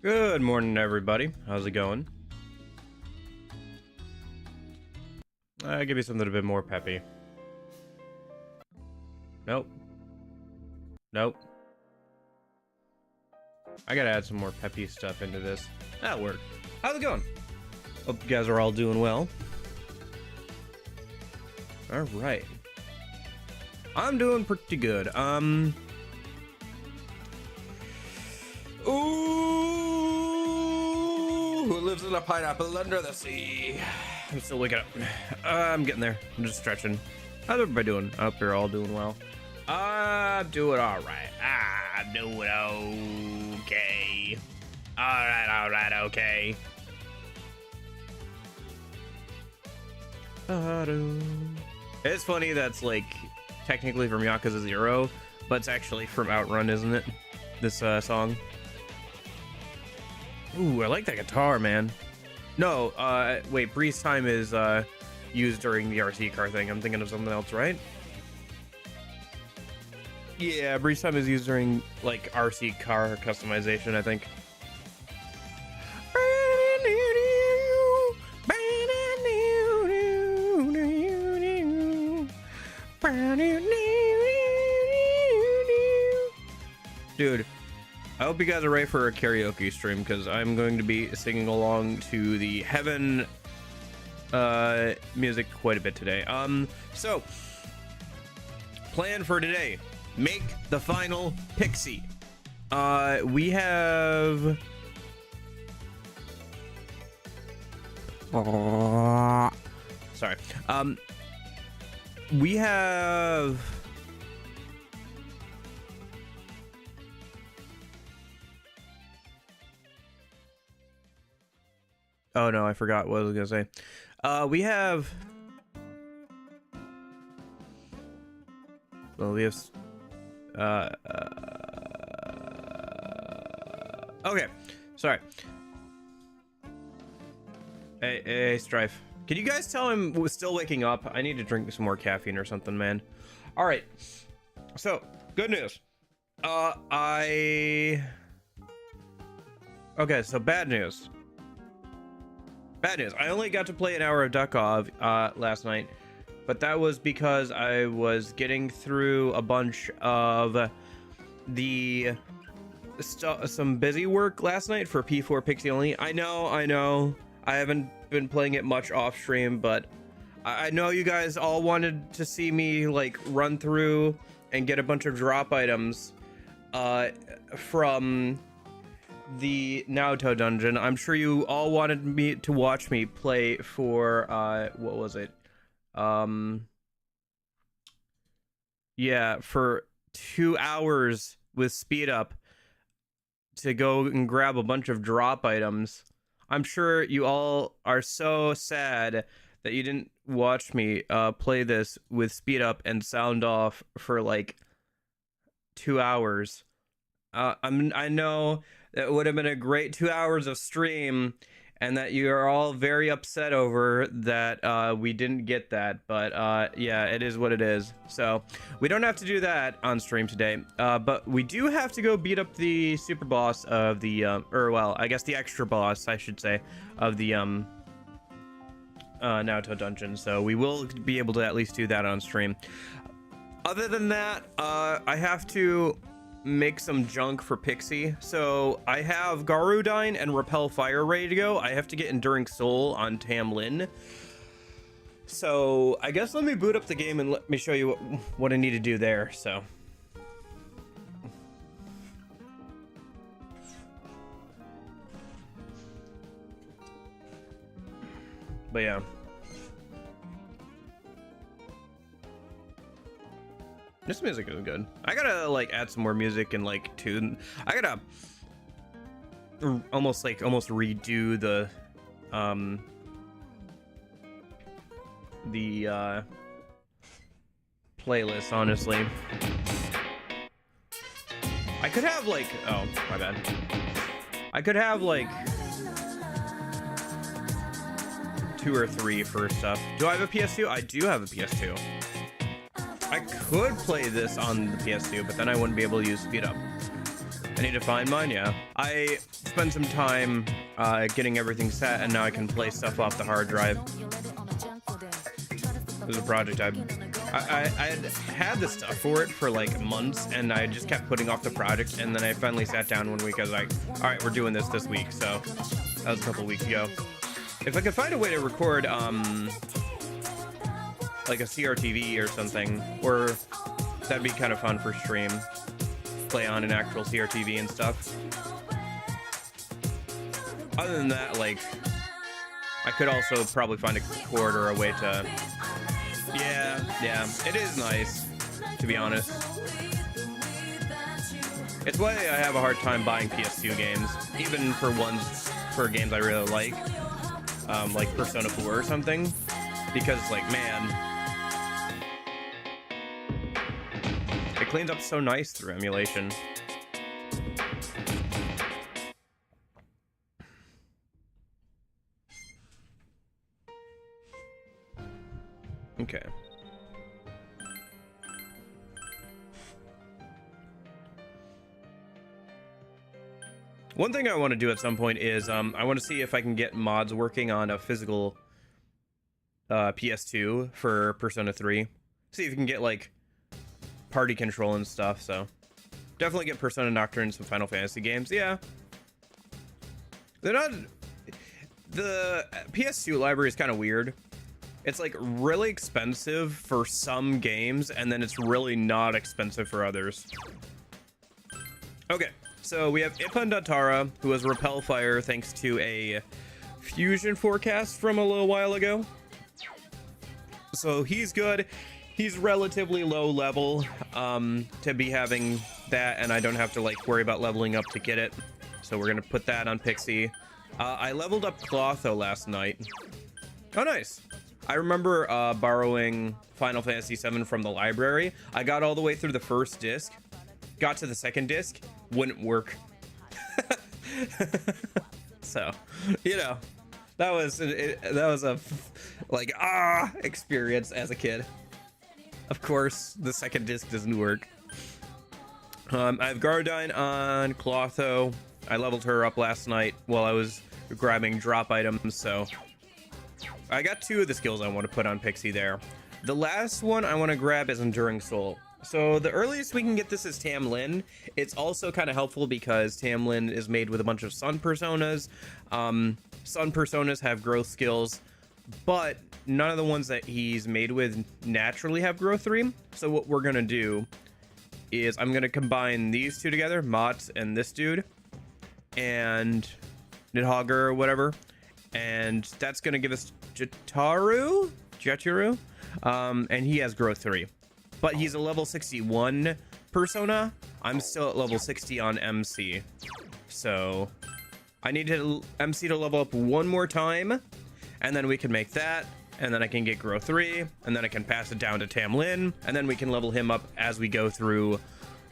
Good morning, everybody. How's it going? Give me something a bit more peppy. Nope. Nope. I gotta add some more peppy stuff into this. That'll work. How's it going? Hope you guys are all doing well. All right. I'm doing pretty good. Ooh, who lives in a pineapple under the sea? I'm still waking up. I'm getting there. I'm just stretching. How's everybody doing? I hope you're all doing well. I'm doing all right. I'm doing okay. All right, okay. It's funny that's like technically from Yakuza 0, but it's actually from Outrun, isn't it? This song. Ooh, I like that guitar, man. No, wait, Breeze Time is used during the RC car thing. I'm thinking of something else, right? Yeah, Breeze Time is used during like RC car customization, I think. Dude, I hope you guys are ready for a karaoke stream because I'm going to be singing along to the Heaven music quite a bit today. So plan for today: make the final Pixie. We have sorry. We have oh no, I forgot what I was gonna say. We have okay, sorry. Hey, Strife. Can you guys tell him we're still waking up? I need to drink some more caffeine or something, man. All right. So, good news. Okay, so bad news. Bad news. I only got to play an hour of Duckov last night, but that was because I was getting through a bunch of the some busy work last night for P4 Pixie only. I know. I haven't been playing it much off stream, but I know you guys all wanted to see me like run through and get a bunch of drop items from the Naoto dungeon. I'm sure you all wanted me to watch me play for what was it? Yeah, for 2 hours with speed up to go and grab a bunch of drop items. I'm sure you all are so sad that you didn't watch me play this with speed up and sound off for like 2 hours. I know that would have been a great 2 hours of stream, and that you are all very upset over that we didn't get that. But yeah, it is what it is. So we don't have to do that on stream today. But we do have to go beat up the super boss of the, or well, I guess the extra boss, I should say, of the Naoto dungeon. So we will be able to at least do that on stream. Other than that, I have to make some junk for Pixie. So I have Garudine and Repel Fire ready to go. I have to get Enduring Soul on Tamlin. So I guess let me boot up the game and let me show you what I need to do there. So but yeah, this music is good. I gotta like add some more music and like tune. I gotta almost redo the playlist, honestly. I could have like, oh my bad, I could have like 2 or 3 for stuff. Do I have a PS2? I do have a PS2. I could play this on the PS2, but then I wouldn't be able to use speed up. need to find mine, yeah. I spent some time getting everything set, and now I can play stuff off the hard drive. It was a project I had the stuff for it for like months, and I just kept putting off the project, and then I finally sat down one week. I was like, all right, we're doing this week. So that was a couple weeks ago. If I could find a way to record like a CRTV or something, or that'd be kind of fun for stream, play on an actual CRTV and stuff. Other than that, like, I could also probably find a cord or a way to... Yeah, it is nice, to be honest. It's why I have a hard time buying PS2 games, even for games I really like Persona 4 or something, because, like, man, it cleans up so nice through emulation. Okay. One thing I want to do at some point is I want to see if I can get mods working on a physical PS2 for Persona 3. See if you can get like party control and stuff. So definitely get Persona Nocturne and some Final Fantasy games. Yeah, they're not. The PS2 library is kind of weird. It's like really expensive for some games, and then it's really not expensive for others. Okay, so we have Ippa and Datara, who has Repel Fire thanks to a fusion forecast from a little while ago. So he's good. He's relatively low level to be having that, and I don't have to like worry about leveling up to get it. So we're gonna put that on Pixie. I leveled up Clotho last night. Oh, nice. I remember borrowing Final Fantasy VII from the library. I got all the way through the first disc, got to the second disc, wouldn't work. So, you know, that was a like experience as a kid. Of course, the second disc doesn't work. I have Gardine on Clotho. I leveled her up last night while I was grabbing drop items, so I got two of the skills I want to put on Pixie there. The last one I want to grab is Enduring Soul. So the earliest we can get this is Tamlin. It's also kind of helpful because Tamlin is made with a bunch of Sun Personas. Sun Personas have growth skills, but none of the ones that he's made with naturally have growth 3. So what we're going to do is I'm going to combine these two together, Mott and this dude, and Nidhogger or whatever. And that's going to give us Jetaru, and he has growth 3. But he's a level 61 persona. I'm still at level 60 on MC. So I need to MC to level up one more time, and then we can make that, and then I can get growth 3, and then I can pass it down to Tamlin, and then we can level him up as we go through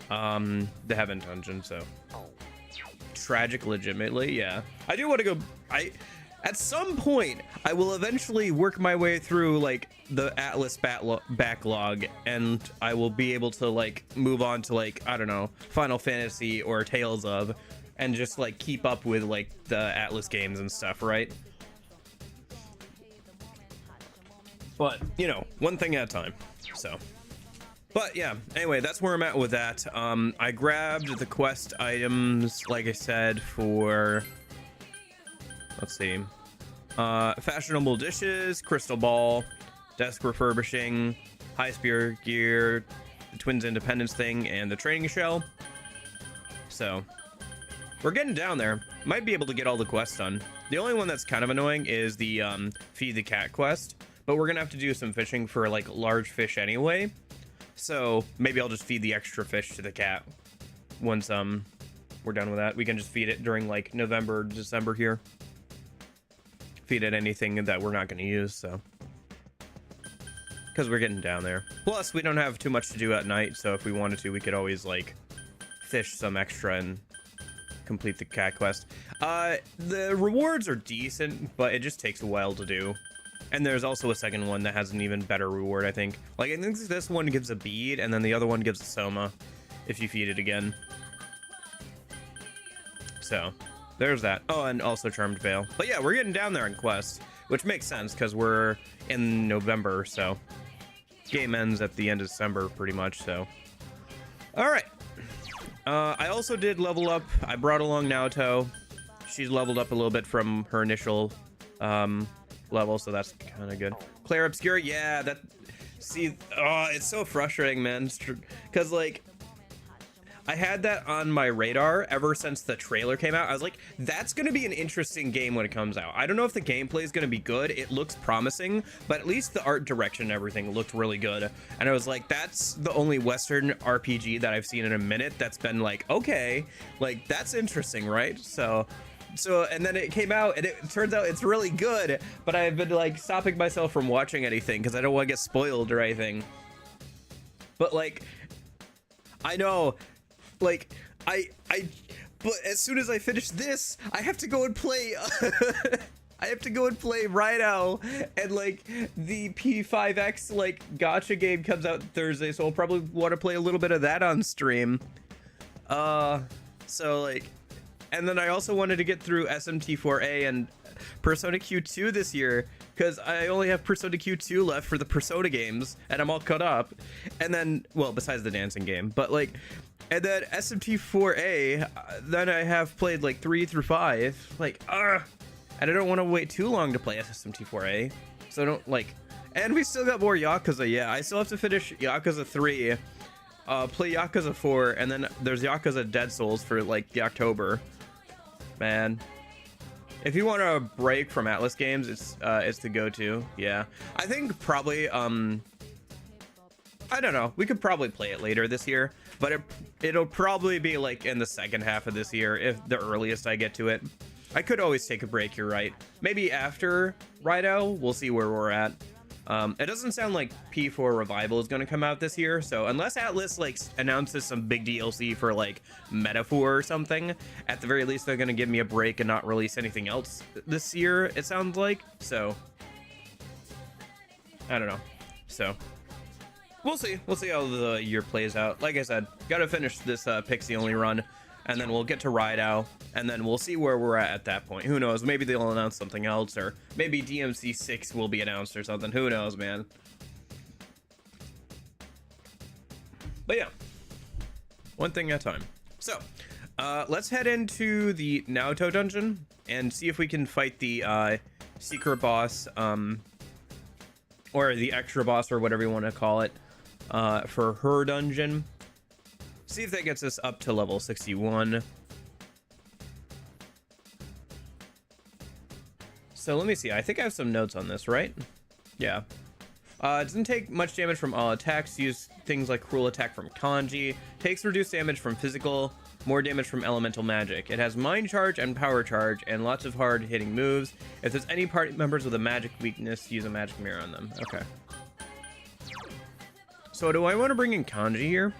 the Heaven Dungeon. So tragic, legitimately, yeah. I do want to go... At some point, I will eventually work my way through, like, the Atlas backlog, and I will be able to, like, move on to, like, I don't know, Final Fantasy or Tales of, and just, like, keep up with, like, the Atlas games and stuff, right? But, you know, one thing at a time, so... But, yeah, anyway, that's where I'm at with that. I grabbed the quest items, like I said, for... Let's see. Fashionable dishes, crystal ball, desk refurbishing, high spear gear, the Twins Independence thing, and the training shell. So we're getting down there. Might be able to get all the quests done. The only one that's kind of annoying is the feed the cat quest, but we're gonna have to do some fishing for like large fish anyway. So maybe I'll just feed the extra fish to the cat once we're done with that. We can just feed it during like November, December here. Feed it anything that we're not going to use, so because we're getting down there. Plus we don't have too much to do at night, so if we wanted to, we could always like fish some extra and complete the cat quest. The rewards are decent, but it just takes a while to do. And there's also a second one that has an even better reward, I think. Like, I think this one gives a bead, and then the other one gives a soma if you feed it again. So there's that. Oh, and also Charmed Vale. But yeah, we're getting down there in quests, which makes sense because we're in November, so game ends at the end of December pretty much. So all right. I also did level up. I brought along Naoto. She's leveled up a little bit from her initial level, so that's kind of good. Claire Obscura, yeah, that, see, oh, it's so frustrating, man, because like I had that on my radar ever since the trailer came out. I was like, that's going to be an interesting game when it comes out. I don't know if the gameplay is going to be good. It looks promising, but at least the art direction and everything looked really good. And I was like, that's the only Western RPG that I've seen in a minute that's been like, okay, like that's interesting, right? So and then it came out and it turns out it's really good, but I've been like stopping myself from watching anything because I don't want to get spoiled or anything. But like, I know, like but as soon as I finish this, I have to go and play I have to go and play Rhino, and like the P5X like gacha game comes out Thursday, so I'll probably want to play a little bit of that on stream. So like, and then I also wanted to get through SMT4A and Persona Q2 this year, because I only have Persona Q2 left for the Persona games, and I'm all caught up. And then, well, besides the dancing game, but like, and then SMT4A, then I have played like 3 through 5, like, and I don't want to wait too long to play SMT4A, so I don't like, and we still got more Yakuza. Yeah, I still have to finish Yakuza 3, play Yakuza 4, and then there's Yakuza Dead Souls for like the October. Man, if you want a break from Atlas games, it's the go-to. Yeah, I think probably I don't know, we could probably play it later this year, but it'll probably be like in the second half of this year, if the earliest I get to it. I could always take a break, you're right. Maybe after Rhino, we'll see where we're at. It doesn't sound like P4 Revival is going to come out this year, so unless Atlas like announces some big DLC for like Metaphor or something, at the very least they're going to give me a break and not release anything else this year, it sounds like. So I don't know. So we'll see how the year plays out. Like I said, gotta finish this Pixie only run, and then we'll get to Ride Out, and then we'll see where we're at that point. Who knows? Maybe they'll announce something else, or maybe DMC 6 will be announced or something. Who knows, man? But yeah, one thing at a time. So let's head into the Naoto dungeon and see if we can fight the secret boss, or the extra boss, or whatever you want to call it, for her dungeon. See if that gets us up to level 61. So let me see. I think I have some notes on this, right? Yeah. It doesn't take much damage from all attacks. Use things like Cruel Attack from Kanji. Takes reduced damage from physical, more damage from elemental magic. It has Mind Charge and Power Charge, and lots of hard hitting moves. If there's any party members with a magic weakness, use a magic mirror on them. Okay. So do I want to bring in Kanji here?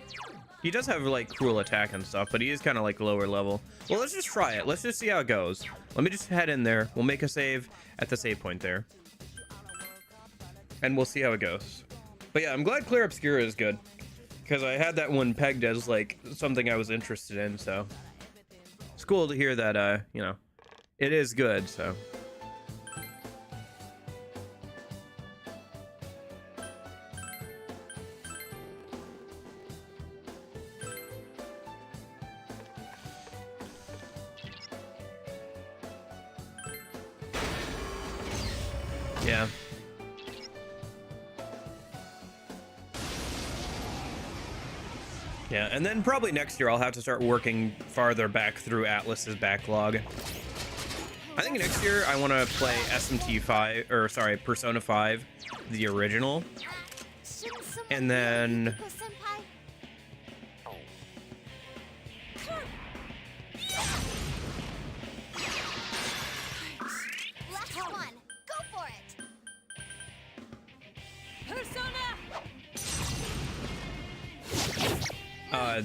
He does have like Cruel Attack and stuff, but he is kind of like lower level. Well, let's just try it. Let's just see how it goes. Let me just head in there. We'll make a save at the save point there, and we'll see how it goes. But yeah, I'm glad Claire Obscura is good, because I had that one pegged as like something I was interested in. So it's cool to hear that, you know, it is good. So yeah. Yeah, and then probably next year I'll have to start working farther back through Atlas's backlog. I think next year I want to play SMT5, or sorry, Persona 5, the original. And then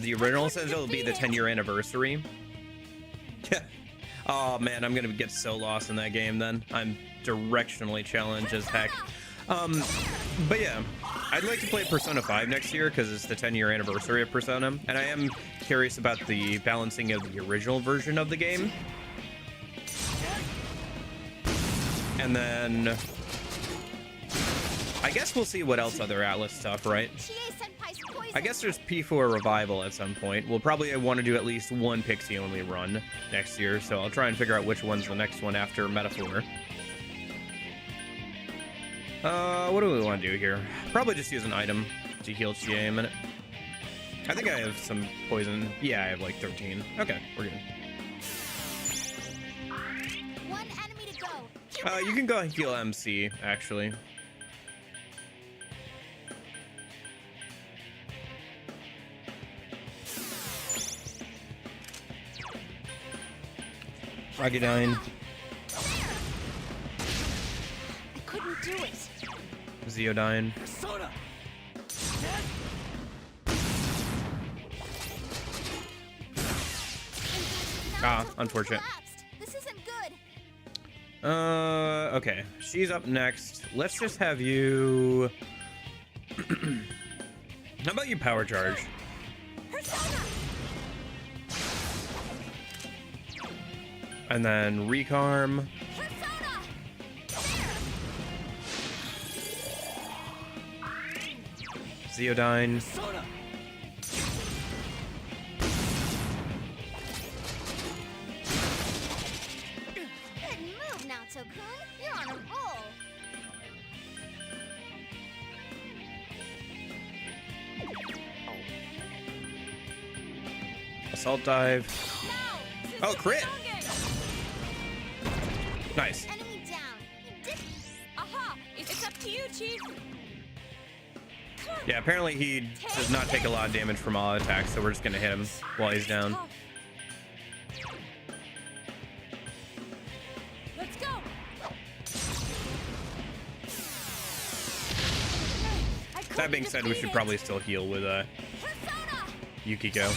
the original says it'll be the 10-year anniversary. Oh man, I'm gonna get so lost in that game then. I'm directionally challenged as heck. But yeah, I'd like to play Persona 5 next year because it's the 10-year anniversary of Persona, and I am curious about the balancing of the original version of the game. And then I guess we'll see what else other Atlas stuff, right? I guess there's P4 Revival at some point. We'll probably want to do at least one Pixie only run next year, so I'll try and figure out which one's the next one after Metaphor. What do we want to do here? Probably just use an item to heal GA a minute. I think I have some poison. Yeah, I have like 13. Okay, we're good. One enemy to go. You can go and heal MC, actually. Froggydyne. I couldn't do it. Zeodyne. Persona. Ah, unfortunate. This isn't good. Okay. She's up next. Let's just have you... How about you power charge? Persona. And then recarm. Persona. Zeodyne. Persona. Good move, Naoto-kun. You're on a roll. Assault dive. No. Oh, crit! Nice. Enemy down. You did. Aha! It's up to you, Chief. Yeah, apparently he does not take a lot of damage from all attacks, so we're just gonna hit him while he's down. Let's go. That being said, we should probably still heal with Persona. Yukiko.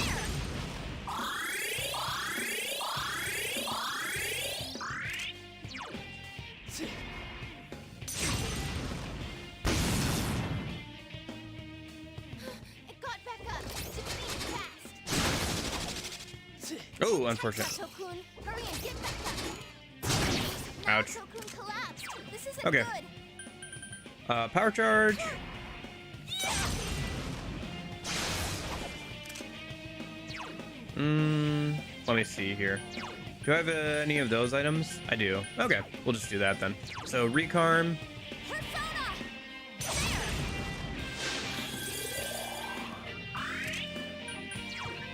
It got back up. Succeed fast. Oh, unfortunate. Naoto-kun, hurry and get back up. Ouch. Naoto-kun collapsed. This isn't Okay. good. Power charge. Let me see here. Do I have any of those items? I do. Okay, we'll just do that then. So recarm. Persona.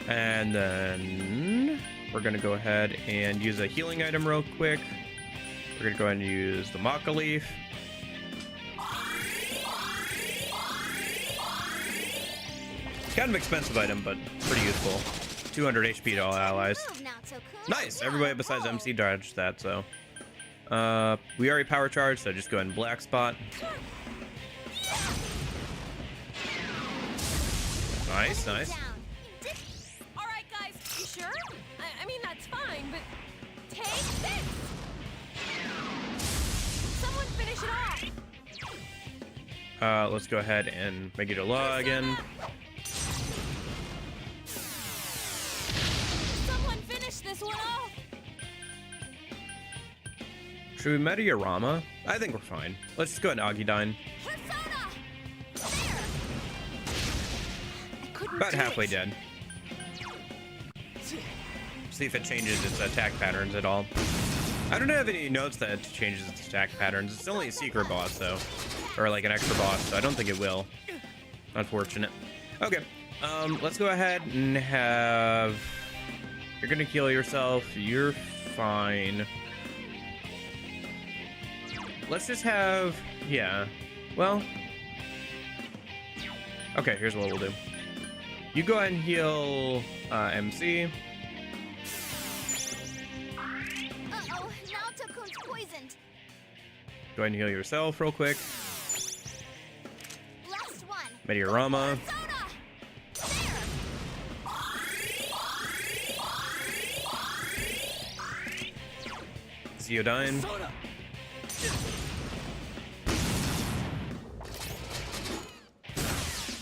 And then we're gonna go ahead and use a healing item real quick. We're gonna go ahead and use the Maca Leaf. Kind of expensive item, but pretty useful. 200 HP to all allies. Move, Naoto-kun. Nice. Everybody besides MC dodged that, so. We already power charged, so just go ahead and black spot. Nice, nice. Down. You did. All right, guys. You sure? I mean, that's fine, but take this. Someone finish it off. Let's go ahead and make it a law again. Someone finish this one off. Should we Meteorama? I think we're fine. Let's just go ahead and Agidine. Persona. I couldn't About do halfway it. dead. See if it changes its attack patterns at all. I don't have any notes that it changes its attack patterns. It's only a secret boss, though. Or like an extra boss, so I don't think it will. Unfortunate. Okay, let's go ahead and have... You're gonna kill yourself. You're fine. Let's just have... Yeah. Well... Okay, here's what we'll do. You go ahead and heal MC. Uh-oh, Naoto-kun's poisoned. Go ahead and heal yourself real quick. Last one. Meteorama. Persona. Zeodyne. Persona.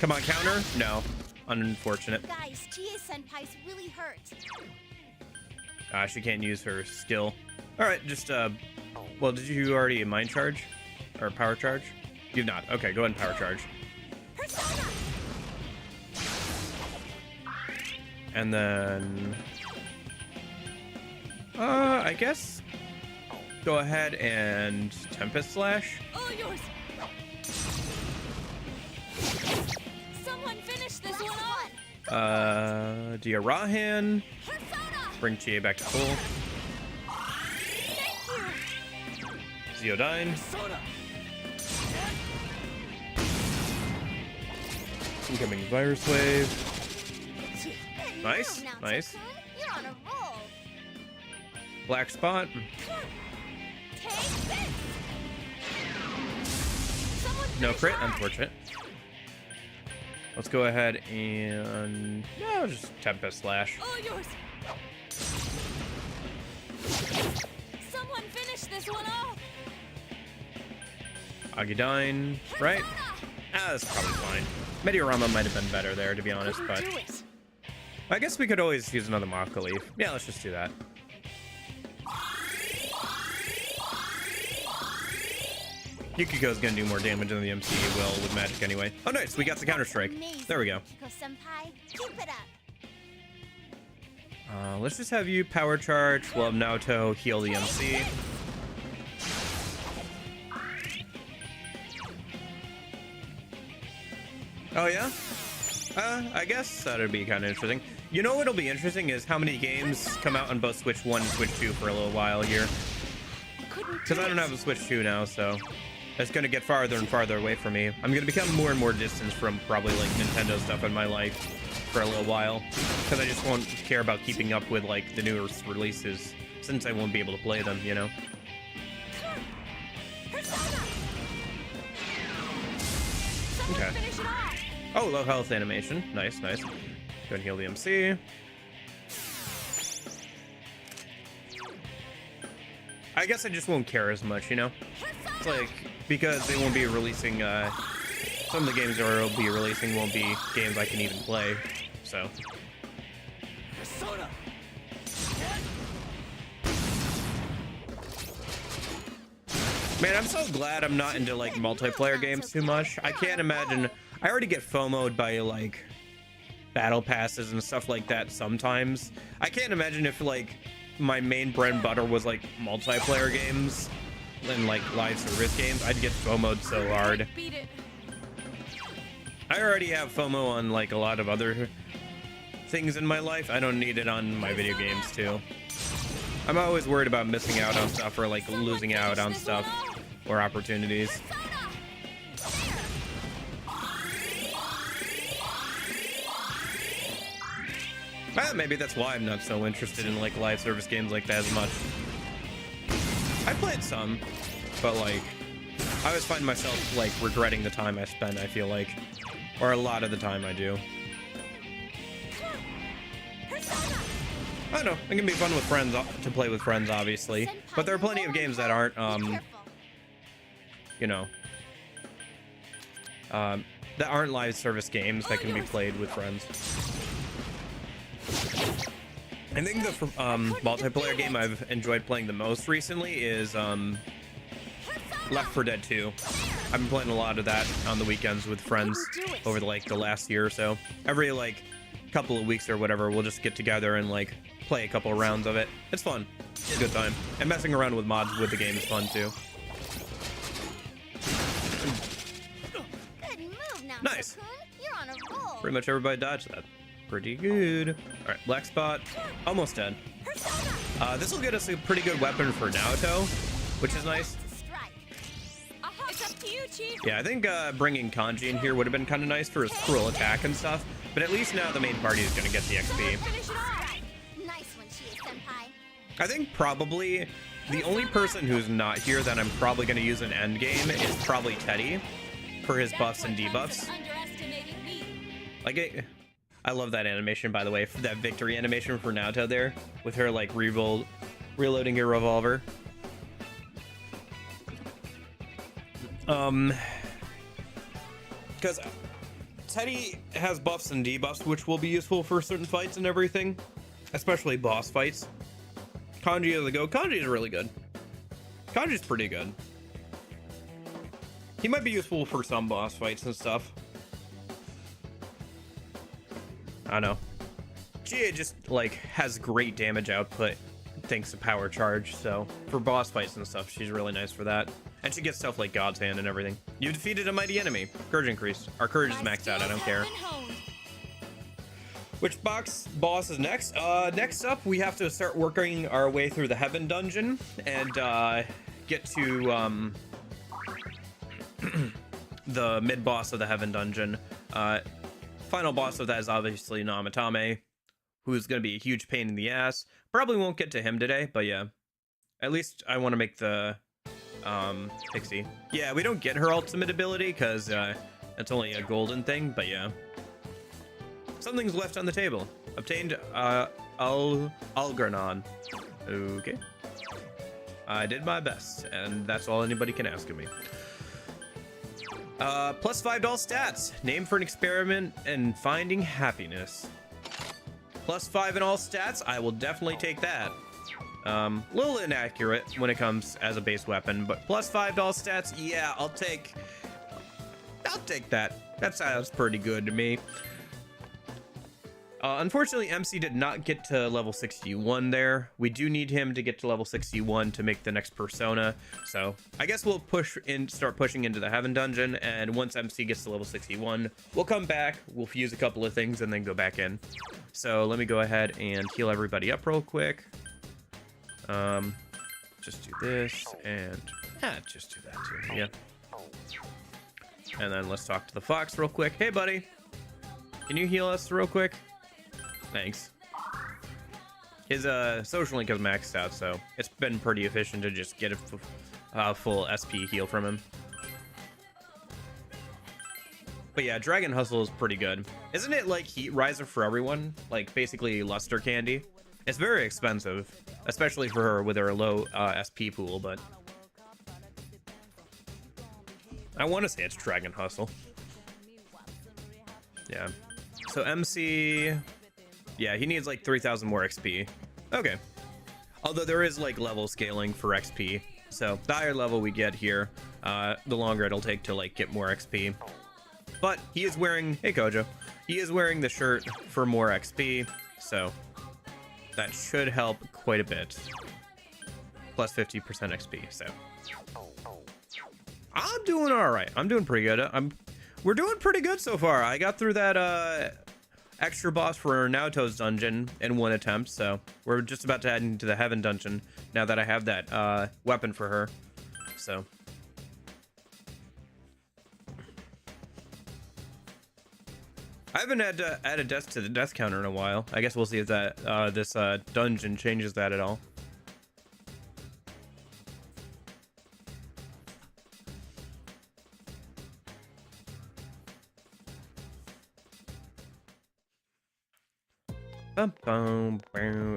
Come on, counter. No, unfortunate. Guys, Chie-senpai's really hurt. She can't use her skill. All right, just well, did you already mind charge or power charge? You've not. Okay, go ahead and power charge. Persona! And then I guess go ahead and Tempest Slash. All yours. Someone finish this one off. Diarahan. Persona! Bring Chie back to full. Thank you. Zeodyne. Incoming Virus Wave. Good Nice, move, nice. Naoto-kun. You're on a roll. Black Spot. Take this. Someone No finish crit, high. unfortunate. Let's go ahead and no, just Tempest Slash. All yours. Someone finish this one off. Agidyne, right? That's probably fine. Meteorama might have been better there, to be honest, but Do it. I guess we could always use another Maka Leaf. Yeah, let's just do that. Yukiko's gonna do more damage than the MC will with magic anyway. Oh, nice, we got the Counter Strike. Amazing, There we go. Yukiko-senpai. Keep it up. Let's just have you power charge, while Naoto heal the MC. Oh yeah? I guess that'd be kind of interesting. You know what'll be interesting is how many games come out on both Switch 1 and Switch 2 for a little while here. Because I don't have a Switch 2 now, so it's gonna get farther and farther away from me. I'm gonna become more and more distant from probably like Nintendo stuff in my life for a little while. Because I just won't care about keeping up with like the newest releases since I won't be able to play them, you know? Okay. Finish it off. Oh, low health animation. Nice, nice. Go and heal the MC. I guess I just won't care as much, you know? It's like, because they won't be releasing, some of the games that will be releasing won't be games I can even play, so. Man, I'm so glad I'm not into, like, multiplayer games too much. I can't imagine. I already get FOMO'd by, like, battle passes and stuff like that sometimes. I can't imagine if, like, my main bread and butter was, like, multiplayer games and, like, live service games. I'd get FOMO'd so hard. Beat it. I already have FOMO on, like, a lot of other things in my life. I don't need it on my video games, too. I'm always worried about missing out on stuff or, like, losing out on stuff or opportunities. Maybe that's why I'm not so interested in like live service games like that as much. I played some, but like I always find myself like regretting the time I spent, I feel like, or a lot of the time I do. I don't know, it can be fun with friends to play with friends, obviously, but there are plenty of games that aren't you know, that aren't live service games that can be played with friends. I think the multiplayer game I've enjoyed playing the most recently is Left 4 Dead 2. I've been playing a lot of that on the weekends with friends over the last year or so. Every like couple of weeks or whatever, we'll just get together and like play a couple of rounds of it. It's fun. It's a good time. And messing around with mods with the game is fun too. Good move, Naoto-kun. Nice. You're on a roll. Pretty much everybody dodged that. Pretty good. All right, black spot, almost dead. This will get us a pretty good weapon for Naoto, which is nice. It's up to you, Chief. Yeah, I think bringing Kanji in here would have been kind of nice for his cruel attack and stuff, but at least now the main party is going to get the XP. Finish it off. Nice one, Chie-senpai. I think probably the only person who's not here that I'm probably going to use in endgame is probably Teddy for his buffs and debuffs. Underestimating me. Like, I love that animation, by the way, for that victory animation for Naoto there, with her like reloading her revolver. Because Teddy has buffs and debuffs, which will be useful for certain fights and everything, especially boss fights. Kanji is a go. Kanji is really good. Kanji's pretty good. He might be useful for some boss fights and stuff. I don't know. GA just like has great damage output thanks to power charge, so for boss fights and stuff, she's really nice for that. And she gets stuff like God's Hand and everything. You defeated a mighty enemy. Courage increased. Our courage is maxed out, I don't care. Which boss is next? Next up, we have to start working our way through the Heaven Dungeon and get to the mid-boss of the Heaven Dungeon. Final boss of that is obviously Namatame, who's going to be a huge pain in the ass. Probably won't get to him today, but yeah. At least I want to make the Pixie. Yeah, we don't get her ultimate ability because it's only a golden thing, but yeah. Something's left on the table. Obtained Algernon. Okay. I did my best, and that's all anybody can ask of me. Plus $5 stats. Name for an experiment in finding happiness. Plus 5 in all stats. I will definitely take that. Little inaccurate when it comes as a base weapon, but plus $5 stats. Yeah, I'll take that. That sounds pretty good to me. Unfortunately, MC did not get to level 61 there. We do need him to get to level 61 to make the next persona. So I guess we'll start pushing into the Heaven Dungeon. And once MC gets to level 61, we'll come back. We'll fuse a couple of things and then go back in. So let me go ahead and heal everybody up real quick. Just do this and just do that too. Yeah. And then let's talk to the fox real quick. Hey, buddy. Can you heal us real quick? Thanks. His social link is maxed out, so it's been pretty efficient to just get a full SP heal from him. But yeah, Dragon Hustle is pretty good. Isn't it like Heat Riser for everyone? Like basically Luster Candy? It's very expensive, especially for her with her low SP pool, but I want to say it's Dragon Hustle. Yeah. So MC... Yeah, he needs like 3,000 more XP. Okay. Although there is like level scaling for XP. So the higher level we get here, the longer it'll take to like get more XP. But he is wearing, hey Kojo, he is wearing the shirt for more XP. So that should help quite a bit. Plus 50% XP, so. I'm doing all right. I'm doing pretty good. We're doing pretty good so far. I got through that, extra boss for Naoto's dungeon in one attempt, so we're just about to head into the Heaven Dungeon now that I have that weapon for her. So I haven't had to add a death to the death counter in a while. I guess we'll see if that this dungeon changes that at all.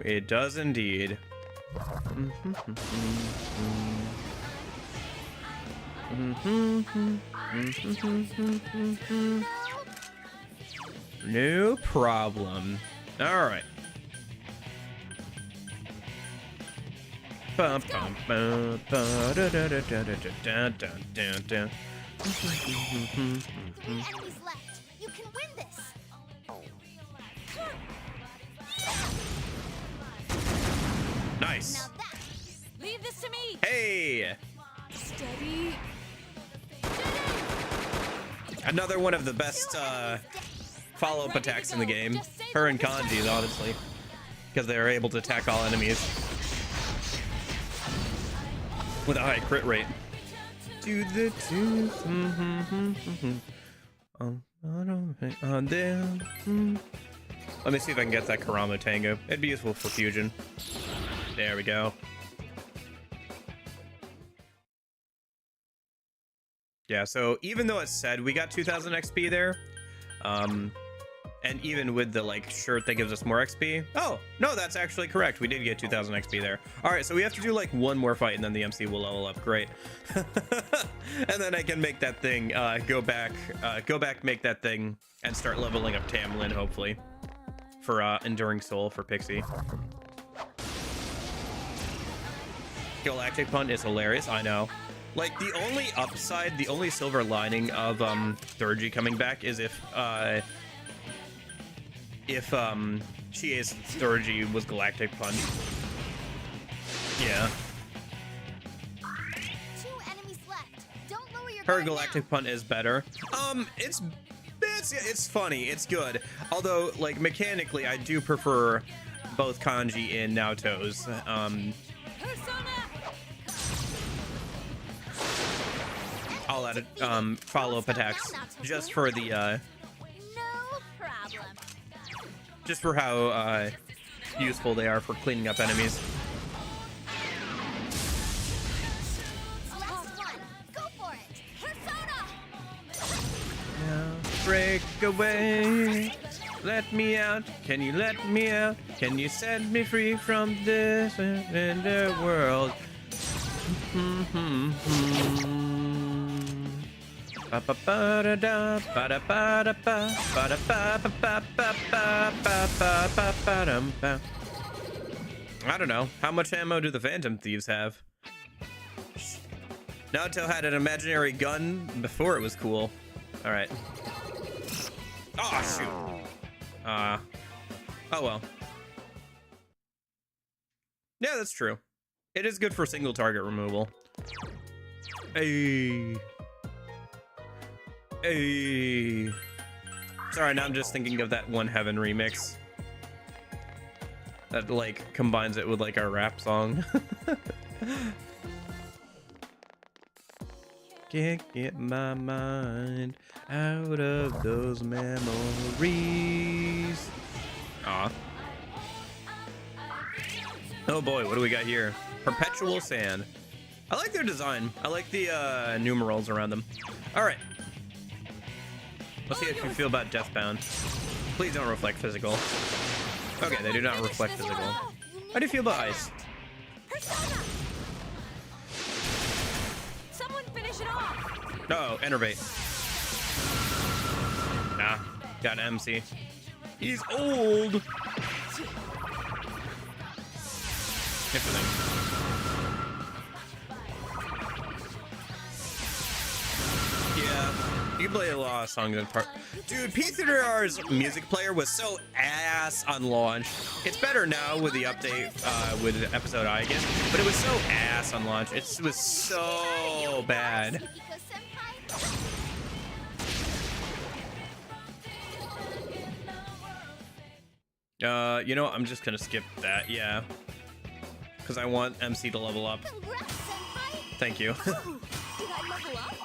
It does indeed. No problem. All right. How many enemies left? You can win this. Nice. Now that. Leave this to me. Hey, Steady. another one of the best follow-up attacks in the game. Her and Kanji's, honestly, because they're able to attack all enemies with a high crit rate. To the tooth. Let me see if I can get that Karamo Tango. It'd be useful for fusion. There we go. Yeah, so even though it said we got 2,000 XP there, And even with the like shirt that gives us more XP. Oh, no, that's actually correct. We did get 2000 XP there. All right, so we have to do like one more fight and then the MC will level up. Great. And then I can make that thing go back, make that thing and start leveling up Tamlin, hopefully, for Enduring Soul for Pixie. Galactic Punt is hilarious, I know. Like, the only upside, the only silver lining of Thurgy coming back is if Chie's Thurgy was Galactic Punch. Yeah. 2 enemies left. Don't lower your Her guard Galactic now. Punt is better. It's funny, it's good. Although, like, mechanically, I do prefer both Kanji and Naoto's. I'll add follow-up attacks just for the No problem. just for how useful they are for cleaning up enemies. Last one. Go for it. Persona. Now break away, let me out. Can you let me out? Can you set me free from this and the world? I don't know. How much ammo do the Phantom Thieves have? Naoto had an imaginary gun before it was cool. All right. Oh, shoot. Oh, well. Yeah, that's true. It is good for single target removal. Hey. Hey. Sorry, now I'm just thinking of that One Heaven remix. That, like, combines it with, like, our rap song. Can't get my mind out of those memories. Aw. Oh boy, what do we got here? Perpetual Sand. I like their design. I like the numerals around them. All right. Let's see how you feel about Deathbound. Please don't reflect physical. Okay, they do not reflect physical. How do you feel about ice? Persona! Someone finish it off! No, Enervate. Nah, got an MC. He's old! Interesting. Yeah, you play a lot of songs in part. Dude, P3R's music player was so ass on launch. It's better now with the update with episode I guess, but it was so ass on launch. It was so bad. You know, I'm just gonna skip that, yeah. Because I want MC to level up. Congrats, senpai. Thank you. Did I level up?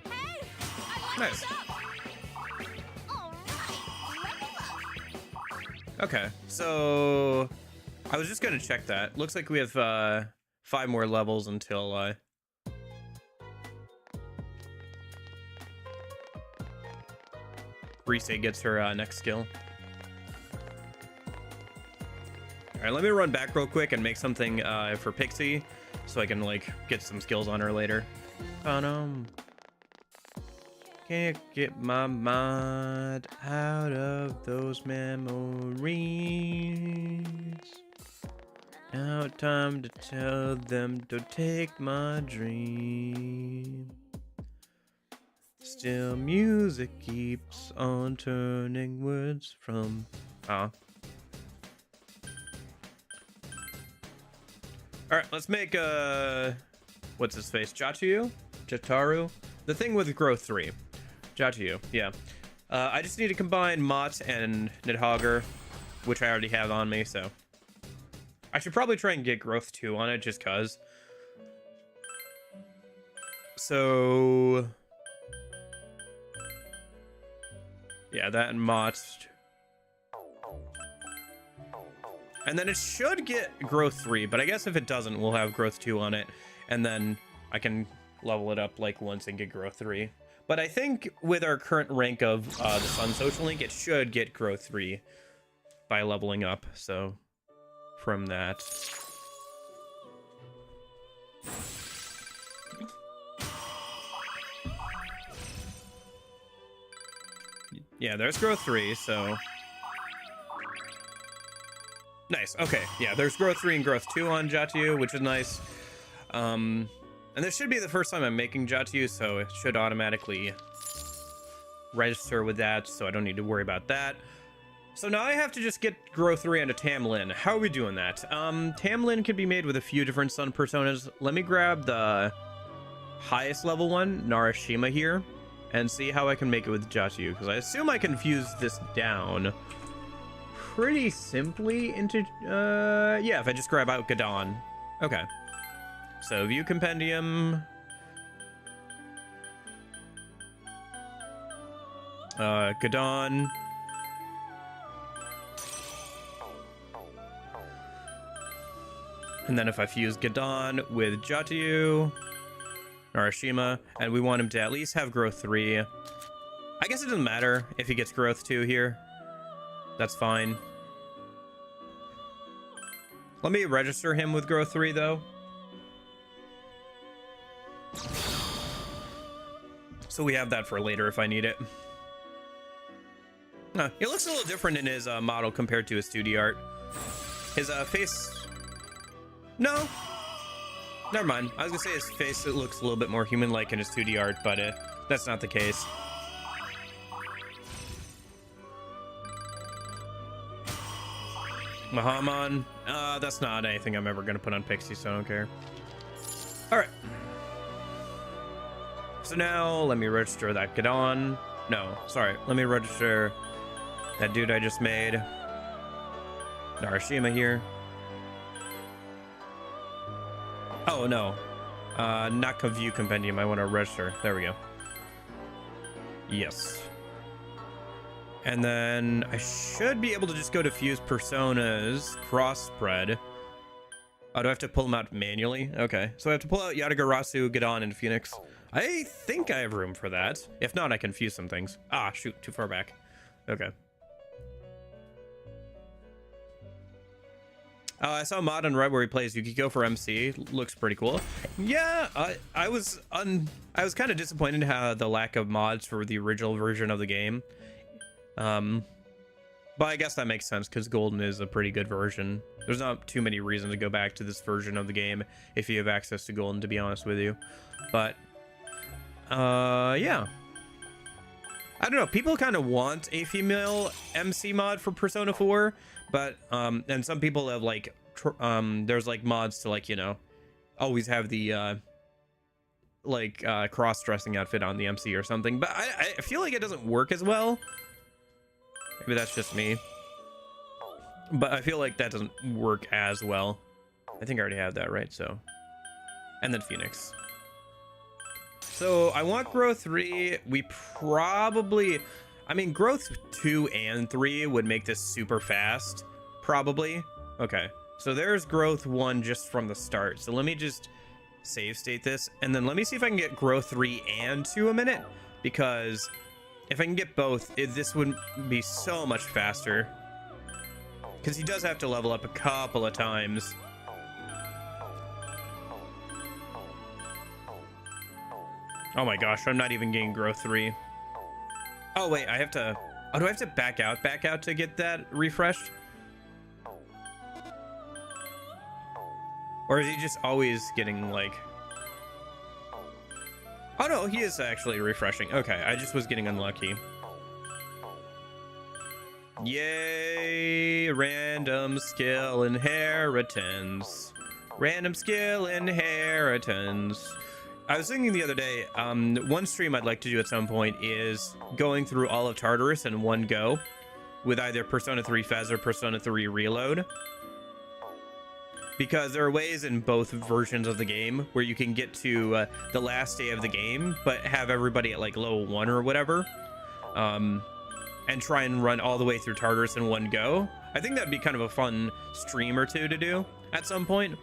Hey! I Nice. leveled up! All right, level up. Okay, so I was just gonna check that. Looks like we have 5 more levels until Rise gets her next skill. All right, let me run back real quick and make something for Pixie, so I can like get some skills on her later. Can't get my mind out of those memories. Now time to tell them to take my dream. Still music keeps on turning words from... Alright, let's make what's his face? Jataru? The thing with growth 3. Jatayu, yeah. I just need to combine Mott and Nidhogger, which I already have on me, so. I should probably try and get growth 2 on it, just cuz. So... yeah, that and Mott. And then it should get growth 3, but I guess if it doesn't, we'll have growth 2 on it. And then I can level it up like once and get growth 3. But I think with our current rank of the Sun Social Link, it should get growth 3 by leveling up. So from that. Yeah, there's growth 3, so nice. Okay, yeah, there's growth 3 and growth 2 on Jatu, which is nice. And this should be the first time I'm making Jatu, so it should automatically register with that, so I don't need to worry about that. So now I have to just get growth 3 onto Tamlin. How are we doing that? Tamlin could be made with a few different Sun personas. Let me grab the highest level one, Narashima here, and see how I can make it with Jatu, because I assume I can fuse this down pretty simply into, yeah, if I just grab out Gadon. Okay. So, view compendium. Gadon. And then if I fuse Gadon with Jatu, Narashima, and we want him to at least have growth 3. I guess it doesn't matter if he gets growth 2 here. That's fine. Let me register him with growth 3 though. So we have that for later if I need it. He looks a little different in his model compared to his 2D art. His face... No. Never mind. I was gonna say his face, it looks a little bit more human-like in his 2D art, but that's not the case. Mahamon. That's not anything I'm ever gonna put on Pixie, so I don't care. Alright. So now, let me register that Gadon. No, sorry. Let me register that dude I just made. Narashima here. Oh, no. Not view compendium. I want to register. There we go. Yes. And then I should be able to just go to fuse personas, cross spread. Oh, do I have to pull them out manually? Okay. So I have to pull out Yatagarasu, Gadon, and Phoenix. I think I have room for that. If not, I can fuse some things. Ah, shoot. Too far back. Okay. I saw a mod on Red where he plays Yukiko for MC. Looks pretty cool. Yeah, I was kind of disappointed how the lack of mods for the original version of the game. But I guess that makes sense because Golden is a pretty good version. There's not too many reasons to go back to this version of the game if you have access to Golden, to be honest with you. But yeah. I don't know, people kind of want a female MC mod for Persona 4, but and some people have like there's like mods to, like, you know, always have the cross-dressing outfit on the MC or something, but I feel like it doesn't work as well. Maybe that's just me, but I feel like that doesn't work as well. I think I already have that, right? So, and then Phoenix. So I want growth 3. We probably, I mean, growth 2 and 3 would make this super fast, probably. Okay, so there's growth 1 just from the start. So let me just save state this, and then let me see if I can get growth 3 and 2 a minute, because if I can get both, this would be so much faster. Because he does have to level up a couple of times. Oh my gosh, I'm not even getting growth 3. Oh wait, I have to... Oh, do I have to back out to get that refreshed? Or is he just always getting, like... Oh no, he is actually refreshing. Okay, I just was getting unlucky. Yay! Random skill inheritance. Random skill inheritance. I was thinking the other day, one stream I'd like to do at some point is going through all of Tartarus in one go with either Persona 3 Fez or Persona 3 Reload. Because there are ways in both versions of the game where you can get to the last day of the game, but have everybody at like level 1 or whatever, and try and run all the way through Tartarus in one go. I think that'd be kind of a fun stream or two to do at some point.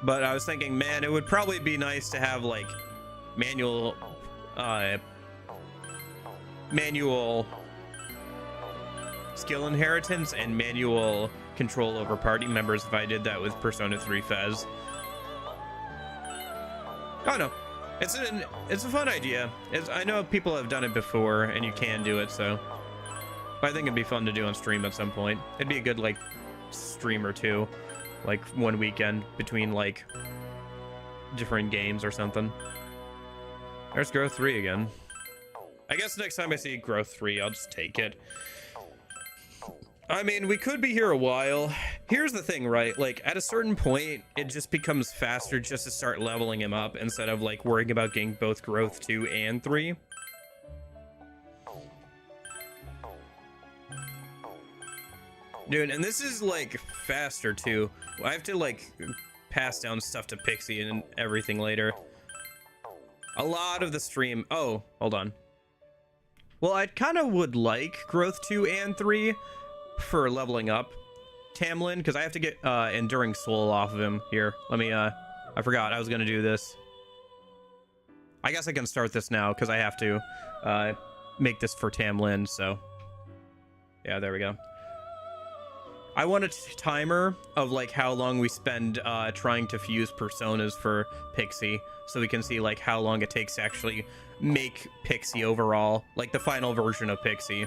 But I was thinking, man, it would probably be nice to have like manual manual skill inheritance and manual control over party members if I did that with Persona 3 Fez. Oh no, it's a fun idea. I know people have done it before and you can do it, so I think it'd be fun to do on stream at some point. It'd be a good like stream or two, like one weekend between like different games or something. There's Growth 3 again. I guess next time I see Growth 3, I'll just take it. I mean, we could be here a while. Here's the thing, right? Like, at a certain point, it just becomes faster just to start leveling him up instead of, like, worrying about getting both Growth 2 and 3. Dude, and this is, like, faster, too. I have to, like, pass down stuff to Pixie and everything later. A lot of the stream... Oh, hold on. Well, I kind of would like Growth 2 and 3 for leveling up Tamlin, because I have to get Enduring Soul off of him here. Let me, I forgot I was going to do this. I guess I can start this now, because I have to make this for Tamlin, so... Yeah, there we go. I want a timer of, like, how long we spend trying to fuse personas for Pixie, so we can see, like, how long it takes to actually make Pixie overall, like the final version of Pixie.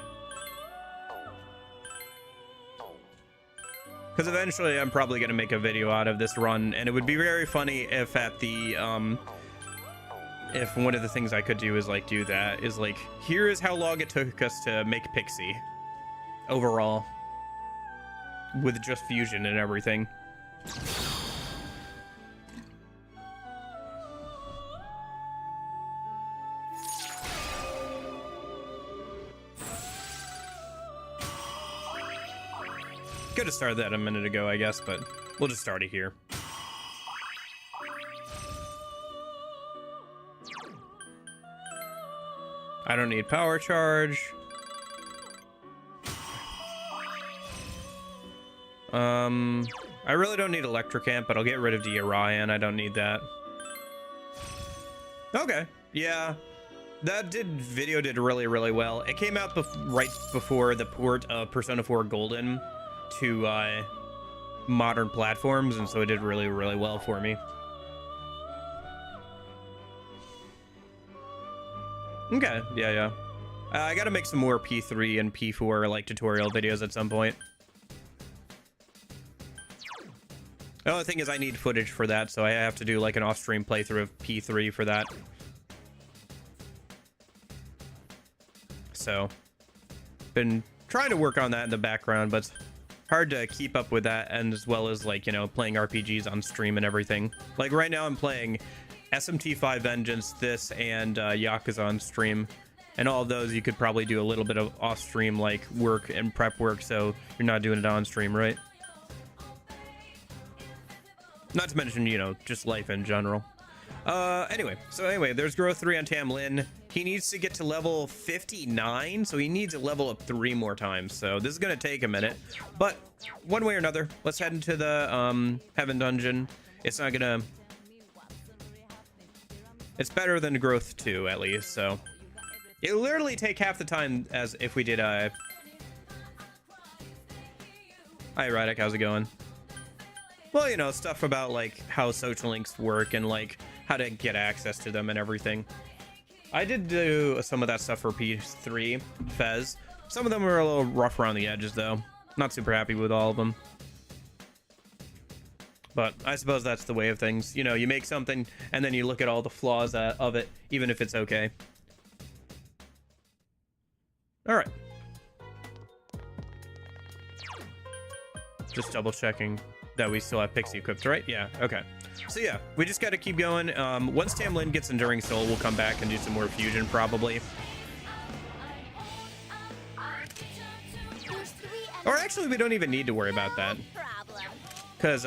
Because eventually I'm probably going to make a video out of this run, and it would be very funny if at the, if one of the things I could do is, like, do that, is, like, here is how long it took us to make Pixie overall, with just fusion and everything. Could have started that a minute ago, I guess, but we'll just start it here. I don't need power charge. I really don't need electric amp, but I'll get rid of the Orion. I don't need that. Okay, yeah. That video did really, really well. It came out right before the port of Persona 4 Golden to modern platforms, and so it did really, really well for me. Okay, yeah. I gotta make some more P3 and P4 like tutorial videos at some point. The only thing is I need footage for that, so I have to do like an off-stream playthrough of P3 for that. So, been trying to work on that in the background, but it's hard to keep up with that, and as well as, like, you know, playing RPGs on stream and everything. Like right now I'm playing SMT5 Vengeance, this, and Yakuza on stream. And all of those you could probably do a little bit of off-stream, like, work and prep work, so you're not doing it on stream, right? Not to mention, you know, just life in general. Anyway, there's Growth 3 on Tamlin. He needs to get to level 59, so he needs to level up 3 more times. So this is going to take a minute, but one way or another, let's head into the Heaven Dungeon. It's not going to... It's better than Growth 2, at least, so... It'll literally take half the time as if we did Hi, Rydick, how's it going? Well, you know, stuff about, like, how social links work and, like, how to get access to them and everything. I did do some of that stuff for P3 Fez. Some of them were a little rough around the edges, though. Not super happy with all of them. But I suppose that's the way of things. You know, you make something, and then you look at all the flaws of it, even if it's okay. Alright. Just double checking that we still have Pixie equipped, right? Yeah, okay. So yeah, we just gotta keep going. Once Tamlin gets Enduring Soul, we'll come back and do some more fusion, probably. Or actually, we don't even need to worry about that. Because,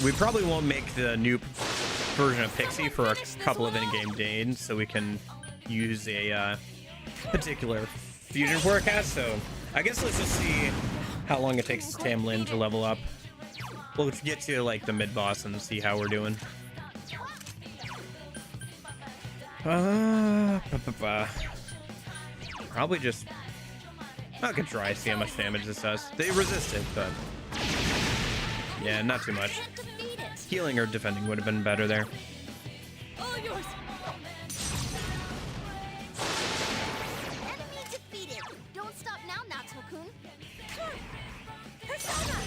we probably won't make the new version of Pixie for a couple of in-game days, so we can use a particular fusion forecast. So I guess let's just see how long it takes Tamlin to level up. We'll get to like the mid boss and see how we're doing. Probably just. I could try, see how much damage this does. They resist it, but yeah, not too much. Healing or defending would have been better there. All yours. Enemy defeated. Don't stop now, Natsuko-kun. Persona.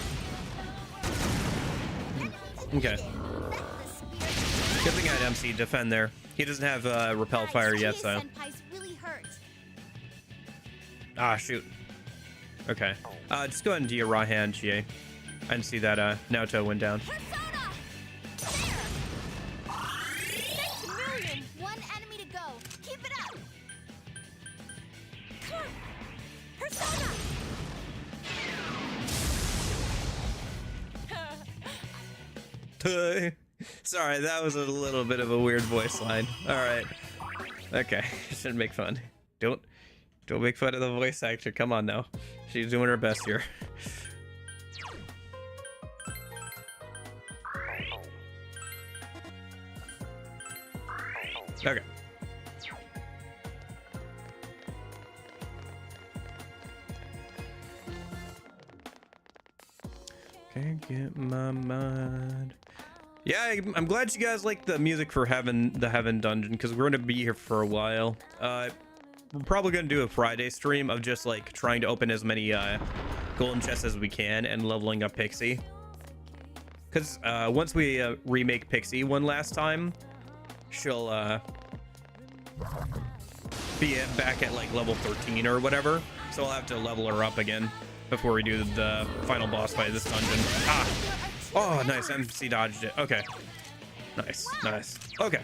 Okay. Good thing I had MC defend there. He doesn't have repel fire yet, so. Really hurt. Ah, shoot. Okay. Just go ahead and do your raw hand, Chie. I didn't see that Naoto went down. Persona. There. 6 million. One enemy to go. Keep it up. Persona. Sorry, that was a little bit of a weird voice line. All right. Okay, shouldn't make fun. Don't make fun of the voice actor. Come on now. She's doing her best here. Okay. Can't get my mind. Yeah, I'm glad you guys like the music for the Heaven Dungeon, because we're going to be here for a while. We're probably going to do a Friday stream of just like trying to open as many golden chests as we can and leveling up Pixie. Because once we remake Pixie one last time, she'll be back at like level 13 or whatever. So I'll have to level her up again before we do the final boss fight of this dungeon. Ah! Oh, nice. MC dodged it. Okay. Nice. Nice. Okay.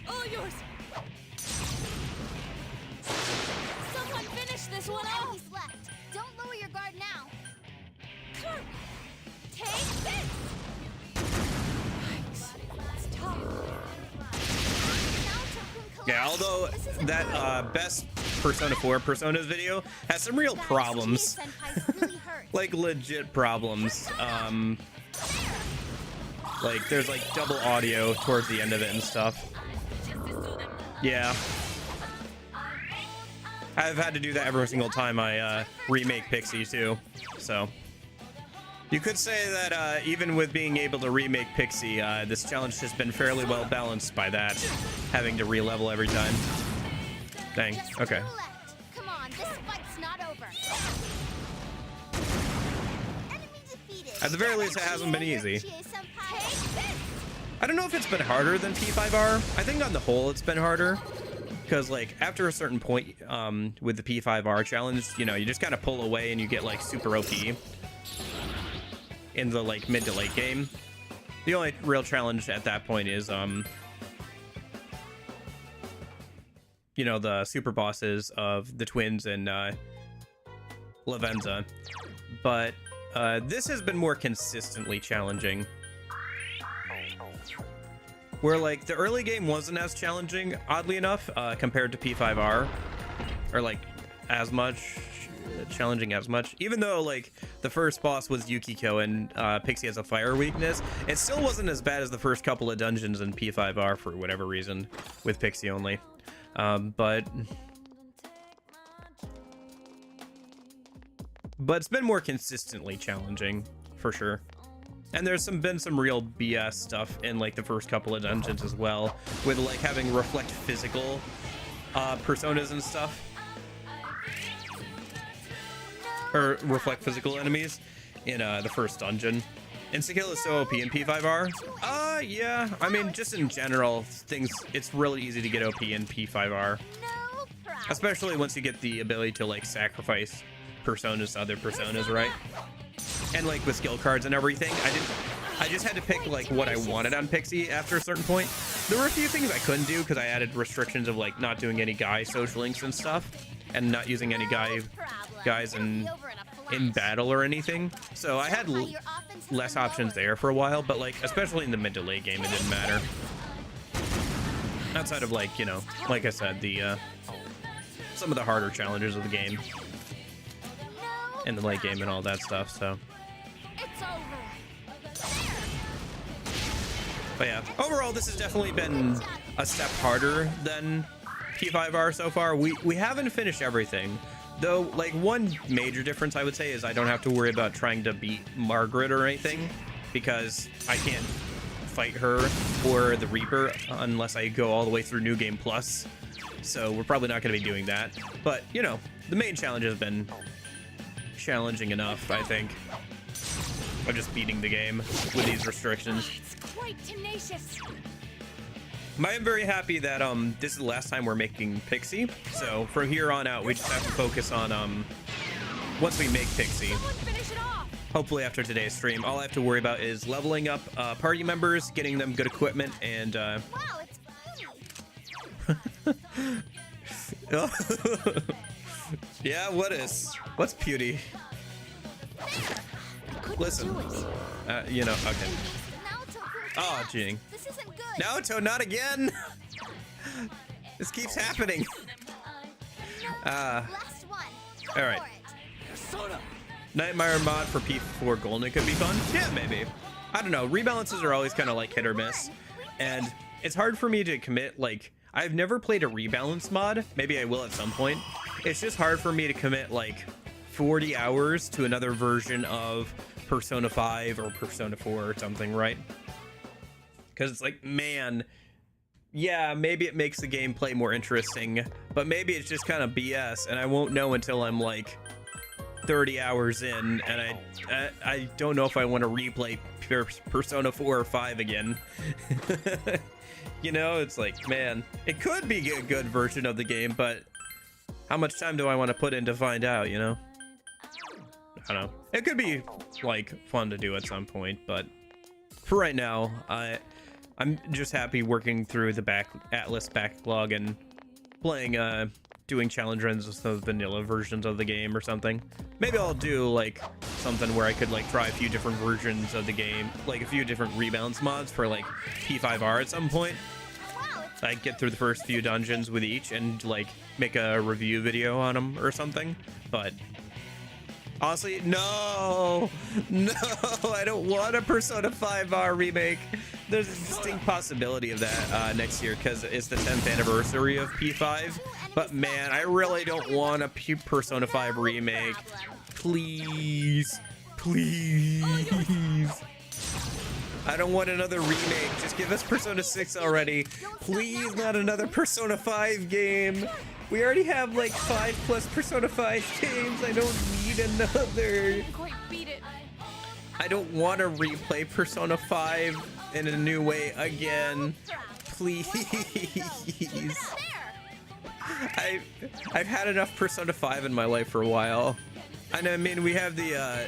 All yours. Someone finish this one off. Enemies left. Don't lower your guard now. Take this. It's tough. Yeah, although that best Persona 4 Personas video has some real problems. Like legit problems. Like there's like double audio towards the end of it and stuff. Yeah. I've had to do that every single time I remake Pixie too. So you could say that even with being able to remake Pixie, this challenge has been fairly well balanced by that, having to re-level every time. Dang. Okay. Come on, this fight's not over. Enemy defeated. At the very least, it hasn't been easy. I don't know if it's been harder than P5R. I think on the whole it's been harder. Because like after a certain point with the P5R challenge, you know, you just kind of pull away and you get like super OP in the like mid to late game. The only real challenge at that point is you know, the super bosses of the twins and Lavenza. But this has been more consistently challenging. Where like the early game wasn't as challenging, oddly enough, compared to P5R, or like as much challenging as much. Even though like the first boss was Yukiko and Pixie has a fire weakness, it still wasn't as bad as the first couple of dungeons in P5R for whatever reason, with Pixie only. But it's been more consistently challenging for sure. And there's been some real BS stuff in like the first couple of dungeons as well, with like having reflect physical personas and stuff, or reflect physical enemies in the first dungeon. Insta-kill is so OP in P5R. Yeah, I mean just in general things, it's really easy to get OP in P5R, especially once you get the ability to like sacrifice personas to other personas, right? And like with skill cards and everything, I just had to pick like what I wanted on Pixie after a certain point. There were a few things I couldn't do because I added restrictions of like not doing any guy social links and stuff, and not using any guys in battle or anything. So I had less options there for a while, but like especially in the mid to late game, it didn't matter. Outside of like, you know, like I said, the some of the harder challenges of the game in the late game and all that stuff. So It's over. But yeah, overall, this has definitely been a step harder than P5R so far. We haven't finished everything, though. Like, one major difference I would say is I don't have to worry about trying to beat Margaret or anything, because I can't fight her or the Reaper unless I go all the way through New Game Plus. So we're probably not going to be doing that. But, you know, the main challenge has been challenging enough, I think. I'm just beating the game with these restrictions. It's quite tenacious. I am very happy that this is the last time we're making Pixie. So from here on out, we just have to focus on once we make Pixie. Someone finish it off. Hopefully after today's stream, all I have to worry about is leveling up party members, getting them good equipment, and Wow, it's beauty. yeah, what's beauty? Listen, you know, okay. Oh, Jing. This isn't good. Naoto, not again. This keeps happening. Last one. Go all right. for it. Nightmare mod for P4 Golden could be fun. Yeah, maybe. I don't know. Rebalances are always kind of like hit or miss, and it's hard for me to commit. Like, I've never played a rebalance mod. Maybe I will at some point. It's just hard for me to commit like 40 hours to another version of Persona 5 or Persona 4 or something, right? Because it's like, man, yeah, maybe it makes the gameplay more interesting, but maybe it's just kind of BS, and I won't know until I'm like 30 hours in, and I don't know if I want to replay Persona 4 or 5 again. You know, it's like, man, it could be a good version of the game, but how much time do I want to put in to find out, you know? I don't know. It could be like fun to do at some point, but for right now, I'm just happy working through the Atlas backlog and playing doing challenge runs with the vanilla versions of the game or something. Maybe I'll do like something where I could like try a few different versions of the game, like a few different rebalance mods for like P5R at some point. Like get through the first few dungeons with each and like make a review video on them or something. But honestly, no, I don't want a Persona 5R remake. There's a distinct possibility of that next year because it's the 10th anniversary of P5. But man, I really don't want a Persona 5 remake. Please. I don't want another remake. Just give us Persona 6 already. Please, not another Persona 5 game. We already have like 5+ Persona 5 games. I don't need another. Didn't quite beat it. I don't want to replay Persona 5 in a new way again. Please. I've had enough Persona 5 in my life for a while. And I mean, we have the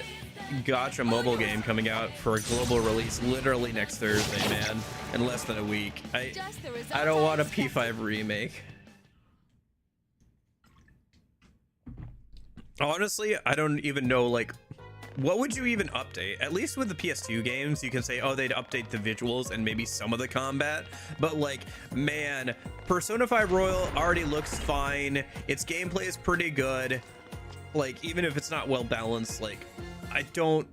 Gacha mobile game coming out for a global release literally next Thursday, man. In less than a week. I don't want a P5 remake. Honestly, I don't even know, like, what would you even update? At least with the PS2 games, you can say, oh, they'd update the visuals and maybe some of the combat. But, like, man, Persona 5 Royal already looks fine. Its gameplay is pretty good. Like, even if it's not well balanced, like, I don't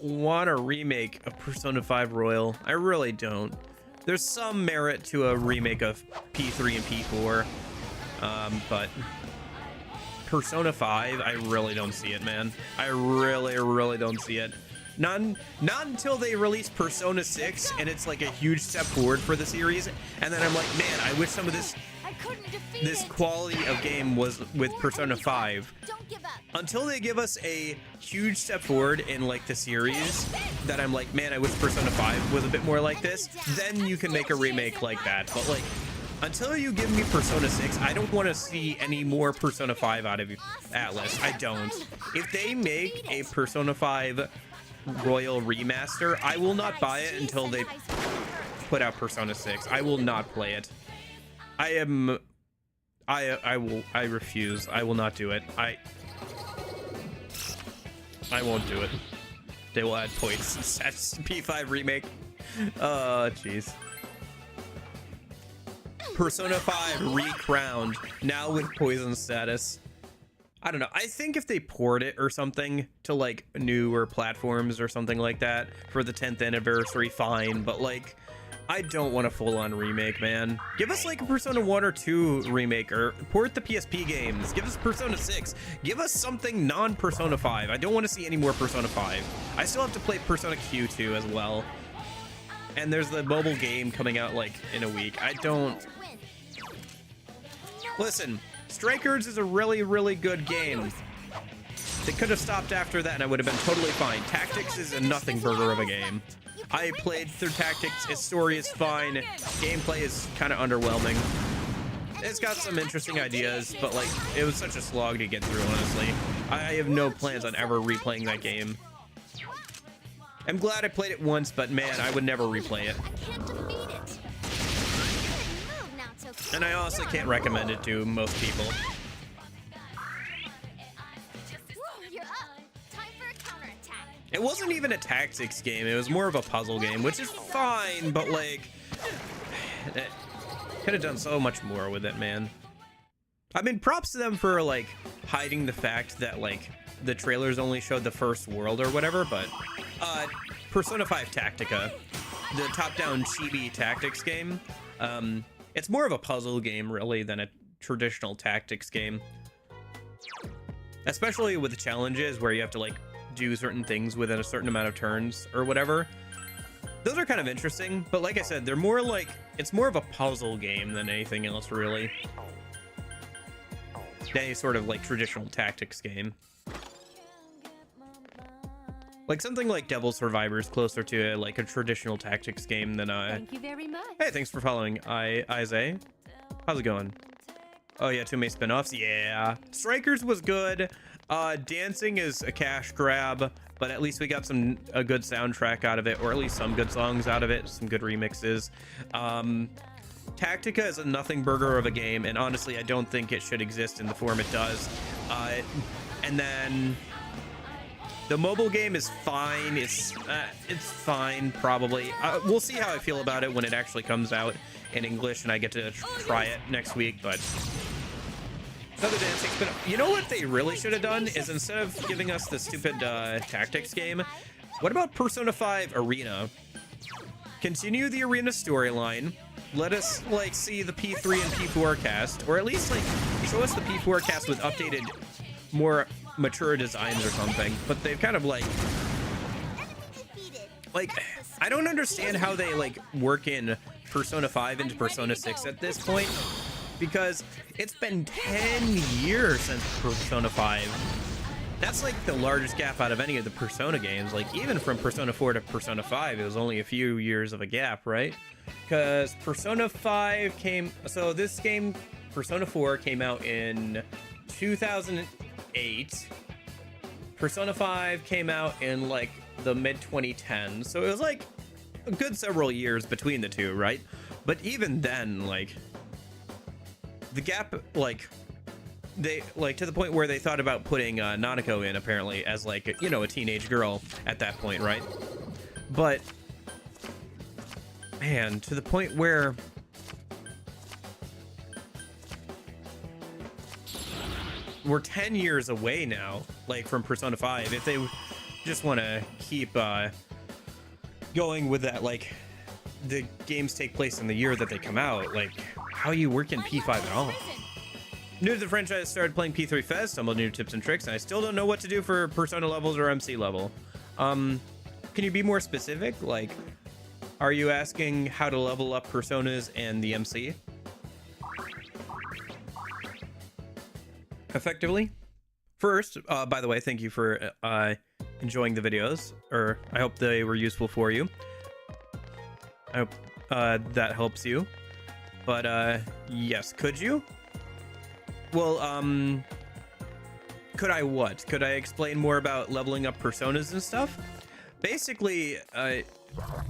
want a remake of Persona 5 Royal. I really don't. There's some merit to a remake of P3 and P4, but Persona 5, I really don't see it, man. I really don't see it. Not until they release Persona 6 and it's like a huge step forward for the series, and then I'm like, man, I wish some of this quality of game was with Persona 5. Until they give us a huge step forward in like the series that I'm like, man, I wish Persona 5 was a bit more like this, then you can make a remake like that. But like, until you give me Persona 6, I don't want to see any more Persona 5 out of Atlas. I don't. If they make a Persona 5 Royal remaster, I will not buy it until they put out Persona 6. I will not play it. I refuse. I will not do it. I won't do it. They will add points. That's P5 remake. Oh, jeez. Persona 5 recrowned, now with poison status. I don't know. I think if they port it or something to like newer platforms or something like that for the 10th anniversary, fine. But like, I don't want a full-on remake, man. Give us like a Persona 1 or 2 remake, or port the PSP games. Give us Persona 6. Give us something non-Persona 5. I don't want to see any more Persona 5. I still have to play Persona Q2 as well. And there's the mobile game coming out like in a week. I don't... Listen, Strikers is a really, really good game. They could have stopped after that and I would have been totally fine. Tactics is a nothing burger of a game. I played through Tactics. Its story is fine. Gameplay is kind of underwhelming. It's got some interesting ideas, but like, it was such a slog to get through, honestly. I have no plans on ever replaying that game. I'm glad I played it once, but man, I would never replay it. And I honestly can't recommend it to most people. It wasn't even a tactics game, it was more of a puzzle game, which is fine, but like, could have done so much more with it, man. I mean, props to them for like hiding the fact that like the trailers only showed the first world or whatever, but Persona 5 Tactica, the top-down chibi tactics game, it's more of a puzzle game really than a traditional tactics game. Especially with the challenges where you have to like do certain things within a certain amount of turns or whatever. Those are kind of interesting, but like I said, they're more like, it's more of a puzzle game than anything else really. Than any sort of like traditional tactics game. Like something like Devil Survivor is closer to like a traditional tactics game than Thank you very much. Hey, thanks for following. Isaiah. How's it going? Oh yeah, 2 May spin-offs. Yeah. Strikers was good. Dancing is a cash grab, but at least we got a good soundtrack out of it, or at least some good songs out of it, some good remixes. Tactica is a nothing burger of a game, and honestly, I don't think it should exist in the form it does. And then the mobile game is fine. It's fine, probably. We'll see how I feel about it when it actually comes out in English and I get to try it next week, but another dancing spin. You know what they really should have done is, instead of giving us the stupid tactics game, what about Persona 5 Arena? Continue the Arena storyline. Let us like see the P3 and P4 cast, or at least like show us the P4 cast with updated, more mature designs or something. But they've kind of like I don't understand how they like work in Persona 5 into Persona 6 at this point, because it's been 10 years since Persona 5. That's like the largest gap out of any of the Persona games. Like even from Persona 4 to Persona 5, it was only a few years of a gap, right? Because Persona 5 came, so this game, Persona 4, came out in 2008. Persona 5 came out in like the mid 2010s, so it was like a good several years between the two, right? But even then, like the gap, like they like to the point where they thought about putting Nanako in, apparently, as like, you know, a teenage girl at that point, right? But man, to the point where we're 10 years away now, like from Persona 5. If they just want to keep going with that, like the games take place in the year that they come out, like how you work in P5 at all? New to the franchise, started playing P3 Fest, stumbled new tips and tricks, and I still don't know what to do for Persona levels or MC level. Can you be more specific? Like, are you asking how to level up Personas and the MC? Effectively? First, by the way, thank you for enjoying the videos, or I hope they were useful for you. I hope that helps you. But yes, could you? Well, could I what? Could I explain more about leveling up Personas and stuff? Basically,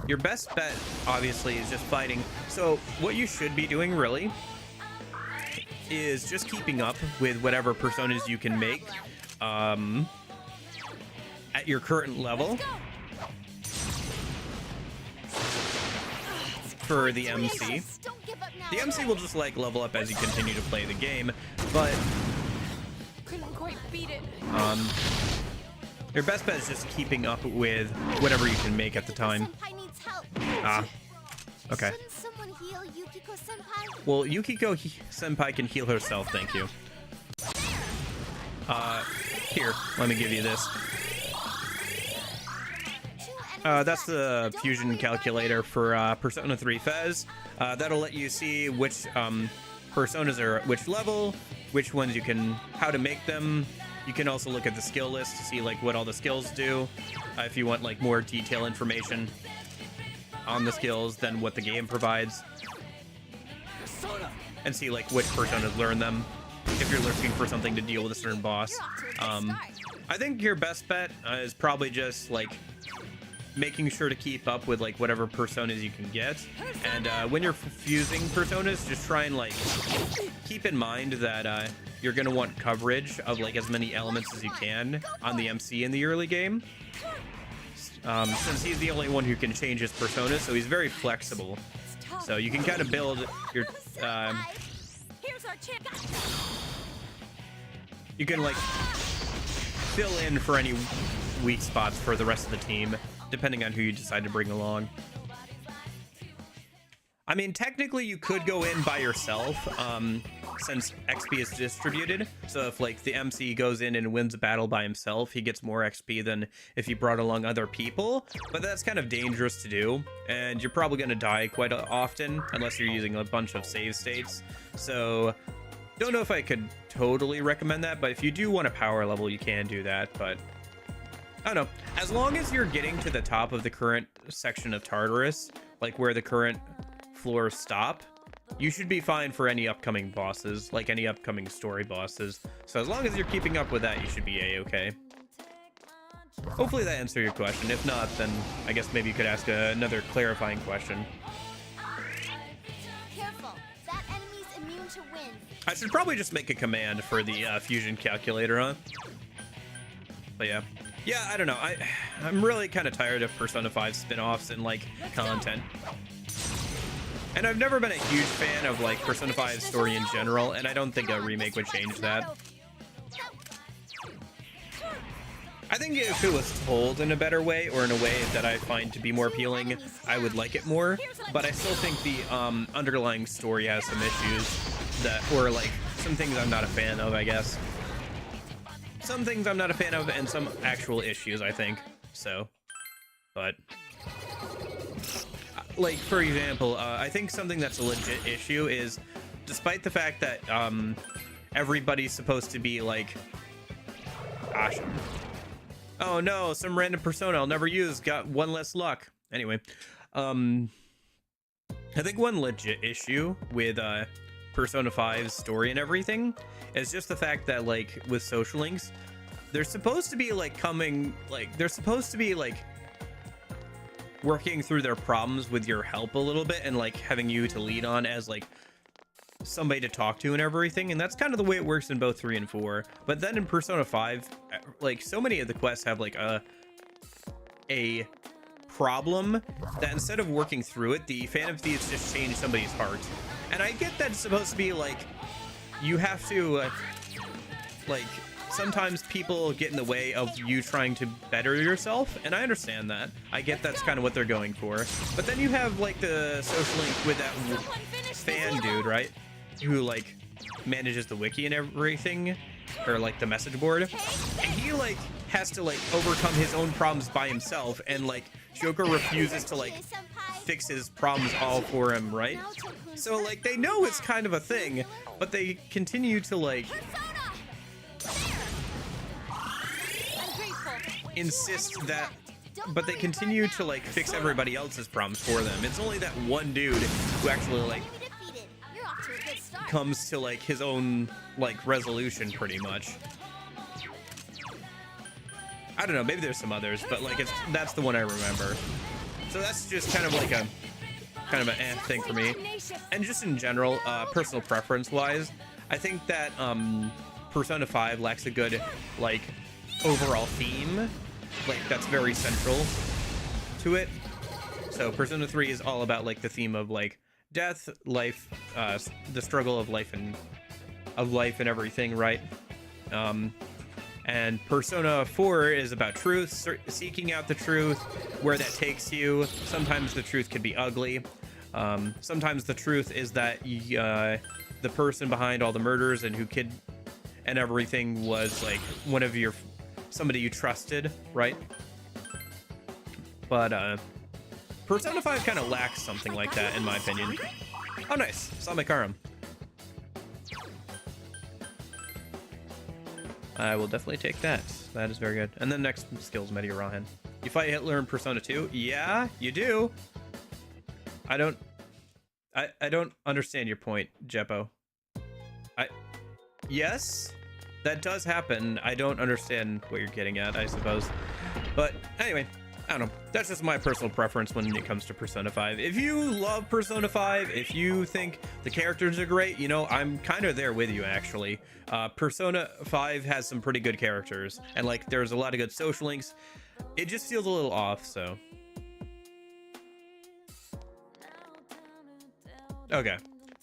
your best bet, obviously, is just fighting. So what you should be doing, really, is just keeping up with whatever Personas you can make at your current level for the MC. The MC will just like level up as you continue to play the game, but Couldn't quite beat it. Your best bet is just keeping up with whatever you can make at the time. Senpai needs help. Ah, okay. Shouldn't someone heal Yukiko Senpai? Well, Yukiko Senpai can heal herself, thank you. Here, let me give you this. That's the fusion calculator for Persona 3 Fez. That'll let you see which personas are at which level, which ones you can, how to make them. You can also look at the skill list to see like what all the skills do, if you want like more detailed information on the skills than what the game provides, and see like which personas learn them if you're looking for something to deal with a certain boss. I think your best bet is probably just like making sure to keep up with like whatever personas you can get, and when you're fusing personas, just try and like keep in mind that you're gonna want coverage of like as many elements as you can on the MC in the early game, since he's the only one who can change his personas, so he's very flexible, so you can kind of build your Here's our chance. you can like fill in for any weak spots for the rest of the team, depending on who you decide to bring along. I mean, technically you could go in by yourself, since XP is distributed. So if like the MC goes in and wins a battle by himself, he gets more XP than if he brought along other people. But that's kind of dangerous to do, and you're probably going to die quite often unless you're using a bunch of save states. So don't know if I could totally recommend that, but if you do want a power level, you can do that. But I don't know, as long as you're getting to the top of the current section of Tartarus, like where the current floors stop, you should be fine for any upcoming bosses, like any upcoming story bosses. So as long as you're keeping up with that, you should be a-okay. Hopefully that answered your question. If not, then I guess maybe you could ask another clarifying question. Careful, that enemy's immune to wind. I should probably just make a command for the fusion calculator, huh? But yeah, I don't know. I'm really kind of tired of Persona 5 spin-offs and like content. And I've never been a huge fan of like Persona 5's story in general, and I don't think a remake would change that. I think if it was told in a better way, or in a way that I find to be more appealing, I would like it more. But I still think the underlying story has some issues that, or like some things I'm not a fan of, I guess. Some things I'm not a fan of, and some actual issues, I think. So, but like, for example, I think something that's a legit issue is, despite the fact that everybody's supposed to be like, gosh, oh no, some random persona I'll never use got one less luck. Anyway, I think one legit issue with Persona 5's story and everything is just the fact that like with social links, they're supposed to be like they're supposed to be like working through their problems with your help a little bit, and like having you to lead on as like somebody to talk to and everything, and that's kind of the way it works in both 3 and 4. But then in Persona 5, like so many of the quests have like a problem that instead of working through it, the Phantom Thieves just change somebody's heart. And I get that it's supposed to be like you have to like sometimes people get in the way of you trying to better yourself, and I understand that. I get that's kind of what they're going for. But then you have like the social link with that fan dude, right, who like manages the wiki and everything, or like the message board, and he like has to like overcome his own problems by himself, and like Joker refuses to like fix his problems all for him, right? So like they know it's kind of a thing, but they continue to like insist that, but they continue to like fix everybody else's problems for them. It's only that one dude who actually like comes to like his own like resolution, pretty much. I don't know, maybe there's some others, but like that's the one I remember. So that's just kind of like a an thing for me. And just in general, personal preference wise, I think that Persona 5 lacks a good like overall theme, like that's very central to it. So Persona 3 is all about like the theme of like death, life, the struggle of life and everything, right? And Persona 4 is about truth, seeking out the truth, where that takes you. Sometimes the truth can be ugly. Sometimes the truth is that the person behind all the murders and who kid and everything was like somebody you trusted, right? But Persona 5 kind of lacks something like that, in my opinion. Oh, nice. Sonic Arm. I will definitely take that. That is very good. And then next skills, Meteor. You fight Hitler in Persona 2? Yeah, you do. I don't understand your point, Jeppo. Yes, that does happen. I don't understand what you're getting at, I suppose. But anyway, I don't know. That's just my personal preference when it comes to Persona 5. If you love Persona 5, if you think the characters are great, you know, I'm kind of there with you, actually. Persona 5 has some pretty good characters, and like there's a lot of good social links. It just feels a little off, so. Okay.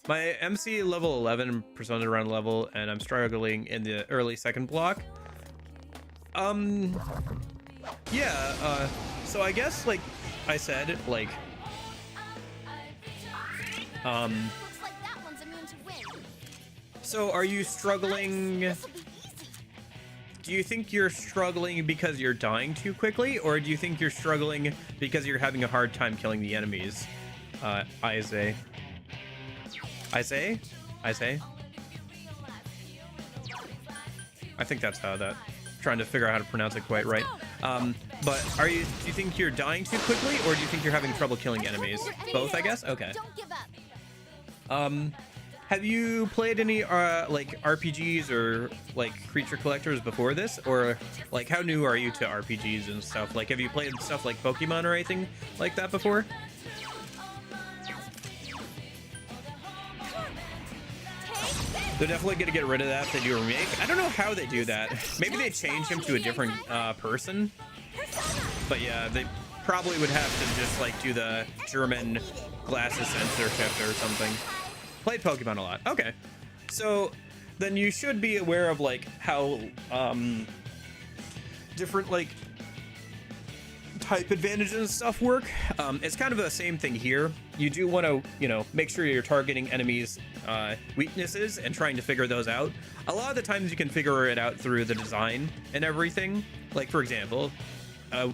My MC level 11, Persona around level, and I'm struggling in the early second block. Yeah, so I guess, like I said, like, Looks like that one's immune to wind. so are you struggling? This'll be easy. Do you think you're struggling because you're dying too quickly, or do you think you're struggling because you're having a hard time killing the enemies? Isay. I think that's how that. Trying to figure out how to pronounce it quite right. But do you think you're dying too quickly, or do you think you're having trouble killing enemies? Both, I guess. Okay. Don't give up. Have you played any like RPGs or like creature collectors before this, or like how new are you to RPGs and stuff? Like, have you played stuff like Pokemon or anything like that before? They're definitely gonna get rid of that if they do a remake. I don't know how they do that. Maybe they change him to a different person. But yeah, they probably would have to just like do the German glasses censorship or something. Played Pokemon a lot. Okay. So then you should be aware of like how different like type advantages and stuff work. It's kind of the same thing here. You do want to, you know, make sure you're targeting enemies' weaknesses and trying to figure those out. A lot of the times you can figure it out through the design and everything. Like, for example, a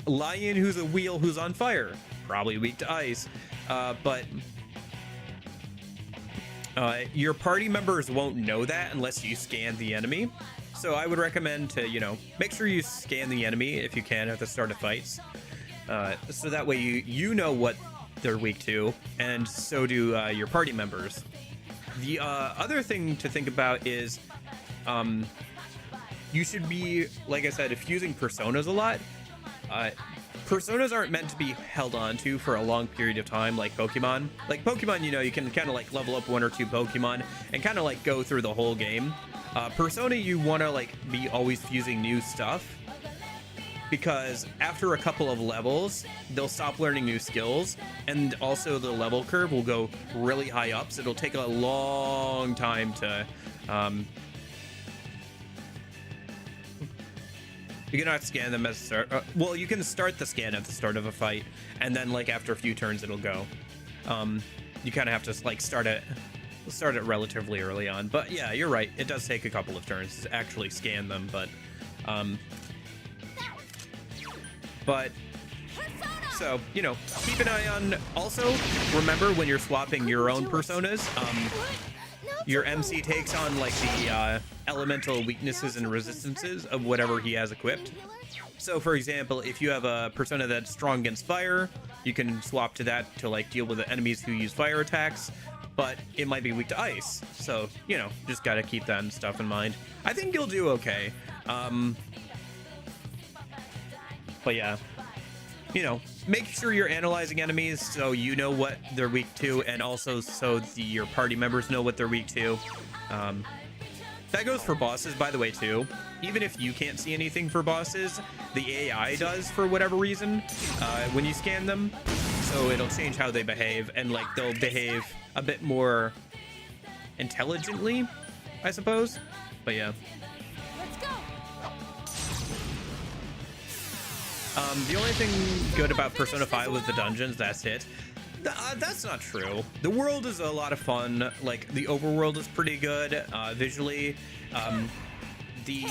lion who's a wheel who's on fire, probably weak to ice. But your party members won't know that unless you scan the enemy. So I would recommend to, you know, make sure you scan the enemy if you can at the start of fights. So that way you know what they're weak to, and so do your party members. The other thing to think about is you should be, like I said, if using personas a lot, personas aren't meant to be held on to for a long period of time like Pokemon. Like Pokemon, you know, you can kind of like level up 1 or 2 Pokemon and kind of like go through the whole game. Persona, you want to like be always fusing new stuff, because after a couple of levels they'll stop learning new skills, and also the level curve will go really high up, so it'll take a long time to you cannot scan them as start. Well, you can start the scan at the start of a fight, and then like after a few turns it'll go. You kind of have to like start it relatively early on. But yeah, you're right, it does take a couple of turns to actually scan them. But so, you know, keep an eye on. Also remember, when you're swapping your own personas, your MC takes on like the elemental weaknesses and resistances of whatever he has equipped. So for example, if you have a persona that's strong against fire, you can swap to that to like deal with the enemies who use fire attacks, but it might be weak to ice. So, you know, just gotta keep that and stuff in mind. I think you'll do okay. But yeah, you know, make sure you're analyzing enemies so you know what they're weak to, and also so your party members know what they're weak to. That goes for bosses, by the way, too. Even if you can't see anything for bosses, the AI does for whatever reason when you scan them. So it'll change how they behave, and like they'll behave a bit more intelligently, I suppose. But But yeah. Let's go. The only thing good about Persona 5 was the dungeons. That's it. That's not true. The world is a lot of fun. Like, the overworld is pretty good visually. The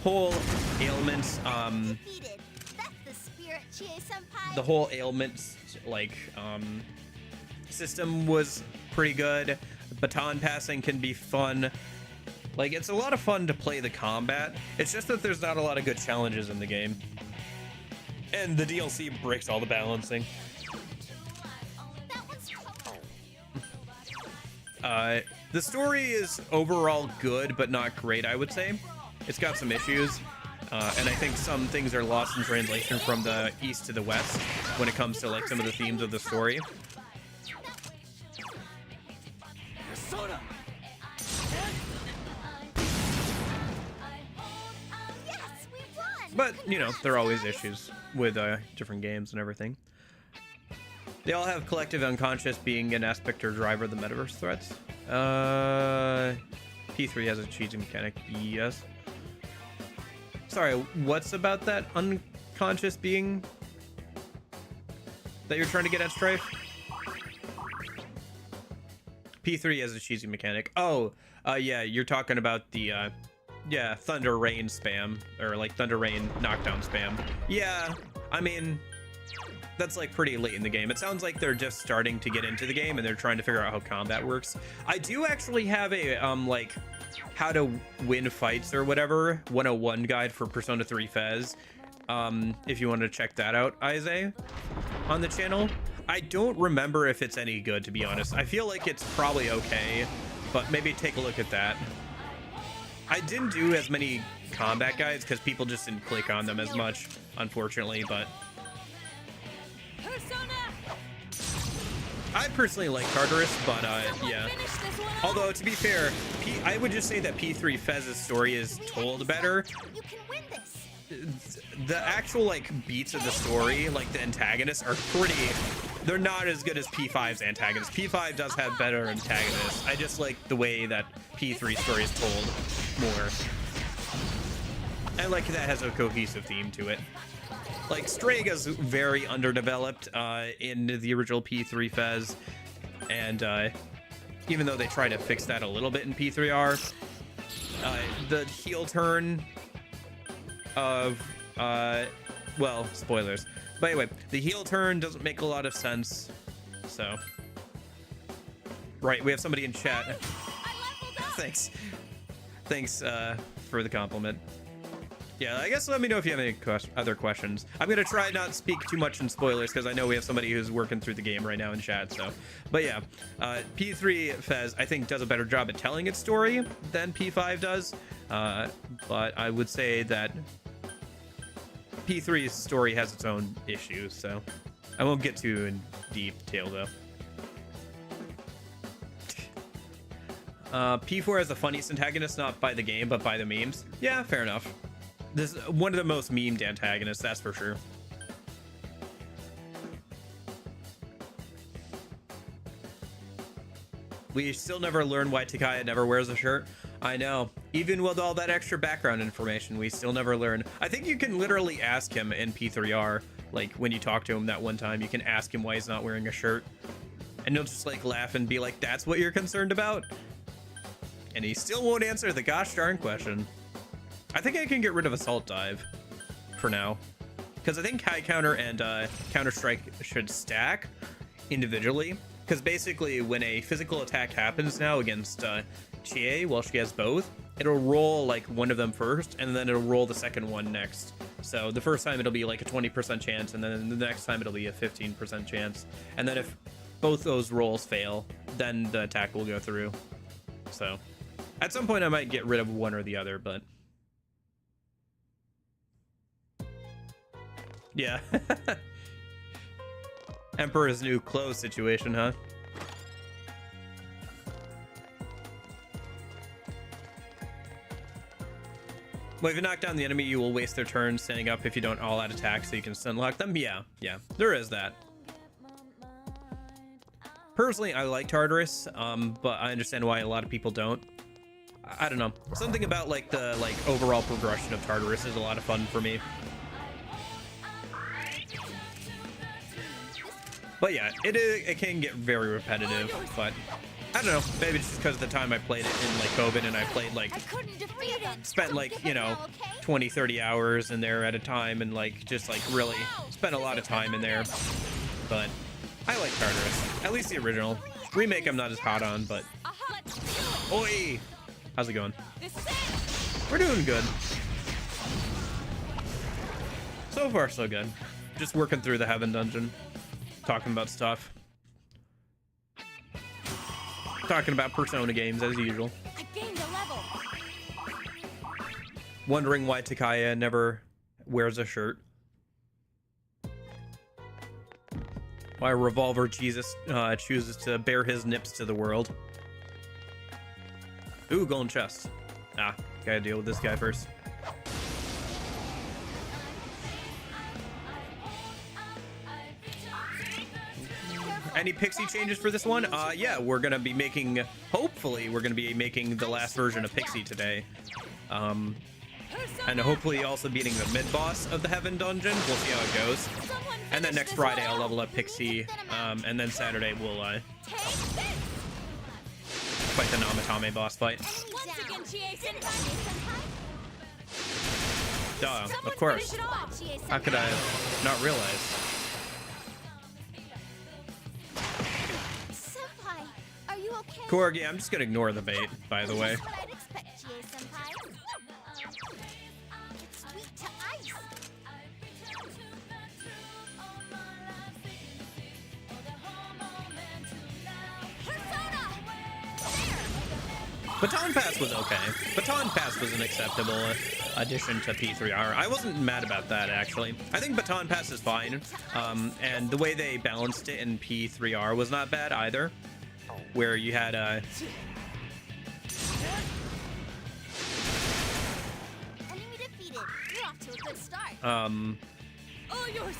whole ailments, Defeated. That's the spirit, Chie-senpai. the whole ailments, like, system was pretty good. Baton passing can be fun. Like, it's a lot of fun to play the combat. It's just that there's not a lot of good challenges in the game. And the DLC breaks all the balancing. That one's The story is overall good, but not great, I would say. It's got some issues. And I think some things are lost in translation from the east to the west when it comes to, like, some of the themes of the story. Yes, we won. But, you know, there are always issues with different games and everything. They all have collective unconscious being an aspect or driver of the metaverse threats. P3 has a cheating mechanic, yes. Sorry, what's about that unconscious being that you're trying to get at, Strife? P3 has a cheesy mechanic. Oh, yeah, you're talking about the, yeah, Thunder Rain spam, or like Thunder Rain knockdown spam. Yeah, I mean, that's like pretty late in the game. It sounds like they're just starting to get into the game and they're trying to figure out how combat works. I do actually have a, like, how to win fights or whatever 101 guide for Persona 3 Fez. If you want to check that out, Isaiah, on the channel. I don't remember if it's any good, to be honest. I feel like it's probably okay, but maybe take a look at that. I didn't do as many combat guides because people just didn't click on them as much, unfortunately, but Persona. I personally like Tartarus, but yeah. Finish this one off. Although, to be fair, I would just say that P3 Fez's story is told better. You can win this. The actual, like, beats of the story, like the antagonists, are pretty... They're not as good as P5's antagonists. P5 does have better antagonists. I just like the way that P3 story is told more. And like that has a cohesive theme to it. Like, Strega's very underdeveloped in the original P3 Fez, and even though they try to fix that a little bit in P3R, the heel turn of well, spoilers, but anyway, the heel turn doesn't make a lot of sense. So right, we have somebody in chat. I leveled up. Thanks for the compliment. Yeah, I guess let me know if you have any other questions. I'm gonna try not to speak too much in spoilers because I know we have somebody who's working through the game right now in chat. So, but yeah, P3 Fez I think does a better job at telling its story than P5 does. But I would say that P3's story has its own issues, so I won't get too in detail though. P4 has the funniest antagonist, not by the game, but by the memes. Yeah, fair enough. This is one of the most memed antagonists, that's for sure. We still never learn why Takaya never wears a shirt. I know. Even with all that extra background information, we still never learn. I think you can literally ask him in P3R, like when you talk to him that one time, you can ask him why he's not wearing a shirt. And he'll just like laugh and be like, that's what you're concerned about? And he still won't answer the gosh darn question. I think I can get rid of Assault Dive for now, because I think High Counter and Counter Strike should stack individually, because basically when a physical attack happens now against Chie while she has both, it'll roll like one of them first and then it'll roll the second one next. So the first time it'll be like a 20% chance, and then the next time it'll be a 15% chance, and then if both those rolls fail, then the attack will go through. So at some point I might get rid of one or the other, but yeah. Emperor's New Clothes situation, huh? Well, if you knock down the enemy, you will waste their turn standing up if you don't all-out attack, so you can stun lock them. Yeah, there is that. Personally, I like Tartarus, but I understand why a lot of people don't. I don't know. Something about like the overall progression of Tartarus is a lot of fun for me. But yeah, it can get very repetitive, but I don't know. Maybe it's just because of the time I played it in like COVID, and I played like spent like, you know, 20, 30 hours in there at a time, and like just like really spent a lot of time in there. But I like Tartarus, at least the original. Remake I'm not as hot on, but oi, how's it going? We're doing good. So far so good. Just working through the Heaven Dungeon, talking about stuff, talking about Persona games as usual. I gained a level. Wondering why Takaya never wears a shirt. Why Revolver Jesus chooses to bare his nips to the world. Ooh, golden chest. Ah, gotta deal with this guy first. Any Pixie changes for this one? Yeah, we're gonna be making, hopefully we're gonna be making the last version of Pixie today. And hopefully also beating the mid-boss of the Heaven Dungeon. We'll see how it goes. And then next Friday I'll level up Pixie, and then Saturday we'll fight the Namatame boss fight. Duh, of course. How could I not realize? Senpai, are you okay? Korg, yeah, I'm just gonna ignore the bait, by the way. That's what I'd expect, GA-senpai. It's sweet to ice. Persona! There! Baton Pass was okay. Baton Pass was an acceptable addition to P3R. I wasn't mad about that, actually. I think Baton Pass is fine. And the way they balanced it in P3R was not bad either. Where you had Enemy defeated. You're off to a good start. All yours.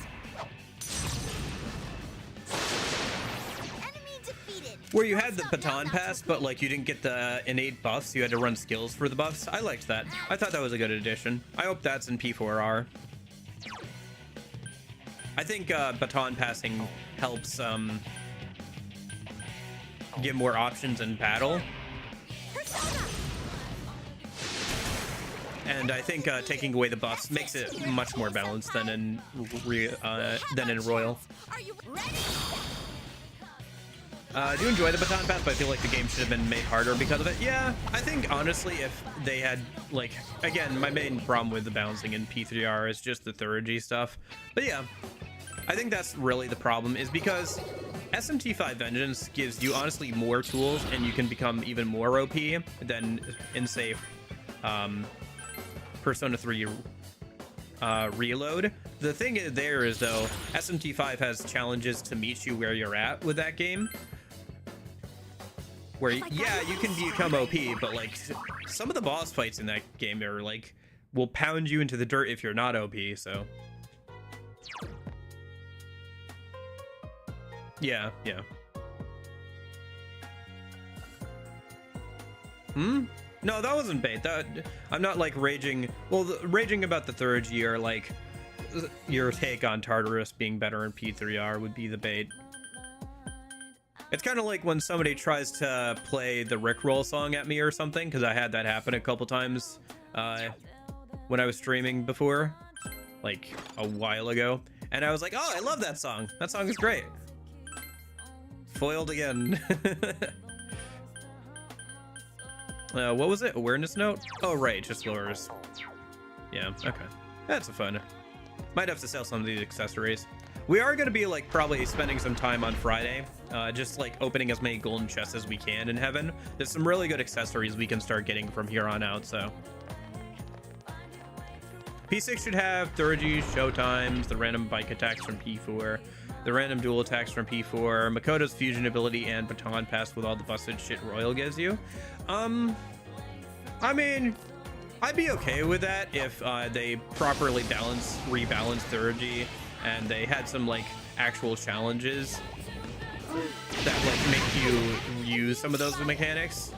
Enemy defeated. where you had the Baton Pass, but like you didn't get the innate buffs. You had to run skills for the buffs. I liked that. I thought that was a good addition. I hope that's in P4R. I think Baton Passing helps give more options in battle. And I think taking away the buffs makes it much more balanced than in Royal. Are you ready? I do enjoy the Baton Pass, but I feel like the game should have been made harder because of it. Yeah, I think honestly, if they had, like, again, my main problem with the balancing in P3R is just the Thurgy stuff. But yeah, I think that's really the problem, is because SMT5 Vengeance gives you honestly more tools, and you can become even more OP than in, say, Persona 3 Reload. The thing there is, though, SMT5 has challenges to meet you where you're at with that game. Where, yeah, you can become OP, but, like, some of the boss fights in that game are, like, will pound you into the dirt if you're not OP, so. Yeah, yeah. No, that wasn't bait. That I'm not like raging. Well, raging about the third year, like your take on Tartarus being better in P3R would be the bait. It's kind of like when somebody tries to play the Rickroll song at me or something, because I had that happen a couple times when I was streaming before, like a while ago, and I was like, "Oh, I love that song. That song is great." Foiled again. What was it? Awareness note? Oh, right, just lures. Yeah, okay. That's a fun. Might have to sell some of these accessories. We are going to be, like, probably spending some time on Friday, just, like, opening as many golden chests as we can in Heaven. There's some really good accessories we can start getting from here on out, so. P6 should have Thurgy, Showtimes, the random bike attacks from P4, the random dual attacks from P4, Makoto's fusion ability, and Baton Pass with all the busted shit Royal gives you. I mean, I'd be okay with that if they properly rebalance Thurgy, and they had some like actual challenges that like make you use some of those mechanics.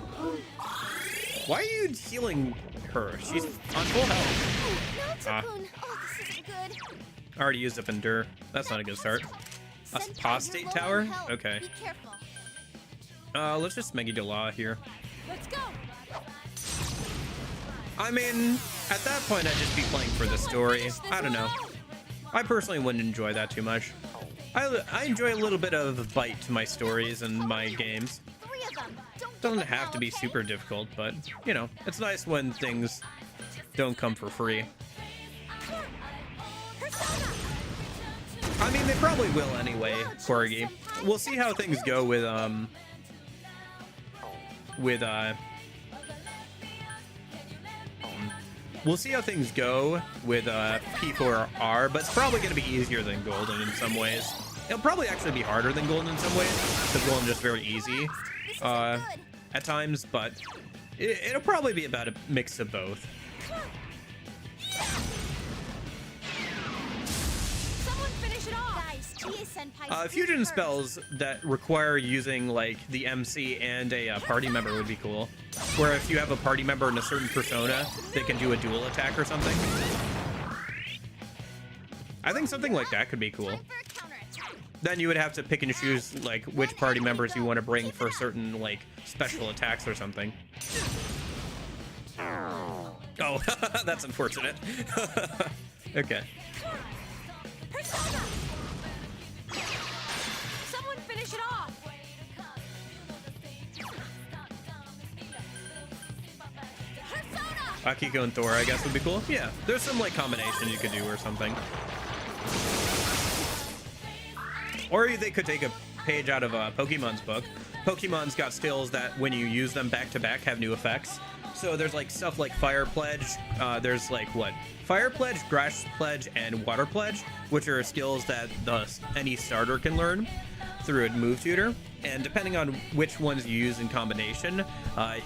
Why are you healing her? She's on full health. Naoto-kun. Oh, this isn't good. I already used up Endure. That's not a good start. Senpai, Apostate you're low tower? on health. Okay. Be careful. Let's just Megi Dela here. Let's go. I mean, at that point, I'd just be playing for the story. I don't know. I personally wouldn't enjoy that too much. I enjoy a little bit of bite to my stories and my games. 3 of them. Don't Doesn't give up have now, to be okay? super difficult, but, you know, it's nice when things don't come for free. Persona. I mean, they probably will anyway, Corgi. We'll see how things go with we'll see how things go with P4R, but it's probably going to be easier than Golden in some ways. It'll probably actually be harder than Golden in some ways, because Golden's just very easy This isn't good. at times, but it'll probably be about a mix of both. Someone finish it off. Guys, Chie-senpai. Fusion spells that require using like the MC and a party member would be cool. Where if you have a party member in a certain persona, they can do a dual attack or something. I think something like that could be cool. Time for a counterattack. Then you would have to pick and choose like which party members you want to bring for certain like special attacks or something. Oh, that's unfortunate. Okay. Persona. Someone finish it off. Persona. Akiko and Thor, I guess, would be cool. Yeah, there's some like combination you could do or something. Or they could take a page out of Pokemon's book. Pokemon's got skills that when you use them back to back have new effects. So there's like stuff like Fire Pledge. There's like what? Fire Pledge, Grass Pledge, and Water Pledge, which are skills that any starter can learn through a move tutor. And depending on which ones you use in combination,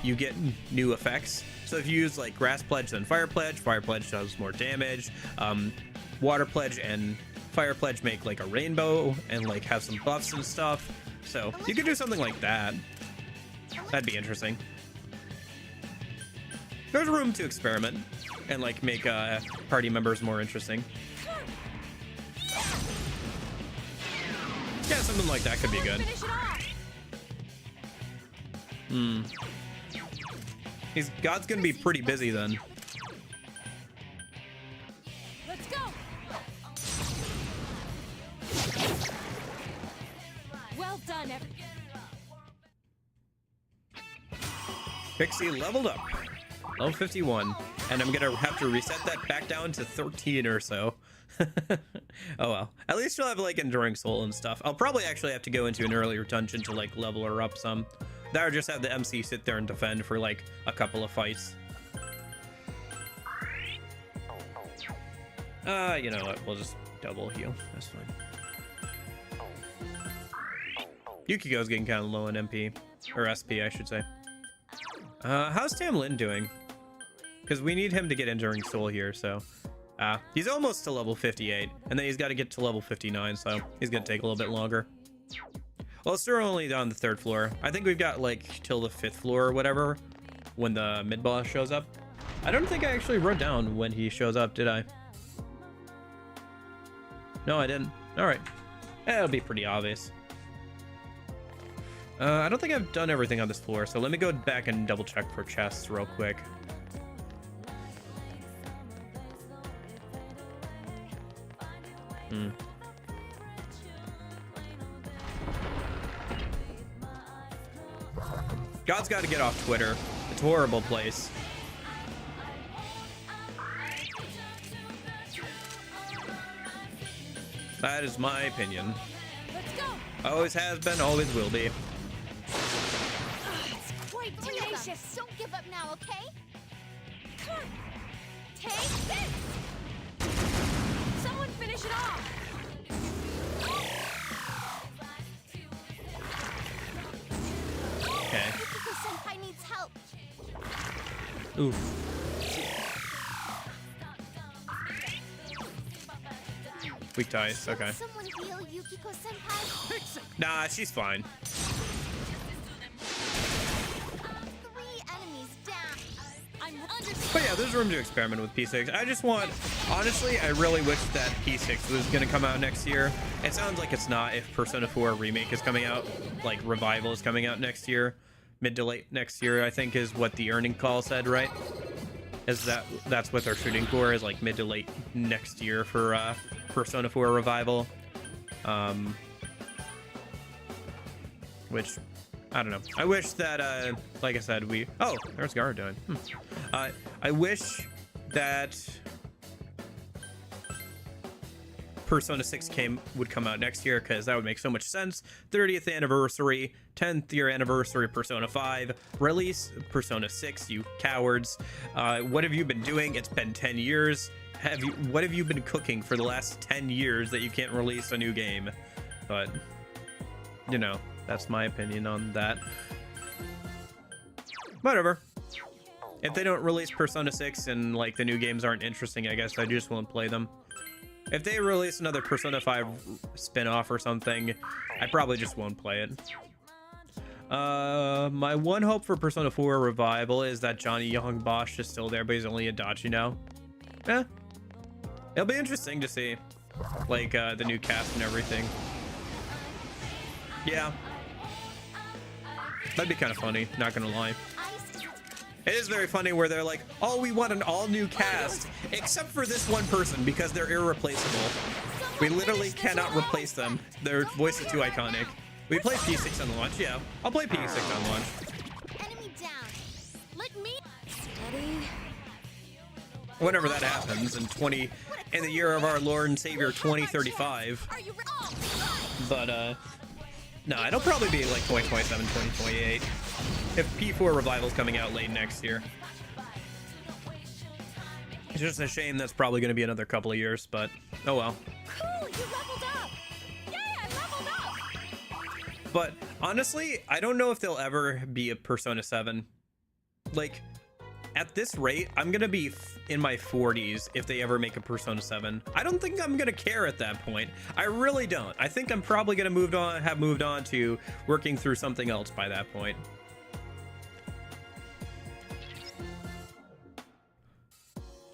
you get new effects. So if you use like Grass Pledge then Fire Pledge does more damage. Water Pledge and Fire Pledge make like a rainbow and like have some buffs and stuff. So you could do something like that. That'd be interesting. There's room to experiment and like make party members more interesting. Yeah, something like that could be good. Finish it off. God's gonna be pretty busy then. Let's go. Well done, everyone. Pixie leveled up. Level 51. And I'm gonna have to reset that back down to 13 or so. Oh well. At least she'll have like Enduring Soul and stuff. I'll probably actually have to go into an earlier dungeon to like level her up some. That or just have the MC sit there and defend for like a couple of fights. You know what? We'll just double heal. That's fine. Yukiko's getting kind of low on MP. Or SP, I should say. How's Tam Lin doing? Because we need him to get Enduring Soul here, so... he's almost to level 58, and then he's got to get to level 59, so he's going to take a little bit longer. Well, it's still only on the 3rd floor. I think we've got, like, till the 5th floor or whatever, when the mid-boss shows up. I don't think I actually wrote down when he shows up, did I? No, I didn't. Alright. It'll be pretty obvious. I don't think I've done everything on this floor, so let me go back and double check for chests real quick. God's got to get off Twitter. It's a horrible place. That is my opinion. Let's go. Always has been, always will be. It's quite 3 of them. tenacious. Don't give up now, okay? Take this. Someone finish it off. Okay. Yukiko-senpai needs help. Oof. Weak to ice, okay. Someone heal Yukiko-senpai. Nah, she's fine. 3 enemies down. there's room to experiment with P6. I just want, honestly, I really wish that P6 was going to come out next year. It sounds like it's not if Persona 4 Remake is coming out, like Revival is coming out next year. Mid to late next year, I think, is what the earning call said, right? Is that's what they're shooting for, is like mid to late next year for Persona 4 Revival. Which, I don't know. I wish that, like I said, oh, there's Gara doing. I wish that Persona 6 would come out next year, because that would make so much sense. 30th anniversary, 10th year anniversary of Persona 5, release Persona 6, you cowards. What have you been doing? It's been 10 years. What have you been cooking for the last 10 years that you can't release a new game? But, you know, that's my opinion on that. Whatever. If they don't release Persona 6 and like the new games aren't interesting, I guess I just won't play them. If they release another Persona 5 spin-off or something, I probably just won't play it. My one hope for Persona 4 Revival is that Johnny Young Bosch is still there, but he's only Adachi now. Eh. It'll be interesting to see, like, the new cast and everything. Yeah. That'd be kind of funny, not gonna lie. It is very funny where they're like, oh, we want an all-new cast, except for this one person, because they're irreplaceable. We literally cannot replace them. Their voice is too iconic. We play P6 on launch, yeah. I'll play P6 on launch. Enemy down. Let me steady. Whenever that happens in the year of our Lord and Savior 2035. Are you But no, it'll probably be like 2027, 2028. If P4 Revival's coming out late next year. It's just a shame that's probably going to be another couple of years, but oh well. Cool, you leveled up. Yay, I leveled up. But honestly, I don't know if there'll ever be a Persona 7. Like, at this rate, I'm going to be in my 40s if they ever make a Persona 7. I don't think I'm going to care at that point. I really don't. I think I'm probably going to have moved on to working through something else by that point.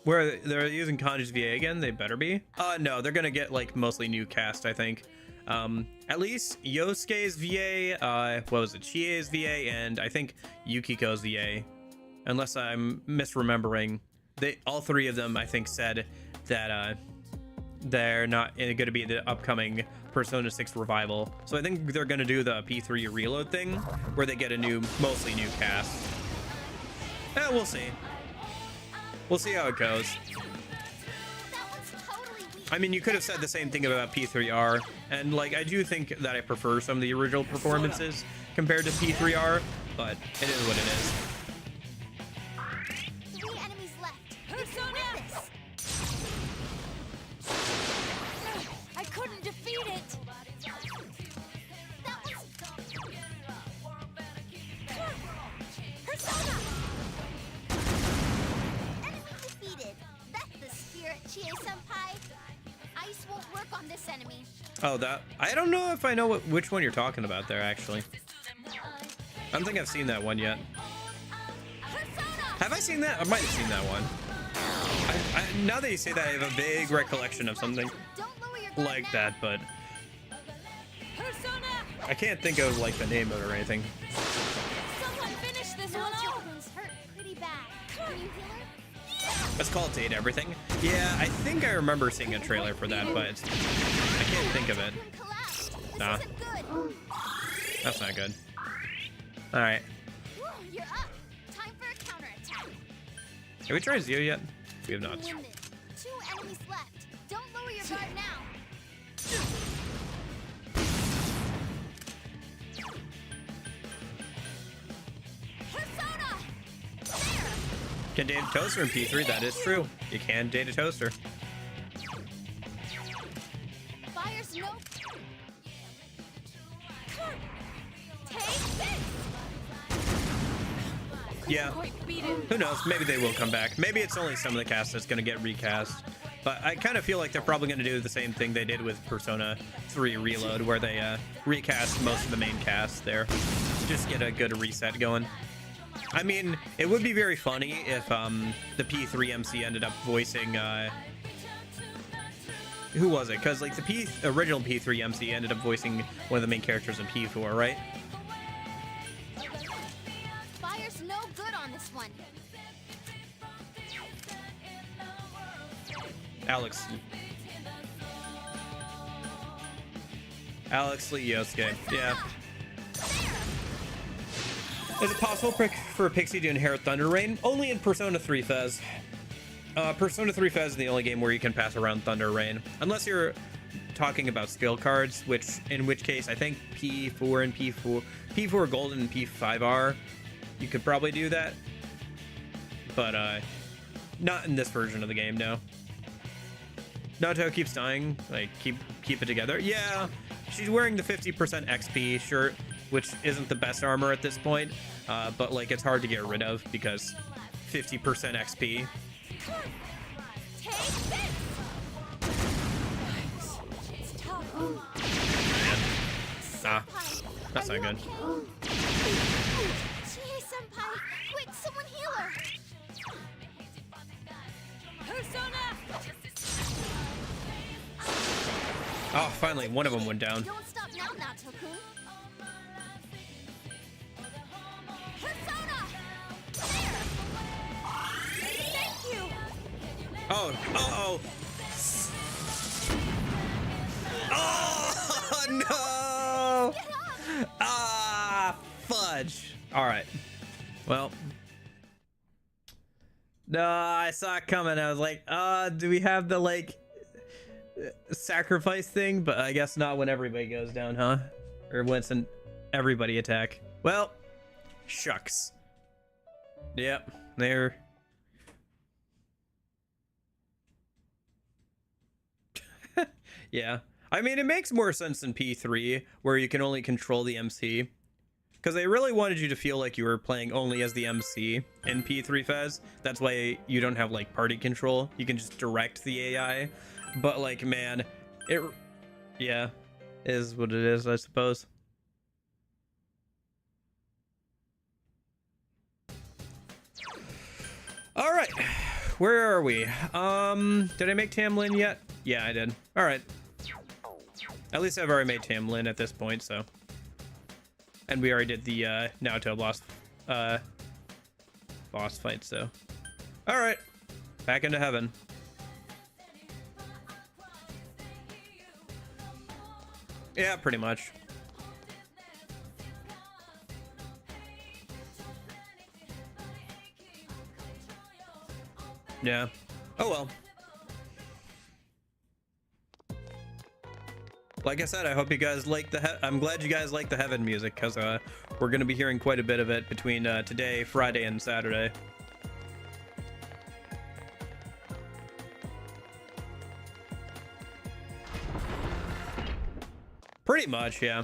Where they're using Kanji's VA again, they better be. No, they're gonna get like mostly new cast, I think. At least Yosuke's VA, what was it, Chie's VA, and I think Yukiko's VA. Unless I'm misremembering. All three of them, I think, said that they're not gonna be the upcoming Persona 6 Revival. So I think they're gonna do the P3 reload thing, where they get a mostly new cast. We'll see. We'll see how it goes. I mean, you could have said the same thing about P3R, and like I do think that I prefer some of the original performances compared to P3R, but it is what it is. 3 enemies left. Persona! I couldn't defeat it. Persona! Chie-senpai, ice won't work on this enemy. Oh, I don't know if I know which one you're talking about there, actually. I don't think I've seen that one yet. Have I seen that? I might have seen that one. Now that you say that, I have a vague recollection of something like that, but I can't think of like the name of it or anything. Someone finish this one Your off. wounds hurt pretty bad. Can you heal her? It's called Date Everything. Yeah, I think I remember seeing a trailer for that, but I can't think of it. Nah, This isn't good. that's not good. All right. Whew, you're up. Time for a counterattack. Have we tried Zio yet? We have not. Win this. 2 enemies left. Don't lower your guard now. Persona! There! Can date a toaster in P3? That is true. You can date a toaster. Fire's no. Take this! Yeah. Quite beat it. Who knows? Maybe they will come back. Maybe it's only some of the cast that's going to get recast. But I kind of feel like they're probably going to do the same thing they did with Persona 3 Reload, where they recast most of the main cast there. Just get a good reset going. I mean, it would be very funny if the P3 MC ended up voicing who was it? Because like the original P3 MC ended up voicing one of the main characters in P4, right? Fire's no good on this one. Alex Lee Yosuke. Yeah. Is it possible for Pixie to inherit Thunder Rain? Only in Persona 3 Fez. Persona 3 Fez is the only game where you can pass around Thunder Rain. Unless you're talking about skill cards, in which case I think P4 and P4 Golden and P5 are. You could probably do that. But not in this version of the game, no. Naruto keeps dying. Like, keep it together. Yeah, she's wearing the 50% XP shirt, which isn't the best armor at this point, but like it's hard to get rid of because 50% XP. Take this! It's tough. Ah, that's not good. Senpai, quick, someone heal her. Persona! Oh, finally, one of them went down. Don't stop now, Nato-kun. Persona! There! Thank you! Oh, oh no! Ah, fudge. All right. Well, no, I saw it coming. I was like, do we have the like sacrifice thing? But I guess not when everybody goes down, huh? Or when it's an everybody attack. Well, shucks. Yep, there. Yeah, I mean, it makes more sense in P3 where you can only control the MC, because they really wanted you to feel like you were playing only as the MC in P3 Fez. That's why you don't have like party control. You can just direct the AI. But like, man, yeah, is what it is, I suppose. All right, where are we? Did I make Tamlin yet? Yeah, I did. All right. At least I've already made Tamlin at this point, so. And we already did the Naruto boss fight, so. All right, back into heaven. Yeah, pretty much. Yeah. Oh well. Like I said, I hope you guys like I'm glad you guys like the heaven music, because we're gonna be hearing quite a bit of it between today, Friday, and Saturday. Pretty much, yeah.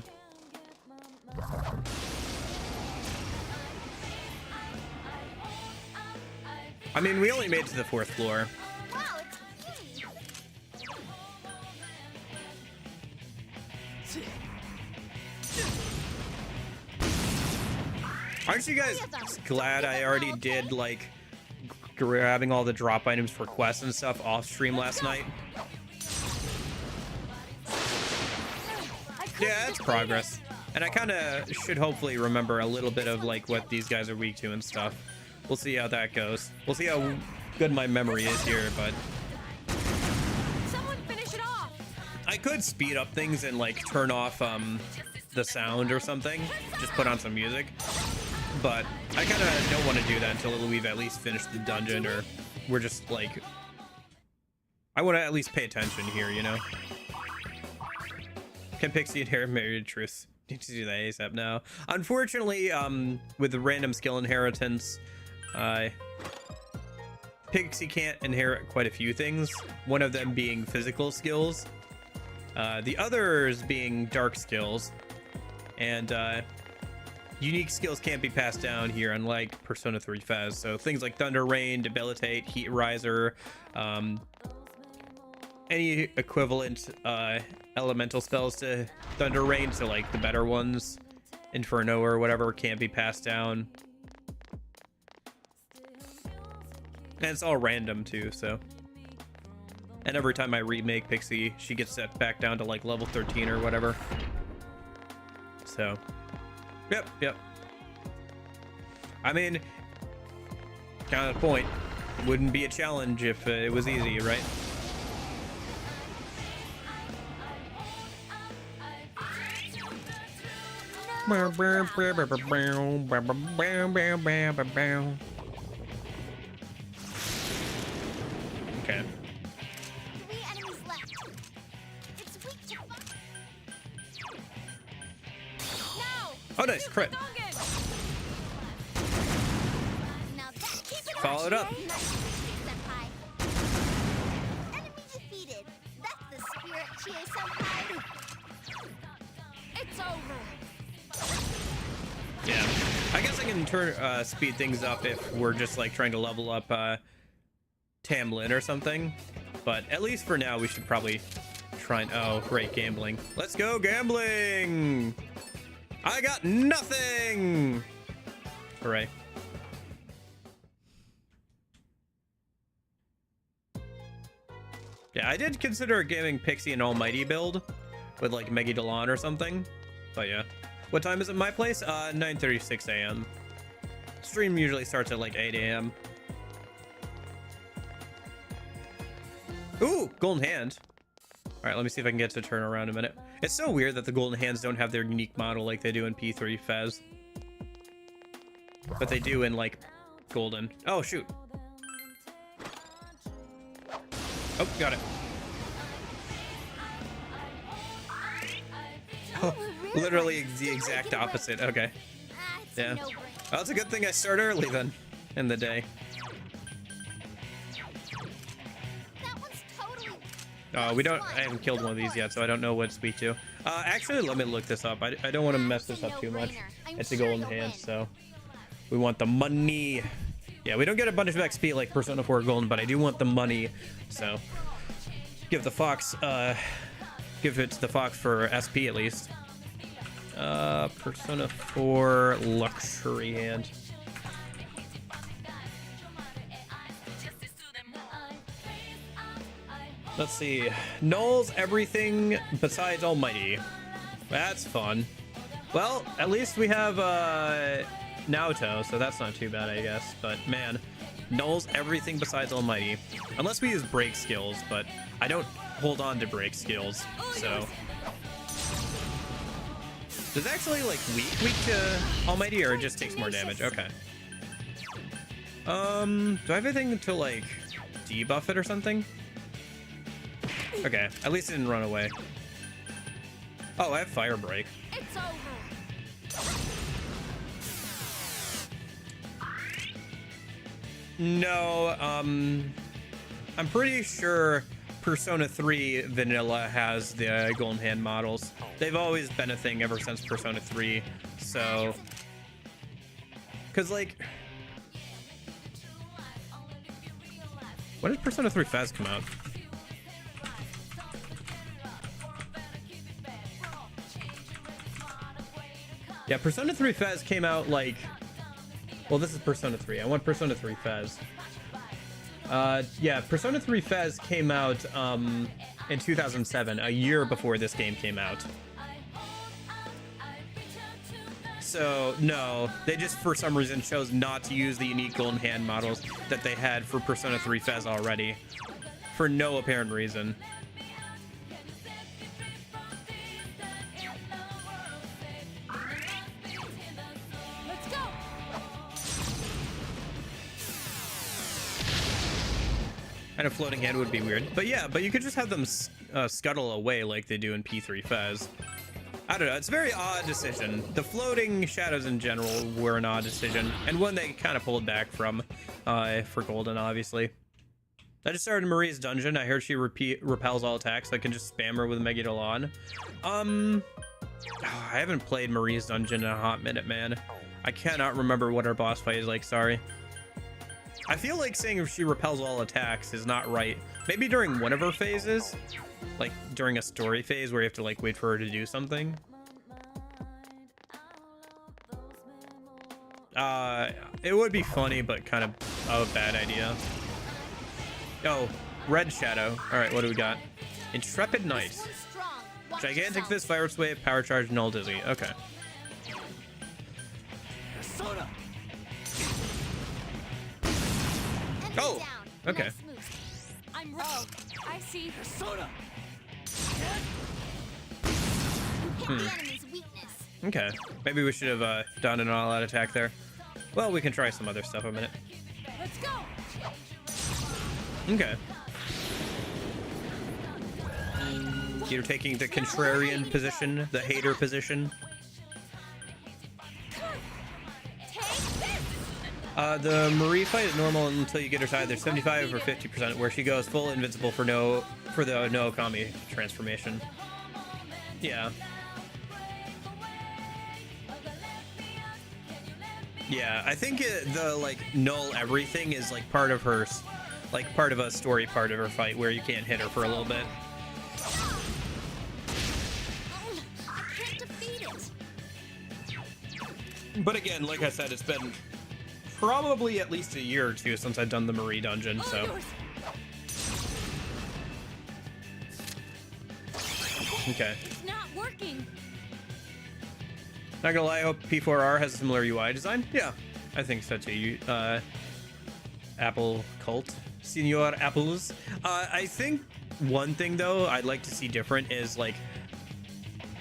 I mean, we only made it to the 4th floor. Wow, it's me. Aren't you guys glad I already did, like, grabbing all the drop items for quests and stuff off stream last night? Yeah, it's progress. And I kind of should hopefully remember a little bit of, like, what these guys are weak to and stuff. We'll see how that goes. We'll see how good my memory is here, but... Someone finish it off! I could speed up things and, like, turn off, the sound or something. Just put on some music. But I kind of don't want to do that until we've at least finished the dungeon, or we're just, like... I want to at least pay attention here, you know? Can Pixie inherit Married Truth? Need to do that ASAP now. Unfortunately, with the random skill inheritance, Pixie can't inherit quite a few things. One of them being physical skills. The others being dark skills. And unique skills can't be passed down here, unlike Persona 3 Fez. So things like Thunder Rain, Debilitate, Heat Riser, any equivalent elemental spells to Thunder Rain, so like the better ones, Inferno or whatever, can't be passed down. And it's all random too, so. And every time I remake Pixie, she gets set back down to like level 13 or whatever. So, yep. I mean, kind of the point. Wouldn't be a challenge if it was easy, right? Okay. 3 enemies left. It's weak to Now! Oh, nice crit. Dogged! Now that keep it Follow it up. Nice, Senpai. Enemy defeated. That's the spirit, Chie Senpai. It's over. Yeah, I guess I can speed things up if we're just like trying to level up Tamlin or something. But at least for now, we should probably try and... Oh, great, gambling. Let's go gambling! I got nothing! Hooray. Yeah, I did consider giving Pixie an almighty build with like Megadolon or something. But yeah. What time is it my place? 9:36 a.m. Stream usually starts at like 8 a.m. Ooh, golden hand. All right, let me see if I can get to turn around a minute. It's so weird that the golden hands don't have their unique model like they do in P3 Fez. But they do in like golden. Oh, shoot. Oh, got it. Oh, literally the exact opposite. Okay. It's Yeah. a no-brainer. Well, it's a good thing I start early then in the day. That one's totally... I haven't killed one of these yet, so I don't know what it's weak to. Actually, let me look this up. I don't want to mess this up too much. It's a golden hand, so we want the money. Yeah, we don't get a bunch of XP like Persona 4 Golden, but I do want the money. So give the fox, give it to the fox for SP at least. Persona 4 luxury hand. Let's see. Nulls everything besides Almighty. That's fun. Well, at least we have Naoto, so that's not too bad, I guess. But man, nulls everything besides Almighty. Unless we use break skills, but I don't hold on to break skills, so. Does it actually like weak to Almighty, or it just takes more damage? Okay. Do I have anything to like debuff it or something? Okay, at least it didn't run away. Oh, I have Fire Break. It's over. No, I'm pretty sure Persona 3 Vanilla has the Golden Hand models. They've always been a thing ever since Persona 3, so... Cause like... When did Persona 3 Fez come out? Yeah, Persona 3 Fez came out like... Well, this is Persona 3. I want Persona 3 Fez. Yeah, Persona 3 Fez came out in 2007, a year before this game came out. So, no, they just for some reason chose not to use the unique Golden Hand models that they had for Persona 3 Fez already. For no apparent reason. Let's go. And a floating hand would be weird. But yeah, but you could just have them scuttle away like they do in P3 Fez. I don't know, it's a very odd decision. The floating shadows in general were an odd decision, and one they kind of pulled back from for Golden, obviously. I just started Marie's dungeon. I heard she repels all attacks, so I can just spam her with Megadolon. I haven't played Marie's dungeon in a hot minute, man. I cannot remember what our boss fight is like, sorry. I feel like saying if she repels all attacks is not right. Maybe during one of her phases, like during a story phase where you have to like wait for her to do something. It would be funny, but kind of a bad idea. Oh, red shadow. All right, what do we got? Intrepid Knight. This one's strong. Watch Gigantic yourself. Fist, Virus Wave, Power Charge, Null Dizzy. Okay. Persona. Enemy Oh, down. okay. Nice moves. I'm wrong. I see. Persona. Hit the enemy's weakness. Okay. Maybe we should have done an all-out attack there. Well, we can try some other stuff in a minute. Let's go. Okay. You're taking the contrarian position, the hater position. Take this. The Marie fight is normal until you get her tied. There's 75 or 50% where she goes full invincible for the no Okami transformation. Yeah. Yeah, I think the like null everything is like part of her, like part of a story part of her fight where you can't hit her for a little bit. I can't defeat it. But again, like I said, it's been probably at least a year or two since I've done the Marie dungeon, All so. yours. Okay. It's not working. Not gonna lie, I hope P4R has a similar UI design. Yeah, I think so too. Apple cult, Senor Apples. I think one thing though I'd like to see different is like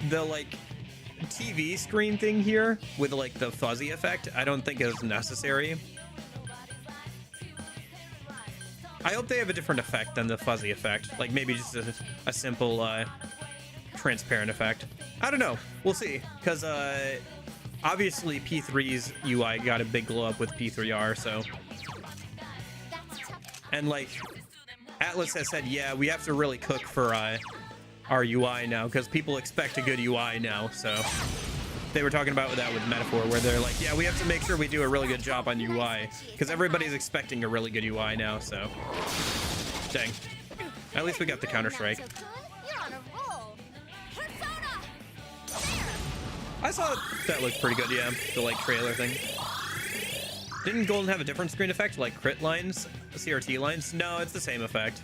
the TV screen thing here with like the fuzzy effect. I don't think is necessary. I hope they have a different effect than the fuzzy effect. Like maybe just a simple transparent effect. I don't know. We'll see. Because obviously P3's UI got a big glow up with P3R, so. That's tough. And like Atlas has said, yeah, we have to really cook for our UI now because people expect a good UI now. So they were talking about that with Metaphor, where they're like, yeah, we have to make sure we do a really good job on UI because everybody's expecting a really good UI now. So dang. At least we got the Counter-Strike. You're on a roll. Persona. There. I saw that looked pretty good, yeah. The like trailer thing. Didn't Golden have a different screen effect, like crit lines, CRT lines? No, it's the same effect.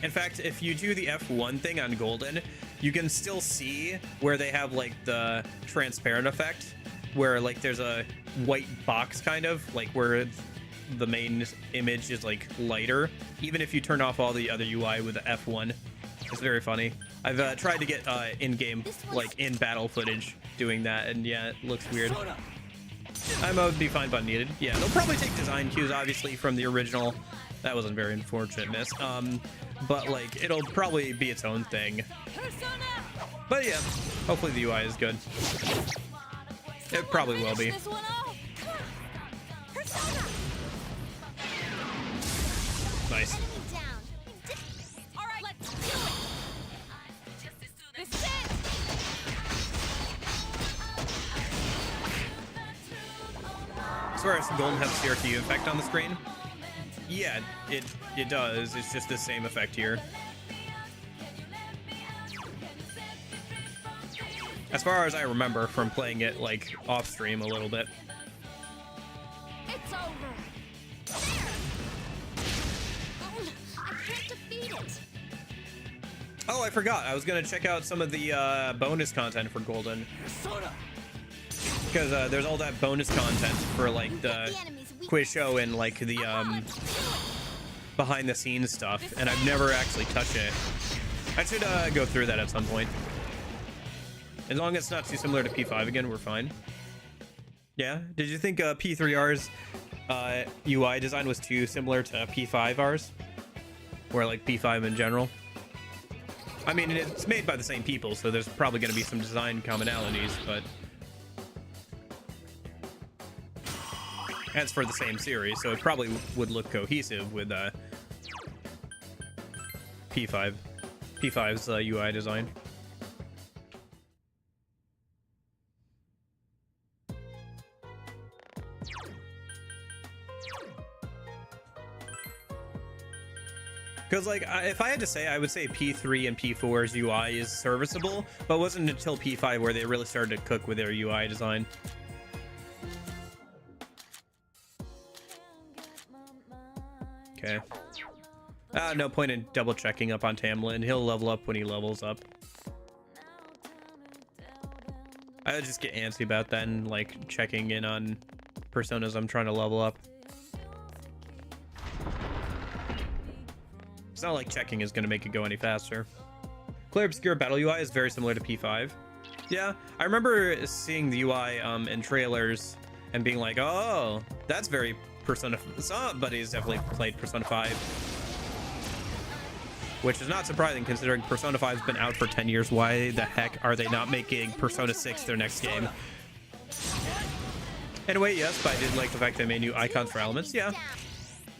In fact, if you do the F1 thing on Golden, you can still see where they have like the transparent effect, where like there's a white box kind of, like where the main image is like lighter, even if you turn off all the other UI with the F1. It's very funny. I've tried to get in-game, like in-battle footage doing that, and yeah, it looks weird. Persona. IMO would be fine but needed. Yeah, they'll probably take design cues, obviously, from the original. That was a very unfortunate miss. But like, it'll probably be its own thing. Persona. But yeah, hopefully the UI is good. It probably will be. Finish this one off. Persona. Nice. Enemy down. All right, let's do it. This is it. As far as Golden has a CRT effect on the screen, yeah, it does. It's just the same effect here. As far as I remember from playing it like off stream a little bit. It's over. I can't defeat it. Oh, I forgot. I was gonna check out some of the bonus content for Golden. Persona. Because there's all that bonus content for like the quiz show and like the behind the scenes stuff, and I've never actually touched it. I should go through that at some point. As long as it's not too similar to P5 again, we're fine. Yeah. Did you think P3R's UI design was too similar to P5R's, or like P5 in general? I mean, it's made by the same people, so there's probably going to be some design commonalities, but. As for the same series, so it probably would look cohesive with P5's UI design. Because like, if I had to say, I would say P3 and P4's UI is serviceable, but it wasn't until P5 where they really started to cook with their UI design. Okay. No point in double checking up on Tamlin. He'll level up when he levels up. I would just get antsy about that and like checking in on personas I'm trying to level up. It's not like checking is going to make it go any faster. Clear Obscure Battle UI is very similar to P5. Yeah, I remember seeing the UI in trailers and being like, oh, that's very Persona. Somebody's definitely played Persona 5. Which is not surprising considering Persona 5's been out for 10 years. Why the heck are they not making Persona 6 their next game? Anyway, yes, but I did like the fact they made new icons for elements. Yeah.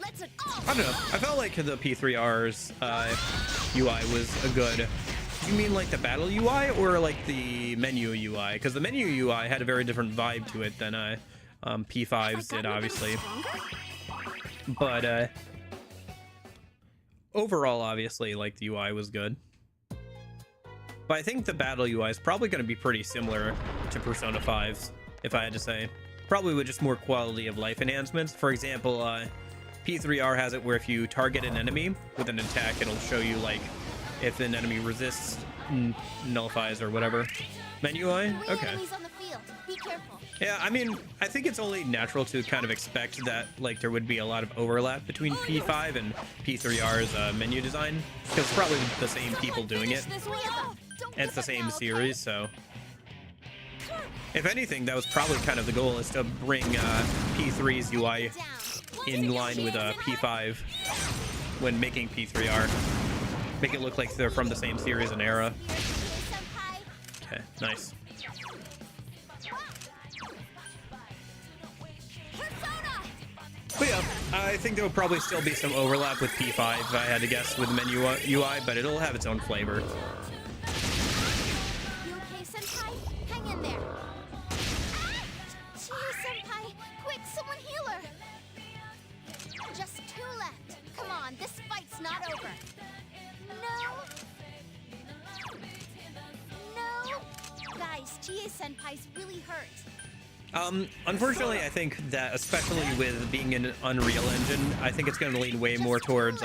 I don't know. I felt like the P3R's UI was a good... Do you mean like the battle UI or like the menu UI? Because the menu UI had a very different vibe to it than P5's did, obviously. But overall, obviously, like the UI was good. But I think the battle UI is probably going to be pretty similar to Persona 5's, if I had to say. Probably with just more quality of life enhancements. For example, P3R has it where if you target an enemy with an attack, it'll show you like if an enemy resists, nullifies, or whatever. Menu UI? Okay. Yeah, I mean, I think it's only natural to kind of expect that like there would be a lot of overlap between P5 and P3R's menu design, because it's probably the same people doing it, and it's the same series, so if anything, that was probably kind of the goal, is to bring P3's UI in line with P5 when making P3R. Make it look like they're from the same series and era. Okay, nice. But yeah, I think there will probably still be some overlap with P5 if I had to guess with the menu UI, but it'll have its own flavor. You okay, Senpai? Hang in there. Gee, Senpai, quick, someone heal her. Just 2 left. Come on, this fight's not over. No. Guys, Chie Senpai's really hurt. Unfortunately, I think that especially with being in an Unreal Engine, I think it's going to lean way more towards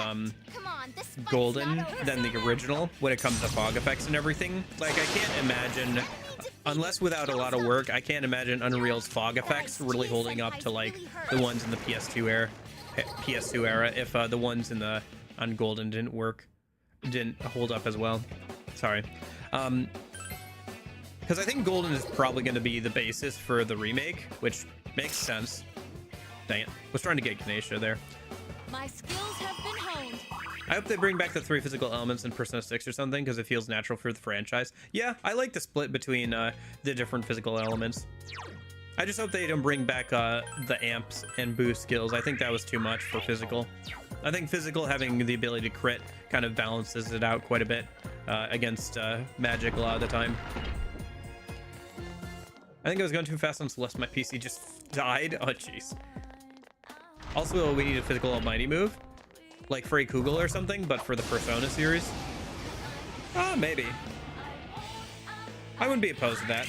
Golden than the original when it comes to fog effects and everything. Like, I can't imagine, unless without a lot of work, I can't imagine Unreal's fog effects really holding up to like the ones in the PS2 era if the ones in the on Golden didn't hold up as well. Sorry. Because I think Golden is probably going to be the basis for the remake, which makes sense. Dang it. Was trying to get Ganesha there. My skills have been honed. I hope they bring back the 3 physical elements in Persona 6 or something, because it feels natural for the franchise. Yeah, I like the split between the different physical elements. I just hope they don't bring back the amps and boost skills. I think that was too much for physical. I think physical having the ability to crit kind of balances it out quite a bit against magic a lot of the time. I think I was going too fast on Celeste. My PC just died. Oh, jeez. Also, we need a physical almighty move. Like Frey Kugel or something, but for the Persona series. Maybe. I wouldn't be opposed to that.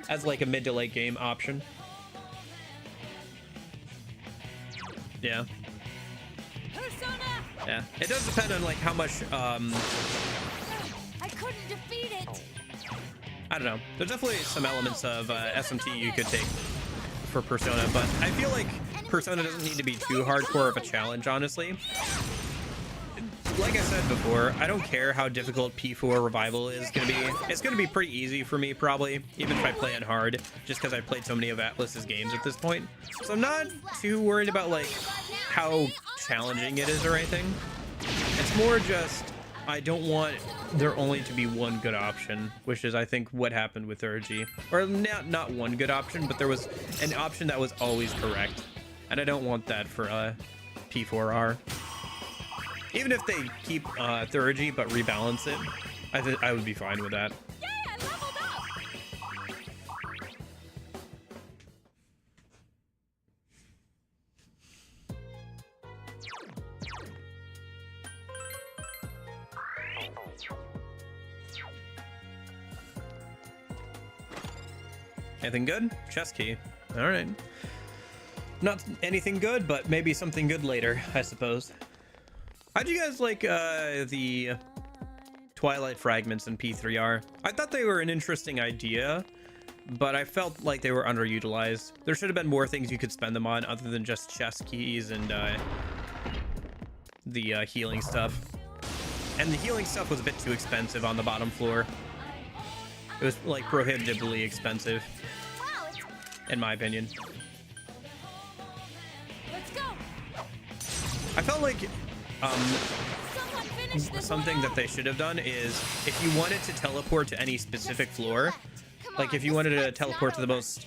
As like a mid to late game option. Yeah. Yeah. It does depend on like how much I couldn't defeat it. I don't know. There's definitely some elements of SMT you could take for Persona, but I feel like Persona doesn't need to be too hardcore of a challenge, honestly. Like I said before, I don't care how difficult P4 Revival is going to be. It's going to be pretty easy for me, probably, even if I play it hard, just because I've played so many of Atlas's games at this point. So I'm not too worried about, like, how challenging it is or anything. It's more just, I don't want there only to be one good option, which is, I think, what happened with Urgi. Or not one good option, but there was an option that was always correct. And I don't want that for P4R. Even if they keep Thurgy but rebalance it, I would be fine with that. Yay, I leveled up. Anything good? Chest key. All right. Not anything good, but maybe something good later, I suppose. How'd you guys like the Twilight fragments in P3R? I thought they were an interesting idea, but I felt like they were underutilized. There should have been more things you could spend them on other than just chest keys and the healing stuff. And the healing stuff was a bit too expensive on the bottom floor. It was like prohibitively expensive, Wow, it's in my opinion. Let's go. I felt like Someone finish this something one that off. they should have done is if you wanted to teleport to any specific just two floor, left. Come like on, if you this wanted to fight's not teleport to the over. most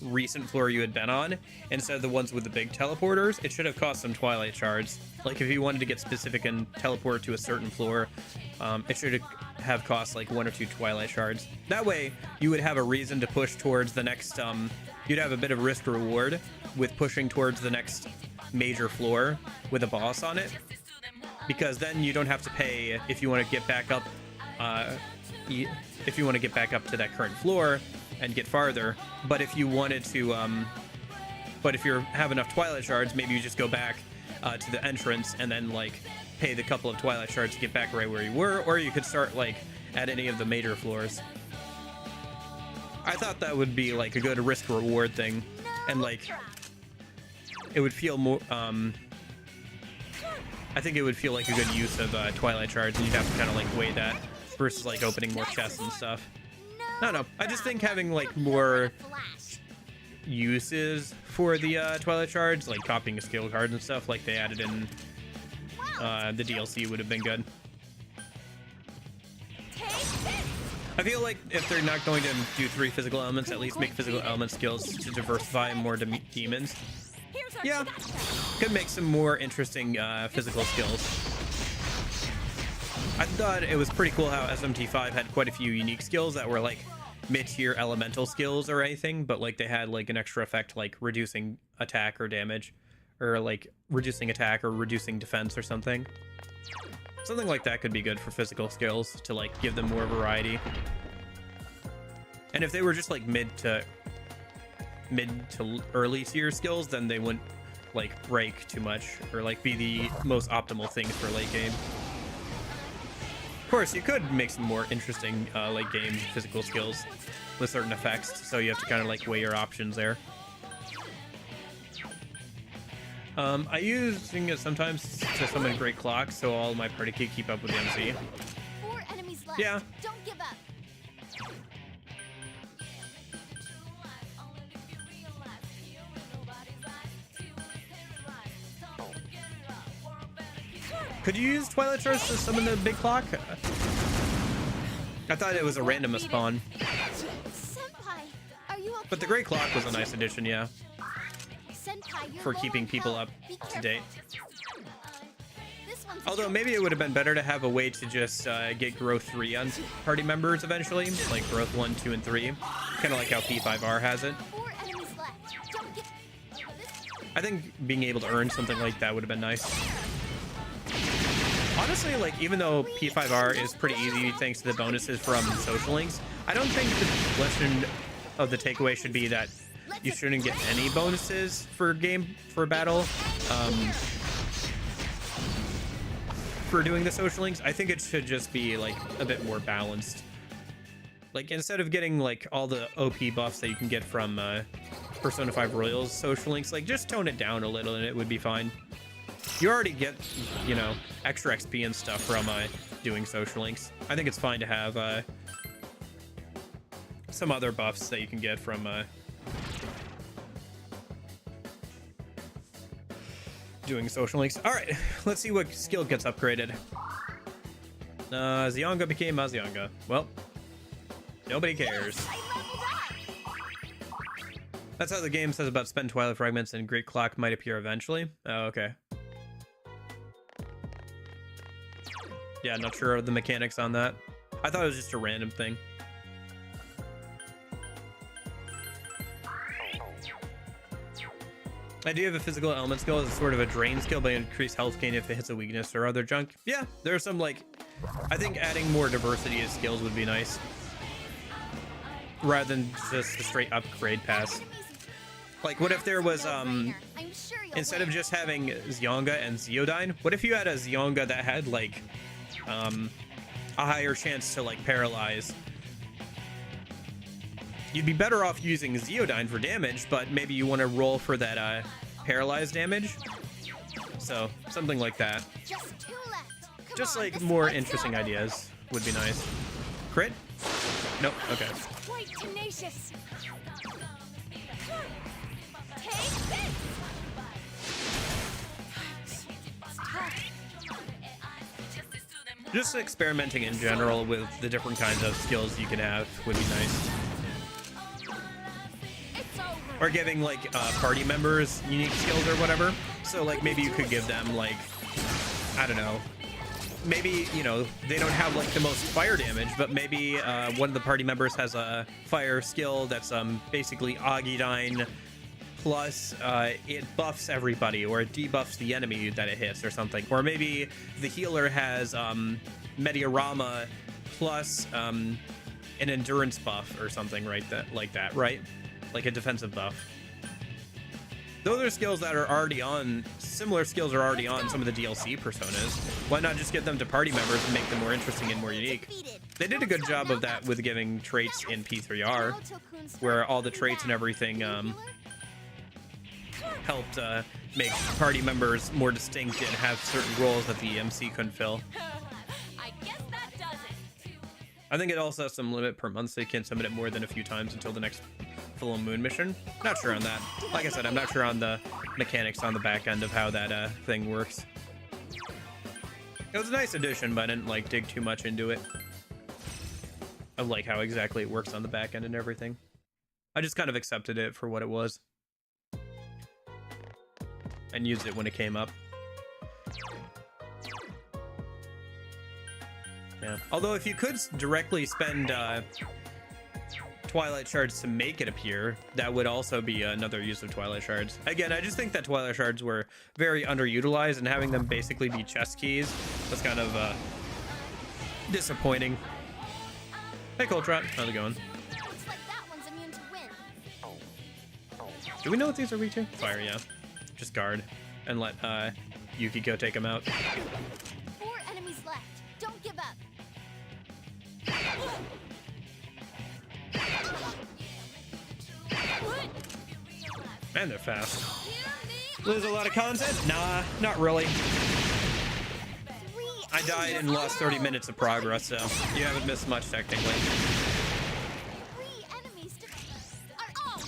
recent floor you had been on instead of the ones with the big teleporters, it should have cost some Twilight shards. Like if you wanted to get specific and teleport to a certain floor, it should have cost like 1 or 2 Twilight shards. That way you would have a reason to push towards the next you'd have a bit of risk reward with pushing towards the next major floor with a boss on it, because then you don't have to pay if you want to get back up if you want to get back up to that current floor and get farther. But if you wanted to but if you have enough Twilight shards, maybe you just go back to the entrance and then like pay the couple of Twilight shards to get back right where you were, or you could start like at any of the major floors. I thought that would be like a good risk reward thing, and like it would feel more I think it would feel like a good use of Twilight shards, and you'd have to kind of like weigh that versus like opening more chests and stuff. I don't know. I just think having like more Flash. uses for the Twilight shards, like copying skill cards and stuff like they added in the DLC, would have been good. Take this. I feel like if they're not going to do 3 physical elements, at least make physical element skills to diversify more demons. Here's our Yeah, shotgun. could make some more interesting physical skills. I thought it was pretty cool how SMT5 had quite a few unique skills that were like mid-tier elemental skills or anything, but like they had like an extra effect like reducing attack or damage, or like reducing attack or reducing defense or something. Something like that could be good for physical skills to like give them more variety. And if they were just like mid to early tier skills, then they wouldn't like break too much or like be the most optimal things for late game. Of course, you could make some more interesting late game physical skills with certain effects, so you have to kind of like weigh your options there. I using it sometimes to summon Great Clock, so all my party can keep up with the MC. 4 enemies left. Yeah. Don't give up. Could you use Twilight Shards to summon the big clock? I thought it was a random spawn, Senpai, are you okay? but the Great Clock was a nice addition, yeah, Senpai, you're for low keeping on people health. up Be to date. careful. This one's Although maybe it would have been better to have a way to just get growth 3 on party members eventually, like growth 1, 2, and 3, kind of like how P5R has it. 4 enemies left. Don't get this. I think being able to earn something like that would have been nice. Honestly, like even though P5R is pretty easy thanks to the bonuses from social links, I don't think the lesson of the takeaway should be that you shouldn't get any bonuses for battle for doing the social links. I think it should just be like a bit more balanced. Like instead of getting like all the OP buffs that you can get from Persona 5 Royals social links, like just tone it down a little and it would be fine. You already get, you know, extra XP and stuff from doing social links. I think it's fine to have some other buffs that you can get from doing social links. All right, let's see what skill gets upgraded. Zionga became Mazionga. Well, nobody cares. That's how the game says about spend Twilight Fragments and Great Clock might appear eventually. Oh, okay. Yeah, not sure of the mechanics on that. I thought it was just a random thing. I do have a physical element skill as sort of a drain skill, but increased health gain if it hits a weakness or other junk. Yeah, there's some like, I think adding more diversity of skills would be nice, rather than just a straight upgrade pass. Like, what if there was I'm sure you'll instead of win. just having Zionga and Zeodyne, what if you had a Zionga that had like a higher chance to like paralyze? You'd be better off using Zeodyne for damage, but maybe you want to roll for that paralyzed damage. So something like that. Just 2 left. Come Just on, like this more fight's interesting over. ideas would be nice. Crit? Nope. Okay. Quite tenacious. Come on. Take this. It's tough. Just experimenting in general with the different kinds of skills you can have would be nice. It's over. Or giving like party members unique skills or whatever. So like maybe you could give them like, I don't know, maybe, you know, they don't have like the most fire damage, but maybe one of the party members has a fire skill that's basically Augidine plus it buffs everybody, or it debuffs the enemy that it hits or something. Or maybe the healer has Mediarama plus an endurance buff or something, right? Like that, right? Like a defensive buff. Those are skills that are already on, similar skills are already on some of the DLC personas. Why not just give them to party members and make them more interesting and more unique? They did a good job of that with giving traits in P3R, where all the traits and everything helped make party members more distinct and have certain roles that the MC couldn't fill. I guess that does it. I think it also has some limit per month, so you can't summon it more than a few times until the next full moon mission. Not sure on that. Like I said, I'm not sure on the mechanics on the back end of how that thing works. It was a nice addition, but I didn't like dig too much into it. Of like how exactly it works on the back end and everything. I just kind of accepted it for what it was. And used it when it came up. Yeah. Although if you could directly spend Twilight Shards to make it appear, that would also be another use of Twilight Shards. Again, I just think that Twilight Shards were very underutilized, and having them basically be chest keys was kind of disappointing. Hey, Coltrot, how's it going? Looks like that one's immune to wind. Do we know what these are weak to? Fire, yeah. Just guard and let Yukiko take them out. 4 enemies left. Don't give up. Man, they're fast. Lose a lot of content? Nah, not really. 3 I died and lost 30 minutes of progress, so you haven't missed much technically. 3 enemies are all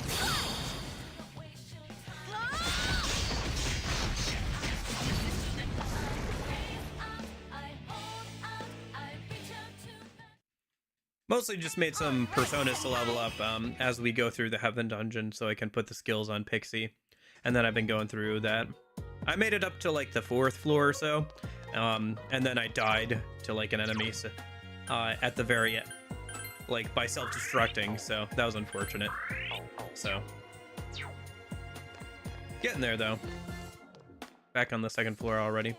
Mostly just made some personas to level up as we go through the Heaven Dungeon so I can put the skills on Pixie. And then I've been going through that. I made it up to like the 4th floor or so. And then I died to like an enemy at the very end, like by self-destructing, so that was unfortunate. So getting there though. Back on the 2nd floor already.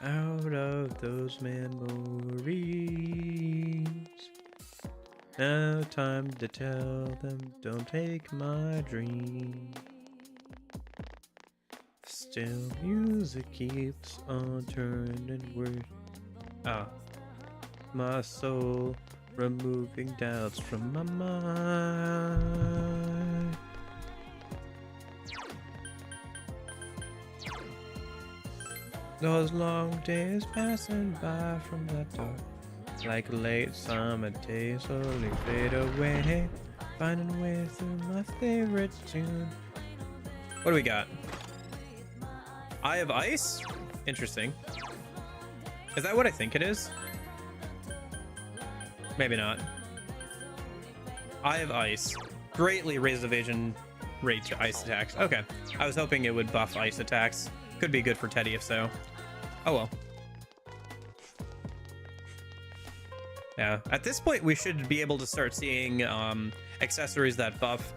Out of those memories. Now time to tell them, don't take my dream. Still music keeps on turning word. My soul, removing doubts from my mind. Those long days passing by from that door, like late summer days slowly fade away, finding a way through my favorite tune. What do we got? Eye of Ice? Interesting. Is that what I think it is? Maybe not. Eye of Ice. Greatly raised evasion rate to ice attacks. Okay. I was hoping it would buff ice attacks. Could be good for Teddy if so. Oh well. Yeah. At this point, we should be able to start seeing accessories that buff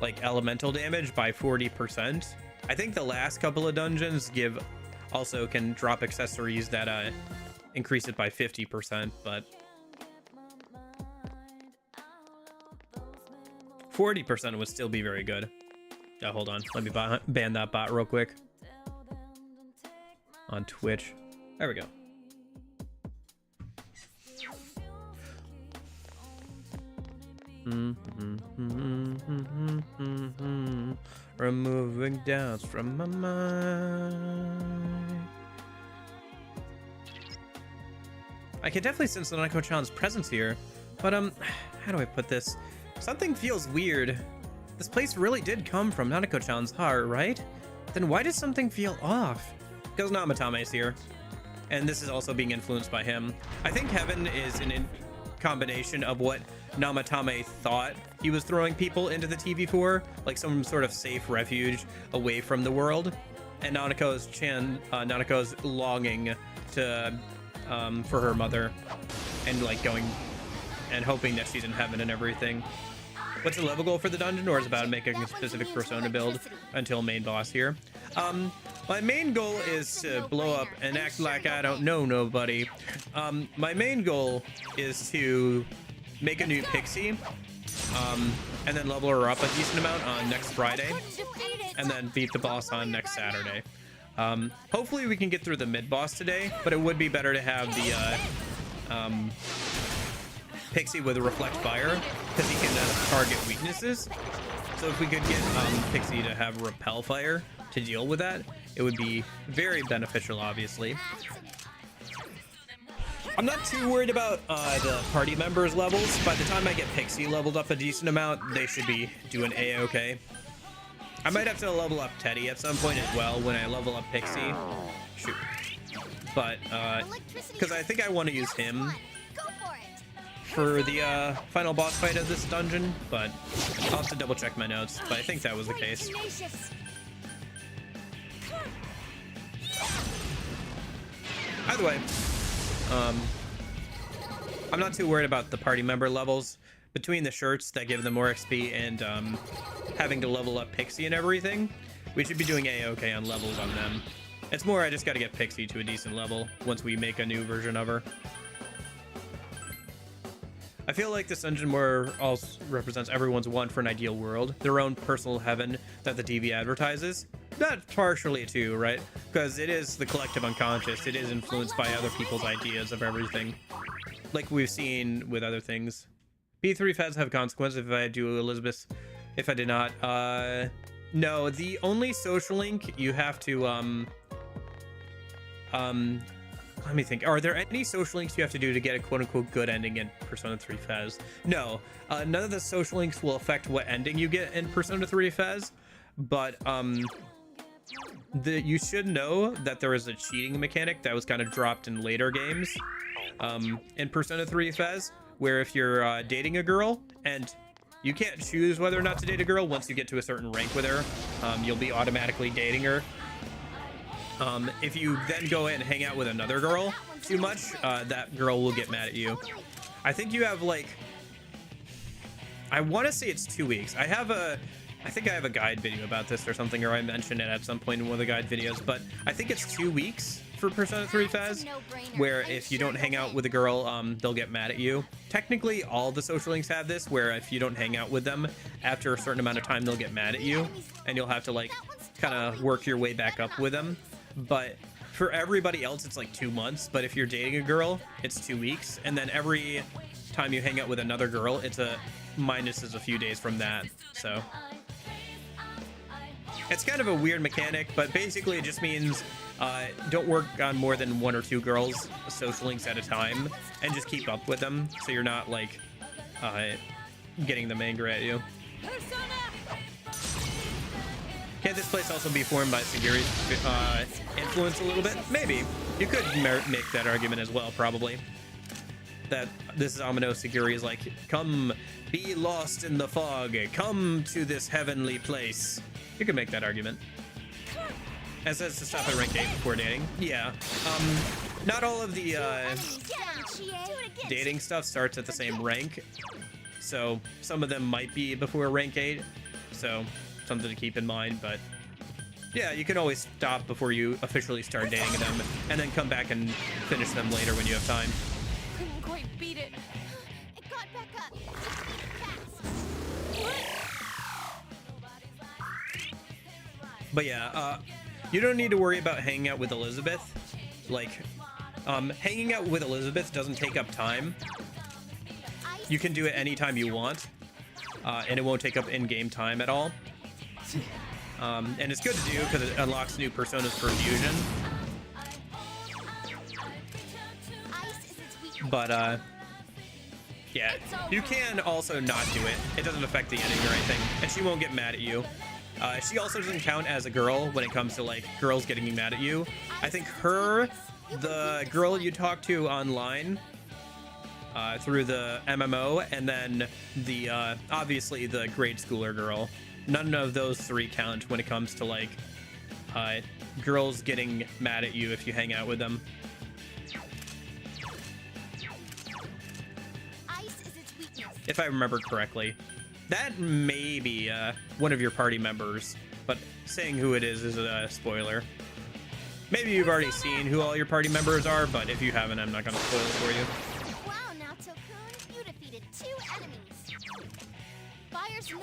like elemental damage by 40%. I think the last couple of dungeons can drop accessories that increase it by 50%, but 40% would still be very good. Oh, hold on. Let me ban that bot real quick. On Twitch. There we go. Removing doubts from my mind. I can definitely sense the Nanako-chan's presence here, but how do I put this? Something feels weird. This place really did come from Nanako-chan's heart, right? Then why does something feel off? Because Namatame is here, and this is also being influenced by him. I think heaven is in combination of what Namatame thought he was throwing people into the TV for, like some sort of safe refuge away from the world, and Nanako's longing to for her mother, and like going and hoping that she's in heaven and everything. What's the level goal for the dungeon, or is it about making a specific persona build until main boss here? My main goal is to blow up and act like I don't know nobody. My main goal is to make a new Pixie, and then level her up a decent amount on next Friday, and then beat the boss on next Saturday. Hopefully we can get through the mid-boss today, but it would be better to have the Pixie with a Reflect Fire, because he can target weaknesses. So if we could get Pixie to have Repel Fire to deal with that, it would be very beneficial, obviously. I'm not too worried about the party members' levels. By the time I get Pixie leveled up a decent amount, they should be doing A-okay. I might have to level up Teddy at some point as well when I level up Pixie. Shoot. But, because I think I want to use him for the final boss fight of this dungeon, but I'll have to double check my notes, but I think that was the case. Either way, I'm not too worried about the party member levels. Between the shirts that give them more XP and having to level up Pixie and everything, we should be doing A-okay on levels on them. It's more I just got to get Pixie to a decent level once we make a new version of her. I feel like this dungeon more also represents everyone's want for an ideal world, their own personal heaven that the TV advertises. That partially too, right? Because it is the collective unconscious. It is influenced by other people's ideas of everything, like we've seen with other things. B3 feds have consequences if I do Elizabeth. If I did not, no. The only social link you have to let me think. Are there any social links you have to do to get a quote-unquote good ending in Persona 3 Fez? No. None of the social links will affect what ending you get in Persona 3 Fez, but you should know that there is a cheating mechanic that was kind of dropped in later games in Persona 3 Fez, where if you're dating a girl and you can't choose whether or not to date a girl once you get to a certain rank with her, you'll be automatically dating her. If you then go in and hang out with another girl too much, that girl will get mad at you. I think you have like, I want to say it's 2 weeks. I think I have a guide video about this or something, or I mentioned it at some point in one of the guide videos, but I think it's 2 weeks for Persona 3 Fez, where if you don't hang out with a girl, they'll get mad at you. Technically, all the social links have this, where if you don't hang out with them, after a certain amount of time, they'll get mad at you, and you'll have to like kind of work your way back up with them. But for everybody else, it's like 2 months. But if you're dating a girl, it's 2 weeks. And then every time you hang out with another girl, it's a minuses a few days from that. So it's kind of a weird mechanic, but basically it just means don't work on more than 1 or 2 girls social links at a time, and just keep up with them so you're not like getting them angry at you. Can this place also be formed by Sagiri's influence a little bit? Maybe. You could make that argument as well, probably. That this is Amano Sagiri's like, come be lost in the fog, come to this heavenly place. You could make that argument. It says to stop at rank 8 before dating. Yeah. Not all of the dating stuff starts at the same rank. So some of them might be before rank 8. So something to keep in mind, but yeah, you can always stop before you officially start dating them, and then come back and finish them later when you have time. Couldn't quite beat it. It got back up. Fast. But yeah, you don't need to worry about hanging out with Elizabeth. Like, hanging out with Elizabeth doesn't take up time. You can do it anytime you want, and it won't take up in-game time at all. And it's good to do because it unlocks new personas for Fusion. But, yeah, you can also not do it. It doesn't affect the ending or anything, and she won't get mad at you. She also doesn't count as a girl when it comes to, like, girls getting mad at you. I think her, the girl you talk to online through the MMO, and then the, obviously the grade schooler girl. None of those three count when it comes to, like, girls getting mad at you if you hang out with them. If I remember correctly. That may be one of your party members, but saying who it is a spoiler. Maybe you've already seen who all your party members are, but if you haven't, I'm not going to spoil it for you. Wow, now Tokun, you defeated 2 enemies. Fire's no...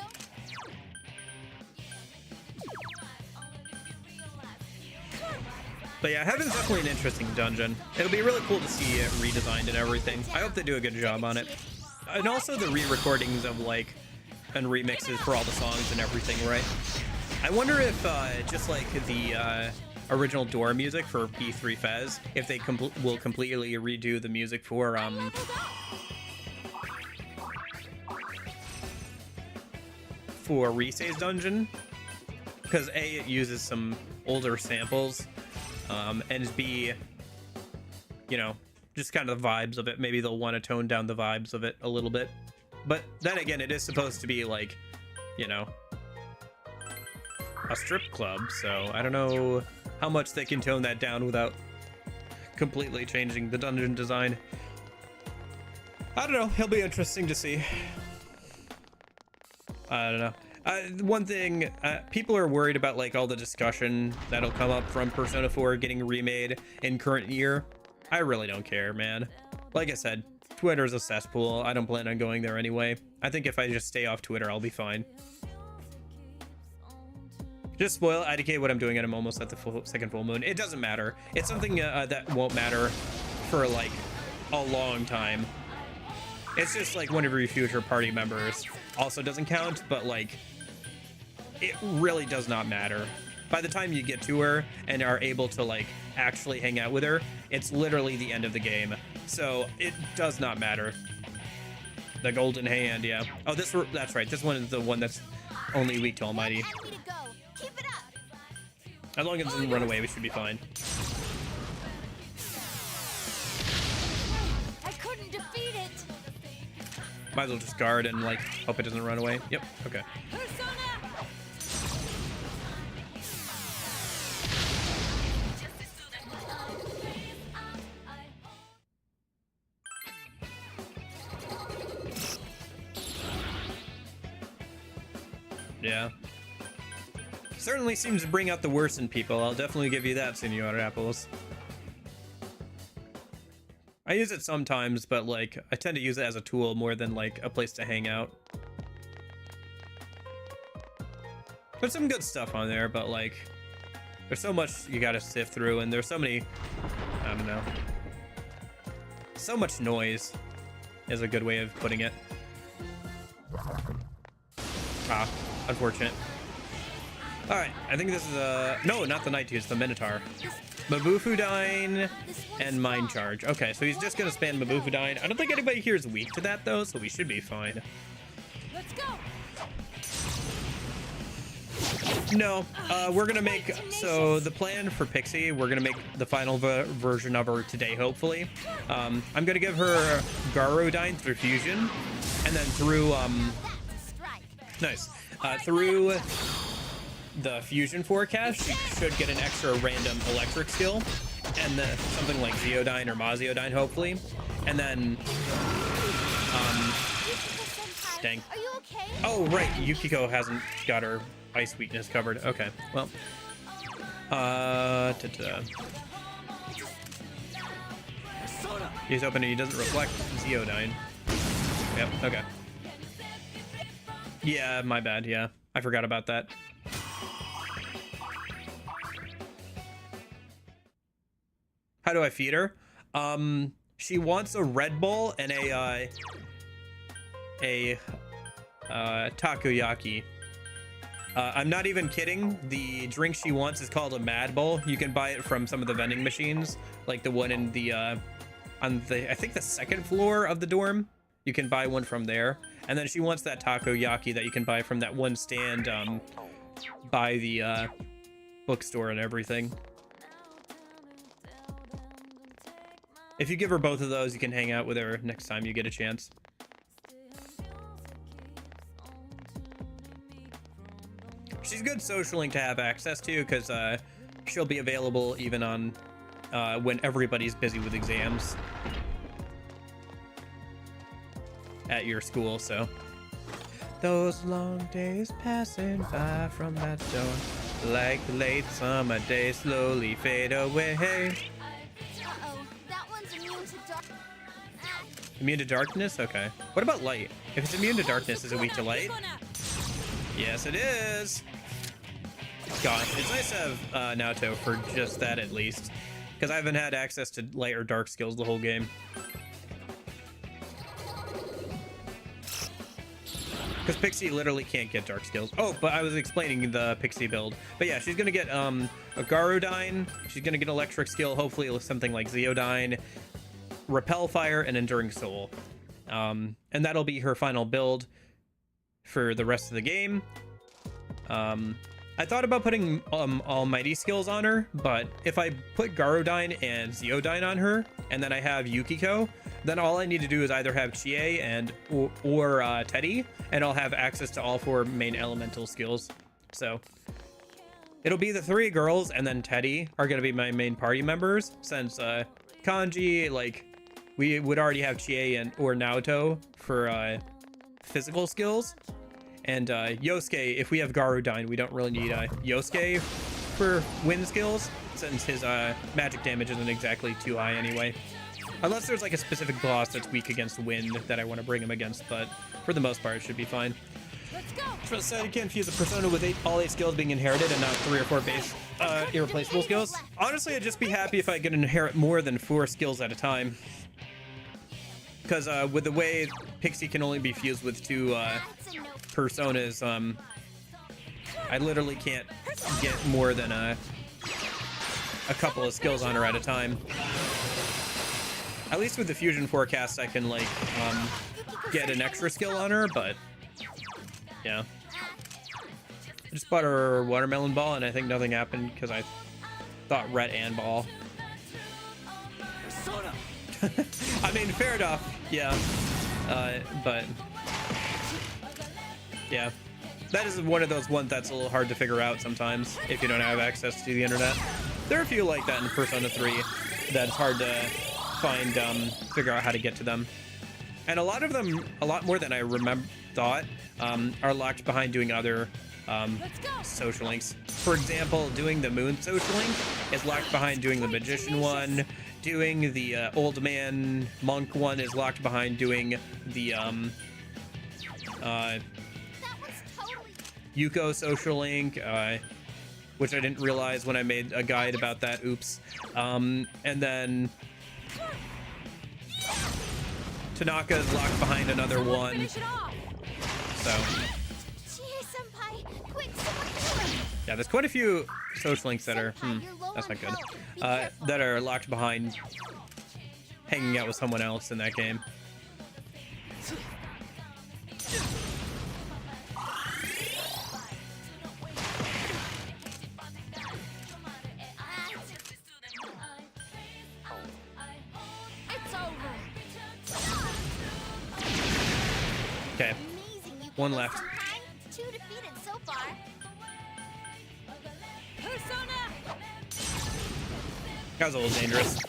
But yeah, Heaven's definitely an interesting dungeon. It'll be really cool to see it redesigned and everything. I hope they do a good job on it. And also the re-recordings of, like, and remixes for all the songs and everything, right? I wonder if just like the original Door music for P3 Fez, if they will completely redo the music for Risei's dungeon, because A, it uses some older samples, and B, you know, just kind of the vibes of it. Maybe they'll want to tone down the vibes of it a little bit. But then again, it is supposed to be like, you know, a strip club, so I don't know how much they can tone that down without completely changing the dungeon design. I don't know. It'll be interesting to see. I don't know. One thing, people are worried about, like, all the discussion that'll come up from Persona 4 getting remade in current year. I really don't care, man. Like I said, Twitter's a cesspool. I don't plan on going there anyway. I think if I just stay off Twitter, I'll be fine. Just spoil IDK what I'm doing, and I'm almost at the second full moon. It doesn't matter. It's something that won't matter for, like, a long time. It's just like one of your future party members also doesn't count, but, like, it really does not matter. By the time you get to her and are able to, like, actually hang out with her, it's literally the end of the game. So it does not matter. The golden hand, yeah. Oh, that's right. This one is the one that's only weak to Almighty. As long as it doesn't run away, we should be fine. I couldn't defeat it. Might as well just guard and, like, hope it doesn't run away. Yep, okay. Yeah. Certainly seems to bring out the worst in people. I'll definitely give you that, Senor Apples. I use it sometimes, but, like, I tend to use it as a tool more than, like, a place to hang out. There's some good stuff on there, but, like, there's so much you gotta sift through, and there's so many, I don't know. So much noise is a good way of putting it. Ah, unfortunate. Alright, I think this is no, not the Night Tooth, the Minotaur. Mabufudine and Mind Charge. Okay, so he's just gonna spam Mabufudine. I don't think anybody here is weak to that, though, so we should be fine. Let's go. No, we're gonna make, so the plan for Pixie, we're gonna make the final version of her today, hopefully. I'm gonna give her Garodine through Fusion, and then through, nice, through the Fusion forecast, she should get an extra random electric skill, and something like Zeodyne or Maziodyne, hopefully. And then, dang. Are you okay? Oh, right, Yukiko hasn't got her ice weakness covered. Okay, well. He's hoping he doesn't reflect Zeodyne. Yep, okay. Yeah, my bad, yeah. I forgot about that. How do I feed her? She wants a Red Bull and a takoyaki. I'm not even kidding. The drink she wants is called a Mad Bull. You can buy it from some of the vending machines, like the one in the on the, I think, the second floor of the dorm. You can buy one from there. And then she wants that takoyaki that you can buy from that one stand by the bookstore and everything. If you give her both of those, you can hang out with her next time you get a chance. She's good socialing to have access to, because she'll be available even on when everybody's busy with exams at your school. So those long days passing by from that door, like the late summer days slowly fade away. Uh-oh, that one's immune to dark. Immune to darkness? Okay. What about light? If it's immune to darkness, is it weak to light? Yes, it is. Gosh, it's nice to have Naoto for just that, at least, because I haven't had access to light or dark skills the whole game. Because Pixie literally can't get dark skills. Oh, but I was explaining the Pixie build. But yeah, she's gonna get a Garudyne. She's gonna get electric skill, hopefully something like Zeodyne, Repel Fire, and Enduring Soul. And that'll be her final build for the rest of the game. I thought about putting Almighty skills on her, but if I put Garudyne and Zeodyne on her, and then I have Yukiko, then all I need to do is either have Chie and or Teddy, and I'll have access to all 4 main elemental skills. So it'll be the 3 girls, and then Teddy are going to be my main party members, since Kanji, like, we would already have Chie and or Naoto for physical skills. And Yosuke, if we have Garudyne, we don't really need Yosuke for wind skills, since his magic damage isn't exactly too high anyway. Unless there's like a specific boss that's weak against wind that I want to bring him against, but for the most part, it should be fine. Let's go. Trust said you can't fuse a persona with all 8 skills being inherited and not 3 or 4 base irreplaceable skills. Honestly, I'd just be happy if I could inherit more than 4 skills at a time. Because with the way Pixie can only be fused with 2 personas, I literally can't get more than a couple of skills on her at a time. At least with the fusion forecast, I can like get an extra skill on her, but yeah. I just bought her watermelon ball, and I think nothing happened because I thought red and ball. I mean, fair enough, yeah. But yeah, that is one of those ones that's a little hard to figure out sometimes if you don't have access to the internet. There are a few like that in Persona 3 that's hard to find, figure out how to get to them. And a lot of them, a lot more than I thought, are locked behind doing other social links. For example, doing the moon social link is locked behind doing the magician one. Doing the old man monk one is locked behind doing the Yuko social link, which I didn't realize when I made a guide about that. Oops. And then Tanaka is locked behind another one. So yeah, there's quite a few social links that are that's not good. That are locked behind hanging out with someone else in that game. Okay, one left. 2 defeated so far. That was a little dangerous.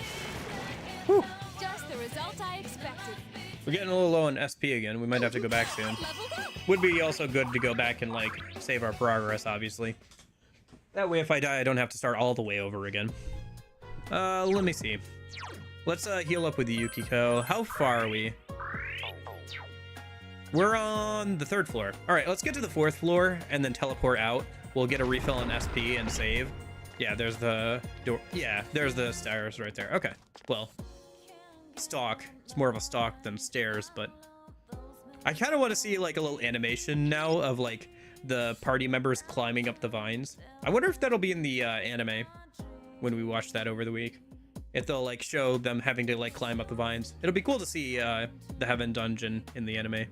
Whew. Just the result I expected. We're getting a little low on SP again. We might have to go back soon. Would be also good to go back and like save our progress, obviously. That way if I die, I don't have to start all the way over again. Let me see. Let's heal up with the Yukiko. How far are we? We're on the 3rd floor. All right, let's get to the 4th floor and then teleport out. We'll get a refill on SP and save. Yeah, there's the door. Yeah, there's the stairs right there. Okay. Well, stalk. It's more of a stalk than stairs, but I kind of want to see like a little animation now of like the party members climbing up the vines. I wonder if that'll be in the anime when we watch that over the week. If they'll like show them having to like climb up the vines. It'll be cool to see the Heaven Dungeon in the anime.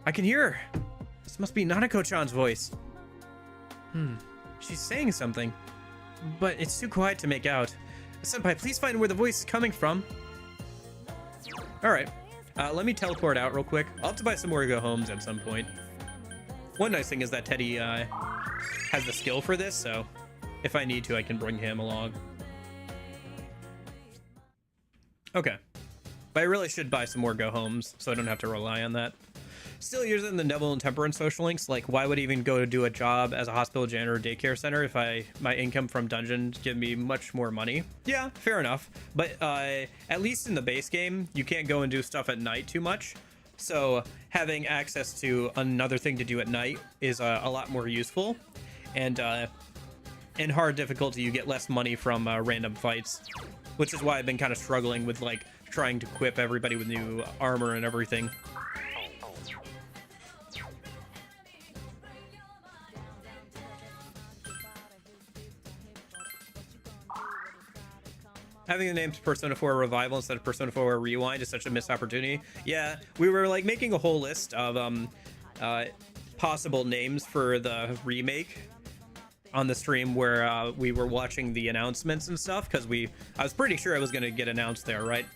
I can hear her. This must be Nanako-chan's voice. She's saying something, but it's too quiet to make out. Senpai, please find where the voice is coming from. All right, let me teleport out real quick. I'll have to buy some more Go Homes at some point. One nice thing is that Teddy has the skill for this, so if I need to, I can bring him along. Okay, but I really should buy some more Go Homes so I don't have to rely on that. Still using the Neville and Temperance social links, like why would I even go to do a job as a hospital janitor or daycare center if my income from dungeons give me much more money? Yeah, fair enough. But at least in the base game, you can't go and do stuff at night too much. So having access to another thing to do at night is a lot more useful. And in hard difficulty, you get less money from random fights, which is why I've been kind of struggling with like trying to equip everybody with new armor and everything. Having the names Persona 4 Revival instead of Persona 4 Rewind is such a missed opportunity. Yeah, we were like making a whole list of possible names for the remake on the stream where we were watching the announcements and stuff, because I was pretty sure it was going to get announced there, right?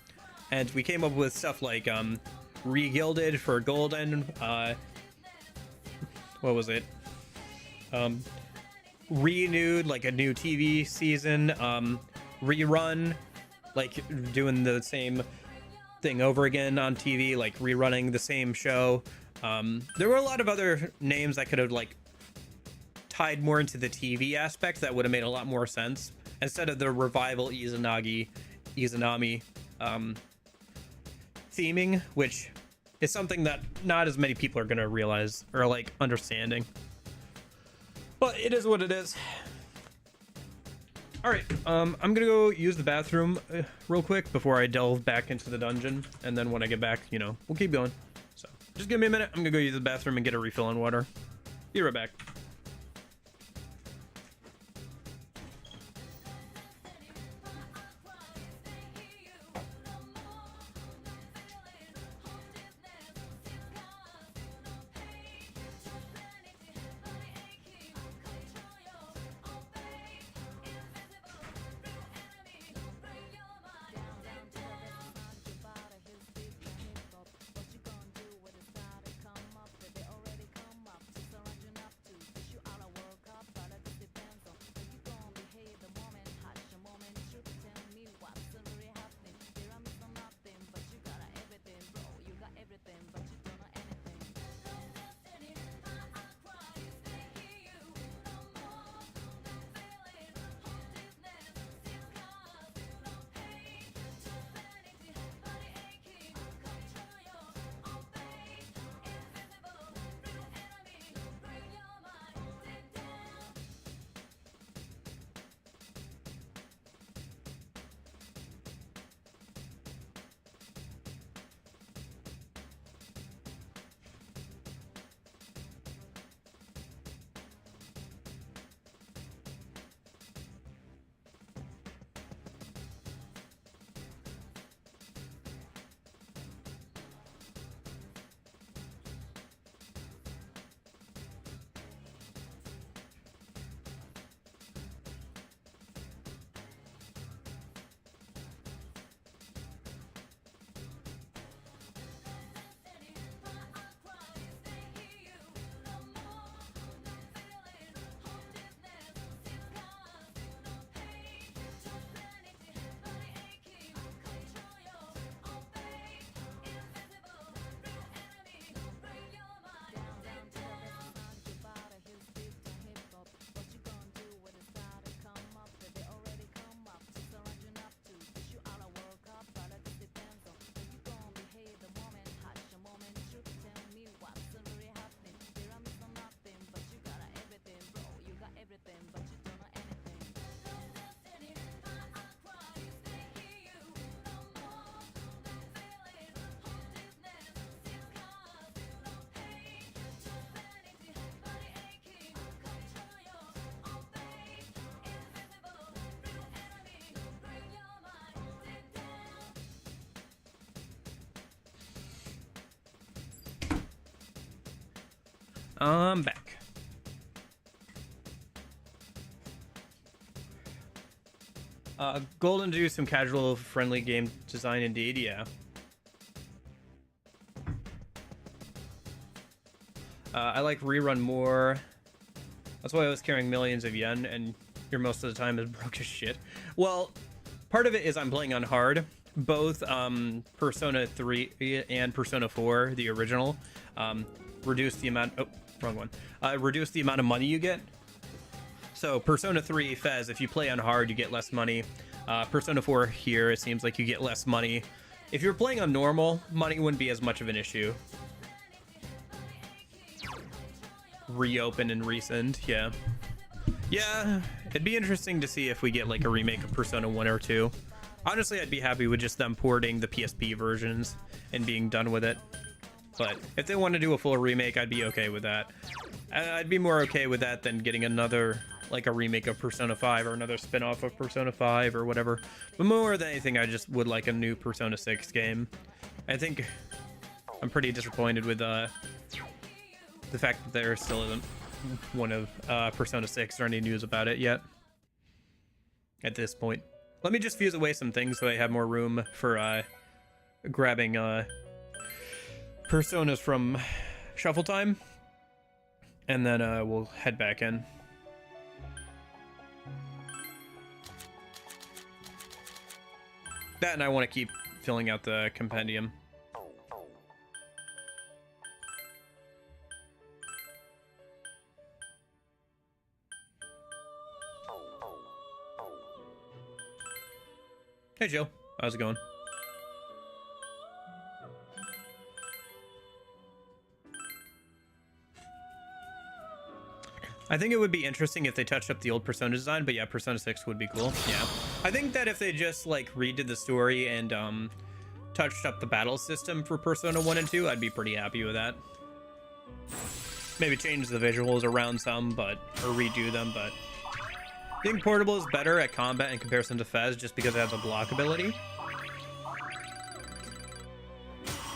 And we came up with stuff like Re-Gilded for Golden, what was it? Renewed, like a new TV season, Rerun, like doing the same thing over again on TV, like rerunning the same show. There were a lot of other names that could have like tied more into the TV aspect that would have made a lot more sense instead of the Revival Izanami theming, which is something that not as many people are gonna realize or like understanding. But it is what it is. All right, I'm gonna go use the bathroom real quick before I delve back into the dungeon, and then when I get back, you know, we'll keep going. So just give me a minute. I'm gonna go use the bathroom and get a refill on water. Be right back. I'm back. Golden to do some casual, friendly game design indeed, yeah. I like rerun more. That's why I was carrying millions of yen, and your most of the time is broke as shit. Well, part of it is I'm playing on hard. Both Persona 3 and Persona 4, the original, reduce the amount... Oh, wrong one. Reduce the amount of money you get. So Persona 3 Fez, if you play on hard, you get less money. Persona 4 here, it seems like you get less money. If you're playing on normal, money wouldn't be as much of an issue. Reopen and resend, yeah. Yeah, it'd be interesting to see if we get like a remake of Persona 1 or 2. Honestly, I'd be happy with just them porting the PSP versions and being done with it. But if they want to do a full remake, I'd be okay with that. I'd be more okay with that than getting another, like a remake of Persona 5 or another spin-off of Persona 5 or whatever. But more than anything, I just would like a new Persona 6 game. I think I'm pretty disappointed with the fact that there still isn't one of Persona 6 or any news about it yet at this point. Let me just fuse away some things so I have more room for grabbing personas from Shuffle Time, and then we'll head back in. That, and I want to keep filling out the compendium. Hey Joe, how's it going? I think it would be interesting if they touched up the old Persona design, but yeah, Persona 6 would be cool. Yeah. I think that if they just like redid the story and touched up the battle system for Persona 1 and 2, I'd be pretty happy with that. Maybe change the visuals around some, or redo them, but I think Portable is better at combat in comparison to Fez just because it has a block ability.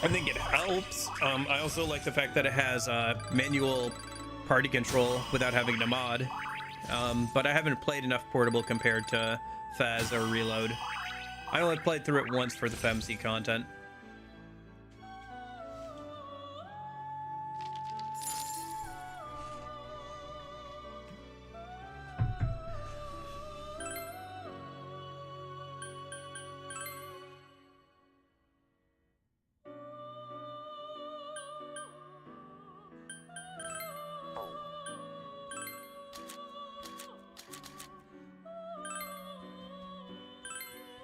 I think it helps. I also like the fact that it has manual party control without having to mod. But I haven't played enough Portable compared to Fez or Reload. I only played through it once for the FMC content.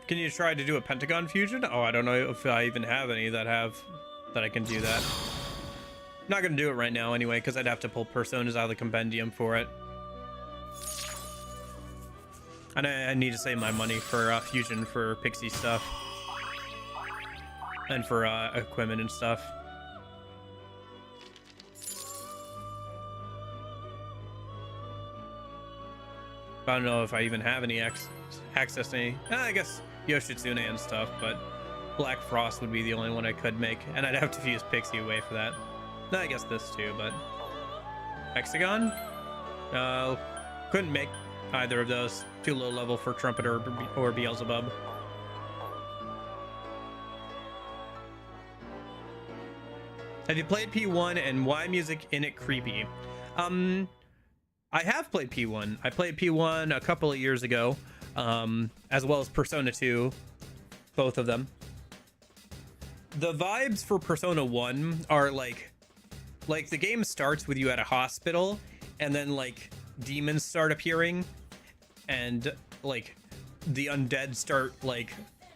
Can you try to do a Pentagon fusion? Oh, I don't know if I even have any that I can do that. Not gonna do it right now anyway, because I'd have to pull personas out of the compendium for it. And I need to save my money for fusion for Pixie stuff. And for equipment and stuff. I don't know if I even have any access to any. I guess Yoshitsune and stuff, but Black Frost would be the only one I could make, and I'd have to fuse Pixie away for that. I guess this too, but Hexagon? Couldn't make either of those. Too low level for Trumpeter or Beelzebub. Have you played P1 and why music in it creepy? I have played P1. I played P1 a couple of years ago. As well as Persona 2, both of them. The vibes for Persona 1 are like the game starts with you at a hospital, and then like demons start appearing, and like the undead start like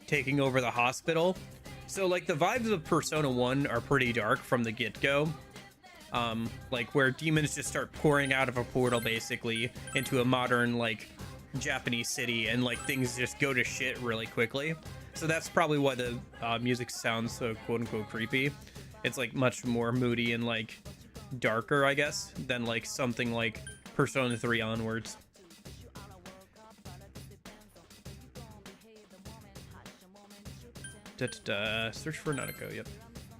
taking over the hospital. So like the vibes of Persona 1 are pretty dark from the get-go. Like where demons just start pouring out of a portal basically into a modern like Japanese city, and like things just go to shit really quickly. So that's probably why the music sounds so quote-unquote creepy. It's like much more moody and like darker, I guess, than like something like Persona 3 onwards. Search for Nanako, yep.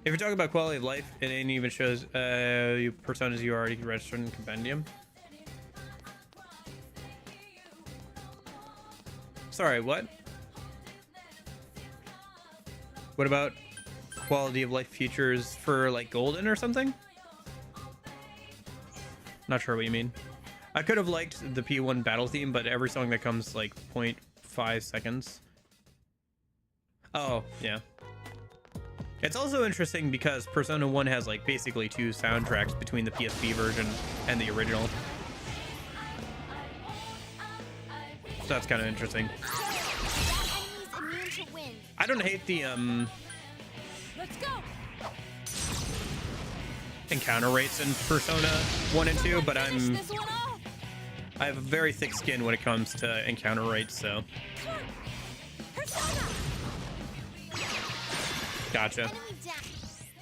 If you're talking about quality of life, it ain't even shows you personas you already registered in Compendium. Sorry, what? What about quality of life features for like Golden or something? Not sure what you mean. I could have liked the P1 battle theme, but every song that comes like 0.5 seconds. Oh, yeah. It's also interesting because Persona 1 has like basically 2 soundtracks between the PSP version and the original. So that's kind of interesting. I don't hate the Let's go. encounter rates in Persona 1 and 2, but Finish this one off. I have a very thick skin when it comes to encounter rates, so Come on. Persona. gotcha. Enemy down.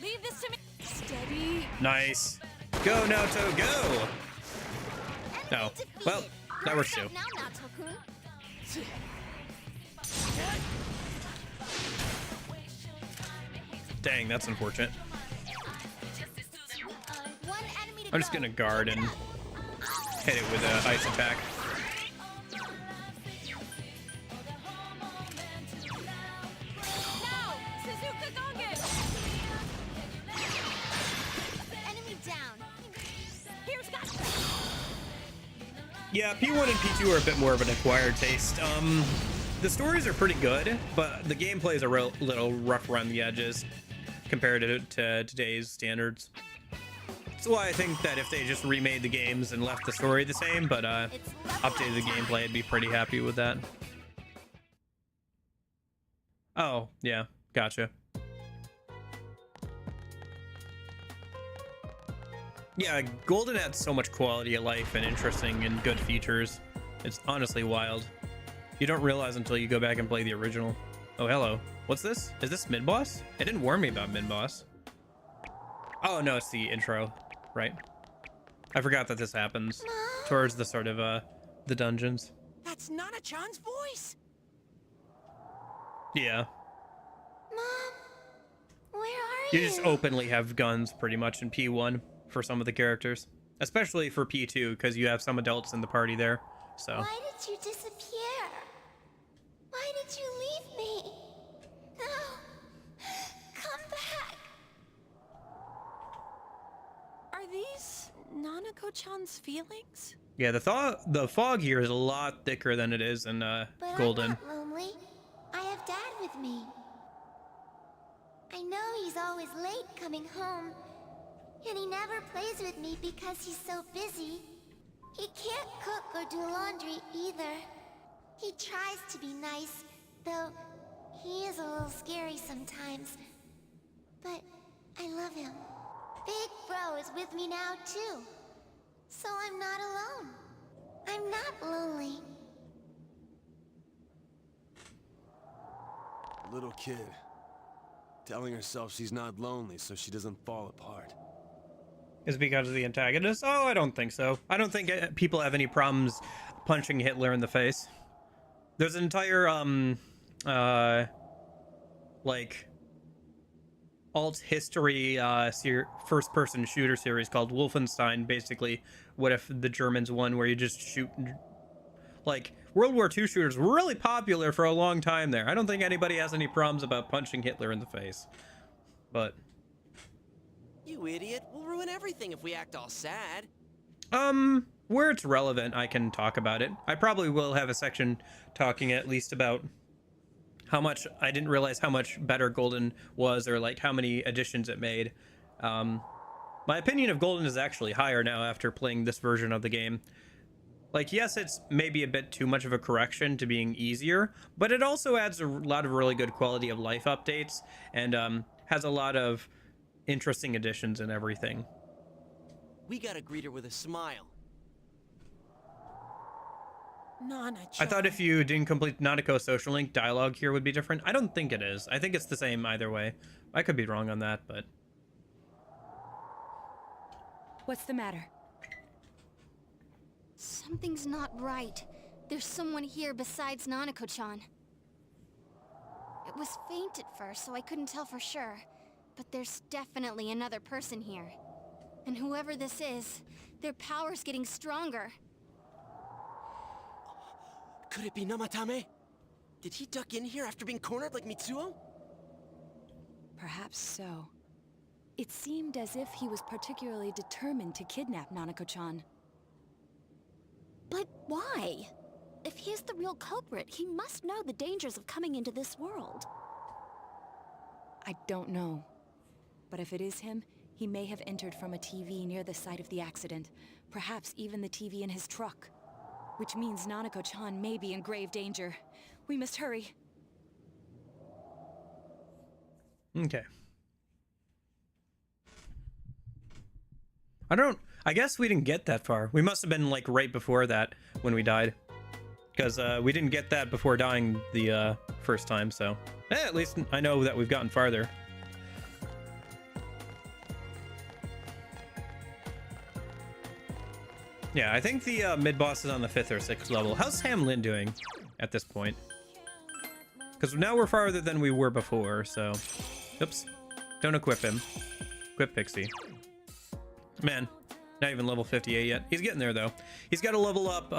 Leave this to me. Steady. Nice. Go, Naoto, go! Enemy No. defeated. Well, that works Stop too. now, Naoto-kun. Dang, that's unfortunate. One enemy to I'm just go. gonna guard and hit it with an ice attack. No. Suzuka Gongen. Enemy down. Here's got. Yeah, P1 and P2 are a bit more of an acquired taste. The stories are pretty good, but the gameplay is a little rough around the edges compared to today's standards. That's why I think that if they just remade the games and left the story the same, but It's level updated the up time. gameplay, I'd be pretty happy with that. Oh, yeah, gotcha. Yeah, Golden adds so much quality of life and interesting and good features. It's honestly wild. You don't realize until you go back and play the original. Oh, hello. What's this? Is this mid-boss? It didn't warn me about mid-boss. Oh, no, it's the intro, right? I forgot that this happens towards the start of the dungeons. That's Nana-chan's voice. Yeah. Mom, where are You you? just openly have guns pretty much in P1 for some of the characters. Especially for P2, because you have some adults in the party there, so... Why did you disappear? Why did you leave me? No. Come back. Are these Nanako-chan's feelings? Yeah, the fog here is a lot thicker than it is in But Golden. I'm not lonely. I have Dad with me. I know he's always late coming home, and he never plays with me because he's so busy. He can't cook or do laundry either. He tries to be nice, though he is a little scary sometimes. But I love him. Big Bro is with me now too. So I'm not alone. I'm not lonely. Little kid. Telling herself she's not lonely so she doesn't fall apart. Is it because of the antagonist? Oh, I don't think so. I don't think people have any problems punching Hitler in the face. There's an entire, like, alt history first-person shooter series called Wolfenstein, basically. What if the Germans won, where you just shoot... Like, World War II shooters were really popular for a long time there. I don't think anybody has any problems about punching Hitler in the face. But... You idiot. We'll ruin everything if we act all sad. where it's relevant, I can talk about it. I probably will have a section talking at least about how much I didn't realize how much better Golden was, or like how many additions it made. My opinion of Golden is actually higher now after playing this version of the game. Like, yes, it's maybe a bit too much of a correction to being easier, but it also adds a lot of really good quality of life updates, and has a lot of interesting additions and everything. We gotta greet her with a smile. Nana-chan. I thought if you didn't complete Nanako Social Link, dialogue here would be different. I don't think it is. I think it's the same either way. I could be wrong on that, but... What's the matter? Something's not right. There's someone here besides Nanako-chan. It was faint at first, so I couldn't tell for sure. But there's definitely another person here. And whoever this is, their power's getting stronger. Could it be Namatame? Did he duck in here after being cornered like Mitsuo? Perhaps so. It seemed as if he was particularly determined to kidnap Nanako-chan. But why? If he's the real culprit, he must know the dangers of coming into this world. I don't know. But if it is him, he may have entered from a TV near the site of the accident. Perhaps even the TV in his truck. Which means Nanako-chan may be in grave danger. We must hurry. Okay. I guess we didn't get that far. We must have been like right before that when we died. Because we didn't get that before dying the first time, so. At least I know that we've gotten farther. Yeah, I think the mid-boss is on the 5th or 6th level. How's Sam Lin doing at this point? Because now we're farther than we were before, so... Oops. Don't equip him. Equip Pixie. Man, not even level 58 yet. He's getting there, though. He's got to level up,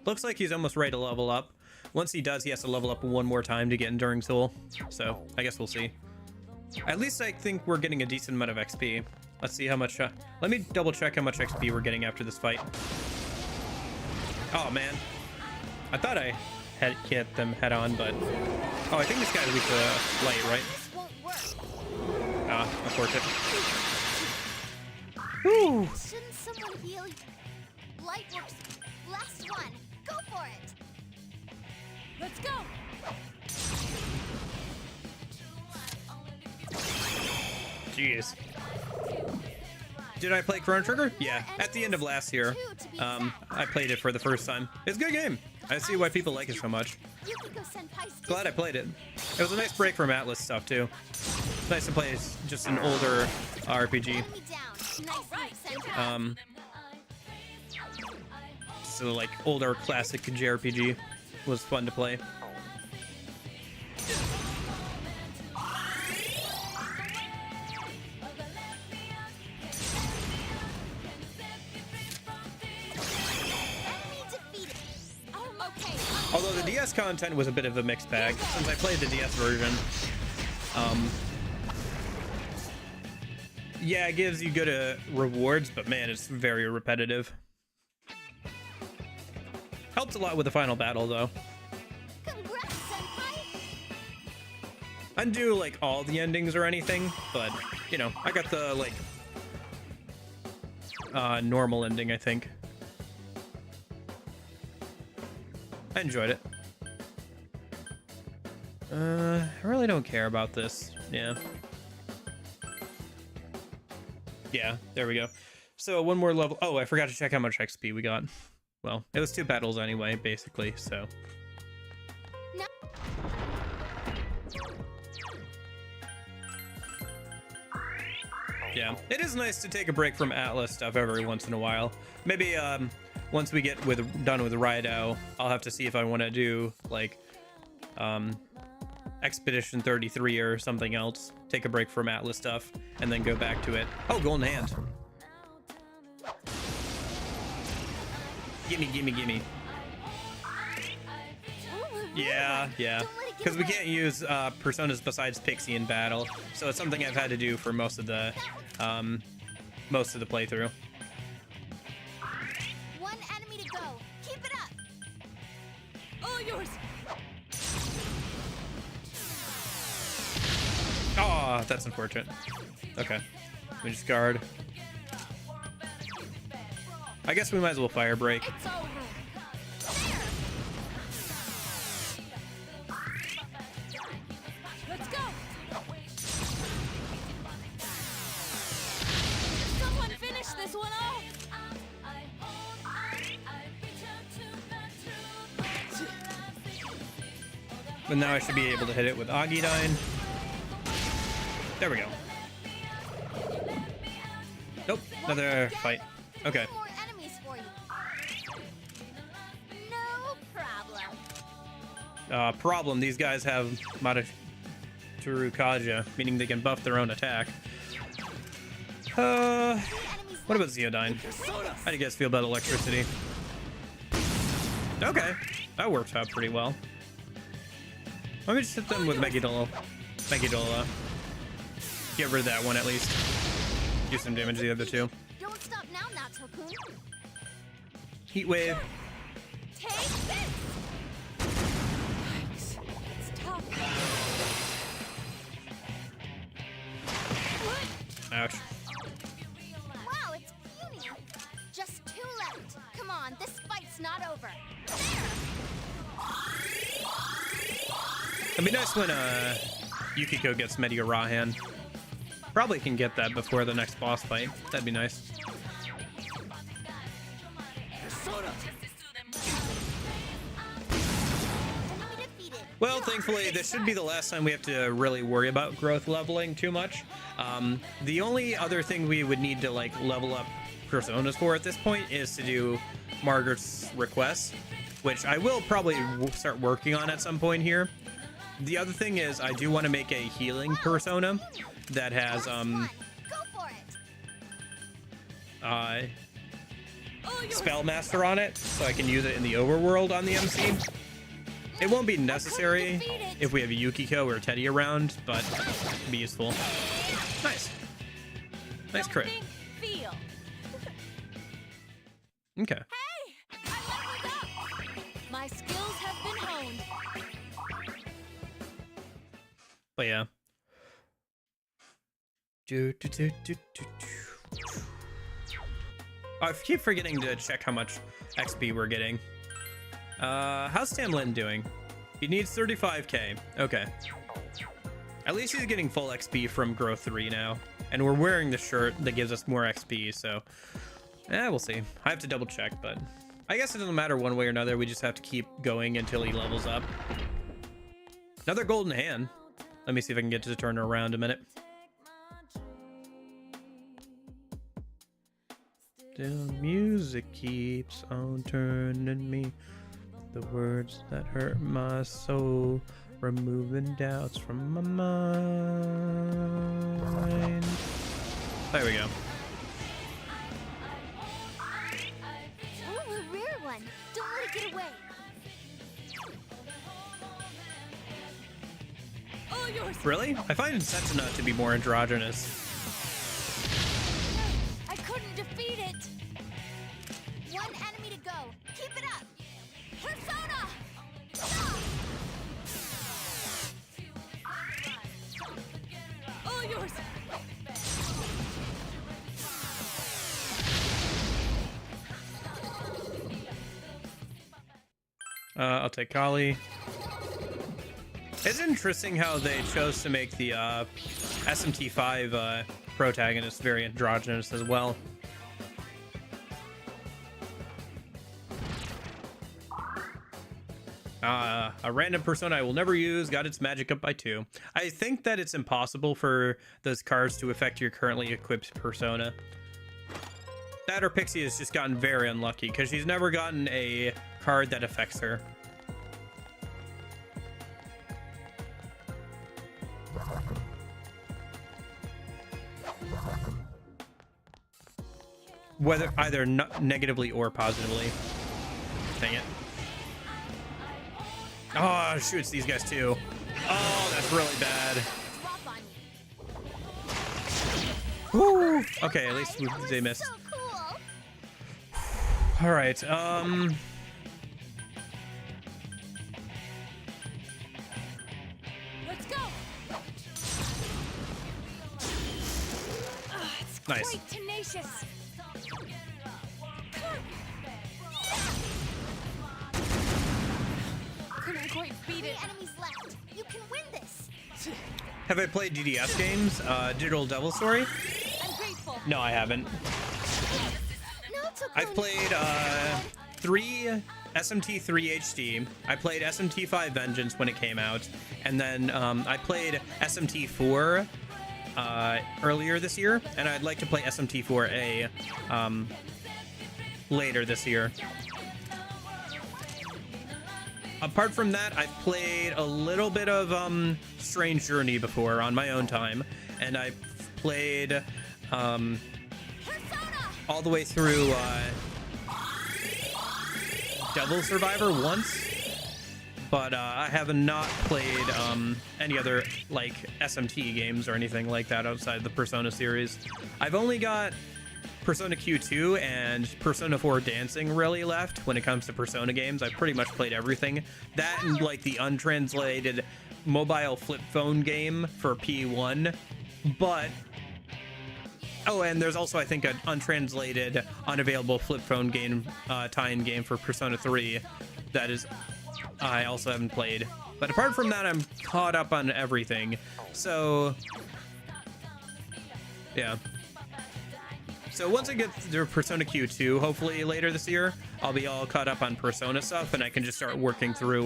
looks like he's almost ready to level up. Once he does, he has to level up one more time to get Enduring Soul. So, I guess we'll see. At least I think we're getting a decent amount of XP. Let's see how much, let me double check how much XP we're getting after this fight. Oh, man. I thought I had hit them head on, but... Oh, I think this guy's weak to light, right? This won't work. Ah, unfortunate. Whew. Shouldn't someone heal you? Light works. Last one. Go for it. Let's go! Jeez. Did I play Chrono Trigger? Yeah, at the end of last year. I played it for the first time. It's a good game. I see why people like it so much. Glad I played it. It was a nice break from Atlas stuff, too. It's nice to play just an older RPG. So, like, older classic JRPG was fun to play. Although the DS content was a bit of a mixed bag, since I played the DS version. Yeah, it gives you good rewards, but man, it's very repetitive. Helps a lot with the final battle, though. Congrats, Senpai. I didn't do, like, all the endings or anything, but, you know, I got the, like, normal ending, I think. I enjoyed it. I really don't care about this. Yeah. Yeah, there we go. So one more level. Oh, I forgot to check how much XP we got. Well, it was 2 battles anyway, basically, so. No. Yeah, it is nice to take a break from Atlas stuff every once in a while. Maybe, once we get done with Raido, I'll have to see if I want to do, like, Expedition 33 or something else. Take a break from Atlas stuff, and then go back to it. Oh, Golden Hand. Gimme, gimme, gimme. Yeah, yeah. Because we can't use personas besides Pixie in battle, so it's something I've had to do for most of the playthrough. One enemy to go. Keep it up. All yours! Oh, that's unfortunate. Okay. We just guard. I guess we might as well fire break. It's over! Let's go! Someone finish this one off! But now I should be able to hit it with Agidine. There we go. Nope, another fight. Okay. More enemies for you. No problem. Problem, these guys have to Rukaja, meaning they can buff their own attack. What about Zeodyne? How do you guys feel about electricity? Okay, that works out pretty well. Let me just hit them with Megidolo. Get rid of that one at least. Do some damage to the other two. Don't stop now, Natsu-kun. Heat wave. Take this! Yikes. It's tough. Ouch. Wow, it's puny. Just 2 left. Come on, this fight's not over. It'd be nice when Yukiko gets Meteor Rahan. Probably can get that before the next boss fight. That'd be nice. Well, thankfully, this should be the last time we have to really worry about growth leveling too much. The only other thing we would need to like level up personas for at this point is to do Margaret's requests, which I will probably start working on at some point here. The other thing is I do want to make a healing persona that has Go for it. Spellmaster on it, so I can use it in the overworld on the MC. It won't be necessary if we have Yukiko or Teddy around, but it'd be useful. Nice. Nice crit. Think, feel. Okay. Hey! I leveled up! My skills have been honed. But yeah. I keep forgetting to check how much XP we're getting. How's Tamlin doing? He needs 35k. Okay. At least he's getting full XP from Growth 3 now. And we're wearing the shirt that gives us more XP, so... we'll see. I have to double check, but... I guess it doesn't matter one way or another. We just have to keep going until he levels up. Another golden hand. Let me see if I can get to turn her around a minute. Still music keeps on turning me. The words that hurt my soul, removing doubts from my mind. There we go. Ooh, a rare one. Don't let it get away. All yours! Really? I find Setsuna to be more androgynous. I couldn't defeat it. One enemy to go. Keep it up. Persona! All yours! I'll take Kali. It's interesting how they chose to make the SMT5 protagonist very androgynous as well. A random persona I will never use got its magic up by 2. I think that it's impossible for those cards to affect your currently equipped persona. That or Pixie has just gotten very unlucky because she's never gotten a card that affects her. Whether either negatively or positively. Dang it. Oh, shoots these guys too. Oh, that's really bad. Woo. Okay, at least they missed. So cool. All right. Let's go! It's Nice. quite tenacious. Couldn't quite beat 3 it. enemies left. You can win this. Have I played DDS games? Digital Devil Story? I'm grateful. No, I haven't. Natsu-kun. I've played 3 SMT3 HD. I played SMT5 Vengeance when it came out, and then I played SMT4 earlier this year, and I'd like to play SMT4A later this year. apart from that, I've played a little bit of Strange Journey before on my own time, and I played all the way through Devil Survivor once, but I have not played any other like SMT games or anything like that outside the Persona series. I've only got Persona Q2 and Persona 4 Dancing really left when it comes to Persona games. I've pretty much played everything. That and like the untranslated mobile flip phone game for P1. But oh, and there's also I think an untranslated, unavailable flip phone game tie-in game for Persona 3 that is I also haven't played. But apart from that, I'm caught up on everything. So yeah. So once I get through Persona Q2, hopefully later this year, I'll be all caught up on Persona stuff, and I can just start working through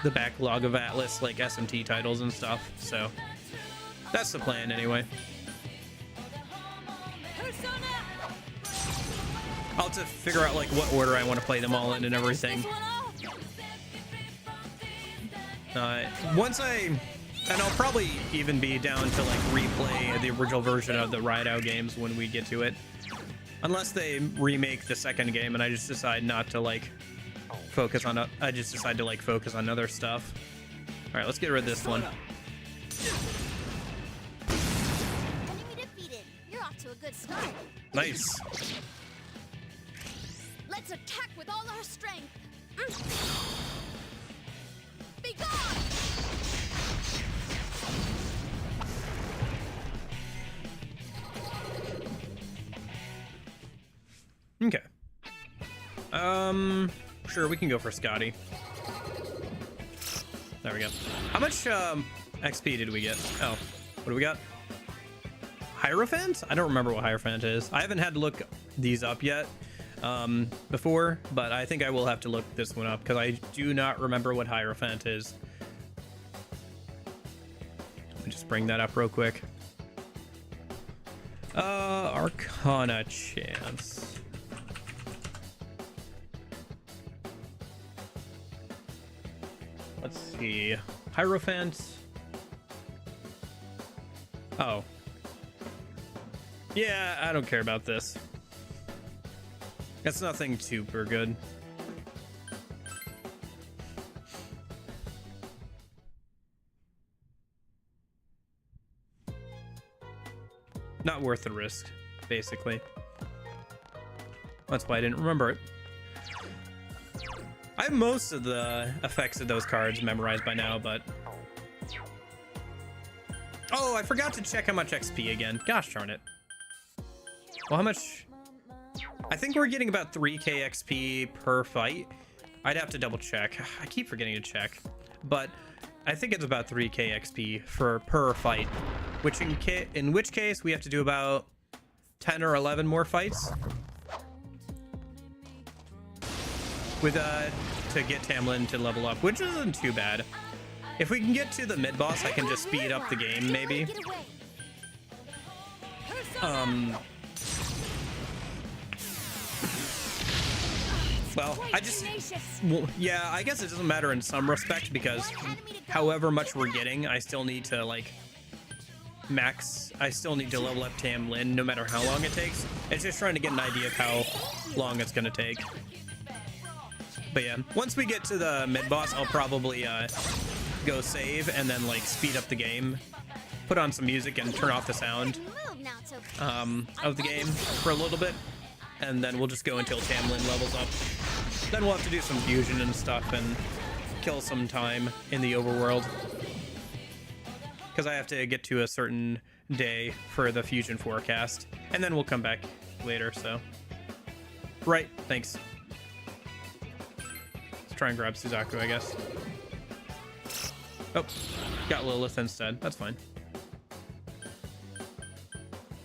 the backlog of Atlas, like SMT titles and stuff. So that's the plan anyway. I'll have to figure out like what order I want to play them all in and everything. And I'll probably even be down to like replay the original version of the Ride Out games when we get to it. Unless they remake the second game and I just decide not to like focus on I just decide to like focus on other stuff. All right, let's get rid of this one. Enemy defeated. You're off to a good start. Nice. Let's attack with all our strength. Be gone! Okay. Sure, we can go for Scotty. There we go. How much XP did we get? Oh, what do we got? Hierophant? I don't remember what Hierophant is. I haven't had to look these up yet before, but I think I will have to look this one up because I do not remember what Hierophant is. Let me just bring that up real quick. Arcana chance. Let's see. Hierophant. Oh. Yeah, I don't care about this. It's nothing super good. Not worth the risk, basically. That's why I didn't remember it. I have most of the effects of those cards memorized by now, but... Oh, I forgot to check how much XP again. Gosh darn it. Well, how much... I think we're getting about 3k XP per fight. I'd have to double check. I keep forgetting to check. But I think it's about 3k XP per fight. Which in which case, we have to do about 10 or 11 more fights. With to get Tamlin to level up, which isn't too bad. If we can get to the mid-boss, I can just speed up the game, maybe. Well, yeah, I guess it doesn't matter in some respect because however much we're getting, I still need to, like, I still need to level up Tamlin no matter how long it takes. It's just trying to get an idea of how long it's going to take. But yeah, once we get to the mid-boss, I'll probably go save and then like speed up the game, put on some music and turn off the sound of the game for a little bit, and then we'll just go until Tamlin levels up. Then we'll have to do some fusion and stuff and kill some time in the overworld. Because I have to get to a certain day for the fusion forecast, and then we'll come back later, so. Right, thanks. Try and grab Suzaku, I guess. Oh, got Lilith instead. That's fine.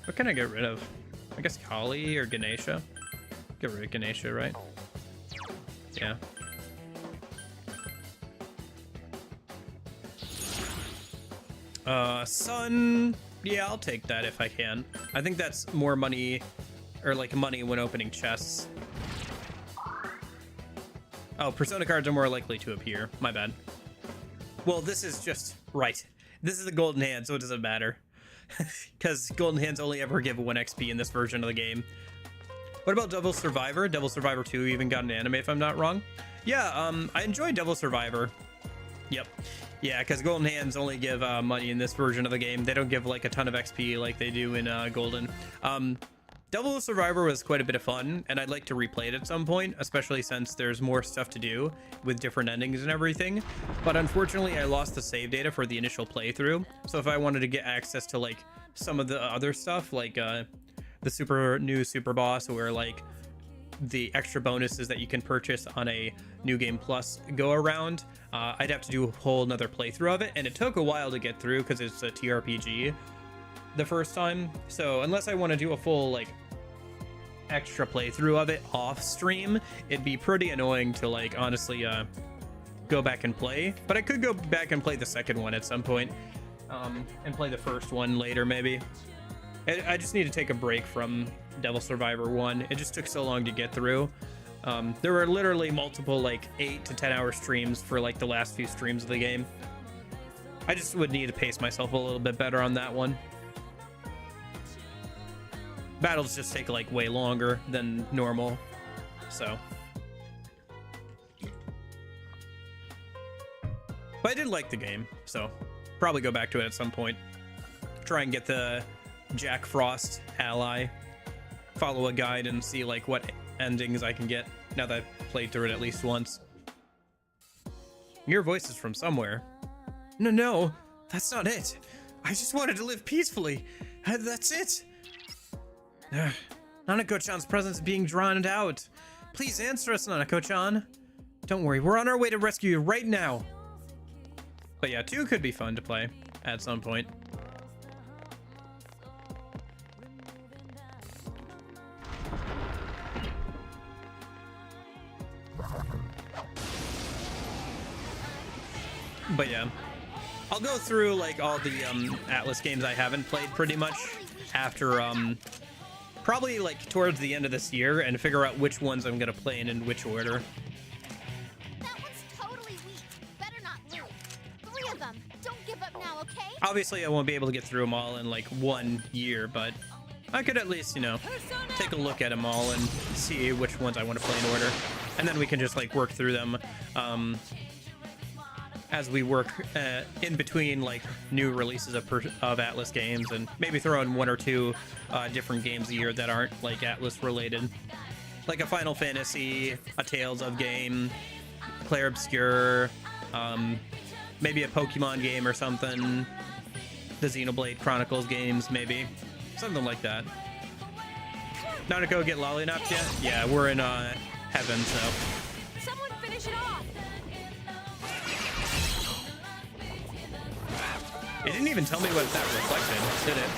What can I get rid of? I guess Kali or Ganesha? Get rid of Ganesha, right? Yeah. Sun. Yeah, I'll take that if I can. I think that's more money, or like money when opening chests. Oh, Persona cards are more likely to appear. My bad. Well, this is just right. This is a golden hand, so it doesn't matter. Because golden hands only ever give 1 XP in this version of the game. What about Devil Survivor? Devil Survivor 2 even got an anime, if I'm not wrong. Yeah, I enjoy Devil Survivor. Yep. Yeah, because golden hands only give money in this version of the game. They don't give like a ton of XP like they do in golden. Devil Survivor was quite a bit of fun, and I'd like to replay it at some point, especially since there's more stuff to do with different endings and everything. But unfortunately, I lost the save data for the initial playthrough. So if I wanted to get access to like some of the other stuff, like the new super boss, or like the extra bonuses that you can purchase on a New Game Plus go around, I'd have to do a whole nother playthrough of it, and it took a while to get through because it's a TRPG the first time. So unless I want to do a full like extra playthrough of it off stream, it'd be pretty annoying to like honestly go back and play. But I could go back and play the second one at some point, and play the first one later maybe. I just need to take a break from Devil Survivor 1. It just took so long to get through. There were literally multiple like 8 to 10 hour streams for like the last few streams of the game. I just would need to pace myself a little bit better on that one. Battles just take like way longer than normal, so. But I did like the game, so probably go back to it at some point. Try and get the Jack Frost ally, follow a guide and see like what endings I can get now that I've played through it at least once. Your voice is from somewhere. No, that's not it. I just wanted to live peacefully. That's it. Nanako-chan's presence is being drowned out. Please answer us, Nanako-chan. Don't worry, we're on our way to rescue you right now. But yeah, 2 could be fun to play at some point. But yeah, I'll go through like all the Atlas games I haven't played pretty much after probably like towards the end of this year, and figure out which ones I'm gonna play in which order. That one's totally weak. Better not lose. 3 of them. Don't give up now, okay? Obviously, I won't be able to get through them all in like 1 year, but I could at least, you know, take a look at them all and see which ones I want to play in order, and then we can just like work through them as we work in between like new releases of Atlas games, and maybe throw in 1 or 2 different games a year that aren't like Atlas related, like a Final Fantasy, a Tales of game, Clair Obscur, maybe a Pokemon game or something, the Xenoblade Chronicles games, maybe something like that. Nanako get lollynapped yet? Yeah, we're in heaven, so. Someone finish it off. It didn't even tell me what that reflected, did it?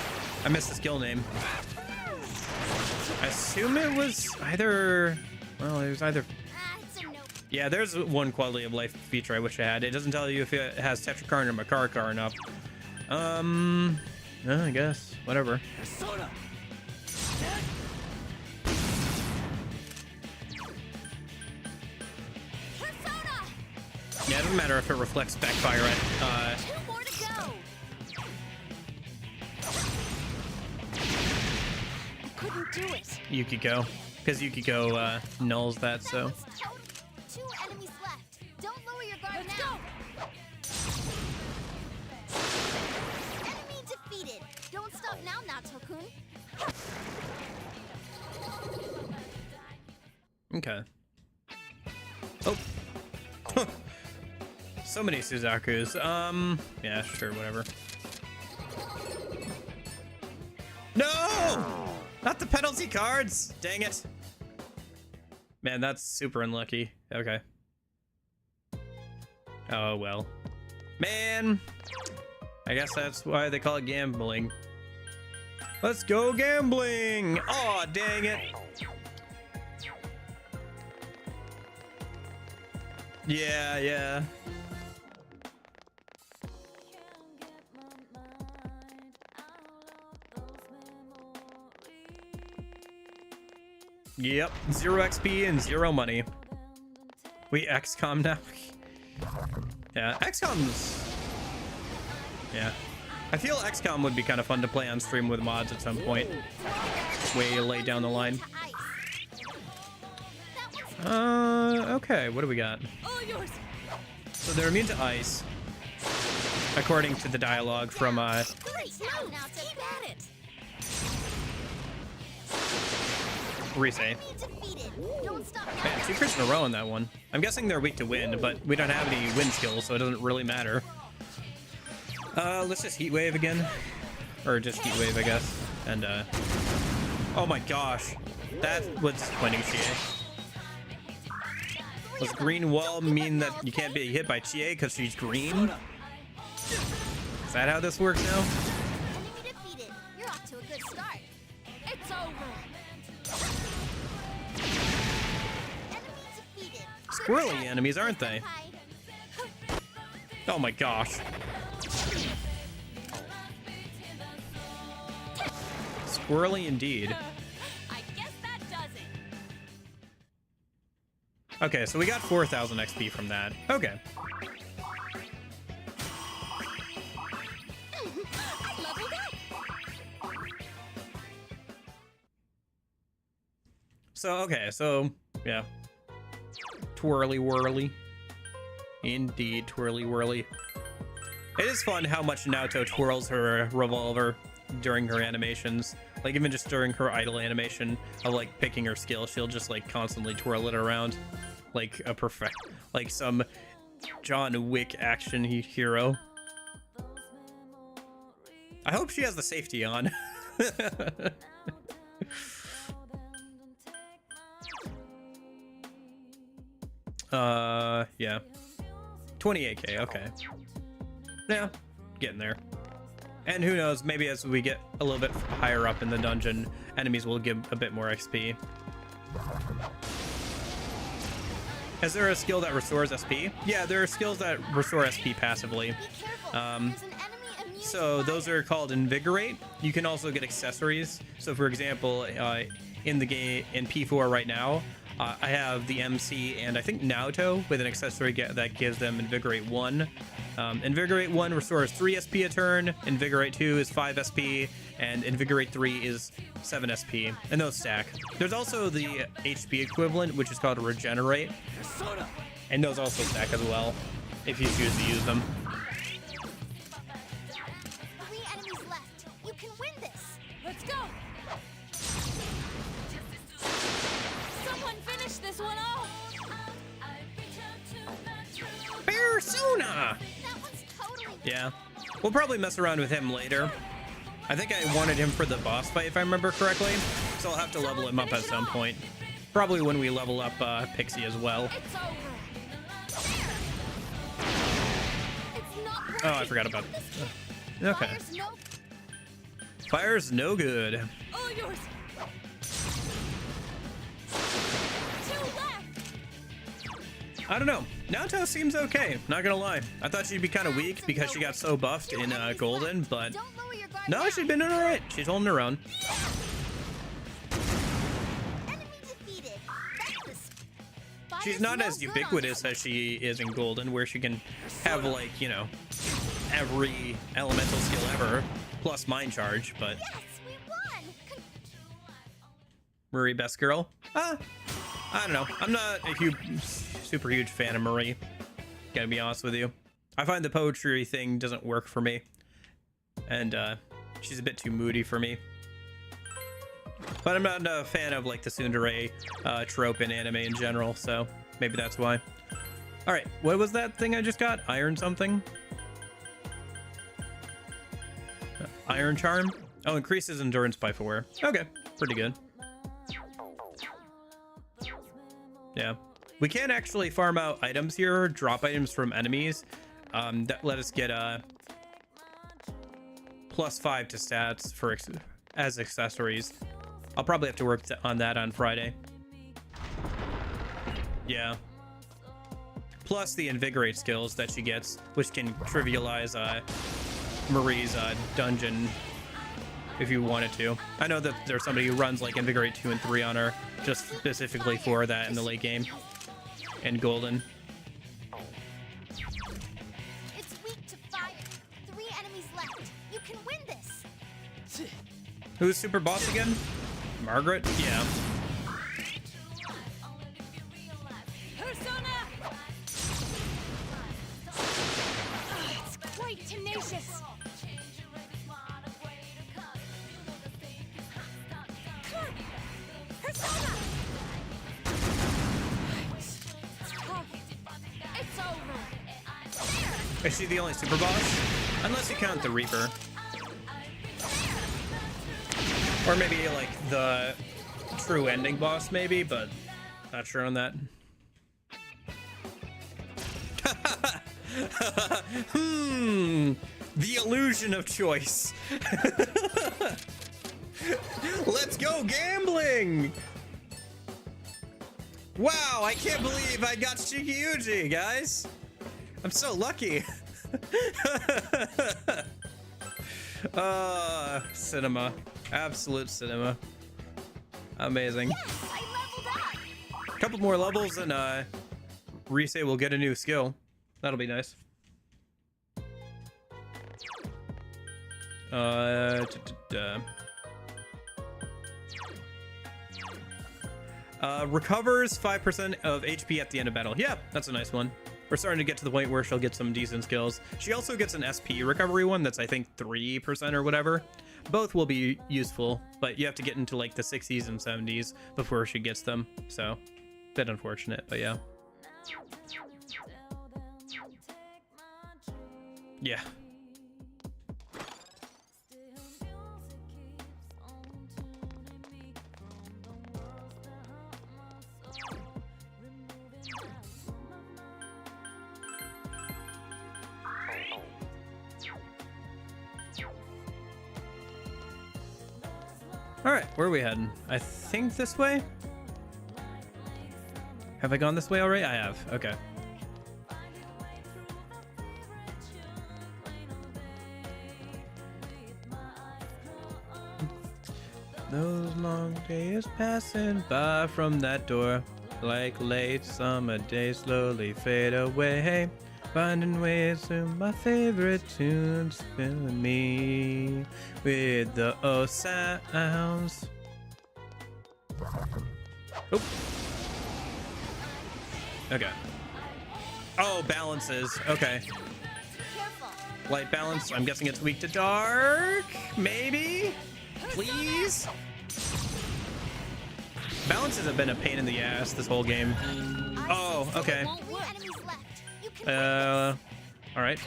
I missed the skill name. I assume it was either... Well, it was either... It's a nope. Yeah, there's one quality of life feature I wish I had. It doesn't tell you if it has Tetrakarn or Makarakarn up. I guess. Whatever. Persona! Persona! Yeah, it doesn't matter if it reflects backfire at... 2 more to go. I couldn't do it. Yukiko. Because Yukiko nulls that, so... That was totally... 2 enemies left. Don't lower your guard Let's now. go. Enemy defeated. Don't stop now, Nato-kun. Okay. Oh. Huh. So many Suzakus. Yeah, sure, whatever. No! Not the penalty cards! Dang it. Man, that's super unlucky. Okay. Oh, well. Man! I guess that's why they call it gambling. Let's go gambling! Aw, dang it. Yeah. Yep, 0 XP and 0 money. Wait, XCOM now? Yeah, XCOM's... Yeah. I feel XCOM would be kind of fun to play on stream with mods at some point. Way late down the line. Okay, what do we got? All yours. So they're immune to ice, according to the dialogue from, Great, now keep at it. Rise. Don't stop now. Man, 2 crits in a row on that one. I'm guessing they're weak to wind, but we don't have any wind skills, so it doesn't really matter. Let's just Heat Wave again. Or just Heat Wave, I guess. And, oh my gosh. That was disappointing, Chie. Does green wall mean that you can't be hit by Chie because she's green? Is that how this works now? Enemy defeated. You're off to a good start. It's over. Enemy defeated. Squirrely enemies, aren't they? Hi. Oh my gosh. Squirrely indeed. I guess that does it. Okay, so we got 4,000 XP from that. Okay. I leveled up. So, okay, so, yeah. Twirly whirly. Indeed, twirly whirly. It is fun how much Naoto twirls her revolver during her animations. Like, even just during her idle animation of, like, picking her skill, she'll just, like, constantly twirl it around. Like a like some John Wick action hero. I hope she has the safety on. Yeah. 28k, okay. Yeah, getting there. And who knows, maybe as we get a little bit higher up in the dungeon, enemies will give a bit more XP. Is there a skill that restores SP? Yeah, there are skills that restore SP passively. Be careful. There's an enemy immune to So fire. those are called Invigorate. You can also get accessories. So for example, in the game, in P4 right now, I have the MC and I think Naoto with an accessory that gives them Invigorate 1. Invigorate 1 restores 3 SP a turn, Invigorate 2 is 5 SP, and Invigorate 3 is 7 SP, and those stack. There's also the HP equivalent, which is called Regenerate, and those also stack as well, if you choose to use them. 3 enemies left. You can win this. Let's go. Someone finish this one off. Persona! That one's totally Yeah. We'll probably mess around with him later. I think I wanted him for the boss fight, if I remember correctly, so I'll have to level him up at some point. Probably when we level up Pixie as well. It's over. It's not Oh, I working. forgot about Okay. Fire's no Fire's no good. All yours. 2 left. I don't know. Naoto seems okay, not gonna lie. I thought she'd be kind of weak because she got so buffed in Golden, but Don't lower your guard. no, now. she's been doing alright. She's holding her own. Enemy defeated. That's the Fire's She's not no as good on ubiquitous this. as she is in Golden, where she can have, like, you know, every elemental skill ever, plus Mind Charge, but Yes, we won. Marie, best girl? I don't know. I'm not a super huge fan of Marie, gotta be honest with you. I find the poetry thing doesn't work for me, and she's a bit too moody for me. But I'm not a fan of, like, the tsundere trope in anime in general, so maybe that's why. All right, what was that thing I just got? Iron something? Iron Charm? Oh, increases endurance by 4. Okay, pretty good. Yeah. We can actually farm out items here, drop items from enemies, that let us get +5 to stats for as accessories. I'll probably have to work on that on Friday. Yeah. Plus the Invigorate skills that she gets, which can trivialize Marie's dungeon if you wanted to. I know that there's somebody who runs like Invigorate 2 and 3 on her just specifically for that in the late game. and golden. It's weak to fire. 3 enemies left. You can win this. Who's super boss again? Margaret? Yeah. Persona! It's quite tenacious. Persona! It's over. Is she the only super boss? Unless you count the Reaper. Or maybe like the true ending boss, maybe, but not sure on that. The illusion of choice. Let's go gambling! Wow, I can't believe I got Shikiyuji, guys. I'm so lucky. Cinema. Absolute cinema. Amazing. Yes, I leveled up. A couple more levels and Rise will get a new skill. That'll be nice. Recovers 5% of HP at the end of battle. Yeah, that's a nice one. We're starting to get to the point where she'll get some decent skills. She also gets an SP recovery one that's I think 3% or whatever. Both will be useful, but you have to get into like the 60s and 70s before she gets them. So, bit unfortunate, but yeah. Yeah. All right, where are we heading? I think this way? Have I gone this way already? I have. Okay. Those long days passing by from that door, like late summer days slowly fade away. Finding ways to my favorite tunes, filling me with the O sounds. Oop. Okay. Oh, balances. Okay. Light balance. I'm guessing it's weak to dark. Maybe? Please? Balances have been a pain in the ass this whole game. Oh, okay. All right.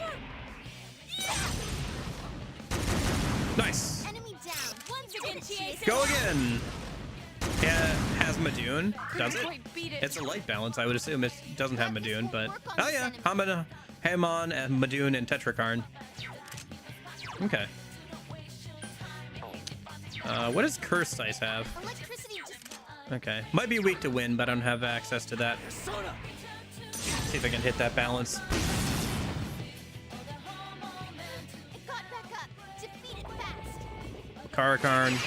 Nice. Go again. Yeah, has Madoon. Does it? It's a light balance. I would assume it doesn't have Madoon, but oh yeah, Hamon and Madoon and Tetrakarn. Okay. What does Curse Dice have? Okay, might be weak to win, but I don't have access to that. See if I can hit that balance. Karakarn.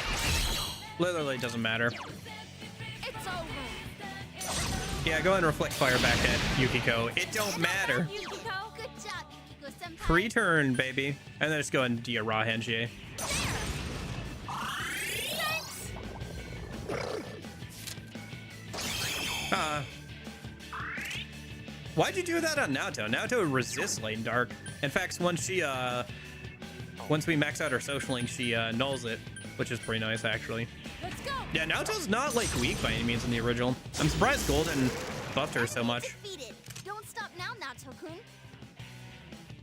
Literally doesn't matter. Yeah, go ahead and reflect fire back at Yukiko. It don't matter. Pre-turn, baby. And then just go ahead and do your raw Henjie. Why'd you do that on Naoto? Naoto resists Lane Dark. In fact, once we max out our social link, she nulls it, which is pretty nice, actually. Let's go. Yeah, Naoto's not like weak by any means in the original. I'm surprised Golden buffed her so much. Don't stop now, Naoto-kun.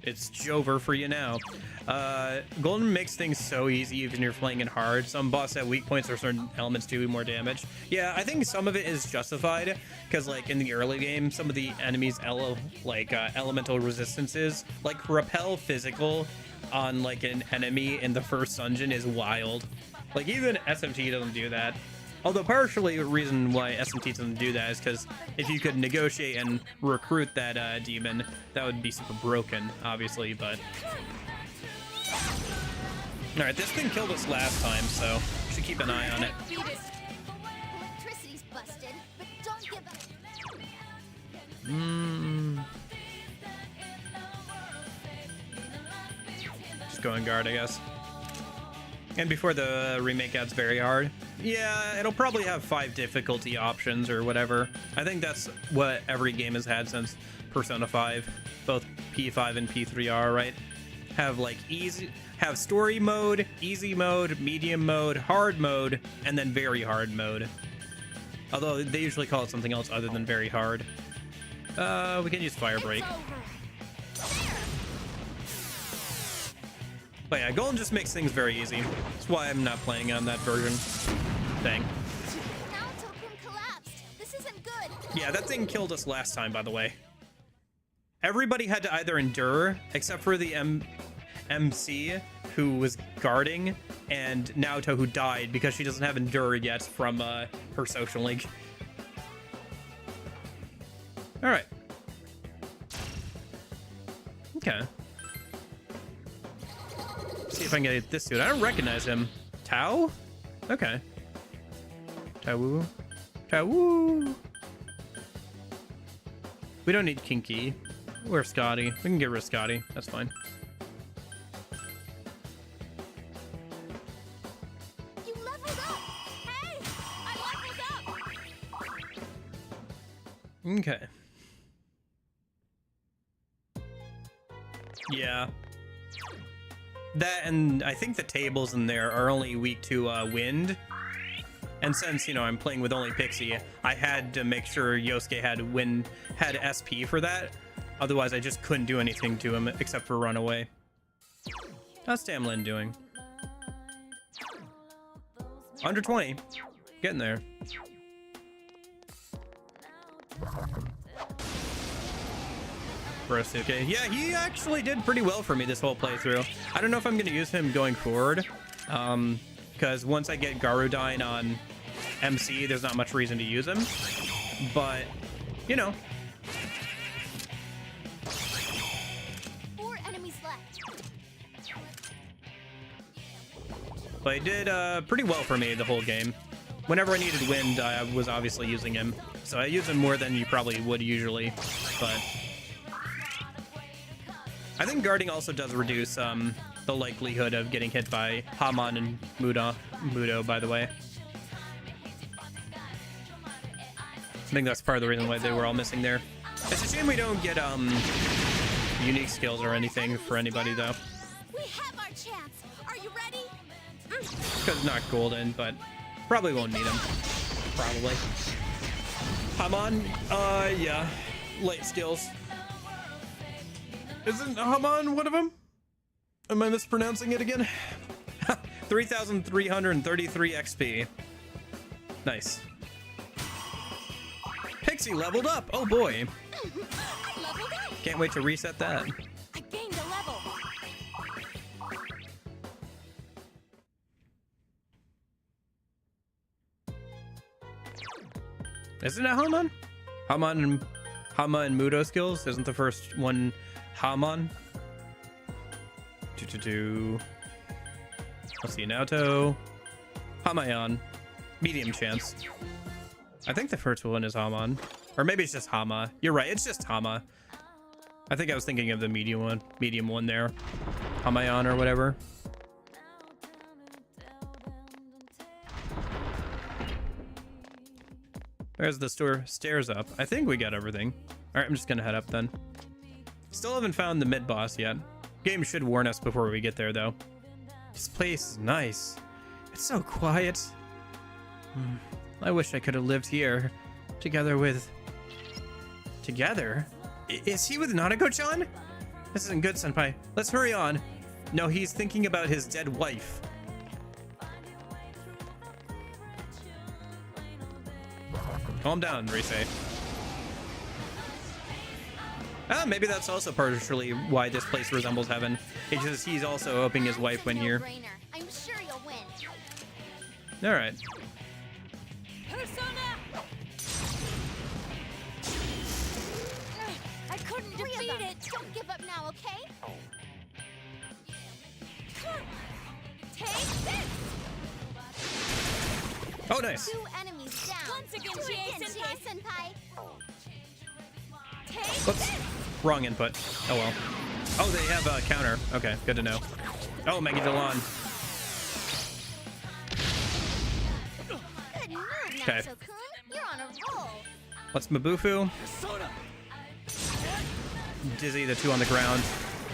It's Jover for you now. Golden makes things so easy even if you're playing it hard. Some bosses have weak points or certain elements do more damage. Yeah, I think some of it is justified because like in the early game, some of the enemies elemental resistances, like repel physical on like an enemy in the first dungeon is wild. Like even SMT doesn't do that. Although partially the reason why SMT doesn't do that is because if you could negotiate and recruit that demon, that would be super broken, obviously, but... Alright, this thing killed us last time, so we should keep an eye on it. Electricity's busted, but don't give up. Just go on guard, I guess. And before the remake adds very hard. Yeah, it'll probably have 5 difficulty options or whatever. I think that's what every game has had since Persona 5. Both P5 and P3 are, right? Have like have story mode, easy mode, medium mode, hard mode, and then very hard mode. Although they usually call it something else other than very hard. We can use Fire Break. But yeah, Golden just makes things very easy. That's why I'm not playing on that version. Dang. This isn't good. Yeah, that thing killed us last time, by the way. Everybody had to either endure, except for the MC, who was guarding, and Naoto, who died because she doesn't have endure yet from her social link. All right. Okay. See if I can get this dude. I don't recognize him. Tao? Okay. Tao. Tao. We don't need Kinky. We're Scotty. We can get rid of Scotty. That's fine. You leveled up. Hey, I leveled up. Okay. Yeah. That, and I think the tables in there are only weak to wind. And since, you know, I'm playing with only Pixie, I had to make sure Yosuke had SP for that. Otherwise, I just couldn't do anything to him except for run away. How's Tamlin doing? Under 20. Getting there. Brosuke. Yeah, he actually did pretty well for me this whole playthrough. I don't know if I'm going to use him going forward. Because once I get Garudine on MC, there's not much reason to use him. But, you know. 4 enemies left. But he did pretty well for me the whole game. Whenever I needed wind, I was obviously using him. So I use him more than you probably would usually. But I think guarding also does reduce the likelihood of getting hit by Haman and Mudo, by the way. I think that's part of the reason why they were all missing there. It's a shame we don't get unique skills or anything for anybody, though. We have our chance. Are you ready? Because it's not golden, but probably won't need them. Probably. Haman, yeah. Light skills. Isn't Haman one of them? Am I mispronouncing it again? 3,333 XP. Nice. Pixie leveled up. Oh boy. I leveled up. Can't wait to reset that. I gained a level. Isn't it Haman? Hama and Mudo skills? Isn't the first one Haman? Let's see, Naoto. Hamayan. Medium chance. I think the first one is Haman. Or maybe it's just Hama. You're right, it's just Hama. I think I was thinking of the medium one there. Hamayan or whatever. There's the stairs up. I think we got everything. Alright, I'm just gonna head up then. Still haven't found the mid-boss yet. Game should warn us before we get there, though. This place is nice. It's so quiet. I wish I could have lived here. Together with... Together? Is he with Nanako-chan? This isn't good, Senpai. Let's hurry on. No, he's thinking about his dead wife. Calm down, Rise. Ah, maybe that's also partially why this place resembles heaven. It's just he's also hoping his wife went here. I'm sure you'll win. All right. Persona! I couldn't defeat it. Don't give up now, okay? Take this! Oh, nice. 2 enemies down. Once again, Do it GA again, Senpai. GA Senpai. Whoops. Wrong input. Oh well. Oh, they have a counter. Okay, good to know. Oh, Maggie Delon. Good move, Okay. Nacho-kun. You're on a roll. What's Mabufu? Dizzy the two on the ground.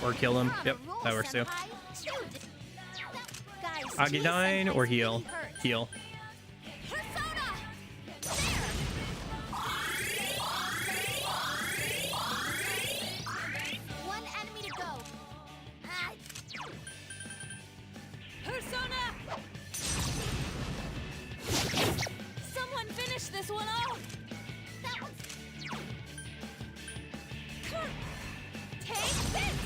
Or kill him. Yep, that works too. Agidine or heal? Heal. One enemy to go. Persona! Someone finish this one off! That one's Take this!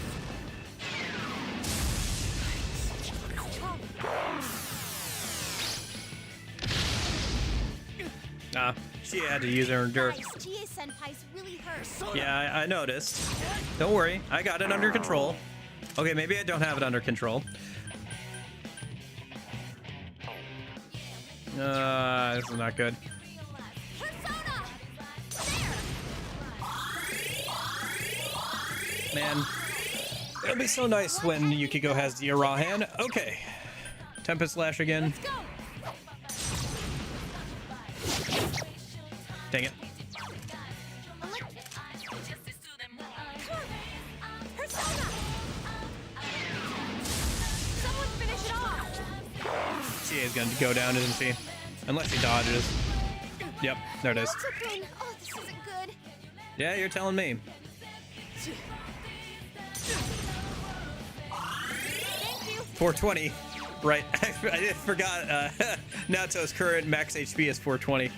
She had to use her endure. nice. Chie-senpai's really hurt. Yeah, I noticed. Don't worry, I got it under control. Okay, maybe I don't have it under control. This is not good. Man, it'll be so nice when Yukiko has the raw hand. Okay. Tempest Slash again. Dang it. Someone finish it off! She is going to go down, isn't she? Unless she dodges. Yep, there it is. Nacho-kun. Oh, this isn't good. Yeah, you're telling me. Thank you. 420. Right. I forgot Nato's current max HP is 420.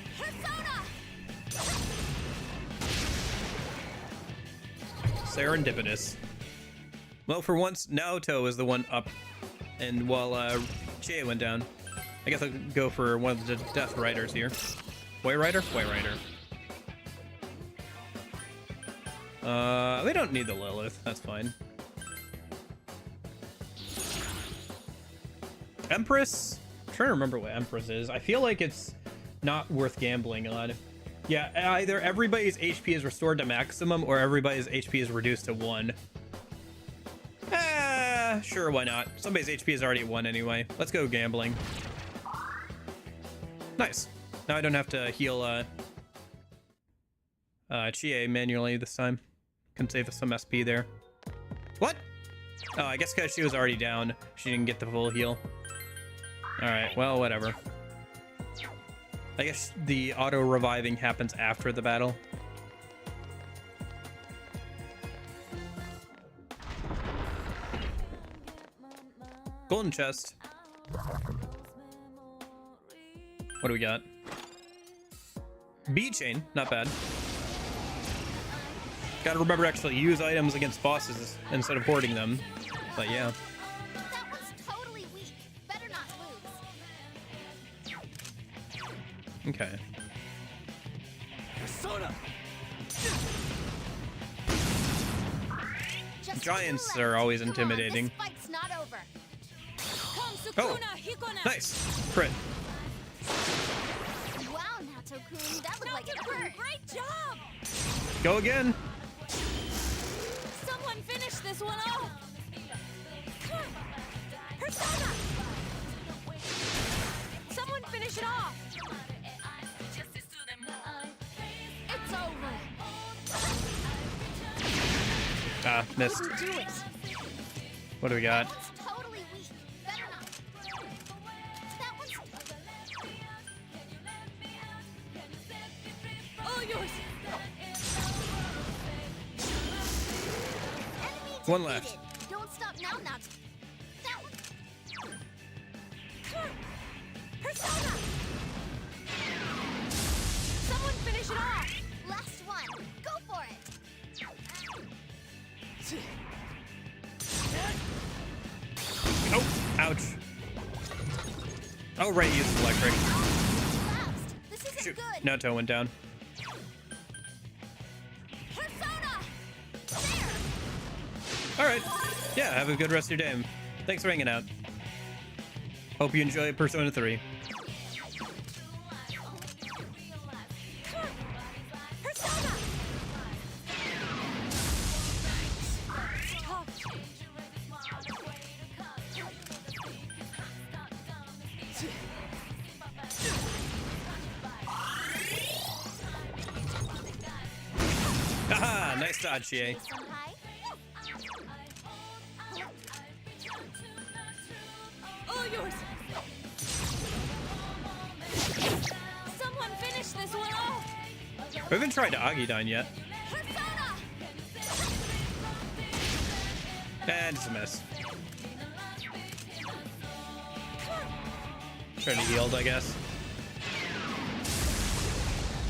Serendipitous. Well, for once, Naoto is the one up, and while Chie went down. I guess I'll go for one of the Death Riders here. Way Rider? Way Rider. We don't need the Lilith. That's fine. Empress? I'm trying to remember what Empress is. I feel like it's not worth gambling on. Yeah, either everybody's HP is restored to maximum or everybody's HP is reduced to 1. Sure, why not? Somebody's HP is already at 1 anyway. Let's go gambling. Nice. Now I don't have to heal Chie manually this time. Can save some SP there. What? Oh, I guess because she was already down, she didn't get the full heal. Alright, well, whatever. I guess the auto-reviving happens after the battle. Golden chest. What do we got? Bee chain, not bad. Gotta remember to actually use items against bosses instead of hoarding them. But yeah. That one's totally weak. Better not lose. Okay. Just Giants two left. are always Come on, intimidating. this fight's not over. Oh, nice. Crit. Wow, Nacho-kun, that looked like it hurt. Great job! Go again. Someone finish this one off! Persona! Someone finish it off! It's over. Ah, missed. Couldn't do it. What do we got? It's totally weak. Better not. That one's All yours! enemy One defeated. left. Don't stop now, Nacho. That one. Persona! Someone finish it off! Last one. Go for it. Oh, ouch. Oh, right, use electric. Last. This isn't Shoot, good. Naoto went down. Persona. All right. Yeah, have a good rest of your day. Thanks for hanging out. Hope you enjoy Persona 3. Persona! Pistache. Senpai. All yours. Someone finish this one off. We haven't tried Agidan yet. Persona. And it's a miss. Trying to yield, I guess.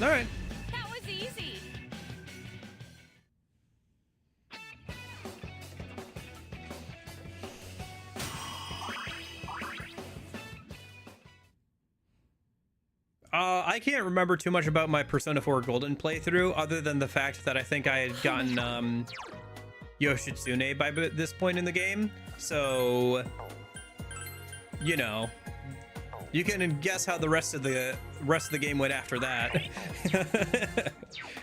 All right. That was easy. I can't remember too much about my Persona 4 Golden playthrough, other than the fact that I think I had gotten Yoshitsune by this point in the game. So, you know, you can guess how the rest of the game went after that.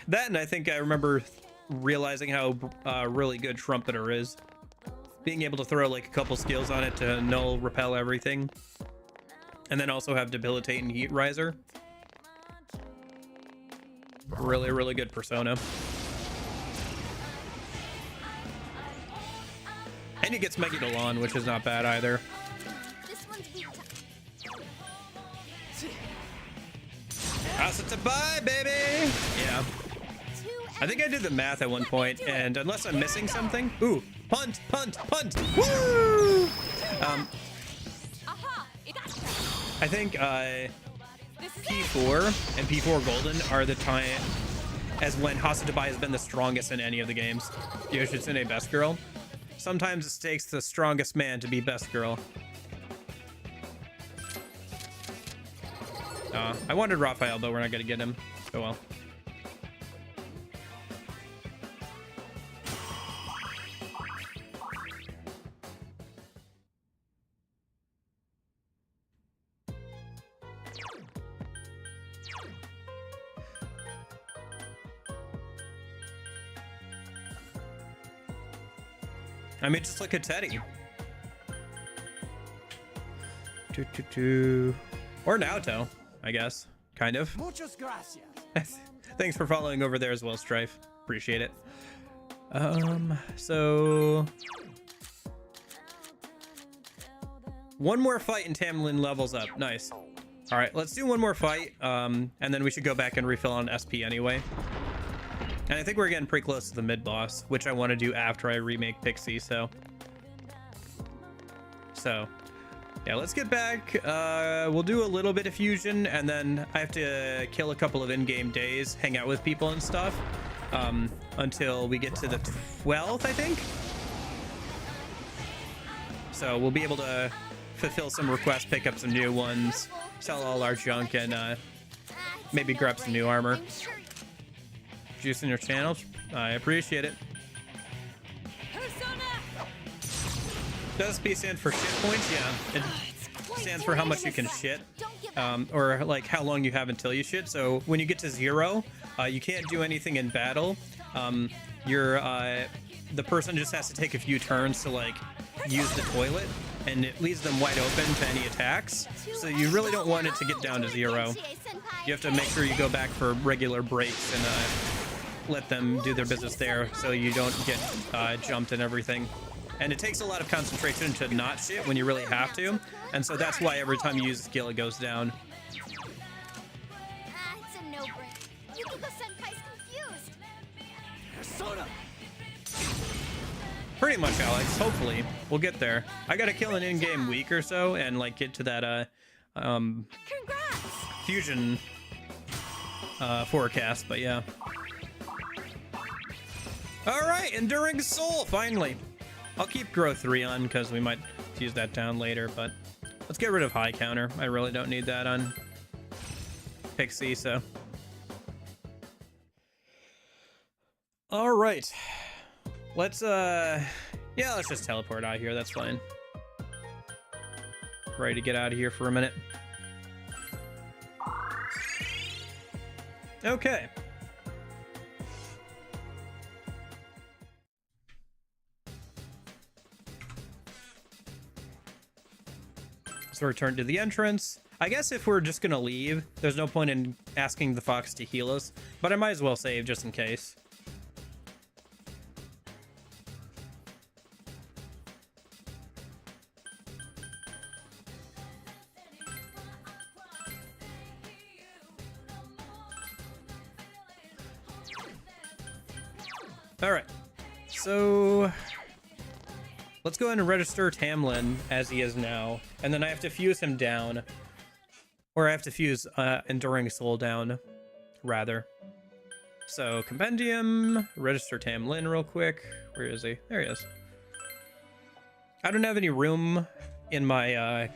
That, and I think I remember realizing how really good Trumpeter is. Being able to throw like a couple skills on it to null repel everything. And then also have Debilitate and Heat Riser. Really, really good Persona. And he gets Megidolon, which is not bad either. This one's weak to Asatabai, baby! Yeah. I think I did the math at one point, and unless I'm missing something... Ooh, punt, punt, punt! Woo! Aha! I think This is it. P4 and P4 Golden are the time as when Hasatabai has been the strongest in any of the games. Yoshitsune Best Girl. Sometimes it takes the strongest man to be Best Girl. I wanted Raphael, but we're not gonna get him. Oh well. I mean, just look at Teddy. Or Naoto, I guess. Kind of. Muchas gracias. Thanks for following over there as well, Strife. Appreciate it. So... one more fight and Tamlin levels up. Nice. Alright, let's do one more fight. And then we should go back and refill on SP anyway. And I think we're getting pretty close to the mid-boss, which I want to do after I remake Pixie, so... yeah, let's get back. We'll do a little bit of fusion, and then I have to kill a couple of in-game days, hang out with people and stuff, until we get to the 12th, I think? So we'll be able to fulfill some requests, pick up some new ones, sell all our junk, and maybe grab some new armor. I'm sure Juice in your channel, I appreciate it. Persona. Does SP stand for shit points? Yeah, it stands for how much you can shit, or like how long you have until you shit. So when you get to 0, you can't do anything in battle. The person just has to take a few turns to like use the toilet, and it leaves them wide open to any attacks. So you really don't want it to get down to 0. You have to make sure you go back for regular breaks and let them do their business there, so you don't get jumped and everything. And it takes a lot of concentration to not shit when you really have to, and so that's why every time you use a skill, it goes down. it's a no-brainer. Yukiko Senpai's confused. Persona. Pretty much, Alex. Hopefully, we'll get there. I gotta kill an in-game week or so and like get to that Congrats! fusion forecast. But yeah. All right, Enduring Soul finally. I'll keep Growth 3 on because we might use that down later. But let's get rid of High Counter. I really don't need that on Pixie. So. All right. Let's let's just teleport out of here. That's fine. Ready to get out of here for a minute. Okay. So return to the entrance. I guess if we're just gonna leave, there's no point in asking the fox to heal us, but I might as well save just in case. All right, so let's go ahead and register Tamlin as he is now, and then I have to fuse him down, or I have to fuse Enduring Soul down, rather. So compendium, register Tamlin real quick. Where is he? There he is. I don't have any room in my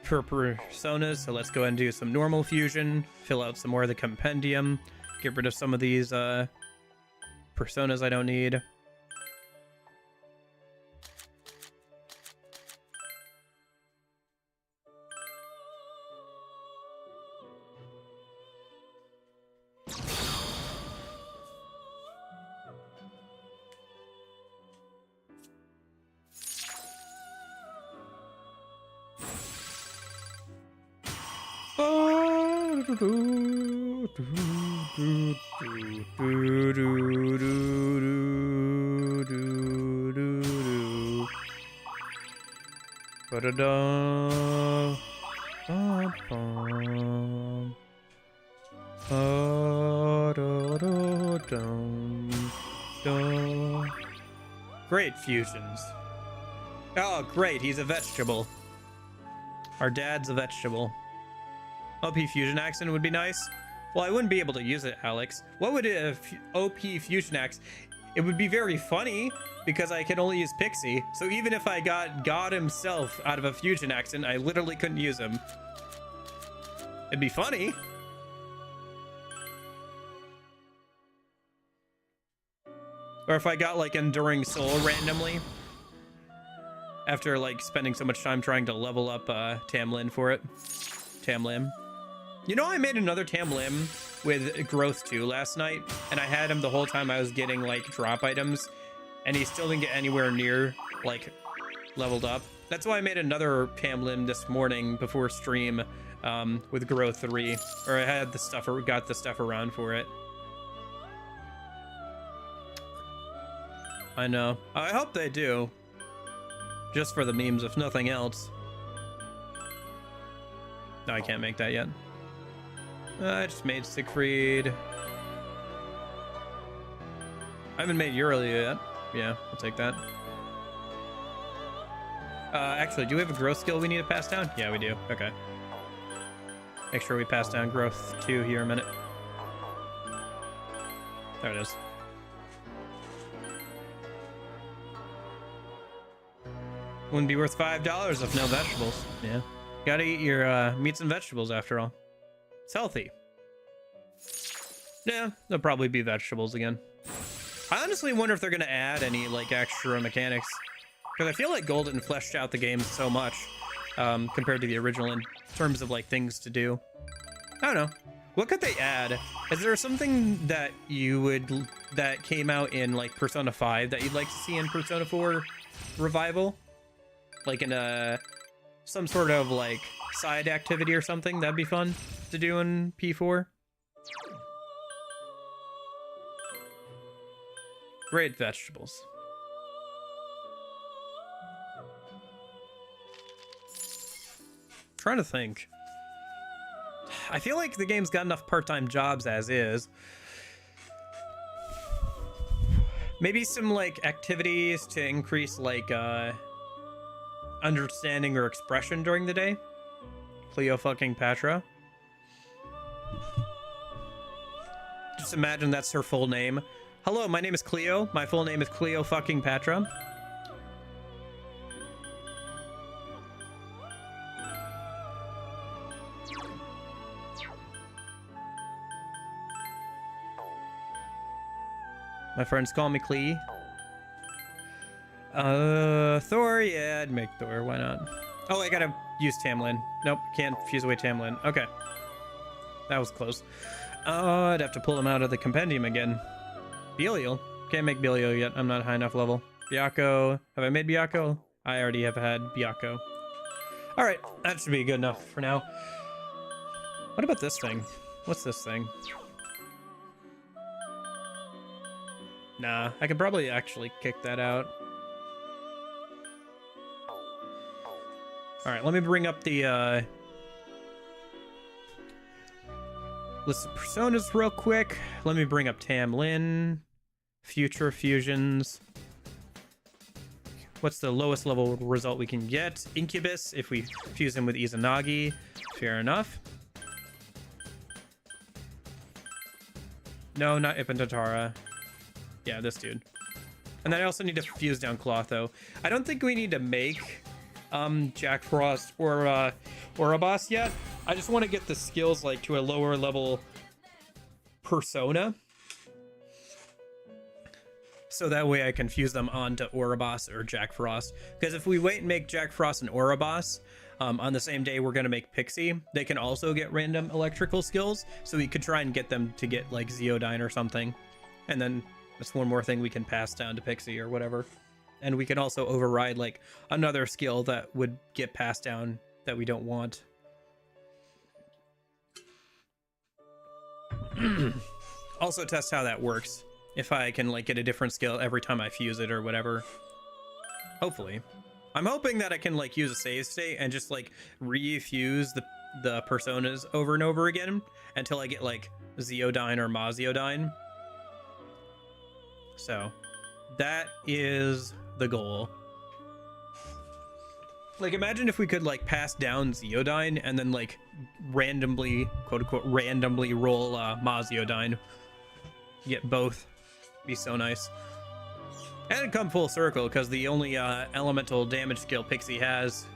for personas, so let's go ahead and do some normal fusion, fill out some more of the compendium, get rid of some of these personas I don't need. Great fusions. Oh, great, he's a vegetable. Our dad's a vegetable. OP Fusion Accent would be nice. Well, I wouldn't be able to use it, Alex. What would a OP Fusion Axe? It would be very funny because I can only use Pixie. So even if I got God himself out of a Fusion Accent, I literally couldn't use him. It'd be funny. Or if I got like Enduring Soul randomly. After like spending so much time trying to level up Tamlin for it. Tamlim. You know, I made another Tamlim with Growth 2 last night, and I had him the whole time I was getting like drop items, and he still didn't get anywhere near like leveled up. That's why I made another Tamlim this morning before stream with Growth 3, or I had the stuff or got the stuff around for it. I know. I hope they do. Just for the memes, if nothing else. No, I can't make that yet. I just made Siegfried. I haven't made Uri yet. Yeah, I'll take that. Actually, do we have a growth skill we need to pass down? Yeah, we do. Okay. Make sure we pass down growth 2 here a minute. There it is. Wouldn't be worth $5 if no vegetables. Yeah. Gotta eat your meats and vegetables after all. It's healthy. Yeah, there'll probably be vegetables again. I honestly wonder if they're gonna add any like extra mechanics. Because I feel like Golden fleshed out the game so much compared to the original in terms of like things to do. I don't know. What could they add? Is there something that that came out in like Persona 5 that you'd like to see in Persona 4 Revival? Like in some sort of like side activity or something? That'd be fun to do in P4. Great vegetables. Trying to think. I feel like the game's got enough part-time jobs as is. Maybe some like activities to increase like understanding or expression during the day. Cleo fucking Patra. Just imagine that's her full name. Hello, my name is Cleo. My full name is Cleo fucking Patra. My friends call me Clee. Thor, yeah, I'd make Thor, why not? Oh, I gotta use Tamlin. Nope, can't fuse away Tamlin. Okay. That was close. I'd have to pull him out of the compendium again. Belial. Can't make Belial yet, I'm not high enough level. Byakko. Have I made Byakko? I already have had Byakko. Alright, that should be good enough for now. What about this thing? What's this thing? Nah, I could probably actually kick that out. Alright, let me bring up the list of personas real quick. Let me bring up Tamlin. Future fusions. What's the lowest level result we can get? Incubus, if we fuse him with Izanagi. Fair enough. No, not Ippentatara. Yeah, this dude. And then I also need to fuse down Clotho. I don't think we need to make Jack Frost or Ouroboros yet. I just want to get the skills like to a lower level persona. So that way I can fuse them onto Ouroboros or Jack Frost. Because if we wait and make Jack Frost and Ouroboros on the same day we're going to make Pixie, they can also get random electrical skills. So we could try and get them to get like Zeodyne or something. And then that's one more thing we can pass down to Pixie or whatever. And we can also override like another skill that would get passed down that we don't want. Also test how that works. If I can like get a different skill every time I fuse it or whatever. Hopefully. I'm hoping that I can like use a save state and just like refuse the personas over and over again until I get like Zeodyne or Mazeodyne. So that is the goal. Like imagine if we could like pass down Zeodyne and then like randomly, quote unquote, randomly roll Mazeodyne. Get both. Be so nice. And it'd come full circle because the only elemental damage skill Pixie has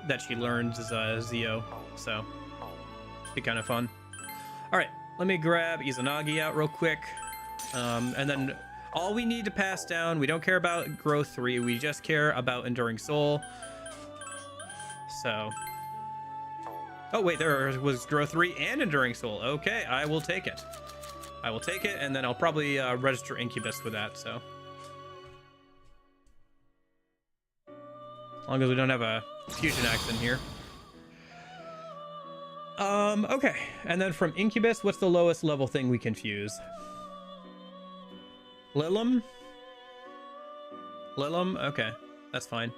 that she learns is Zeo. So be kind of fun. All right, let me grab Izanagi out real quick. And then all we need to pass down, we don't care about growth 3, we just care about enduring soul. So, oh wait, there was growth 3 and enduring soul. Okay, I will take it. I will take it, and then I'll probably register Incubus with that, so. As long as we don't have a fusion axe in here. Okay. And then from Incubus, what's the lowest level thing we can fuse? Lilum? Lilum? Okay. That's fine.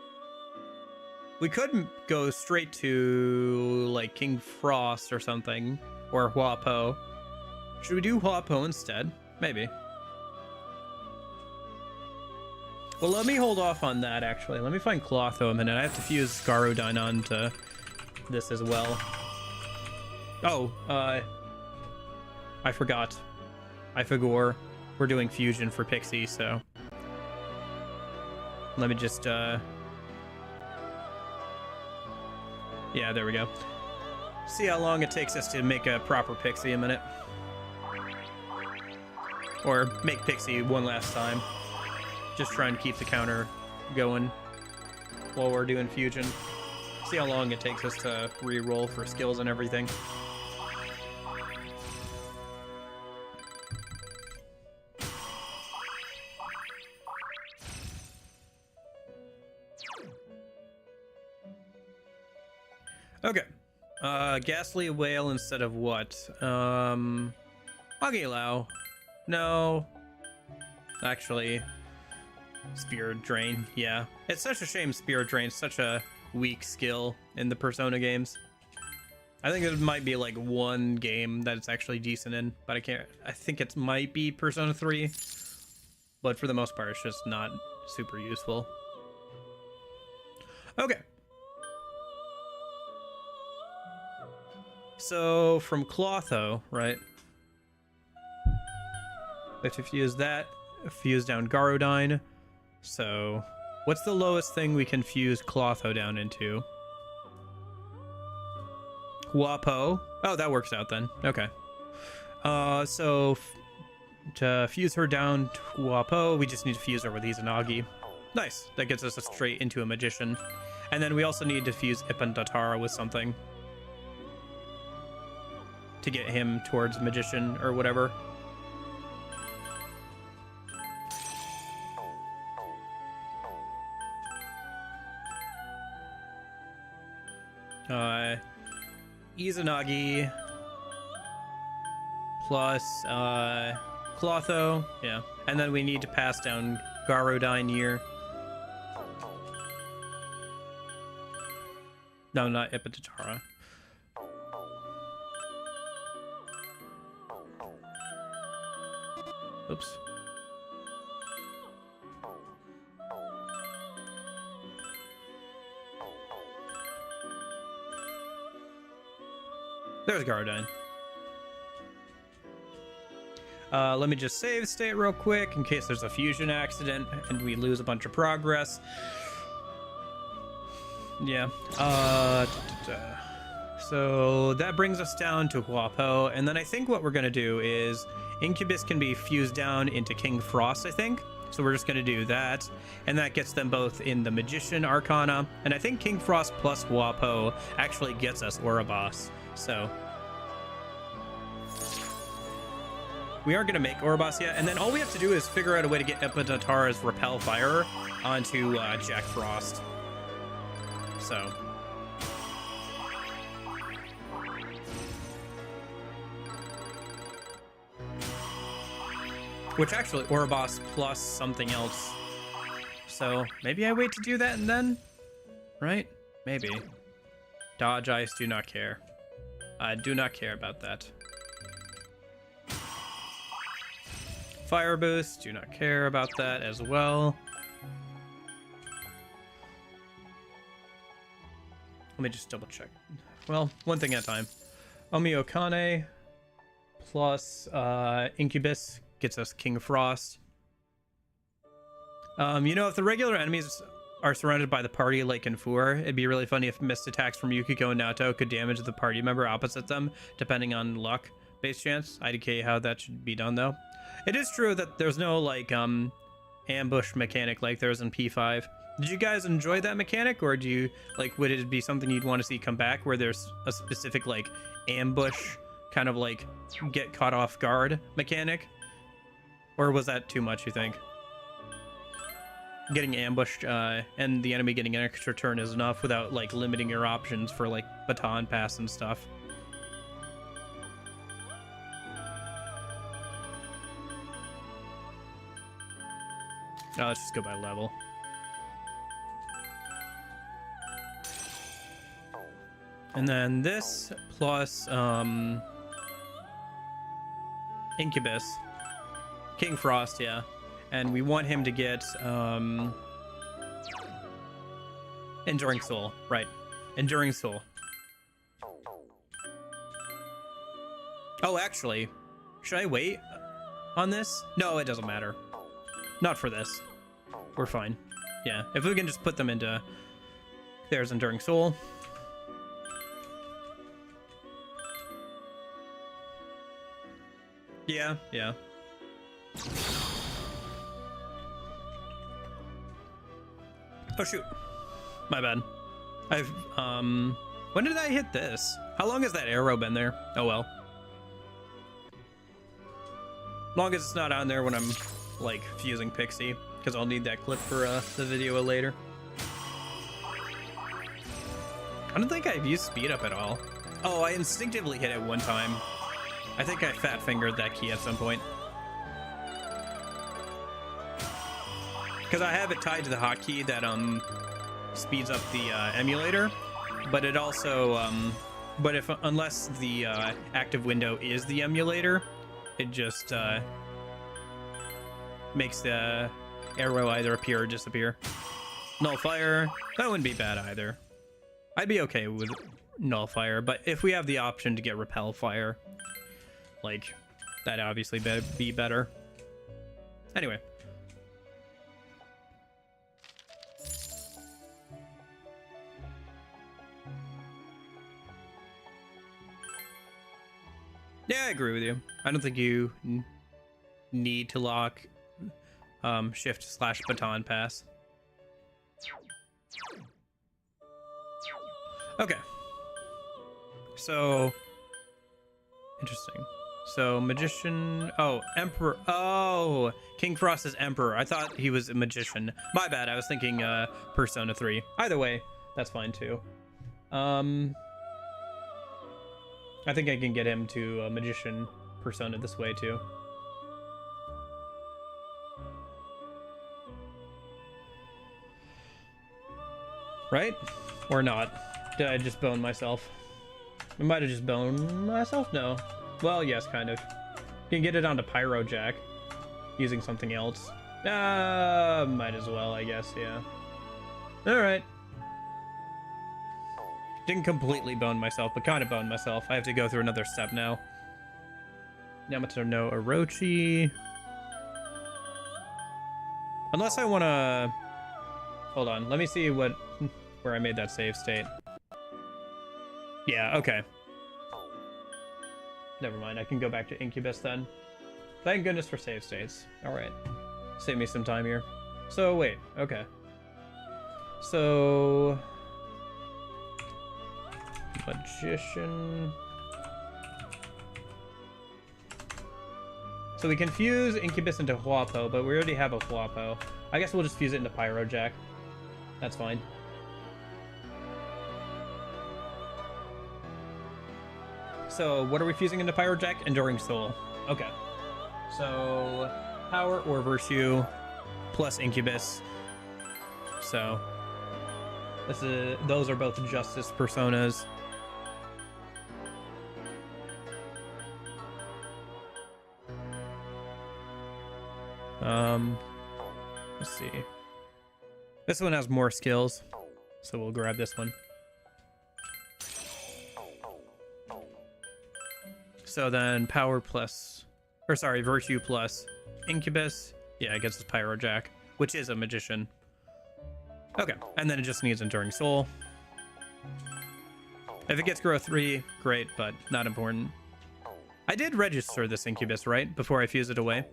We could go straight to, like, King Frost or something. Or Huapo. Should we do Huapo instead? Maybe. Well, let me hold off on that, actually. Let me find Clotho a minute. I have to fuse Garodyne onto this as well. Oh, I forgot. I forgot. We're doing fusion for Pixie, so... Let me just, Yeah, there we go. See how long it takes us to make a proper Pixie a minute. Or make Pixie one last time. Just trying to keep the counter going while we're doing fusion. See how long it takes us to re-roll for skills and everything. Okay. Ghastly Whale instead of what? Agilao. No. Actually, Spirit Drain, yeah. It's such a shame Spirit Drain's such a weak skill in the Persona games. I think it might be like one game that it's actually decent in, but I think it might be Persona 3. But for the most part, it's just not super useful. Okay. So, from Clotho, right? We have to fuse that, fuse down Garodyne. So, what's the lowest thing we can fuse Clotho down into? Huapo. Oh, that works out then. Okay. So, to fuse her down to Huapo, we just need to fuse her with Izanagi. Nice. That gets us straight into a Magician. And then we also need to fuse Ippentatara with something to get him towards Magician or whatever. Izanagi plus Clotho, yeah. And then we need to pass down Garodyne here. No, not Ippentatara. Oops. There's Gardine. Let me just save state real quick in case there's a fusion accident and we lose a bunch of progress. Yeah. So that brings us down to Huapo, and then I think what we're gonna do is Incubus can be fused down into King Frost, I think. So we're just gonna do that, and that gets them both in the Magician Arcana, and I think King Frost plus Huapo actually gets us Ouroboros. So we aren't going to make Ouroboros yet, and then all we have to do is figure out a way to get Epidotara's Repel Fire onto Jack Frost. So. Which actually, Ouroboros plus something else. So maybe I wait to do that and then? Right? Maybe. Dodge Ice, do not care. I do not care about that. Fire Boost, do not care about that as well. Let me just double check. Well, one thing at a time. Omi Okane plus Incubus gets us King Frost. You know, if the regular enemies are surrounded by the party like in 4, it'd be really funny if missed attacks from Yukiko and Naoto could damage the party member opposite them, depending on luck based chance. IDK how that should be done though. It is true that there's no like ambush mechanic like there is in P5. Did you guys enjoy that mechanic, or do you like, would it be something you'd want to see come back where there's a specific like ambush kind of like get caught off guard mechanic? Or was that too much, you think? Getting ambushed and the enemy getting an extra turn is enough without like limiting your options for like baton pass and stuff. Let's just go by level. And then this plus Incubus. King Frost, yeah. And we want him to get Enduring Soul, right. Enduring Soul. Oh, actually, should I wait on this? No, it doesn't matter. Not for this. We're fine. Yeah, if we can just put them into... There's Enduring Soul. Yeah, yeah. Oh shoot. My bad. I've when did I hit this? How long has that arrow been there? Oh well. Long as it's not on there when I'm like fusing Pixie, because I'll need that clip for the video later. I don't think I've used speed up at all. Oh, I instinctively hit it one time. I think I fat fingered that key at some point. Because I have it tied to the hotkey that speeds up the emulator, but it also but if unless the active window is the emulator, it just makes the arrow either appear or disappear. Nullfire, that wouldn't be bad either. I'd be okay with Nullfire, but if we have the option to get Repel Fire, like, that'd obviously be better. Anyway. Yeah, I agree with you. I don't think you need to lock shift/baton pass. Okay. So, interesting. So, Magician... Oh, Emperor... Oh! King Frost is Emperor. I thought he was a Magician. My bad, I was thinking Persona 3. Either way, that's fine too. I think I can get him to a Magician Persona this way too. Right? Or not? Did I just bone myself? I might have just boned myself? No. Well, yes, kind of. You can get it onto Pyro Jack using something else. Might as well, I guess, yeah. Alright. Didn't completely bone myself, but kind of boned myself. I have to go through another step now. Yamato no Orochi. Unless I want to... Hold on. Let me see where I made that save state. Yeah, okay. Never mind. I can go back to Incubus then. Thank goodness for save states. Alright. Save me some time here. So, wait. Okay. So... Magician... So we can fuse Incubus into Huapo, but we already have a Huapo. I guess we'll just fuse it into Pyrojack. That's fine. So what are we fusing into Pyrojack? Enduring Soul. Okay. So power or virtue plus Incubus. So those are both Justice personas. Let's see. This one has more skills, so we'll grab this one. So then power plus, or sorry, virtue plus Incubus. Yeah, it gets us Pyrojack, which is a magician. Okay, and then it just needs Enduring Soul. If it gets growth 3, great, but not important. I did register this Incubus, right? Before I fuse it away.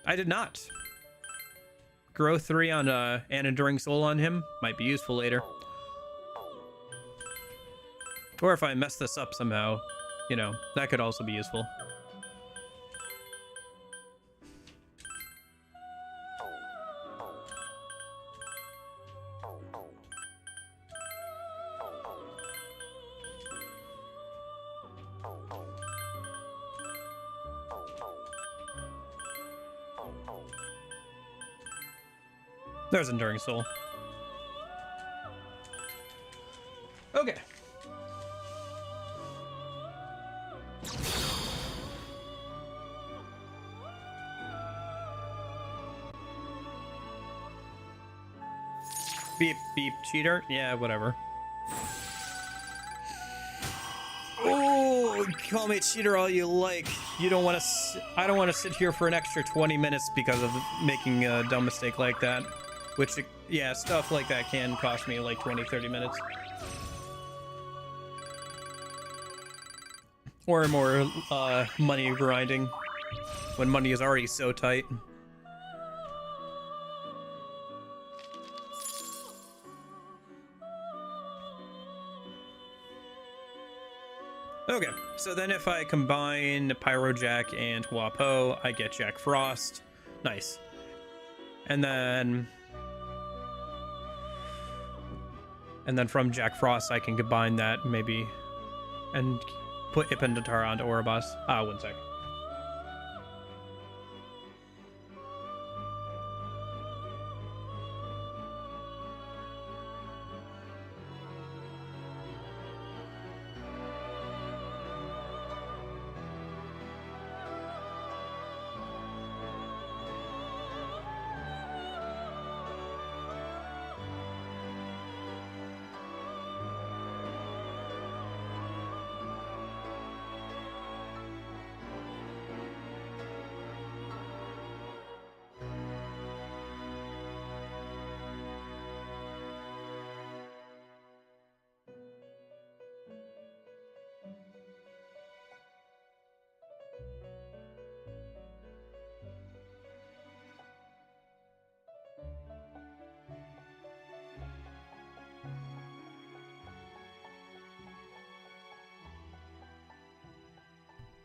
I did not. Growth 3 on and Enduring Soul on him might be useful later. Or if I mess this up somehow, you know, that could also be useful. There's Enduring Soul. Okay. Beep, beep, cheater? Yeah, whatever. Oh, call me a cheater all you like. You don't want to... I don't want to sit here for an extra 20 minutes because of making a dumb mistake like that. Which, yeah, stuff like that can cost me like 20, 30 minutes. Or more money grinding when money is already so tight. Okay, so then if I combine Pyrojack and Huapo, I get Jack Frost. Nice. And then from Jack Frost, I can combine that maybe and put Ippendatara onto Oribas. One sec.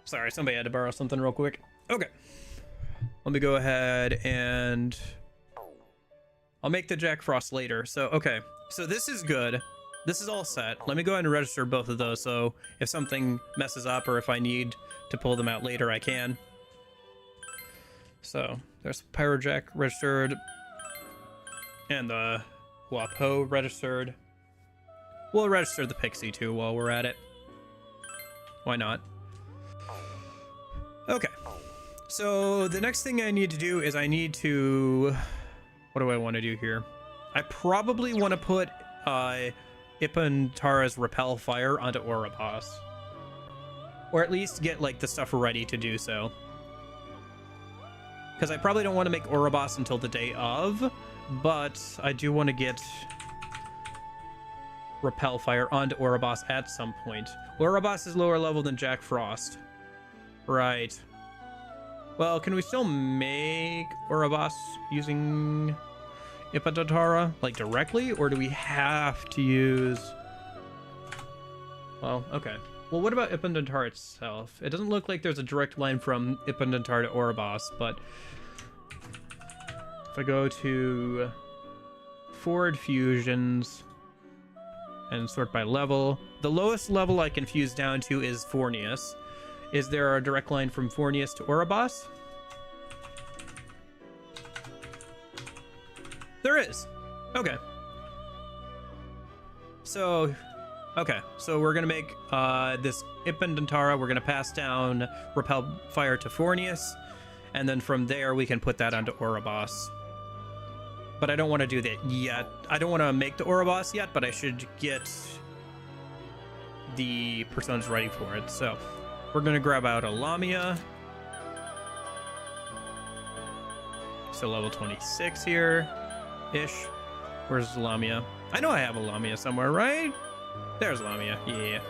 Sorry, somebody had to borrow something real quick. Okay. Let me go ahead and... I'll make the Jack Frost later. So, okay. So this is good. This is all set. Let me go ahead and register both of those, so if something messes up or if I need to pull them out later, I can. So, there's Pyrojack registered. And the Huapo registered. We'll register the Pixie too while we're at it. Why not? Okay, so the next thing I need to do is I need to... What do I want to do here? I probably want to put Ippa and Tara's repel fire onto Oribos. Or at least get like the stuff ready to do so. Because I probably don't want to make Oribos until the day of, but I do want to get repel fire onto Oribos at some point. Oribos is lower level than Jack Frost. Right. Well, can we still make Oribos using Ippa and Tara, like directly, or do we have to use... Well, okay. Well, what about Ippa and Tara itself? It doesn't look like there's a direct line from Ippa and Tara to Oribos, but if I go to forward fusions and sort by level, the lowest level I can fuse down to is Fornius. Is there a direct line from Fornius to Oribos? There is. Okay. So we're gonna make this Ippa and Tara. We're gonna pass down repel fire to Fornius, and then from there we can put that onto Oribos. But I don't want to do that yet. I don't want to make the Oribos yet, but I should get the personas ready for it. So we're gonna grab out a Lamia. So level 26 here, ish. Where's Lamia? I know I have a Lamia somewhere, right? There's Lamia, yeah.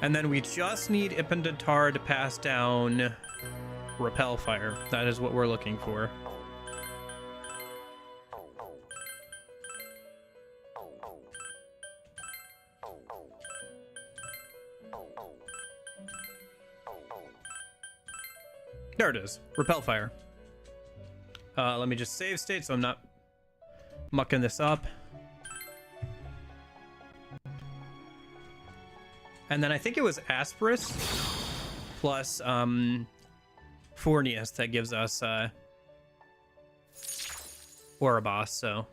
And then we just need Ippa and Tara to pass down repel fire. That is what we're looking for. There it is. Repel fire. Let me just save state so I'm not mucking this up. And then I think it was Asperus plus Fornius that gives us Oribos, so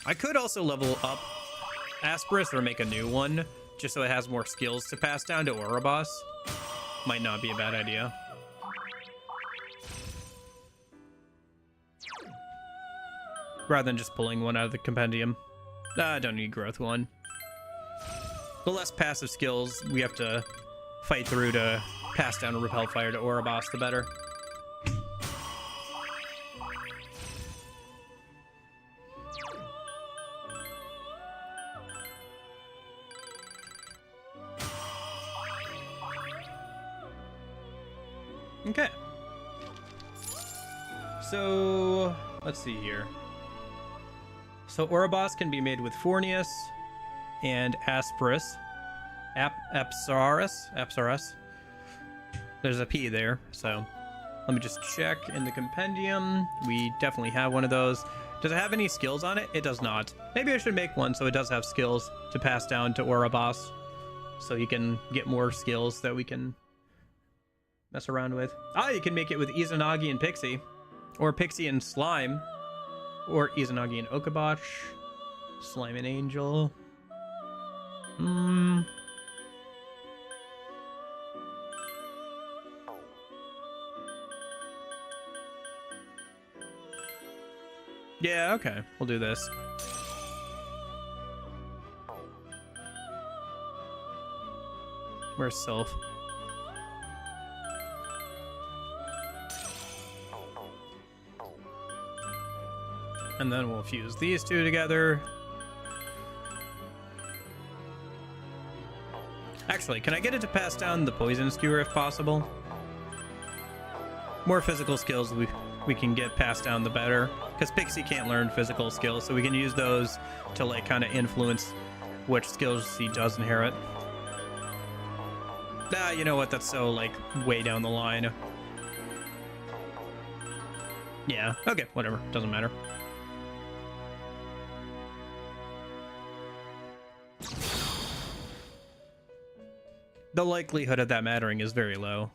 I could also level up Asperus or make a new one just so it has more skills to pass down to Oribos. Might not be a bad idea. Rather than just pulling one out of the compendium. I don't need growth one. The less passive skills we have to fight through to pass down a repel fire to Oribos, the better. Okay. So, let's see here. So Oribos can be made with Fornius and Asperus. Apsaurus. There's a P there, so let me just check in the compendium. We definitely have one of those. Does it have any skills on it? It does not. Maybe I should make one so it does have skills to pass down to Oribos, so you can get more skills that we can mess around with. Ah, you can make it with Izanagi and Pixie, or Pixie and Slime, or Izanagi and Okabosh, Slime and Angel. Yeah, okay, we'll do this. Where's Sylph? And then we'll fuse these two together. Actually, can I get it to pass down the poison skewer if possible? More physical skills we can get passed down, the better. Because Pixie can't learn physical skills, so we can use those to like kind of influence which skills he does inherit. Ah, you know what? That's so like way down the line. Yeah, okay, whatever. Doesn't matter. The likelihood of that mattering is very low.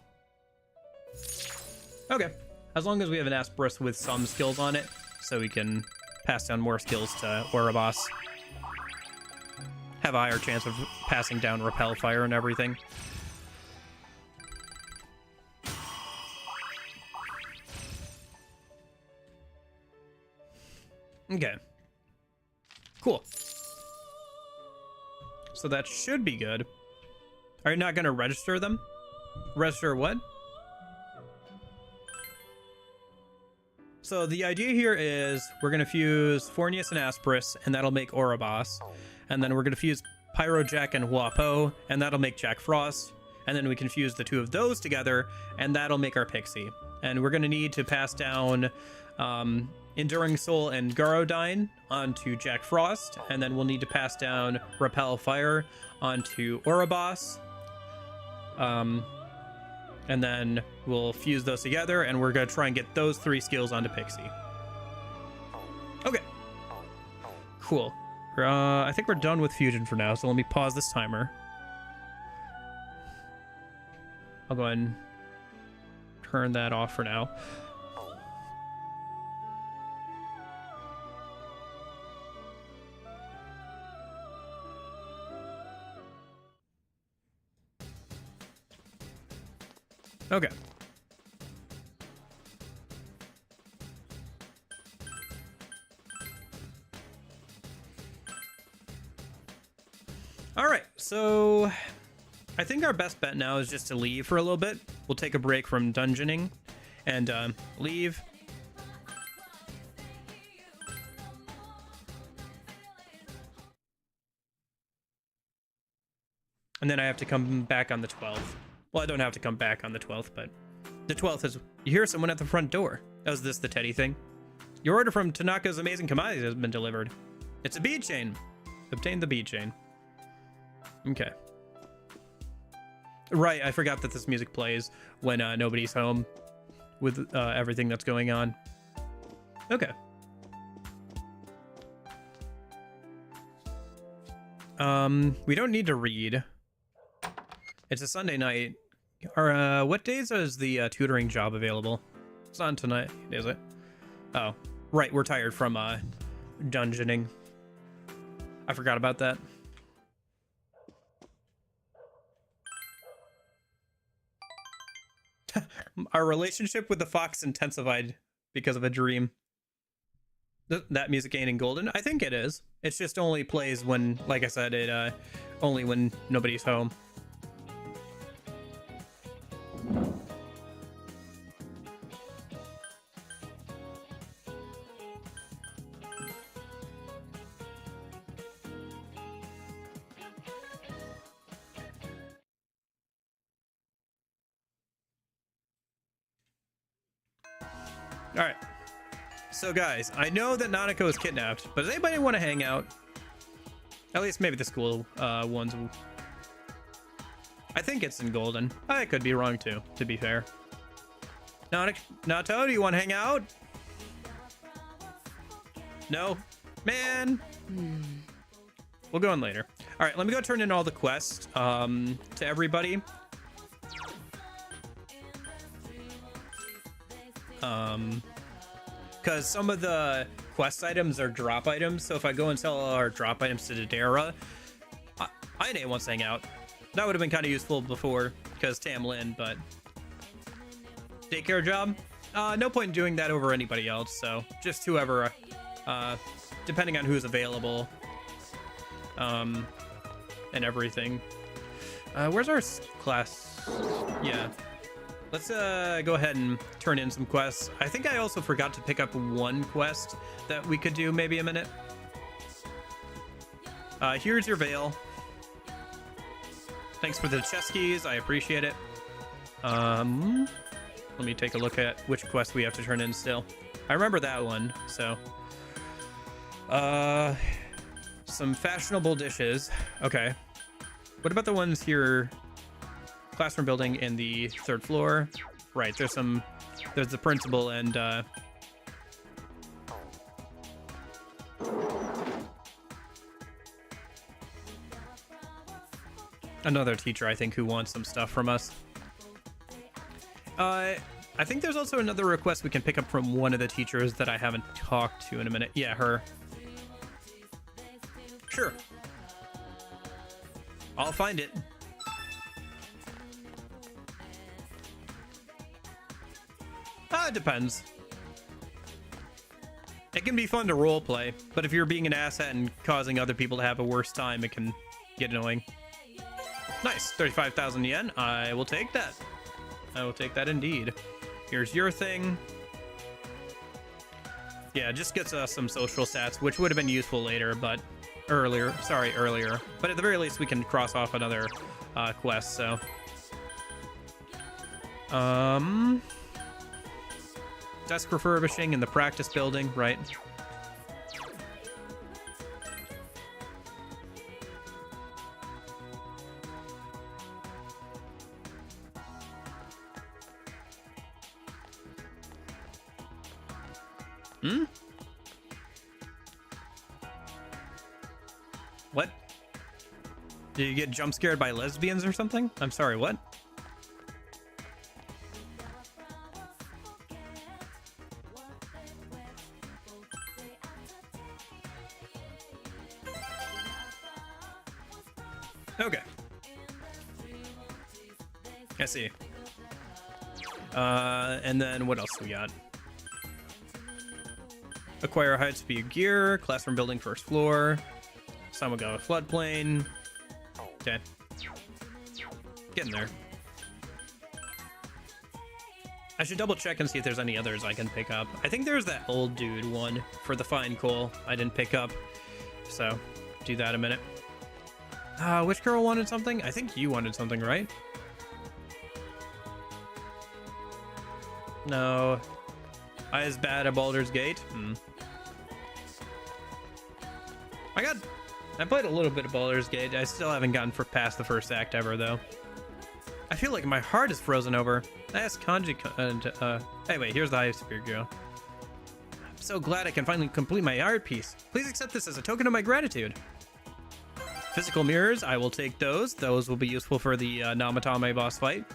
Okay, as long as we have an Asperus with some skills on it, so we can pass down more skills to Oribos. Have a higher chance of passing down repel fire and everything. Okay. Cool. So that should be good. Are you not going to register them? Register what? So the idea here is we're going to fuse Fornius and Asperis, and that'll make Orobos. And then we're going to fuse Pyrojack and Huapo, and that'll make Jack Frost. And then we can fuse the two of those together, and that'll make our Pixie. And we're going to need to pass down Enduring Soul and Garodyne onto Jack Frost. And then we'll need to pass down Repel Fire onto Orobos. And then we'll fuse those together, and we're going to try and get those 3 skills onto Pixie. Okay. Cool. I think we're done with fusion for now, so let me pause this timer. I'll go ahead and turn that off for now. Okay. All right, so I think our best bet now is just to leave for a little bit. We'll take a break from dungeoning and leave. And then I have to come back on the 12th. Well, I don't have to come back on the 12th, but the 12th is... You hear someone at the front door. Oh, is this the Teddy thing? Your order from Tanaka's Amazing Commodities has been delivered. It's a bead chain. Obtain the bead chain. Okay. Right, I forgot that this music plays when nobody's home with everything that's going on. Okay. We don't need to read. It's a Sunday night. Or, what days is the tutoring job available? It's not tonight, is it? Oh, right, we're tired from dungeoning. I forgot about that. Our relationship with the fox intensified because of a dream. That music ain't in Golden? I think it is. It just only plays when, like I said, it only when nobody's home. All right. So guys, I know that Nanako is kidnapped, but does anybody want to hang out? At least maybe the school ones. I think it's in Golden. I could be wrong too, to be fair. Nato, do you want to hang out? No? Man. We'll go in later. All right, let me go turn in all the quests to everybody. Because some of the quest items are drop items, so if I go and sell all our drop items to Dodera, Ine wants to hang out. That would have been kind of useful before, because Tam Lin, but... Daycare job? No point in doing that over anybody else, so just whoever, depending on who's available, and everything. Where's our class? Yeah. Let's go ahead and turn in some quests. I think I also forgot to pick up one quest that we could do maybe a minute. Here's your veil. Thanks for the chess keys. I appreciate it. Let me take a look at which quest we have to turn in still. I remember that one, so. Some fashionable dishes. Okay. What about the ones here? Classroom building in the 3rd floor. Right, there's the principal and another teacher, I think, who wants some stuff from us. I think there's also another request we can pick up from one of the teachers that I haven't talked to in a minute. Yeah, her. Sure. I'll find it. It depends. It can be fun to roleplay, but if you're being an asset and causing other people to have a worse time, it can get annoying. Nice, 35,000 yen. I will take that. I will take that indeed. Here's your thing. Yeah, it just gets us some social stats, which would have been useful later, but earlier. But at the very least, we can cross off another quest, so. Desk refurbishing in the practice building, right? What? Did you get jump scared by lesbians or something? I'm sorry, what? Okay. I see. And then what else we got? Acquire high speed gear, classroom building first floor, Samaga floodplain. Okay. Getting there. I should double check and see if there's any others I can pick up. I think there's that old dude one for the fine coal I didn't pick up. So, do that in a minute. Which girl wanted something? I think you wanted something, right? No. I as bad at Baldur's Gate? I played a little bit of Baldur's Gate. I still haven't gotten past the first act ever, though. I feel like my heart is frozen over. I asked Kanji anyway, here's the high spirit girl. I'm so glad I can finally complete my art piece. Please accept this as a token of my gratitude. Physical mirrors, I will take those. Those will be useful for the Namatame boss fight.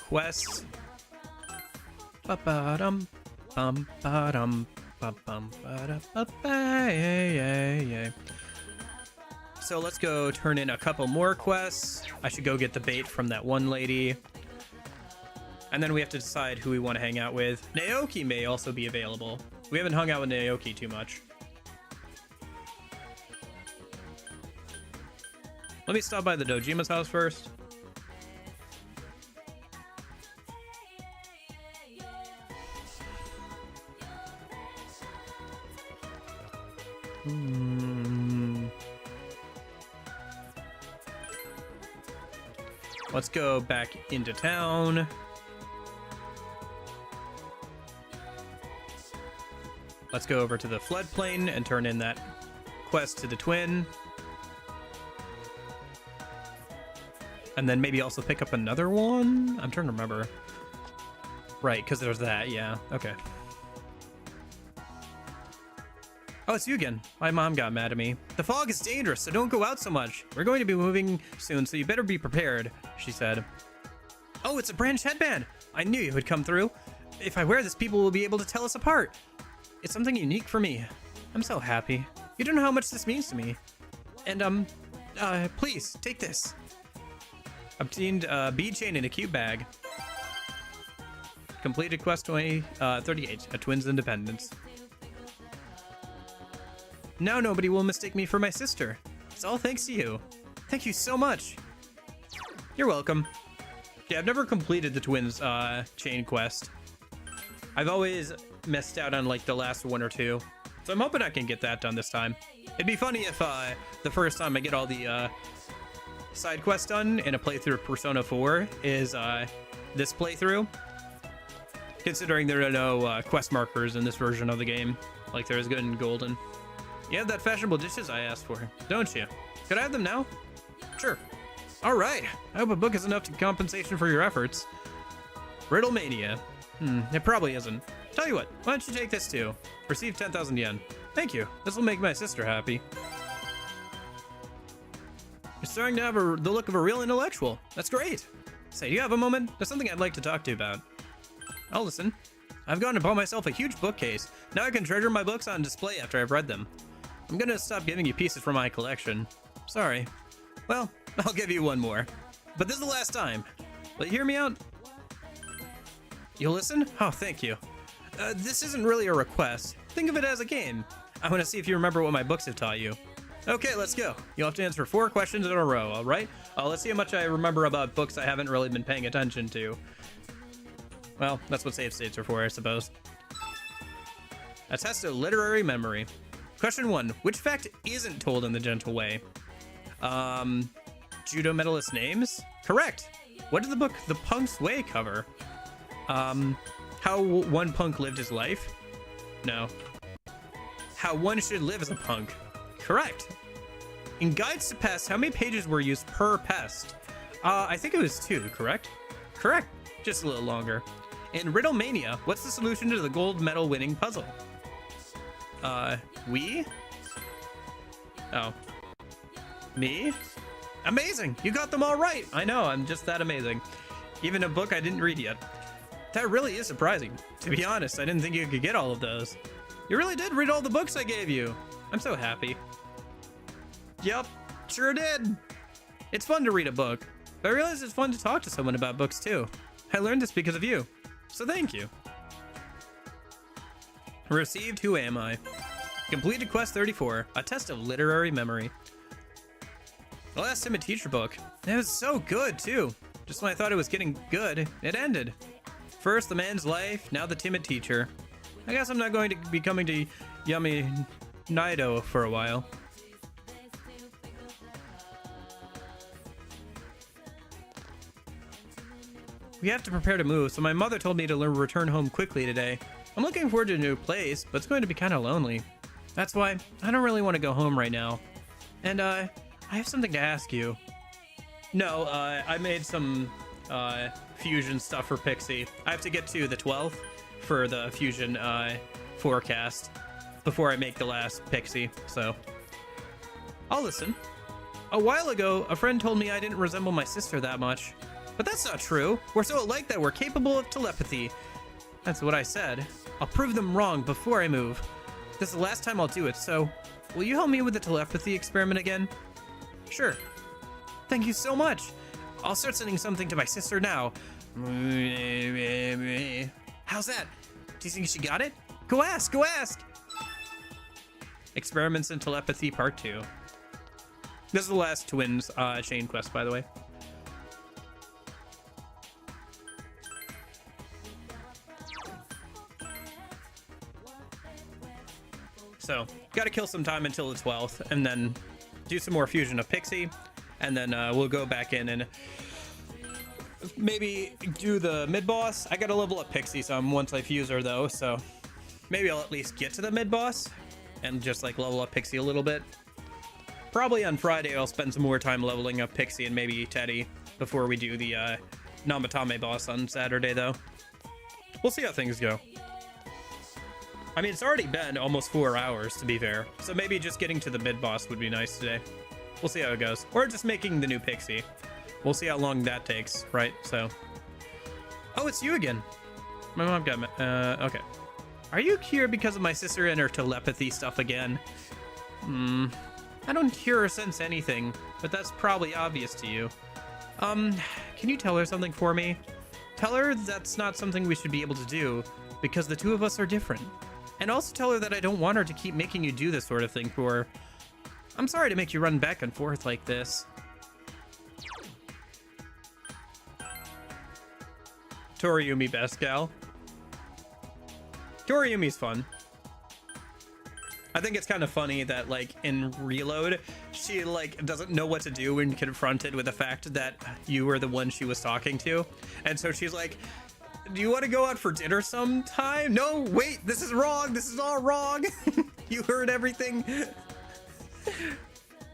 Quests. Ba-ba-dum, bum-ba-dum, ba-bum, ba-da-ba-ba-yay. So let's go turn in a couple more quests. I should go get the bait from that one lady. And then we have to decide who we want to hang out with. Naoki may also be available. We haven't hung out with Naoki too much. Let me stop by the Dojima's house first. Let's go back into town. Let's go over to the floodplain and turn in that quest to the twin. And then maybe also pick up another one? I'm trying to remember. Right, because there's that, yeah. Okay. Oh, it's you again. My mom got mad at me. The fog is dangerous, so don't go out so much. We're going to be moving soon, so you better be prepared, she said. Oh, it's a branch headband. I knew you would come through. If I wear this, people will be able to tell us apart. It's something unique for me. I'm so happy. You don't know how much this means to me. And, please, take this. Obtained a bead chain in a cute bag. Completed quest 38, a twin's independence. Now nobody will mistake me for my sister. It's all thanks to you. Thank you so much. You're welcome. Yeah, I've never completed the twins chain quest. I've always missed out on like the last one or two. So I'm hoping I can get that done this time. It'd be funny if the first time I get all the side quests done in a playthrough of Persona 4 is this playthrough. Considering there are no quest markers in this version of the game, like there is good in Golden. You have that fashionable dishes I asked for, don't you? Could I have them now? Sure. All right. I hope a book is enough to compensation for your efforts. Riddle Mania. It probably isn't. Tell you what, why don't you take this too? Receive 10,000 yen. Thank you. This will make my sister happy. You're starting to have the look of a real intellectual. That's great. Say, do you have a moment? There's something I'd like to talk to you about. I'll listen. I've gone and bought myself a huge bookcase. Now I can treasure my books on display after I've read them. I'm gonna stop giving you pieces from my collection. Sorry. Well, I'll give you one more. But this is the last time. Will you hear me out? You'll listen? Oh, thank you. This isn't really a request. Think of it as a game. I want to see if you remember what my books have taught you. Okay, let's go. You'll have to answer 4 questions in a row, all right? Let's see how much I remember about books I haven't really been paying attention to. Well, that's what save states are for, I suppose. A test of literary memory. Question 1. Which fact isn't told in the gentle way? Judo medalist names? Correct. What did the book The Punk's Way cover? How one punk lived his life? No. How one should live as a punk? Correct. In Guides to Pest, how many pages were used per pest? I think it was 2, correct? Correct. Just a little longer. In Riddle Mania, what's the solution to the gold medal winning puzzle? We? Oh. Me? Amazing! You got them all right! I know, I'm just that amazing. Even a book I didn't read yet. That really is surprising. To be honest, I didn't think you could get all of those. You really did read all the books I gave you. I'm so happy. Yep, sure did. It's fun to read a book, but I realize it's fun to talk to someone about books too. I learned this because of you, so thank you. Received Who Am I? Completed Quest 34, a test of literary memory. The last timid teacher book. It was so good too. Just when I thought it was getting good, it ended. First the man's life, now the timid teacher. I guess I'm not going to be coming to Yummy Nido for a while. We have to prepare to move, so my mother told me to return home quickly today. I'm looking forward to a new place, but it's going to be kind of lonely. That's why I don't really want to go home right now. And I have something to ask you. No, I made some fusion stuff for Pixie. I have to get to the 12th for the fusion forecast before I make the last Pixie, so I'll listen. A while ago, a friend told me I didn't resemble my sister that much. But that's not true. We're so alike that we're capable of telepathy. That's what I said. I'll prove them wrong before I move. This is the last time I'll do it, so will you help me with the telepathy experiment again? Sure. Thank you so much. I'll start sending something to my sister now. How's that? Do you think she got it? Go ask, go ask! Experiments in Telepathy Part 2. This is the last Twins chain quest, by the way. So, gotta kill some time until the 12th, and then do some more fusion of Pixie, and then we'll go back in and maybe do the mid-boss. I gotta level up Pixie some once I fuse her, though, so maybe I'll at least get to the mid-boss and just, like, level up Pixie a little bit. Probably on Friday I'll spend some more time leveling up Pixie and maybe Teddy before we do the Namatame boss on Saturday, though. We'll see how things go. I mean, it's already been almost 4 hours, to be fair. So maybe just getting to the mid-boss would be nice today. We'll see how it goes. Or just making the new Pixie. We'll see how long that takes, right? So. Oh, it's you again. My mom got me. Okay. Are you here because of my sister and her telepathy stuff again? I don't hear or sense anything, but that's probably obvious to you. Can you tell her something for me? Tell her that's not something we should be able to do, because the two of us are different. And also tell her that I don't want her to keep making you do this sort of thing for her. I'm sorry to make you run back and forth like this. Toriumi best gal. Toriumi's fun. I think it's kind of funny that, like, in Reload, she, like, doesn't know what to do when confronted with the fact that you were the one she was talking to. And so she's like, do you want to go out for dinner sometime? No, wait, this is wrong. This is all wrong. You heard everything.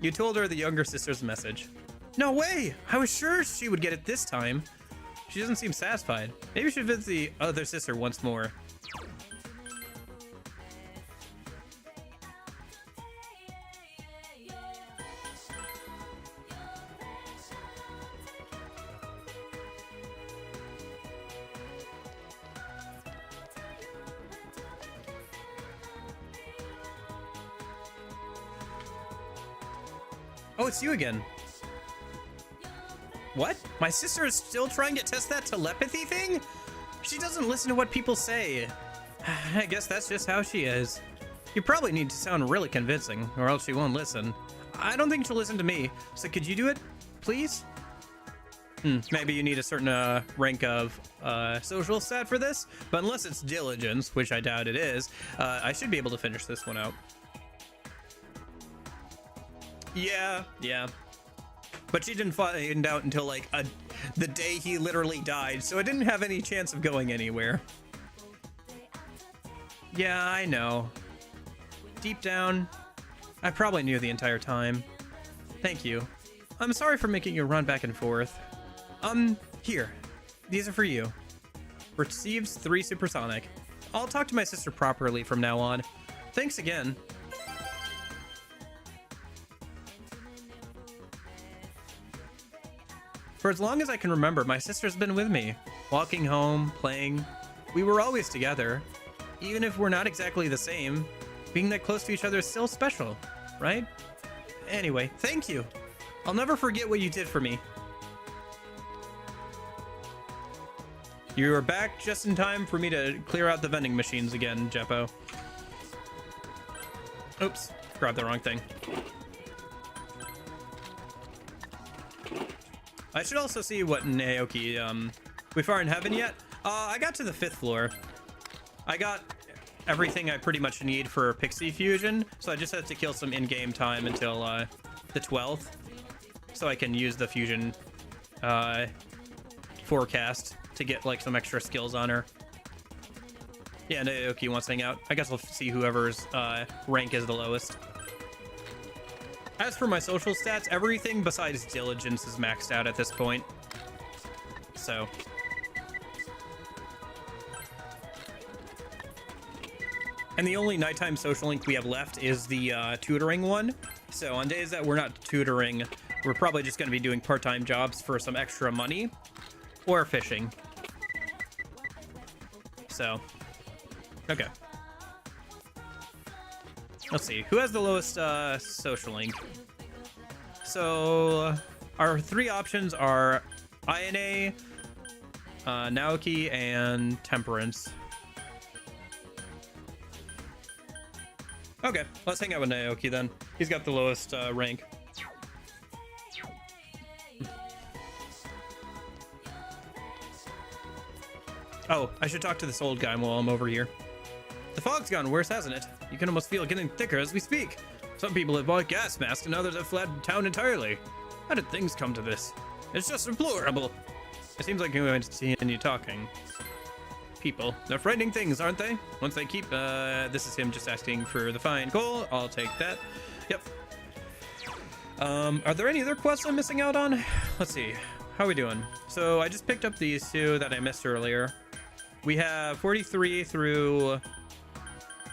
You told her the younger sister's message. No way. I was sure she would get it this time. She doesn't seem satisfied. Maybe we should visit the other sister once more. Oh, it's you again. What? My sister is still trying to test that telepathy thing? She doesn't listen to what people say. I guess that's just how she is. You probably need to sound really convincing, or else she won't listen. I don't think she'll listen to me, so could you do it, please? Maybe you need a certain rank of social stat for this, but unless it's diligence, which I doubt it is, I should be able to finish this one out. Yeah. But she didn't find out until like the day he literally died, so it didn't have any chance of going anywhere. Yeah, I know. Deep down, I probably knew the entire time. Thank you. I'm sorry for making you run back and forth. Here. These are for you. Receives 3 supersonic. I'll talk to my sister properly from now on. Thanks again. For as long as I can remember, my sister's been with me. Walking home, playing. We were always together. Even if we're not exactly the same, being that close to each other is still special, right? Anyway, thank you. I'll never forget what you did for me. You are back just in time for me to clear out the vending machines again, Jeppo. Oops, grabbed the wrong thing. I should also see what Naoki, we far in heaven yet? I got to the 5th floor. I got everything I pretty much need for Pixie fusion, so I just have to kill some in-game time until the 12th, so I can use the fusion forecast to get like some extra skills on her. Yeah, Naoki wants to hang out. I guess we'll see whoever's rank is the lowest. As for my social stats, everything besides diligence is maxed out at this point. So. And the only nighttime social link we have left is the tutoring one. So on days that we're not tutoring, we're probably just going to be doing part-time jobs for some extra money or fishing. So, okay. Let's see, who has the lowest social link? So our 3 options are INA, Naoki, and Temperance. Okay, let's hang out with Naoki then. He's got the lowest rank. Oh, I should talk to this old guy while I'm over here. The fog's gotten worse, hasn't it? You can almost feel it getting thicker as we speak. Some people have bought gas masks and others have fled town entirely. How did things come to this? It's just deplorable. It seems like you're going to continue talking. People. They're frightening things, aren't they? Once they keep, this is him just asking for the fine goal. I'll take that. Yep. Are there any other quests I'm missing out on? Let's see. How are we doing? So I just picked up these 2 that I missed earlier. We have 43 through...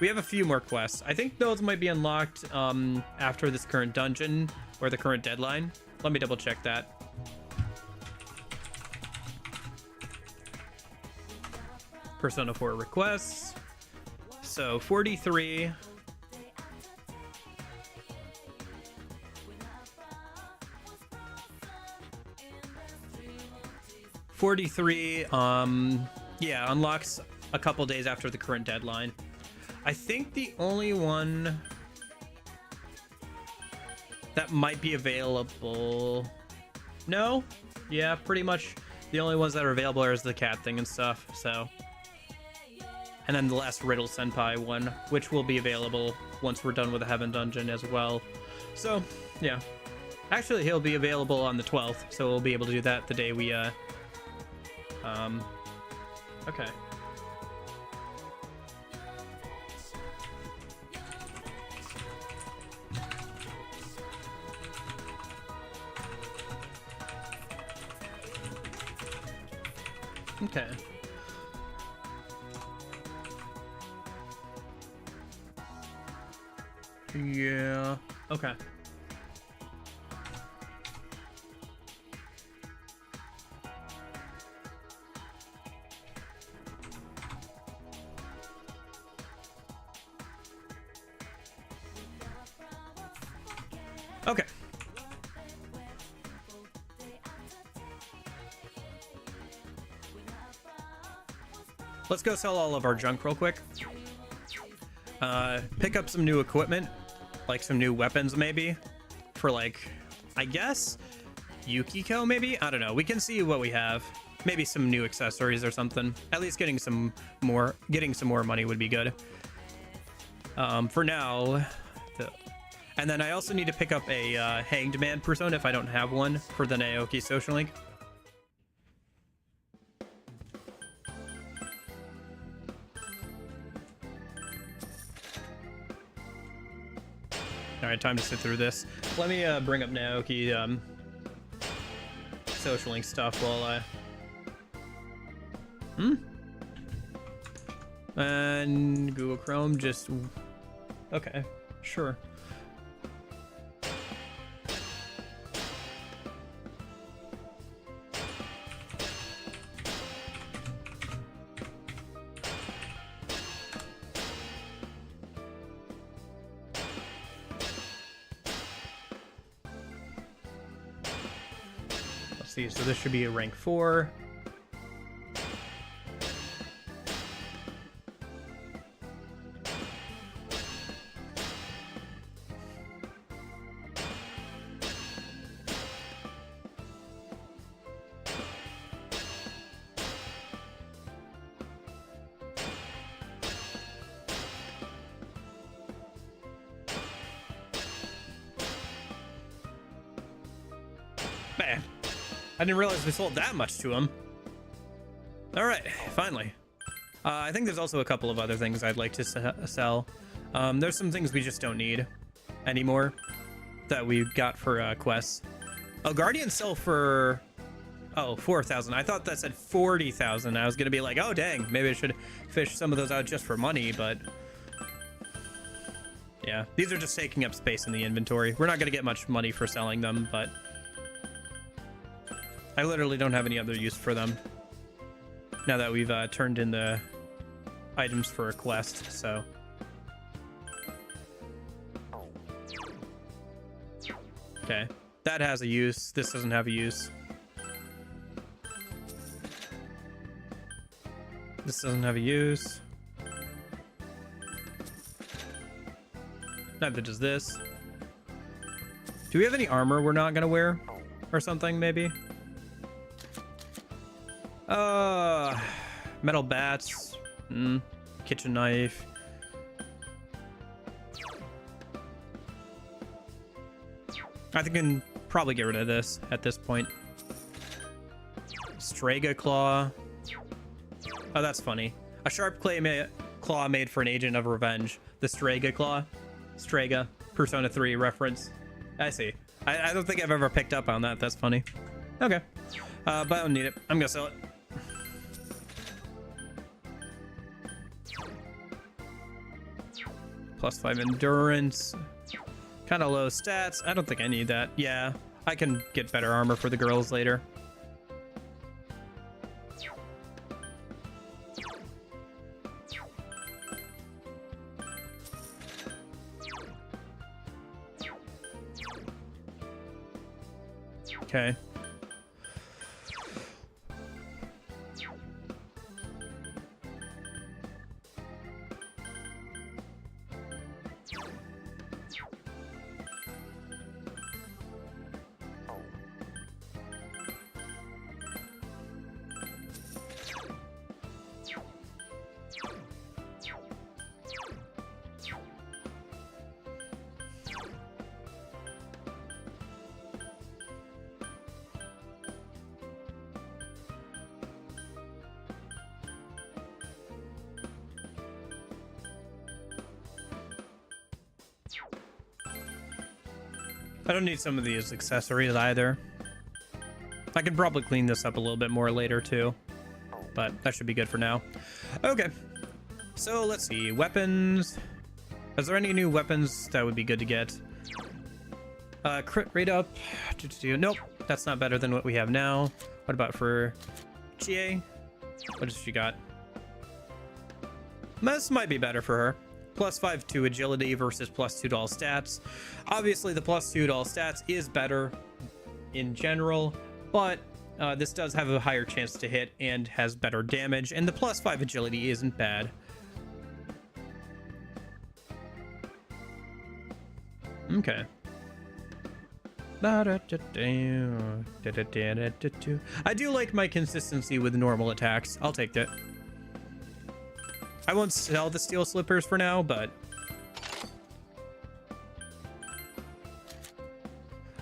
We have a few more quests. I think those might be unlocked after this current dungeon or the current deadline. Let me double check that. Persona 4 requests. So 43. Yeah, unlocks a couple days after the current deadline. I think the only one that might be available... No? Yeah, pretty much the only ones that are available are the cat thing and stuff, so... And then the last Riddle Senpai one, which will be available once we're done with the Heaven Dungeon as well. So, yeah. Actually, he'll be available on the 12th, so we'll be able to do that the day we, okay. Okay. Yeah. Okay. Okay. let's go sell all of our junk real quick. Pick up some new equipment, like some new weapons maybe, for like, I guess, Yukiko maybe? I don't know. We can see what we have. Maybe some new accessories or something. At least getting some more money would be good. For now, and then I also need to pick up a Hanged Man persona if I don't have one for the Naoki social link. All right, time to sit through this. Let me bring up Naoki social link stuff while and Google Chrome just okay, sure. Let's see, so this should be a rank 4. Man, I didn't realize we sold that much to him. All right, finally. I think there's also a couple of other things I'd like to sell. There's some things we just don't need anymore that we got for quests. Oh, Guardians sell for 4,000. I thought that said 40,000. I was gonna be like, oh dang, maybe I should fish some of those out just for money, but yeah, these are just taking up space in the inventory. We're not gonna get much money for selling them, but I literally don't have any other use for them now that we've turned in the items for a quest, so. Okay, that has a use. This doesn't have a use. This doesn't have a use. Neither does this. Do we have any armor we're not gonna wear? Or something, maybe? Metal bats. Kitchen knife. I think I can probably get rid of this at this point. Strega claw. Oh, that's funny. A sharp claw made for an agent of revenge. The Strega claw. Strega. Persona 3 reference. I see. I don't think I've ever picked up on that. That's funny. Okay. But I don't need it. I'm gonna sell it. +5 endurance. Kind of low stats. I don't think I need that. Yeah, I can get better armor for the girls later. Okay. I don't need some of these accessories either. I can probably clean this up a little bit more later too, but that should be good for now. Okay, so let's see. Weapons. Is there any new weapons that would be good to get? Crit rate up. Nope, that's not better than what we have now. What about for GA? What does she got? This might be better for her. +5 to agility versus +2 to all stats. Obviously, the +2 to all stats is better in general, but this does have a higher chance to hit and has better damage, and the +5 agility isn't bad. Okay. I do like my consistency with normal attacks. I'll take that. I won't sell the steel slippers for now, but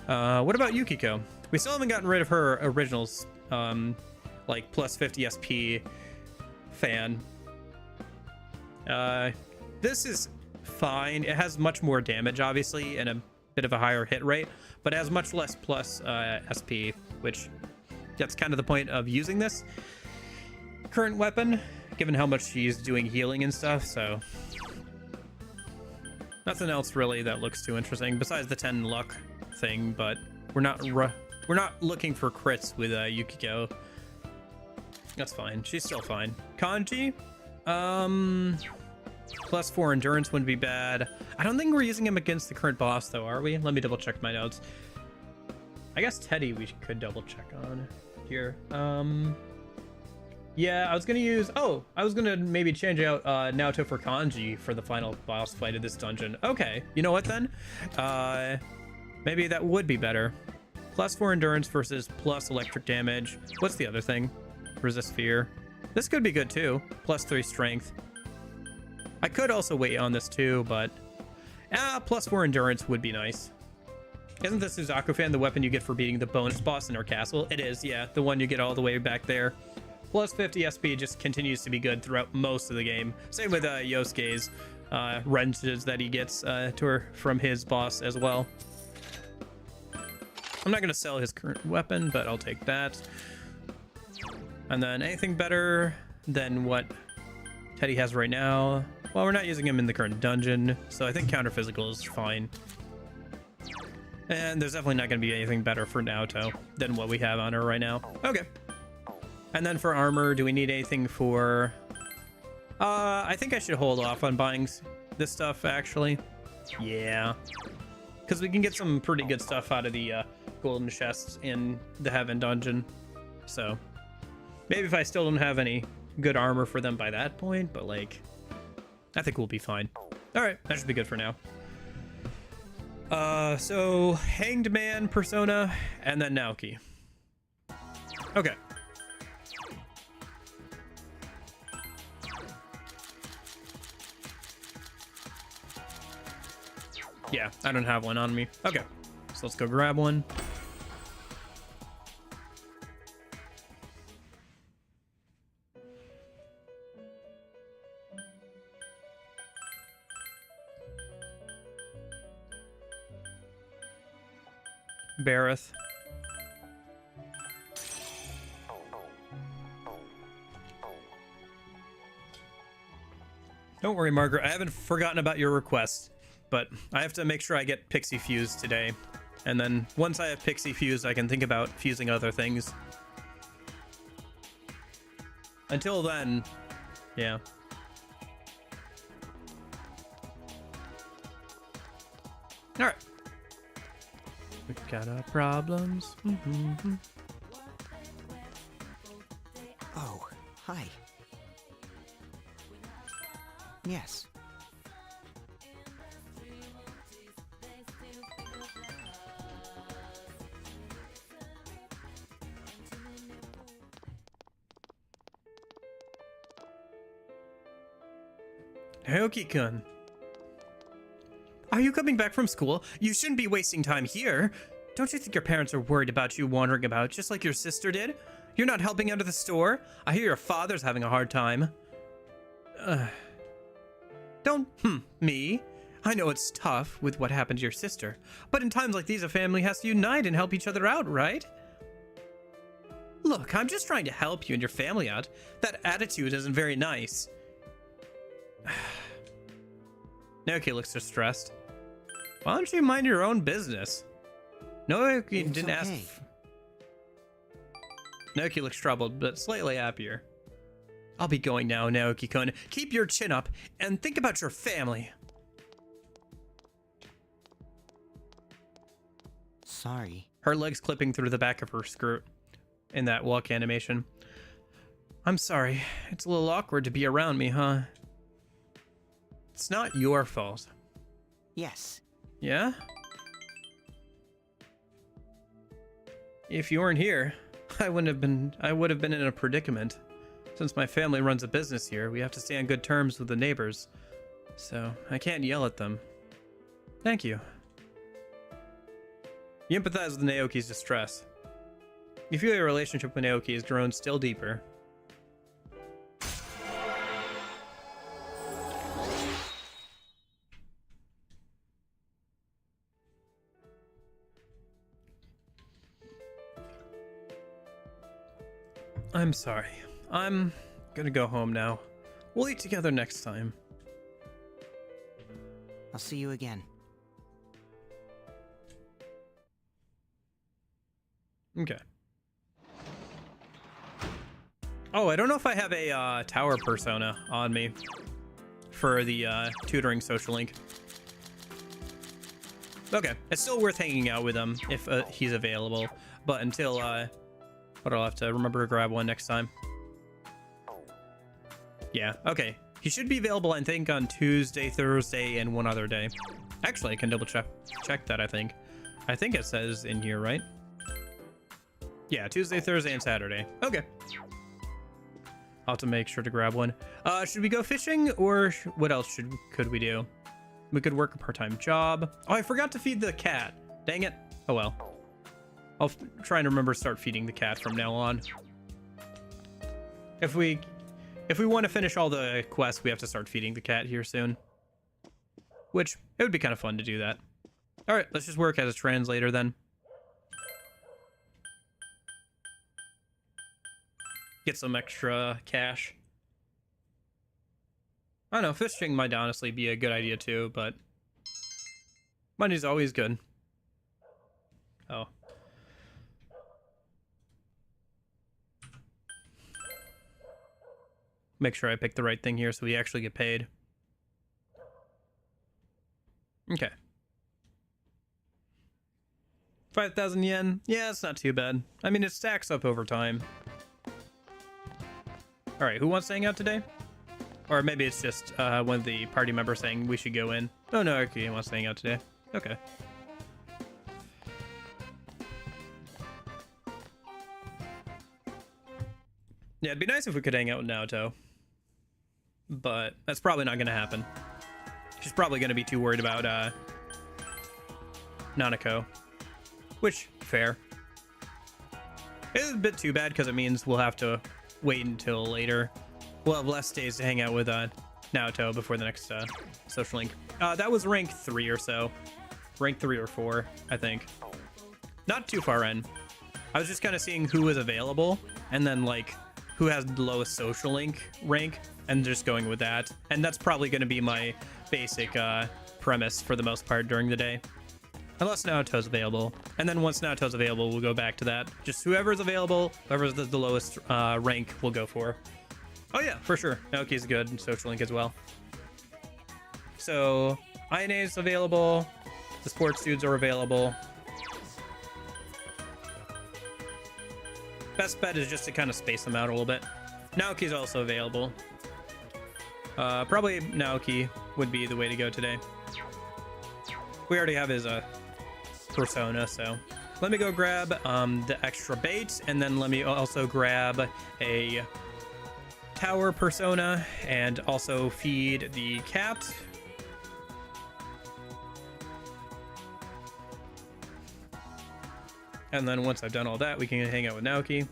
what about Yukiko? We still haven't gotten rid of her originals, like +50 SP fan. This is fine. It has much more damage, obviously, and a bit of a higher hit rate, but it has much less plus SP, which that's kind of the point of using this current weapon, given how much she's doing healing and stuff. So nothing else really that looks too interesting besides the 10 luck thing, but we're not looking for crits with Yukiko. That's fine. She's still fine. Kanji, +4 endurance wouldn't be bad. I don't think we're using him against the current boss, though, are we? Let me double check my notes. I guess Teddy we could double check on here. Yeah, I was gonna maybe change out Naoto for Kanji for the final boss fight of this dungeon. Okay, you know what then? Maybe that would be better. +4 endurance versus plus electric damage. What's the other thing? Resist fear. This could be good too. +3 strength. I could also wait on this too, but +4 endurance would be nice. Isn't the Suzaku fan the weapon you get for beating the bonus boss in our castle? It is, yeah, the one you get all the way back there. +50 SP just continues to be good throughout most of the game. Same with Yosuke's wrenches that he gets from his boss as well. I'm not going to sell his current weapon, but I'll take that. And then anything better than what Teddy has right now? Well, we're not using him in the current dungeon, so I think counter physical is fine. And there's definitely not going to be anything better for Naoto than what we have on her right now. Okay. And then for armor, do we need anything for... I think I should hold off on buying this stuff, actually. Yeah. Because we can get some pretty good stuff out of the golden chests in the Heaven dungeon. So, maybe if I still don't have any good armor for them by that point, but like, I think we'll be fine. Alright, that should be good for now. So, Hanged Man, Persona, and then Naoki. Okay. Yeah, I don't have one on me. Okay, so let's go grab one. Bareth. Don't worry, Margaret. I haven't forgotten about your request, but I have to make sure I get Pixie fused today. And then once I have Pixie fused, I can think about fusing other things. Until then, yeah. All right. We got our problems. Mm-hmm. Oh, hi. Yes. Naoki-kun. Are you coming back from school? You shouldn't be wasting time here. Don't you think your parents are worried about you wandering about just like your sister did? You're not helping out at the store? I hear your father's having a hard time. Me? I know it's tough with what happened to your sister, but in times like these a family has to unite and help each other out, right? Look, I'm just trying to help you and your family out. That attitude isn't very nice. Naoki looks distressed. Why don't you mind your own business? Naoki didn't ask. Naoki looks troubled, but slightly happier. I'll be going now, Naoki-kun. Keep your chin up and think about your family. Sorry. Her legs clipping through the back of her skirt. in that walk animation. I'm sorry. It's a little awkward to be around me, huh? It's not your fault. Yes. Yeah? If you weren't here, I would have been in a predicament. Since my family runs a business here, we have to stay on good terms with the neighbors. So, I can't yell at them. Thank you. You empathize with Naoki's distress. You feel your relationship with Naoki has grown still deeper. I'm sorry. I'm gonna go home now. We'll eat together next time. I'll see you again. Okay. Oh, I don't know if I have a tower persona on me for the tutoring social link. Okay, it's still worth hanging out with him if he's available, but until but I'll have to remember to grab one next time. Yeah, okay. He should be available, I think, on Tuesday, Thursday, and one other day. Actually, I can double check that, I think. I think it says in here, right? Yeah, Tuesday, Thursday, and Saturday. Okay. I'll have to make sure to grab one. Should we go fishing, or what else could we do? We could work a part-time job. Oh, I forgot to feed the cat. Dang it. Oh well. I'll try and remember to start feeding the cat from now on. If we want to finish all the quests, we have to start feeding the cat here soon. Which, it would be kind of fun to do that. Alright, let's just work as a translator then. Get some extra cash. I don't know, fishing might honestly be a good idea too, but money's always good. Oh. Make sure I pick the right thing here so we actually get paid. Okay. 5,000 yen. Yeah, it's not too bad. I mean, it stacks up over time. Alright, who wants to hang out today? Or maybe it's just one of the party members saying we should go in. Oh no, okay, wants to hang out today. Okay. Yeah, it'd be nice if we could hang out with Naoto. But that's probably not going to happen. She's probably going to be too worried about Nanako. Which, fair. It's a bit too bad because it means we'll have to wait until later. We'll have less days to hang out with Naoto before the next social link. That was rank 3 or so. Rank 3 or 4, I think. Not too far in. I was just kind of seeing who was available and then like who has the lowest social link rank and just going with that. And that's probably going to be my basic premise for the most part during the day. Unless Naoto's available. And then once Naoto's available, we'll go back to that. Just whoever's available, whoever's the lowest rank, we'll go for. Oh yeah, for sure. Naoki's good and social link as well. So, Ayane's available. The sports dudes are available. Best bet is just to kind of space them out a little bit. Naoki's also available. Probably Naoki would be the way to go today. We already have his persona, so let me go grab the extra bait, and then let me also grab a tower persona and also feed the cat. And then once I've done all that, we can hang out with Naoki.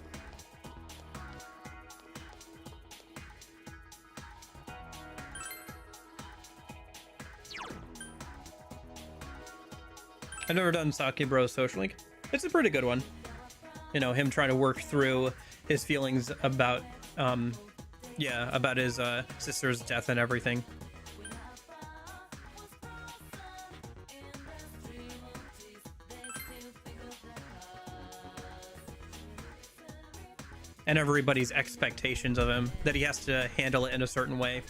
I've never done Sake Bro's social link. It's a pretty good one. You know, him trying to work through his feelings about, about his sister's death and everything. And everybody's expectations of him, that he has to handle it in a certain way.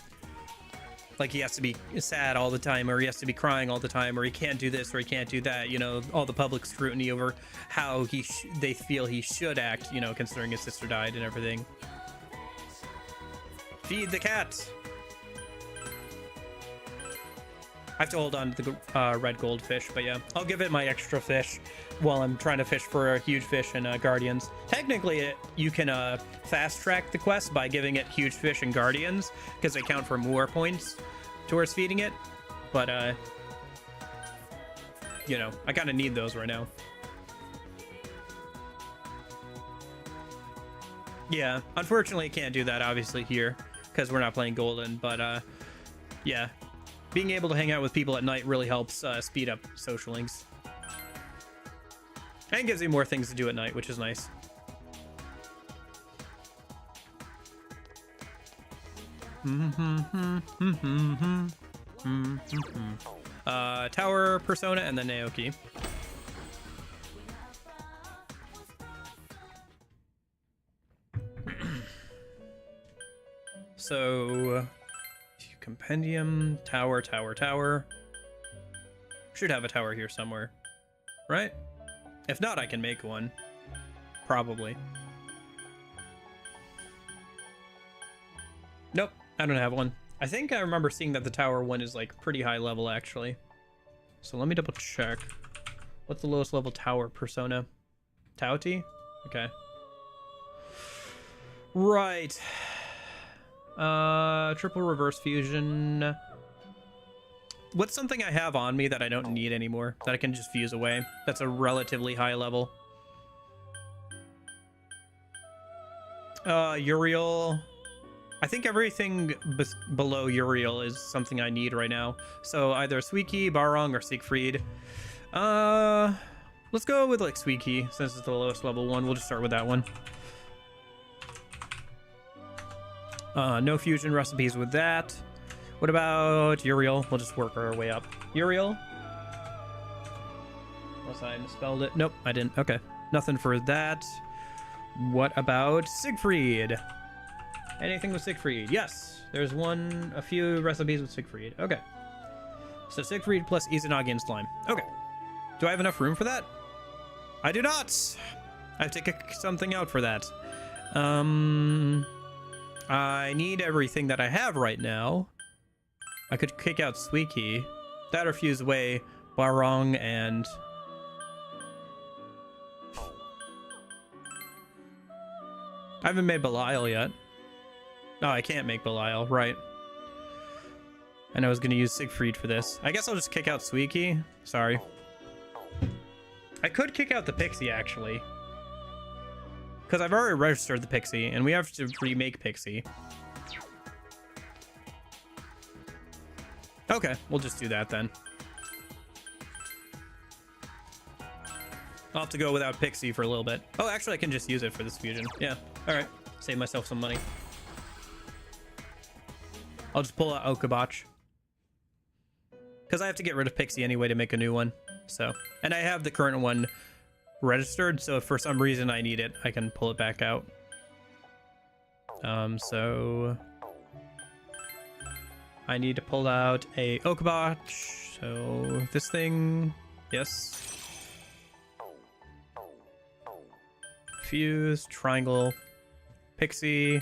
Like he has to be sad all the time, or he has to be crying all the time, or he can't do this, or he can't do that. You know, all the public scrutiny over how they feel he should act. You know, considering his sister died and everything. Feed the cat. I have to hold on to the red goldfish, but yeah, I'll give it my extra fish while I'm trying to fish for a huge fish in Guardians. Technically, you can fast track the quest by giving it huge fish and Guardians, because they count for more points towards feeding it. But, you know, I kind of need those right now. Yeah, unfortunately, I can't do that, obviously, here, because we're not playing Golden, but, yeah. Being able to hang out with people at night really helps speed up social links. And gives you more things to do at night, which is nice. Tower, Persona, and then Naoki. So... Compendium, tower. Should have a tower here somewhere, right? If not, I can make one. Probably. Nope, I don't have one. I think I remember seeing that the tower one is like pretty high level actually. So let me double check. What's the lowest level tower persona? Tauti? Okay. Right. Triple reverse fusion. What's something I have on me that I don't need anymore, that I can just fuse away? That's a relatively high level. Uriel. I think everything below Uriel is something I need right now. So either Suiki, Barong, or Siegfried. Let's go with like Suiki, since it's the lowest level one. We'll just start with that one. No fusion recipes with that. What about Uriel? We'll just work our way up. Uriel? Unless I misspelled it. Nope, I didn't. Okay. Nothing for that. What about Siegfried? Anything with Siegfried? Yes. There's a few recipes with Siegfried. Okay. So Siegfried plus Izanagi and Slime. Okay. Do I have enough room for that? I do not! I have to kick something out for that. I need everything that I have right now. I could kick out Suiki. That or fuse away Barong and... I haven't made Belial yet. Oh, I can't make Belial, right. And I was going to use Siegfried for this. I guess I'll just kick out Suiki. Sorry. I could kick out the Pixie, actually. Because I've already registered the Pixie, and we have to remake Pixie. Okay, we'll just do that then. I'll have to go without Pixie for a little bit. Oh, actually, I can just use it for this fusion. Yeah, alright. Save myself some money. I'll just pull out Okabach. Because I have to get rid of Pixie anyway to make a new one. So, and I have the current one registered, so if for some reason I need it, I can pull it back out. So I need to pull out a Okabach. So this thing, yes. Fuse, triangle, Pixie,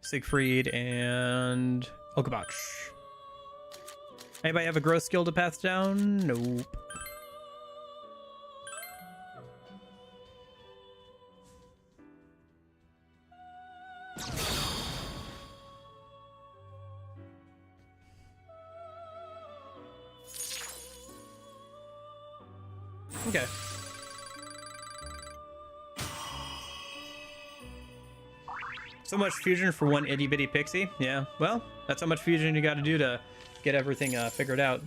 Siegfried, and Okabach. Anybody have a growth skill to pass down? Nope. Okay. So much fusion for one itty bitty Pixie. Yeah, well, that's how much fusion you gotta do to get everything figured out.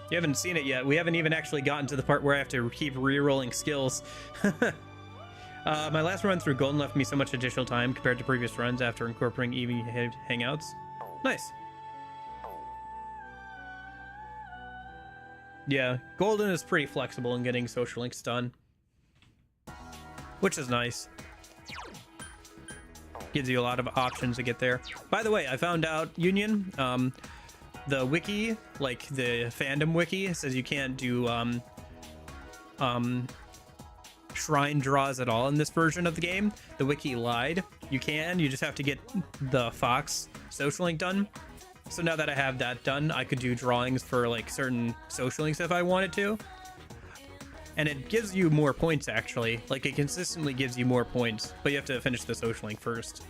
You haven't seen it yet. We haven't even actually gotten to the part where I have to keep re-rolling skills. My last run through Golden left me so much additional time compared to previous runs after incorporating evening hangouts. Nice. Yeah, Golden is pretty flexible in getting social links done, which is nice. Gives you a lot of options to get there. By the way, I found out, Union, the wiki, like the fandom wiki, says you can't do shrine draws at all in this version of the game. The wiki lied. You can, you just have to get the Fox social link done. So now that I have that done, I could do drawings for like certain social links if I wanted to. And it gives you more points, actually. Like, it consistently gives you more points, but you have to finish the social link first.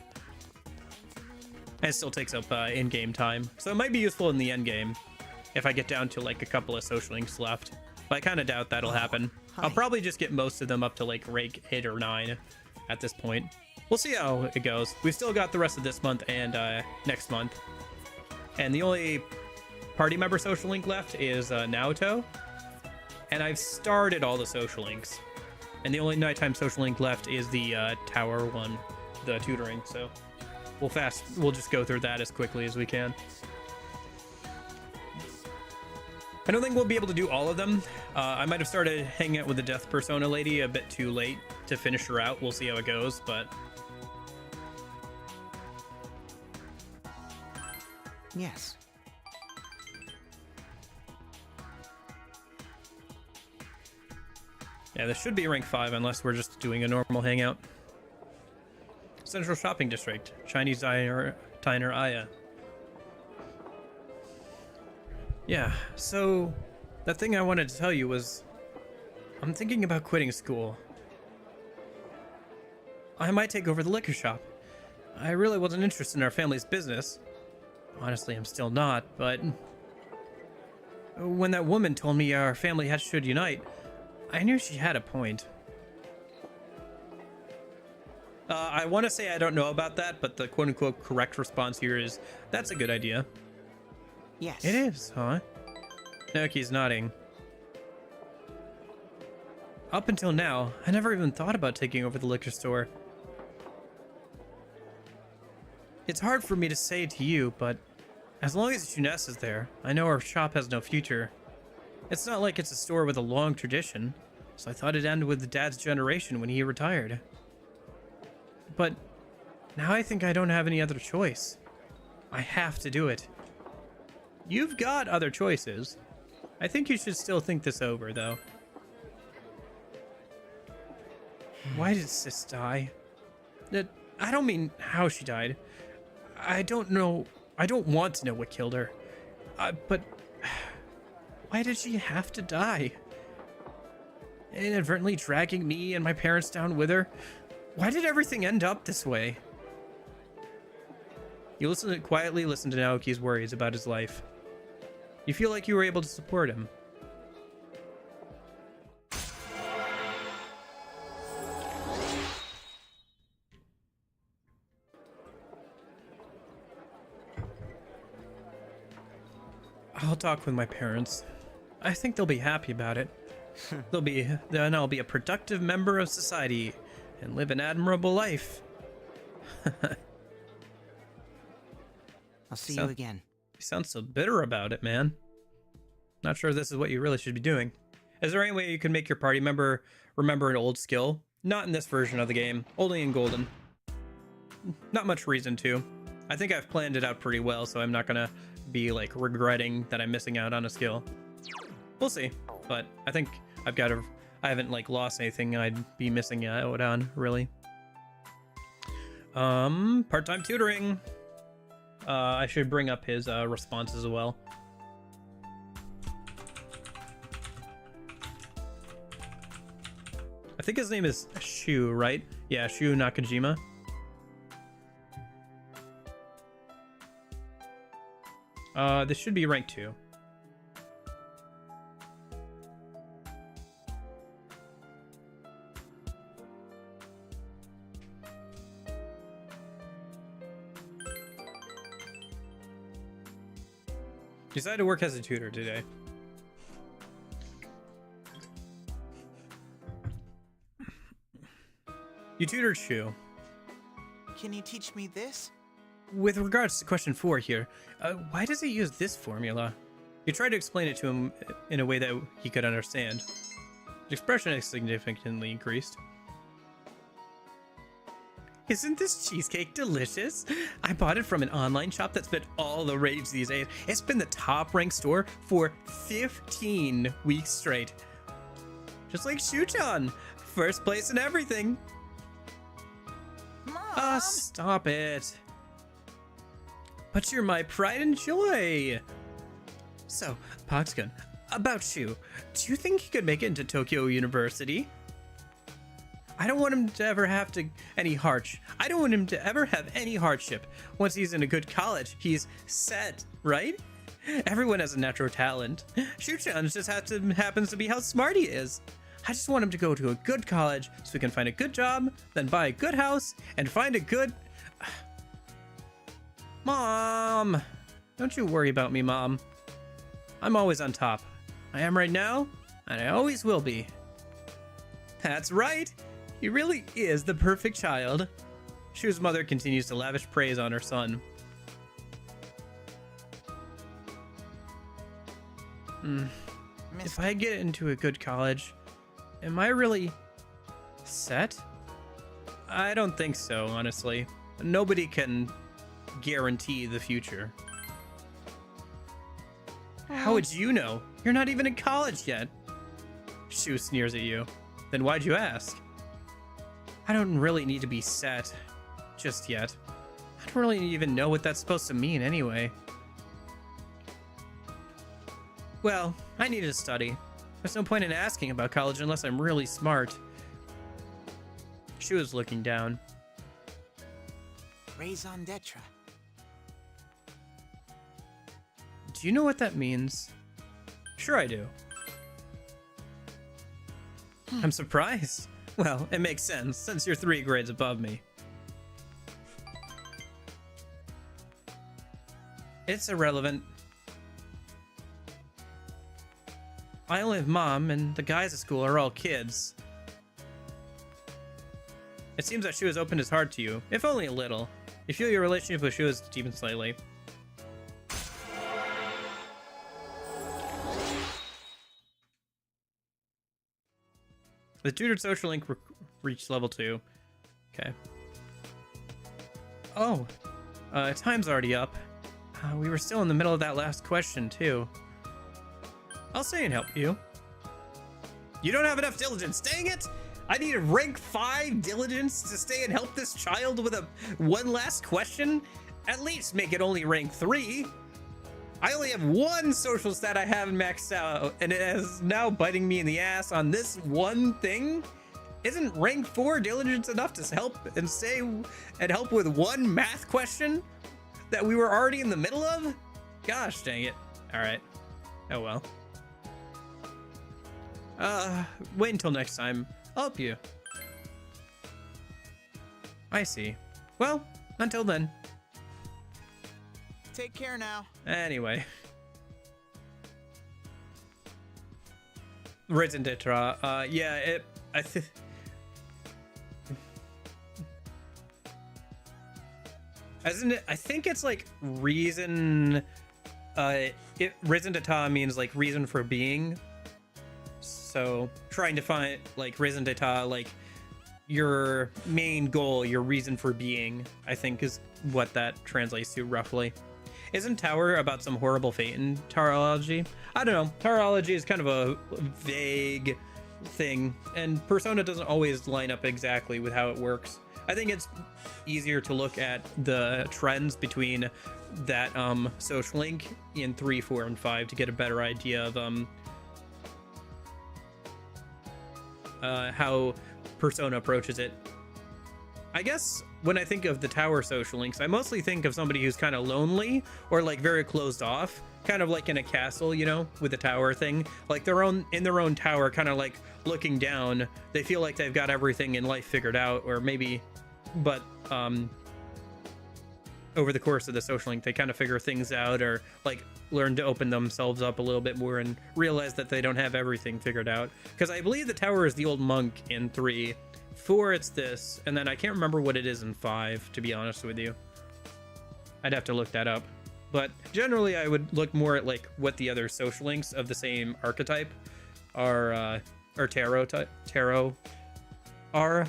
And it still takes up in-game time. So it might be useful in the end game if I get down to like a couple of social links left. But I kind of doubt that'll happen. I'll probably just get most of them up to like rank 8 or 9 at this point. We'll see how it goes. We've still got the rest of this month and next month. And the only party member social link left is Naoto. And I've started all the social links. And the only nighttime social link left is the tower one, the tutoring. So we'll just go through that as quickly as we can. I don't think we'll be able to do all of them. I might have started hanging out with the Death Persona lady a bit too late to finish her out. We'll see how it goes, but... Yes. Yeah, this should be rank 5 unless we're just doing a normal hangout. Central Shopping District. Chinese Diner Aya. Yeah, so that thing I wanted to tell you was I'm thinking about quitting school. I might take over the liquor shop. I really wasn't interested in our family's business. Honestly, I'm still not, but when that woman told me our family should unite, I knew she had a point. I want to say I don't know about that, but the quote-unquote correct response here is, that's a good idea. Yes. It is, huh? Naoki's nodding. Up until now, I never even thought about taking over the liquor store. It's hard for me to say to you, but as long as Juness is there, I know our shop has no future. It's not like it's a store with a long tradition, so I thought it'd end with Dad's generation when he retired. But now I think I don't have any other choice. I have to do it. You've got other choices. I think you should still think this over, though. Why did Sis die? I don't mean how she died. I don't know. I don't want to know what killed her. But why did she have to die? Inadvertently dragging me and my parents down with her? Why did everything end up this way? You quietly listen to Naoki's worries about his life. You feel like you were able to support him. I'll talk with my parents. I think they'll be happy about it. Then I'll be a productive member of society and live an admirable life. I'll see you again. You sound so bitter about it, man. Not sure this is what you really should be doing. Is there any way you can make your party member remember an old skill? Not in this version of the game, only in Golden. Not much reason to. I think I've planned it out pretty well, so I'm not gonna be like regretting that I'm missing out on a skill. We'll see, but I think I haven't like lost anything I'd be missing out on, really. Part-time tutoring. I should bring up his responses as well. I think his name is Shu, right? Yeah, Shu Nakajima. This should be rank 2. Decided to work as a tutor today. You tutored Shu. Can you teach me this? With regards to question 4 here, why does he use this formula? You tried to explain it to him in a way that he could understand. The expression is significantly increased. Isn't this cheesecake delicious? I bought it from an online shop that's been all the rage these days. It's been the top ranked store for 15 weeks straight. Just like Shuchan, first place in everything. Mom! Stop it. But you're my pride and joy. So, Poxgun, about Shu, do you think he could make it into Tokyo University? I don't want him to ever have any hardship. Once he's in a good college, he's set, right? Everyone has a natural talent. Shuchan just happens to be how smart he is. I just want him to go to a good college so he can find a good job, then buy a good house, and find a good... Mom! Don't you worry about me, Mom. I'm always on top. I am right now, and I always will be. That's right! He really is the perfect child. Shu's mother continues to lavish praise on her son. If I get into a good college, am I really set? I don't think so, honestly. Nobody can guarantee the future. How would you know? You're not even in college yet. Shu sneers at you. Then why'd you ask? I don't really need to be set just yet. I don't really even know what that's supposed to mean anyway. Well, I need to study. There's no point in asking about college unless I'm really smart. Shu is looking down. Raison d'etre. Do you know what that means? Sure I do. I'm surprised. Well, it makes sense, since you're 3 grades above me. It's irrelevant. I only have Mom, and the guys at school are all kids. It seems that Shu has opened his heart to you, if only a little. You feel your relationship with Shu has deepened slightly. The tutored social link reached level 2. Okay. Oh, time's already up. We were still in the middle of that last question, too. I'll stay and help you. You don't have enough diligence, dang it! I need a rank 5 diligence to stay and help this child with one last question? At least make it only rank 3. I only have 1 social stat I haven't maxed out, and it is now biting me in the ass on this one thing? Isn't rank 4 diligence enough to help and stay and help with 1 math question that we were already in the middle of? Gosh dang it. Alright. Oh well. Wait until next time. I'll help you. I see. Well, until then. Take care now. Anyway. Raison d'etre. Yeah, I think it's like reason. Raison d'etre means like reason for being. So trying to find like raison d'etre, like your main goal, your reason for being, I think is what that translates to roughly. Isn't Tower about some horrible fate in Tarology? I don't know. Tarology is kind of a vague thing, and Persona doesn't always line up exactly with how it works. I think it's easier to look at the trends between that social link in 3, 4, and 5 to get a better idea of how Persona approaches it. I guess when I think of the Tower social links, I mostly think of somebody who's kind of lonely or like very closed off, kind of like in a castle, you know, with the tower thing, like in their own tower, kind of like looking down. They feel like they've got everything in life figured out, or maybe, but over the course of the social link, they kind of figure things out, or like learn to open themselves up a little bit more and realize that they don't have everything figured out. Because I believe the Tower is the old monk in 3. 4, it's this, and then I can't remember what it is in 5, to be honest with you. I'd have to look that up. But generally, I would look more at like what the other social links of the same archetype are, or tarot are.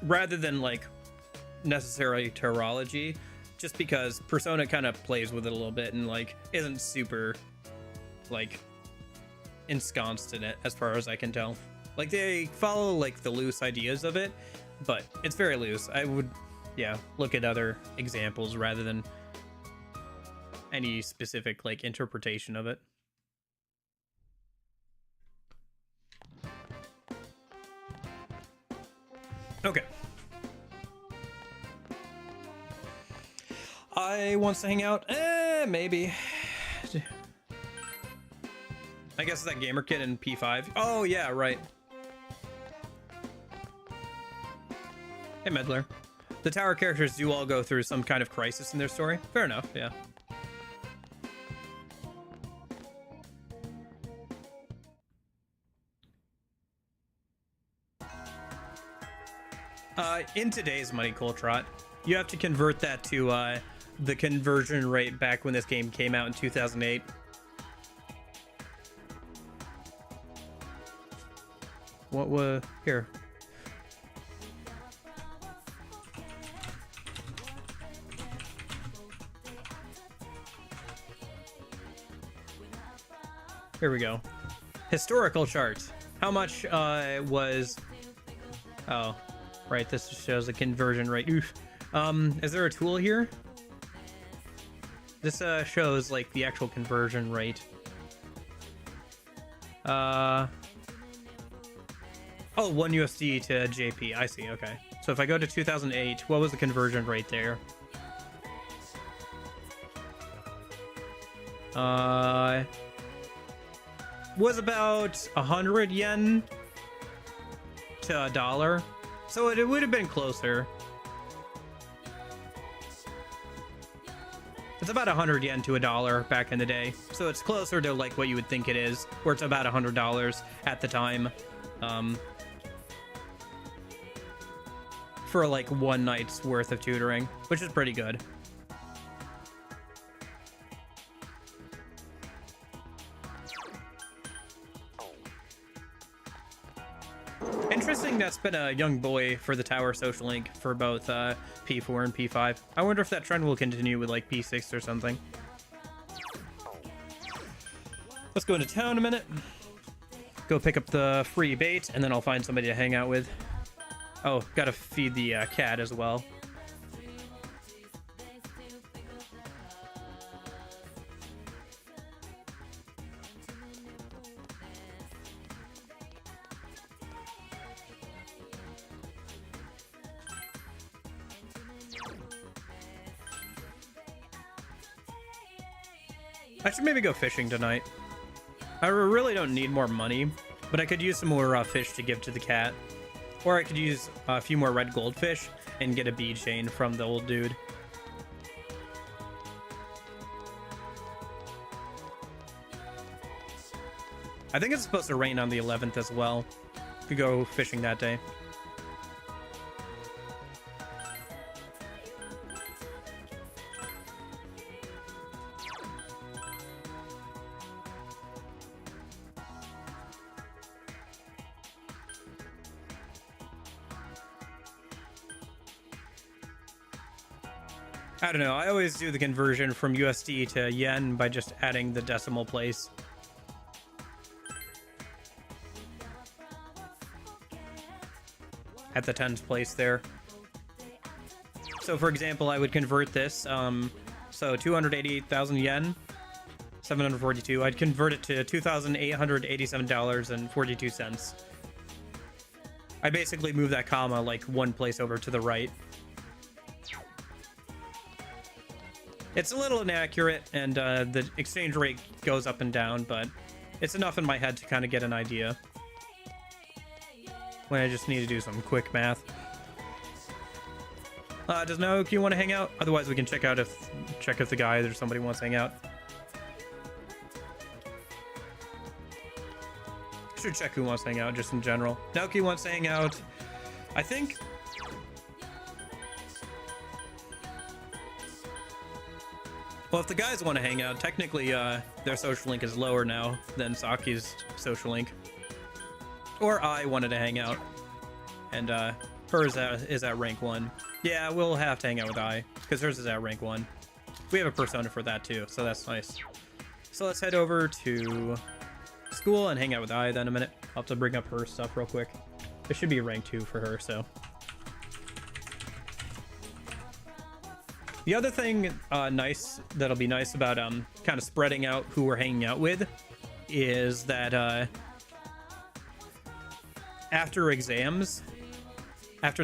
rather than like necessarily terrology, just because Persona kind of plays with it a little bit and like isn't super like ensconced in it as far as I can tell. Like they follow like the loose ideas of it, but it's very loose. I would, yeah, look at other examples rather than any specific like interpretation of it. Okay. I wants to hang out? Maybe. I guess it's that gamer kid in P5. Oh yeah, right. Hey Medler. The tower characters do all go through some kind of crisis in their story. Fair enough, yeah. In today's money, Coltrot, you have to convert that to the conversion rate back when this game came out in 2008. What was here? Here we go. Historical chart. How much was... Oh, right. This shows the conversion rate. Oof. Is there a tool here? This shows like the actual conversion rate. Oh, 1 USD to JP. I see. Okay. So if I go to 2008, what was the conversion rate there? Was about 100 yen to a dollar. So it would have been closer. It's about 100 yen to a dollar back in the day. So it's closer to like what you would think it is, where it's about $100 at the time. For like one night's worth of tutoring, which is pretty good. Interesting that's been a young boy for the Tower Social Link for both P4 and P5. I wonder if that trend will continue with like P6 or something. Let's go into town a minute. Go pick up the free bait, and then I'll find somebody to hang out with. Oh, gotta feed the cat as well. I should maybe go fishing tonight. I really don't need more money, but I could use some more fish to give to the cat. Or I could use a few more red goldfish and get a bead chain from the old dude. I think it's supposed to rain on the 11th as well. Could go fishing that day. I don't know, I always do the conversion from USD to yen by just adding the decimal place. At the tens place there. So for example, I would convert this, so 288,000 yen, 742, I'd convert it to $2,887.42. I basically move that comma like one place over to the right. It's a little inaccurate, and the exchange rate goes up and down, but it's enough in my head to kind of get an idea when I just need to do some quick math. Does Naoki want to hang out? Otherwise, we can check if the guys or somebody wants to hang out. Should check who wants to hang out, just in general. Naoki wants to hang out. I think. Well, if the guys want to hang out, technically their social link is lower now than Saki's social link. Or I wanted to hang out and Hers is at rank 1. Yeah, we'll have to hang out with I, because hers is at rank 1. We have a persona for that too, so that's nice. So let's head over to school and hang out with I then a minute. I'll have to bring up her stuff real quick. It should be rank 2 for her, so. The other thing that'll be nice about kind of spreading out who we're hanging out with is that after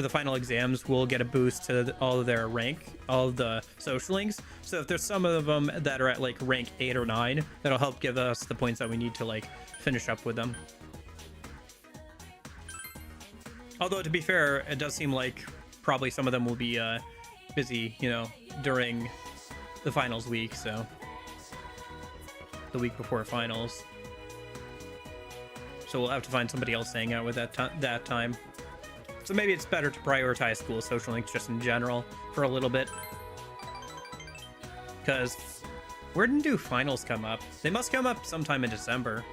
the final exams, we'll get a boost to all of their rank, all of the social links. So if there's some of them that are at like rank 8 or 9, that'll help give us the points that we need to like finish up with them. Although to be fair, it does seem like probably some of them will be busy, you know, during the finals week, so the week before finals. So we'll have to find somebody else to hang out with that time. So maybe it's better to prioritize school social links just in general for a little bit. Because where do finals come up? They must come up sometime in December.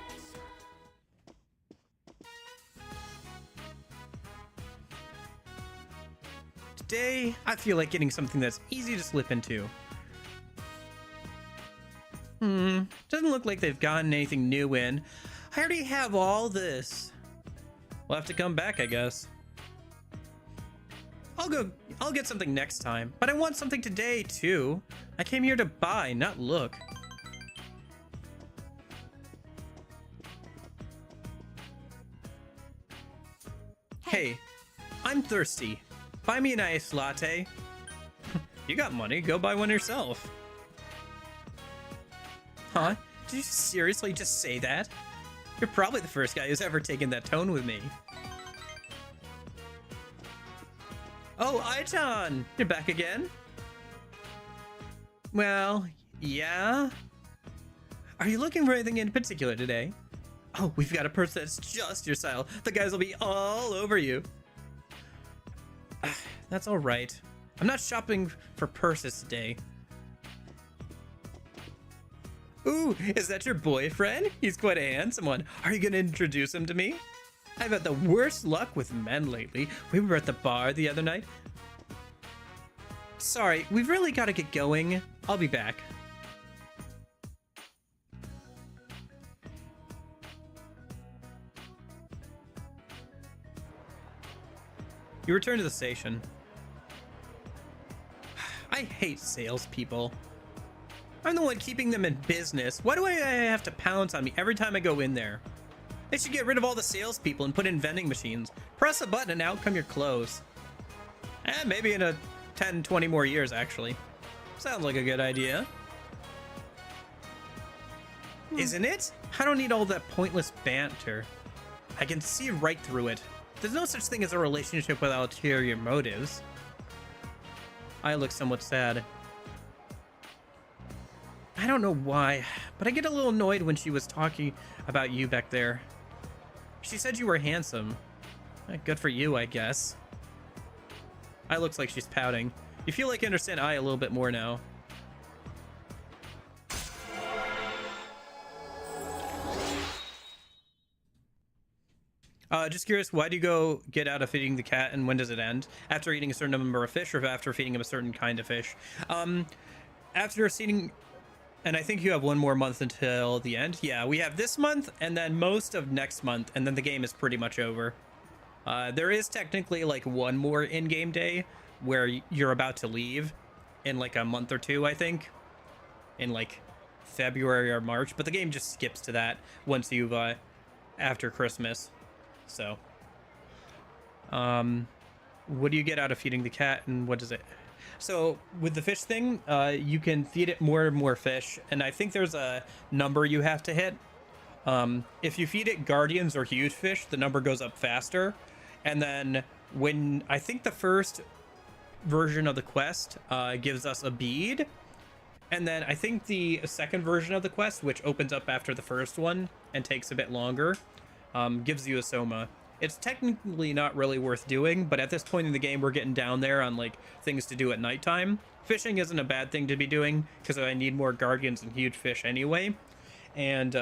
Today, I feel like getting something that's easy to slip into. Doesn't look like they've gotten anything new in. I already have all this. We'll have to come back, I guess. I'll get something next time, but I want something today, too. I came here to buy, not look. Hey, I'm thirsty. Buy me an iced latte. You got money, go buy one yourself. Huh? Did you seriously just say that? You're probably the first guy who's ever taken that tone with me. Oh, Aitan! You're back again? Well, yeah? Are you looking for anything in particular today? Oh, we've got a purse that's just your style. The guys will be all over you. That's alright. I'm not shopping for purses today. Ooh, is that your boyfriend? He's quite a handsome one. Are you gonna introduce him to me? I've had the worst luck with men lately. We were at the bar the other night. Sorry, we've really gotta get going. I'll be back. You return to the station. I hate salespeople. I'm the one keeping them in business. Why do I have to pounce on me every time I go in there? They should get rid of all the salespeople and put in vending machines. Press a button and out come your clothes. Maybe in 10, 20 more years, actually. Sounds like a good idea. Isn't it? I don't need all that pointless banter. I can see right through it. There's no such thing as a relationship without ulterior motives. I look somewhat sad. I don't know why, but I get a little annoyed when she was talking about you back there. She said you were handsome. Good for you, I guess. I looks like she's pouting. You feel like you understand I a little bit more now. Just curious, why do you go get out of feeding the cat and when does it end? After eating a certain number of fish or after feeding him a certain kind of fish? After feeding... And I think you have one more month until the end. Yeah, we have this month and then most of next month, and then the game is pretty much over. There is technically like one more in-game day where you're about to leave in like a month or two, I think. In like February or March, but the game just skips to that once you've, after Christmas. So, what do you get out of feeding the cat and what does it... So with the fish thing, you can feed it more and more fish, and I think there's a number you have to hit. If you feed it guardians or huge fish, the number goes up faster. And then when I think the first version of the quest gives us a bead, and then I think the second version of the quest, which opens up after the first one and takes a bit longer, gives you a soma. It's technically not really worth doing, but at this point in the game, we're getting down there on like things to do at nighttime. Fishing isn't a bad thing to be doing because I need more guardians and huge fish anyway. And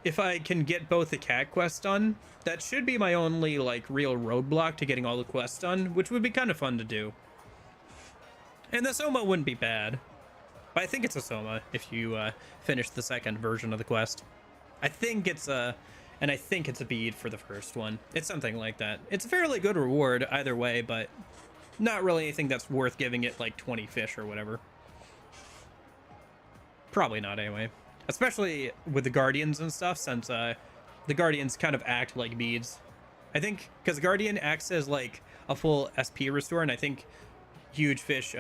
if I can get both the cat quests done, that should be my only like real roadblock to getting all the quests done, which would be kind of fun to do. And the Soma wouldn't be bad. But I think it's a Soma if you finish the second version of the quest. I think it's a bead for the first one. It's something like that. It's a fairly good reward either way, but not really anything that's worth giving it like 20 fish or whatever. Probably not anyway. Especially with the Guardians and stuff, since the Guardians kind of act like beads. I think, because Guardian acts as like a full SP restore, and I think Huge Fish,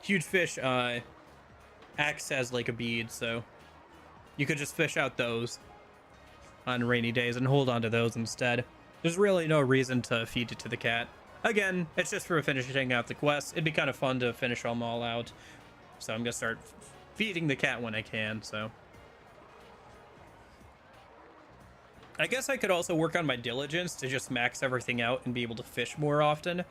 Huge Fish acts as like a bead, so you could just fish out those on rainy days and hold on to those instead. There's really no reason to feed it to the cat. Again, it's just for finishing out the quest. It'd be kind of fun to finish them all out. So I'm gonna start feeding the cat when I can, so. I guess I could also work on my diligence to just max everything out and be able to fish more often,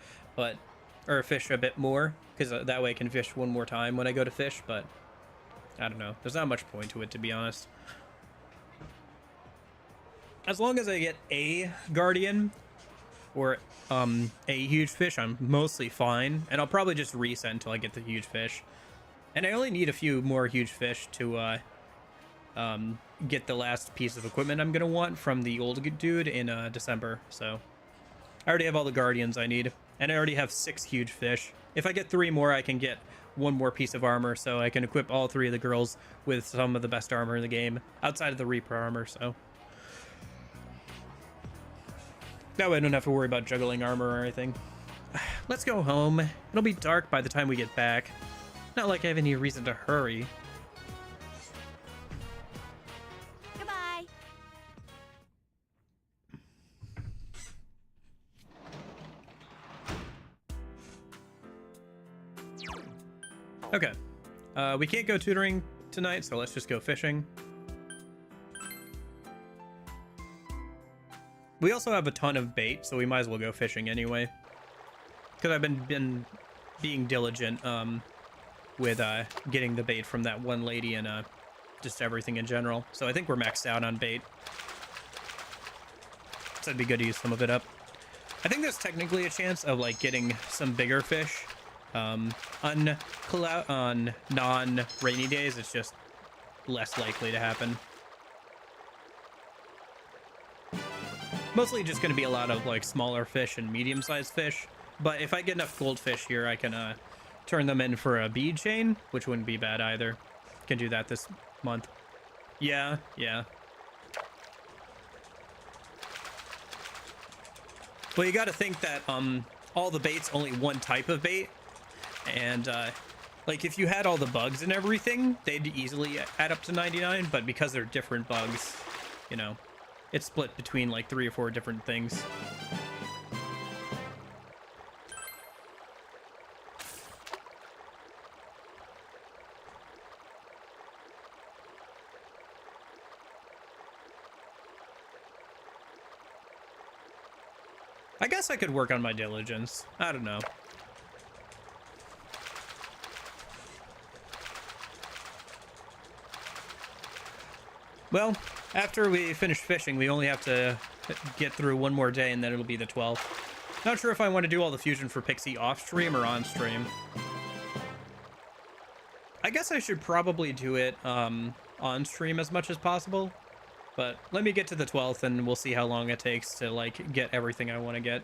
or fish a bit more, because that way I can fish one more time when I go to fish, but I don't know. There's not much point to it, to be honest. As long as I get a Guardian or a Huge Fish, I'm mostly fine, and I'll probably just reset until I get the Huge Fish. And I only need a few more Huge Fish to get the last piece of equipment I'm gonna want from the old dude in December. So I already have all the Guardians I need, and I already have 6 Huge Fish. If I get 3 more, I can get 1 more piece of armor, so I can equip all 3 of the girls with some of the best armor in the game outside of the Reaper armor. So that way I don't have to worry about juggling armor or anything. Let's go home. It'll be dark by the time we get back. Not like I have any reason to hurry. Goodbye. Okay. We can't go tutoring tonight, so let's just go fishing. We also have a ton of bait, so we might as well go fishing anyway. Because I've been being diligent with getting the bait from that one lady and just everything in general. So I think we're maxed out on bait. So it'd be good to use some of it up. I think there's technically a chance of like getting some bigger fish on non-rainy days. It's just less likely to happen. Mostly just going to be a lot of like smaller fish and medium-sized fish. But if I get enough goldfish here, I can turn them in for a bead chain, which wouldn't be bad either. Can do that this month. Yeah. Well, you got to think that all the bait's only one type of bait, and like if you had all the bugs and everything, they'd easily add up to 99. But because they're different bugs, you know, it's split between like 3 or 4 different things. I guess I could work on my diligence. I don't know. Well, after we finish fishing, we only have to get through one more day and then it'll be the 12th. Not sure if I want to do all the fusion for Pixie off stream or on stream. I guess I should probably do it on stream as much as possible. But let me get to the 12th and we'll see how long it takes to like get everything I want to get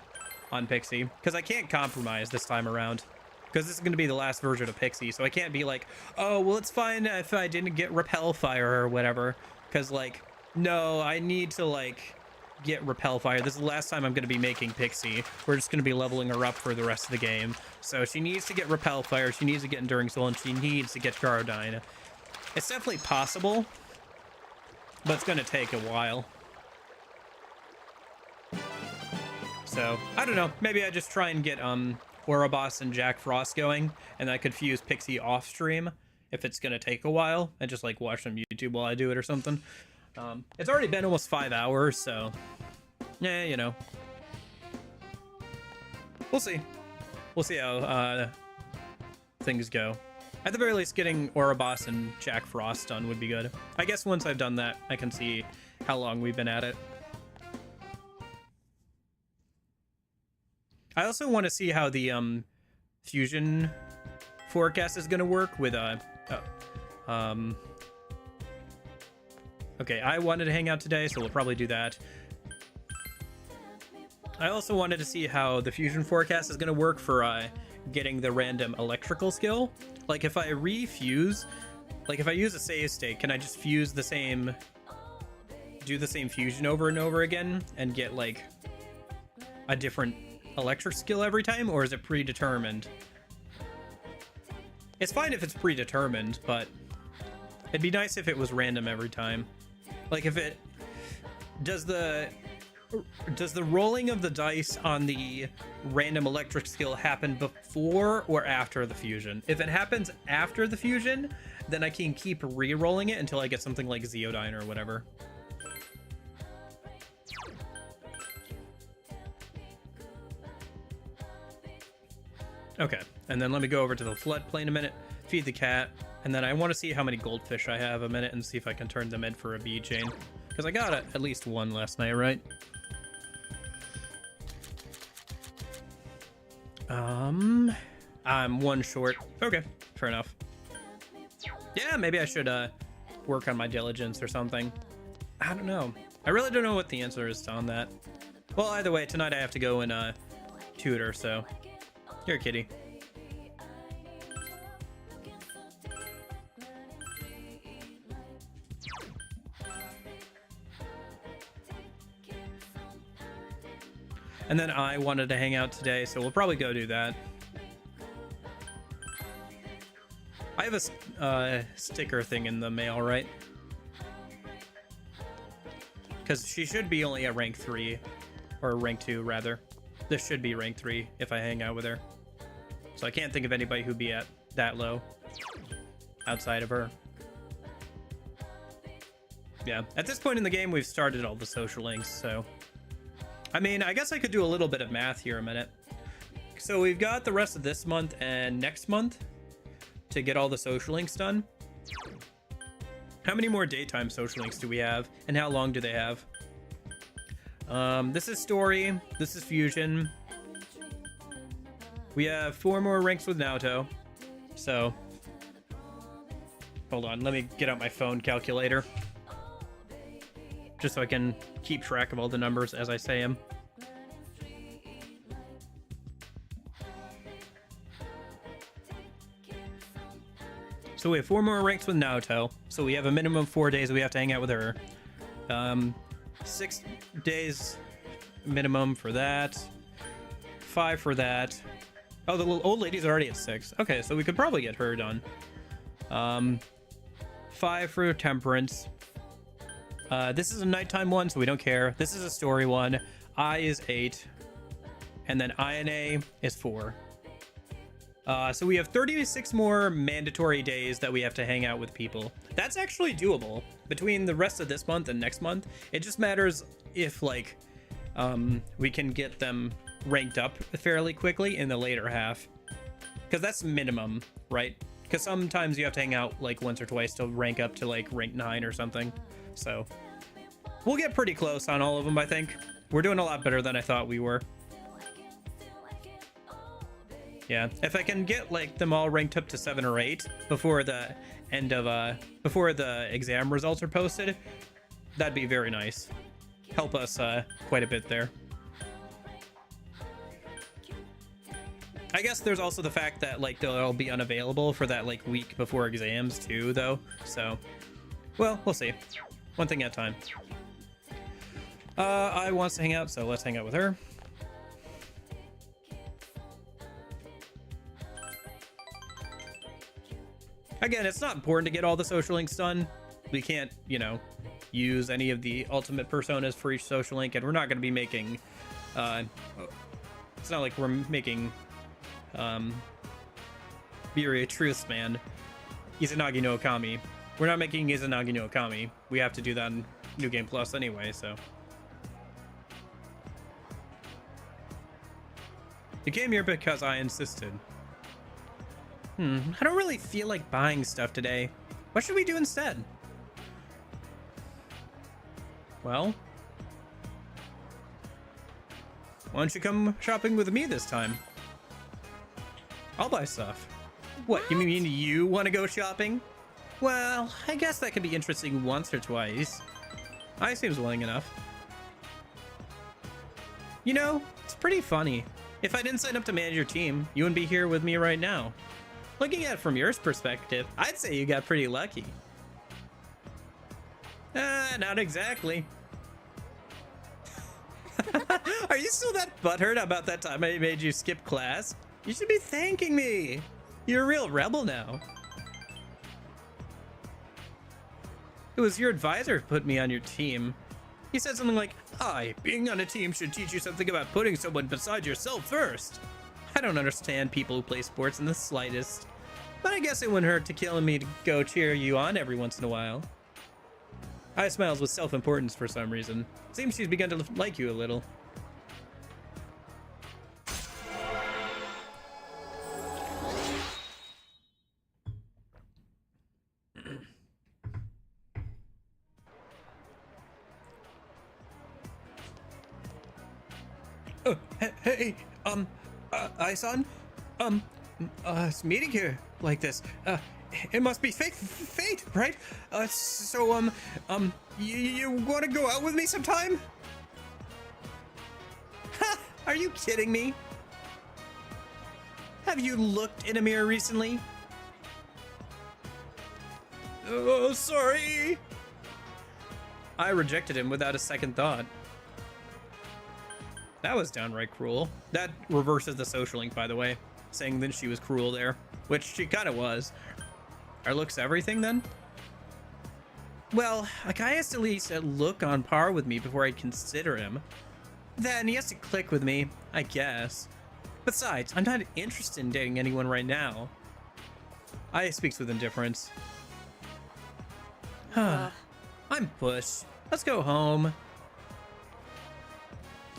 on Pixie. Because I can't compromise this time around. Because this is going to be the last version of Pixie. So I can't be like, oh, well, it's fine if I didn't get Repel Fire or whatever. Because like, no, I need to like get Repel Fire. This is the last time I'm going to be making Pixie. We're just going to be leveling her up for the rest of the game. So she needs to get Repel Fire. She needs to get Enduring Soul. And she needs to get Guardine. It's definitely possible. But it's gonna take a while. So, I don't know. Maybe I just try and get Ouroboros and Jack Frost going, and I could fuse Pixie off stream if it's gonna take a while, and just like watch some YouTube while I do it or something. It's already been almost 5 hours, so yeah, you know. We'll see. We'll see how things go. At the very least, getting Ouroboros and Jack Frost done would be good. I guess once I've done that, I can see how long we've been at it. I also want to see how the fusion forecast is going to work with okay, I wanted to hang out today, so we'll probably do that. I also wanted to see how the fusion forecast is going to work for getting the random electrical skill. Like if I refuse, like if I use a save state, can I just fuse the same, do the same fusion over and over again and get like a different electric skill every time, or is it predetermined? It's fine if it's predetermined, but it'd be nice if it was random every time. Like if it does the rolling of the dice on the random electric skill happen before or after the fusion? If it happens after the fusion, then I can keep re-rolling it until I get something like Zeodyne or whatever. Okay, and then let me go over to the floodplain a minute, feed the cat, and then I want to see how many goldfish I have a minute and see if I can turn them in for a bee chain. Because I got at least one last night, right? I'm one short. Okay, fair enough. Yeah, maybe I should work on my diligence or something. I don't know. I really don't know what the answer is on that. Well, either way, tonight I have to go and tutor, so here, kitty. And then I wanted to hang out today, so we'll probably go do that. I have a sticker thing in the mail, right? Because she should be only at rank 3, or rank 2 rather. This should be rank 3 if I hang out with her. So I can't think of anybody who'd be at that low outside of her. Yeah, at this point in the game, we've started all the social links, so... I mean, I guess I could do a little bit of math here a minute. So we've got the rest of this month and next month to get all the social links done. How many more daytime social links do we have, and how long do they have? This is story, this is fusion. We have 4 more ranks with Naoto. So, hold on, let me get out my phone calculator. Just so I can keep track of all the numbers as I say them. So we have 4 more ranks with Naoto. So we have a minimum of 4 days we have to hang out with her. 6 days minimum for that. 5 for that. Oh, the little old lady's already at 6. Okay, so we could probably get her done. 5 for Temperance. This is a nighttime one, so we don't care. This is a story one. I is 8. And then INA is 4. So we have 36 more mandatory days that we have to hang out with people. That's actually doable. Between the rest of this month and next month, it just matters if, like, we can get them ranked up fairly quickly in the later half. Because that's minimum, right? Because sometimes you have to hang out, like, once or twice to rank up to, like, rank 9 or something. So we'll get pretty close on all of them, I think. We're doing a lot better than I thought we were. Yeah, if I can get like them all ranked up to 7 or 8 before the end of before the exam results are posted, that'd be very nice. Help us quite a bit there. I guess there's also the fact that like they'll be unavailable for that like week before exams too, though. So, well, we'll see. One thing at a time. I wants to hang out, so let's hang out with her. Again, it's not important to get all the social links done. We can't, you know, use any of the ultimate personas for each social link, and we're not going to be making, it's not like we're making, Miria Truthsman, Izanagi no Okami. We're not making Izanagi no Okami. We have to do that in New Game Plus anyway, so. You came here because I insisted. I don't really feel like buying stuff today. What should we do instead? Well, why don't you come shopping with me this time? I'll buy stuff. What, you mean you want to go shopping? Well, I guess that could be interesting once or twice. I seems willing enough. You know, it's pretty funny. If I didn't sign up to manage your team, you wouldn't be here with me right now. Looking at it from your perspective, I'd say you got pretty lucky. Not exactly. Are you still that butthurt about that time I made you skip class? You should be thanking me. You're a real rebel now. It was your advisor who put me on your team. He said something like, being on a team should teach you something about putting someone beside yourself first. I don't understand people who play sports in the slightest, but I guess it wouldn't hurt to kill me to go cheer you on every once in a while. I smiles with self-importance for some reason. Seems she's begun to like you a little. Hey, Ai-san? It's meeting here like this. It must be fate, right? You want to go out with me sometime? Ha! Are you kidding me? Have you looked in a mirror recently? Oh, sorry. I rejected him without a second thought. That was downright cruel. That reverses the social link, by the way, saying that she was cruel there, which she kind of was. Are looks everything, then? Well, a guy has to at least look on par with me before I'd consider him. Then he has to click with me, I guess. Besides, I'm not interested in dating anyone right now. I speaks with indifference. I'm pushed. Let's go home.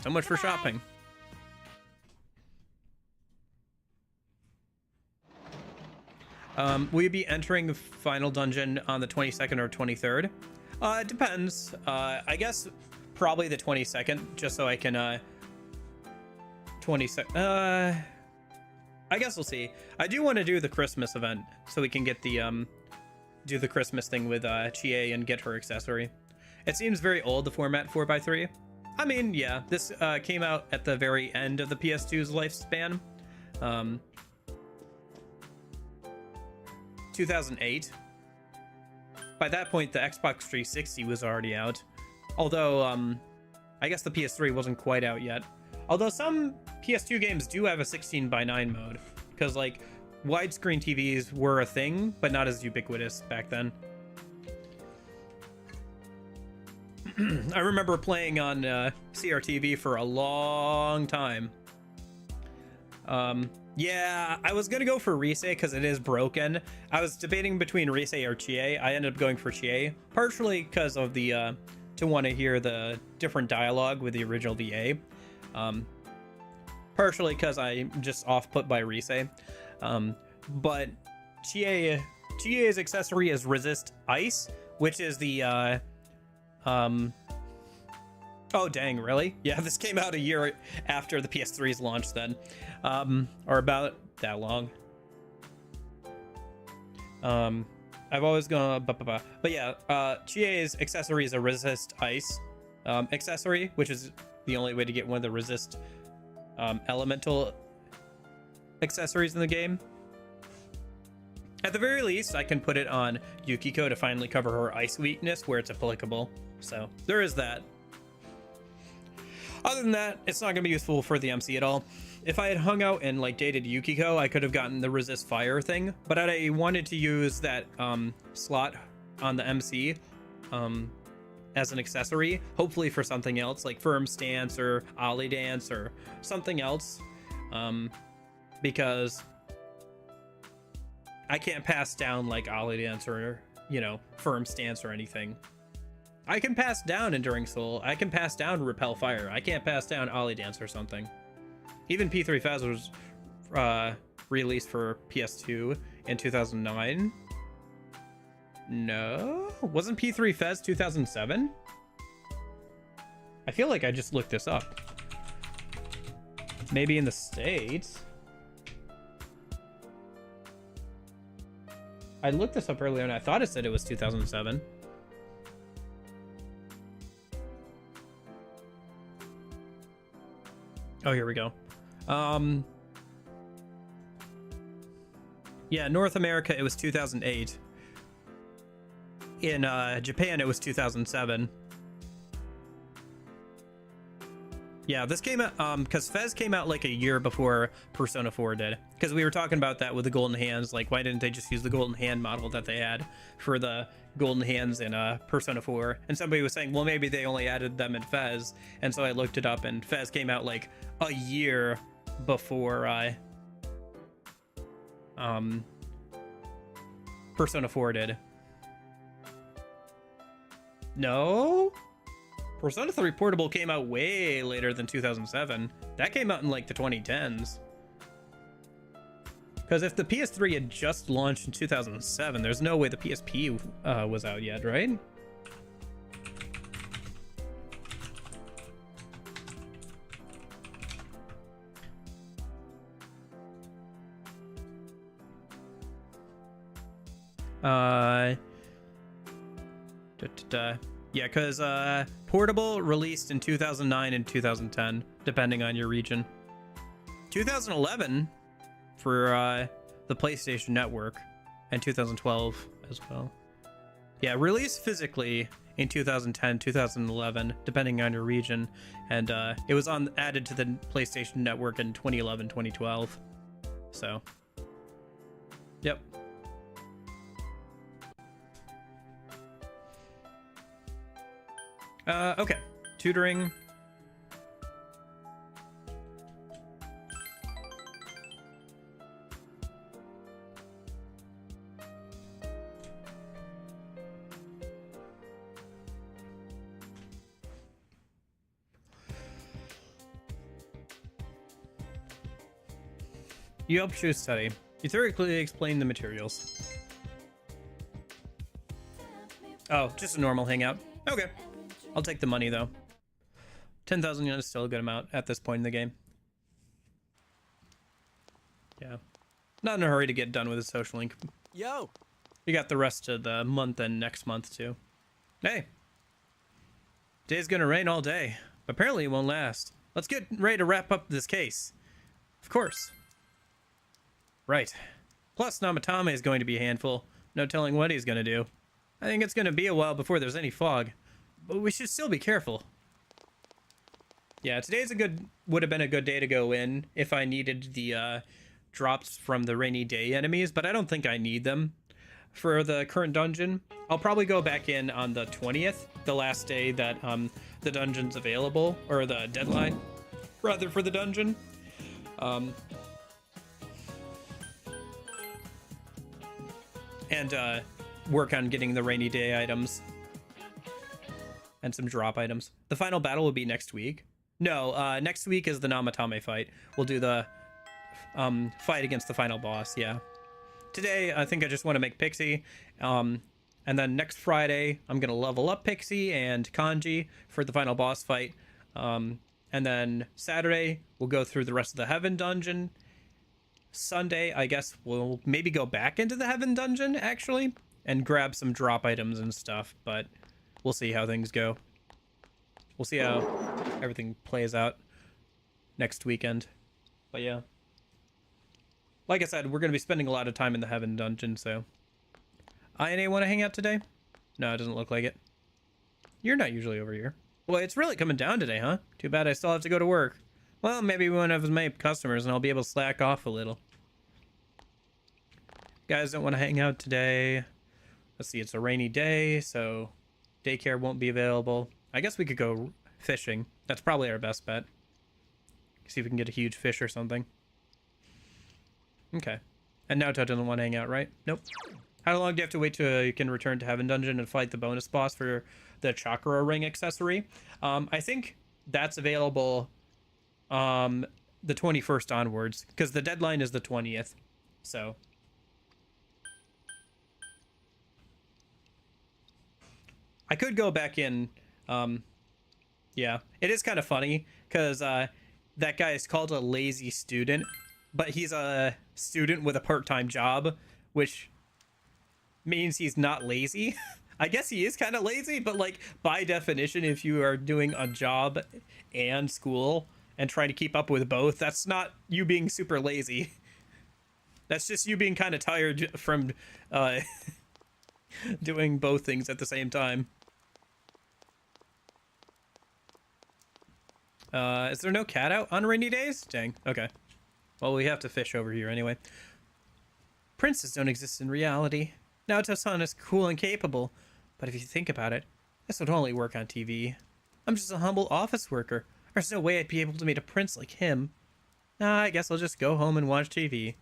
So much for shopping. Will you be entering the final dungeon on the 22nd or 23rd? It depends. I guess probably the 22nd, just so I can, I guess we'll see. I do want to do the Christmas event, so we can get the, do the Christmas thing with, Chie and get her accessory. It seems very old, the format 4x3. I mean, yeah, this, came out at the very end of the PS2's lifespan. 2008. By that point, the Xbox 360 was already out. Although, I guess the PS3 wasn't quite out yet. Although some PS2 games do have a 16:9 mode. Because, like, widescreen TVs were a thing, but not as ubiquitous back then. I remember playing on CRTV for a long time. Yeah, I was gonna go for Rise because it is broken. I was debating between Rise or Chie. I ended up going for Chie, partially because of the to want to hear the different dialogue with the original VA. Partially because I'm just off put by Rise. But Chie's accessory is Resist Ice, which is the oh dang, really? Yeah, this came out a year after the PS3's launch then. Or about that long. I've always gone but yeah, Chie's accessory is a Resist Ice accessory, which is the only way to get one of the Resist elemental accessories in the game. At the very least, I can put it on Yukiko to finally cover her ice weakness where it's applicable. So there is that. Other than that, it's not going to be useful for the MC at all. If I had hung out and like dated Yukiko, I could have gotten the resist fire thing, but I wanted to use that slot on the MC as an accessory, hopefully for something else like firm stance or ollie dance or something else, because I can't pass down like ollie dance or, you know, firm stance or anything. I can pass down Enduring Soul. I can pass down Repel Fire. I can't pass down Ollie Dance or something. Even P3 Faz was released for PS2 in 2009. No? Wasn't P3 Fez 2007? I feel like I just looked this up. Maybe in the States. I looked this up earlier and I thought it said it was 2007. Oh, here we go. Yeah, North America, it was 2008. In Japan, it was 2007. Yeah, this came out, because Fez came out like a year before Persona 4 did. Because we were talking about that with the Golden Hands, like, why didn't they just use the Golden Hand model that they had for the Golden Hands in Persona 4? And somebody was saying, well, maybe they only added them in Fez. And so I looked it up, and Fez came out like a year before Persona 4 did. No? Persona 3 Portable came out way later than 2007. That came out in like the 2010s. Because if the PS3 had just launched in 2007, there's no way the PSP was out yet, right? Yeah, because Portable released in 2009 and 2010, depending on your region. 2011 for the PlayStation Network, and 2012 as well. Yeah, released physically in 2010, 2011, depending on your region, and it was added to the PlayStation Network in 2011, 2012. So, yep. Okay, tutoring. You help choose study. You theoretically explain the materials. Oh, just a normal hangout. Okay. I'll take the money, though. 10,000 yen is still a good amount at this point in the game. Yeah. Not in a hurry to get done with the social link. Yo! You got the rest of the month and next month, too. Hey! Day's gonna rain all day. Apparently it won't last. Let's get ready to wrap up this case. Of course. Right. Plus, Namatame is going to be a handful. No telling what he's gonna do. I think it's gonna be a while before there's any fog. But we should still be careful. Yeah, today's would have been a good day to go in if I needed the drops from the rainy day enemies, but I don't think I need them for the current dungeon. I'll probably go back in on the 20th, the last day that the dungeon's available, or the deadline, rather, for the dungeon. And work on getting the rainy day items. And some drop items. The final battle will be next week. No, next week is the Namatame fight. We'll do the fight against the final boss, yeah. Today, I think I just want to make Pixie. And then next Friday, I'm going to level up Pixie and Kanji for the final boss fight. And then Saturday, we'll go through the rest of the Heaven Dungeon. Sunday, I guess we'll maybe go back into the Heaven Dungeon, actually, and grab some drop items and stuff, but we'll see how things go. We'll see how everything plays out next weekend. But yeah. Like I said, we're going to be spending a lot of time in the Heaven Dungeon, so. INA want to hang out today? No, it doesn't look like it. You're not usually over here. Well, it's really coming down today, huh? Too bad I still have to go to work. Well, maybe we won't have as many customers and I'll be able to slack off a little. Guys don't want to hang out today. Let's see, it's a rainy day, so daycare won't be available. I guess we could go fishing. That's probably our best bet. See if we can get a huge fish or something. Okay. And Naoto doesn't want to hang out, right? Nope. How long do you have to wait till you can return to Heaven Dungeon and fight the bonus boss for the Chakra Ring accessory? I think that's available the 21st onwards, because the deadline is the 20th. So I could go back in. Yeah, it is kind of funny because that guy is called a lazy student, but he's a student with a part-time job, which means he's not lazy. I guess he is kind of lazy, but like by definition, if you are doing a job and school and trying to keep up with both, that's not you being super lazy. That's just you being kind of tired from doing both things at the same time. Is there no cat out on rainy days? Dang. Okay. Well, we have to fish over here anyway. Princes don't exist in reality. Naoto-san is cool and capable, but if you think about it, this would only work on TV. I'm just a humble office worker. There's no way I'd be able to meet a prince like him. Nah, I guess I'll just go home and watch TV.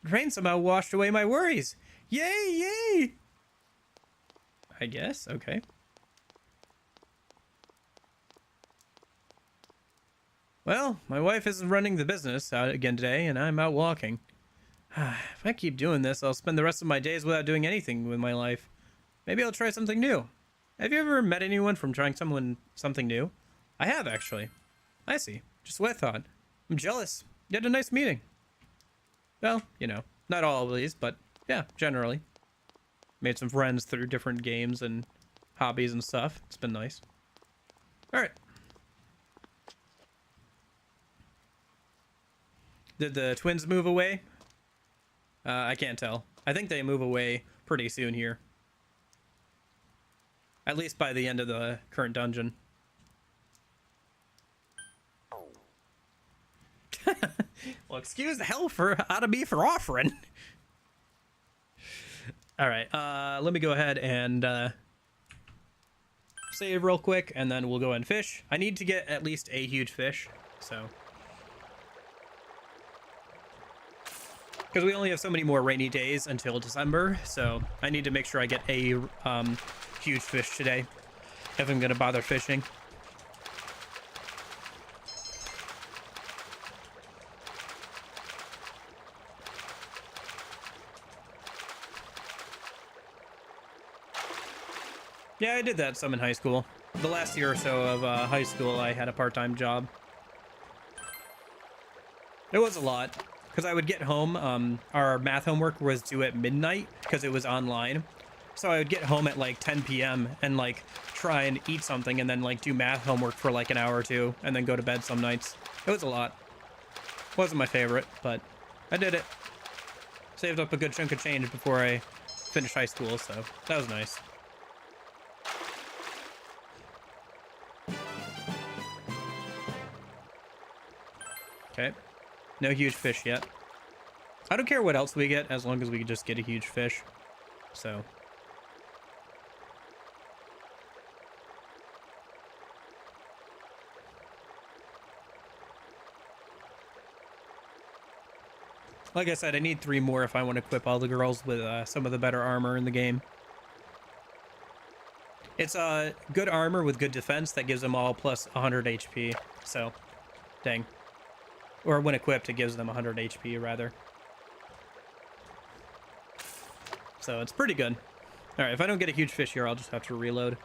The rain somehow washed away my worries. Yay, yay! I guess, okay. Well, my wife isn't running the business out again today, and I'm out walking. If I keep doing this, I'll spend the rest of my days without doing anything with my life. Maybe I'll try something new. Have you ever met anyone from trying something new? I have, actually. I see. Just what I thought. I'm jealous. You had a nice meeting. Well, you know, not always, but yeah, generally. Made some friends through different games and hobbies and stuff. It's been nice. Alright. Did the twins move away? I can't tell. I think they move away pretty soon here. At least by the end of the current dungeon. Well, excuse the hell out of me for offering. Alright, let me go ahead and save real quick, and then we'll go and fish. I need to get at least a huge fish, so... Because we only have so many more rainy days until December, so I need to make sure I get a huge fish today if I'm going to bother fishing. Yeah, I did that some in high school. The last year or so of high school, I had a part-time job. It was a lot. Because I would get home, our math homework was due at midnight because it was online. So I would get home at like 10 p.m. and like try and eat something and then like do math homework for like an hour or two and then go to bed some nights. It was a lot. Wasn't my favorite, but I did it. Saved up a good chunk of change before I finished high school, so that was nice. Okay. No huge fish yet. I don't care what else we get as long as we just get a huge fish. So. Like I said, I need 3 more if I want to equip all the girls with some of the better armor in the game. It's good armor with good defense that gives them all plus 100 HP. So, dang. Or when equipped, it gives them 100 HP, rather. So it's pretty good. Alright, if I don't get a huge fish here, I'll just have to reload.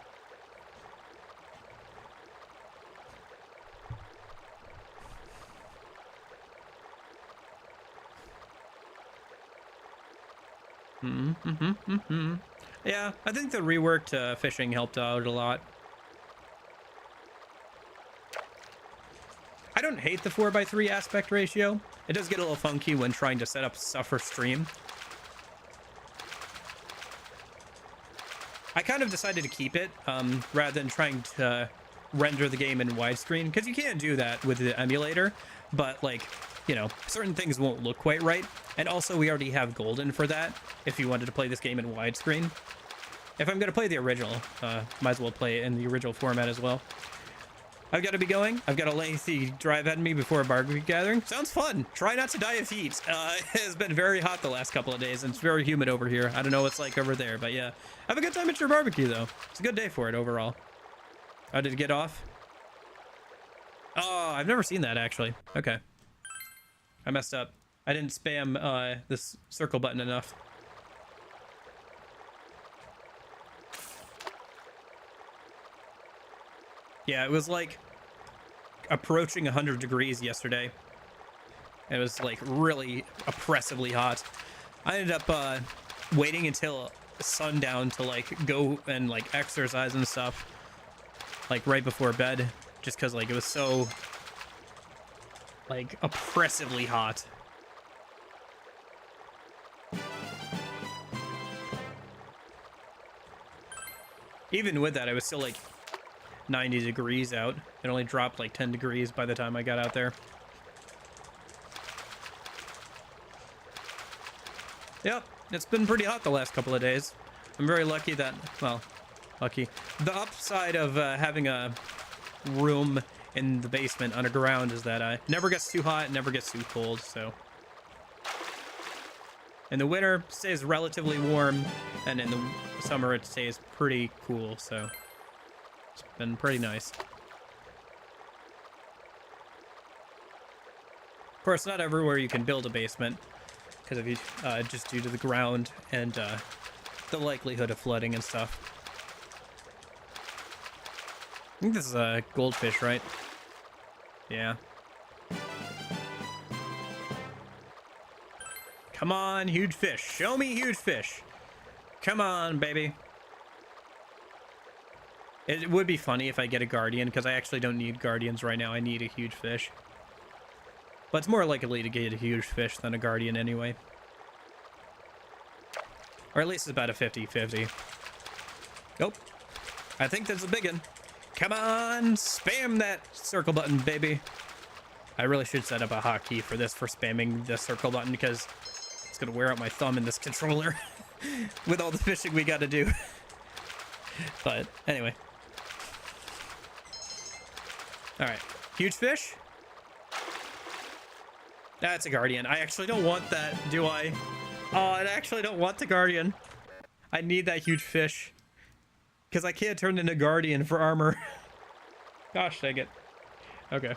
Yeah, I think the reworked fishing helped out a lot. I don't hate the 4:3 aspect ratio. It does get a little funky when trying to set up stuff for stream. I kind of decided to keep it rather than trying to render the game in widescreen, because you can't do that with the emulator, but like, you know, certain things won't look quite right. And also we already have Golden for that if you wanted to play this game in widescreen. If I'm going to play the original, might as well play it in the original format as well. I've got to be going. I've got a lengthy drive ahead of me before a barbecue gathering. Sounds fun. Try not to die of heat. It has been very hot the last couple of days, and it's very humid over here. I don't know what it's like over there, but yeah. Have a good time at your barbecue, though. It's a good day for it overall. How did it get off? Oh, I've never seen that actually. Okay. I messed up. I didn't spam this circle button enough. Yeah, it was like approaching 100 degrees yesterday. It was like really oppressively hot. I ended up waiting until sundown to like go and like exercise and stuff, like right before bed, just because like it was so like oppressively hot. Even with that, I was still like 90 degrees out. It only dropped like 10 degrees by the time I got out there. Yep, it's been pretty hot the last couple of days. I'm very lucky that, well, lucky. The upside of having a room in the basement underground is that it never gets too hot, never gets too cold, so. In the winter, it stays relatively warm, and in the summer, it stays pretty cool, so. It's been pretty nice. Of course, not everywhere you can build a basement, because of just due to the ground and the likelihood of flooding and stuff. I think this is a goldfish, right? Yeah. Come on, huge fish. Show me huge fish. Come on, baby. It would be funny if I get a guardian, because I actually don't need guardians right now. I need a huge fish. But it's more likely to get a huge fish than a guardian anyway. Or at least it's about a 50-50. Nope. I think that's a big one. Come on, spam that circle button, baby. I really should set up a hotkey for this, for spamming the circle button, because it's gonna wear out my thumb in this controller with all the fishing we gotta do. But anyway. Alright, huge fish? That's a guardian. I actually don't want that, do I? Oh, I actually don't want the guardian. I need that huge fish. Because I can't turn into guardian for armor. Gosh dang it. Okay.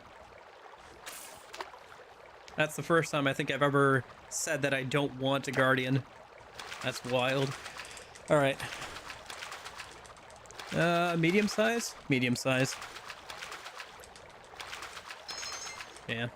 That's the first time I think I've ever said that I don't want a guardian. That's wild. Alright. Medium size? Medium size. Yeah.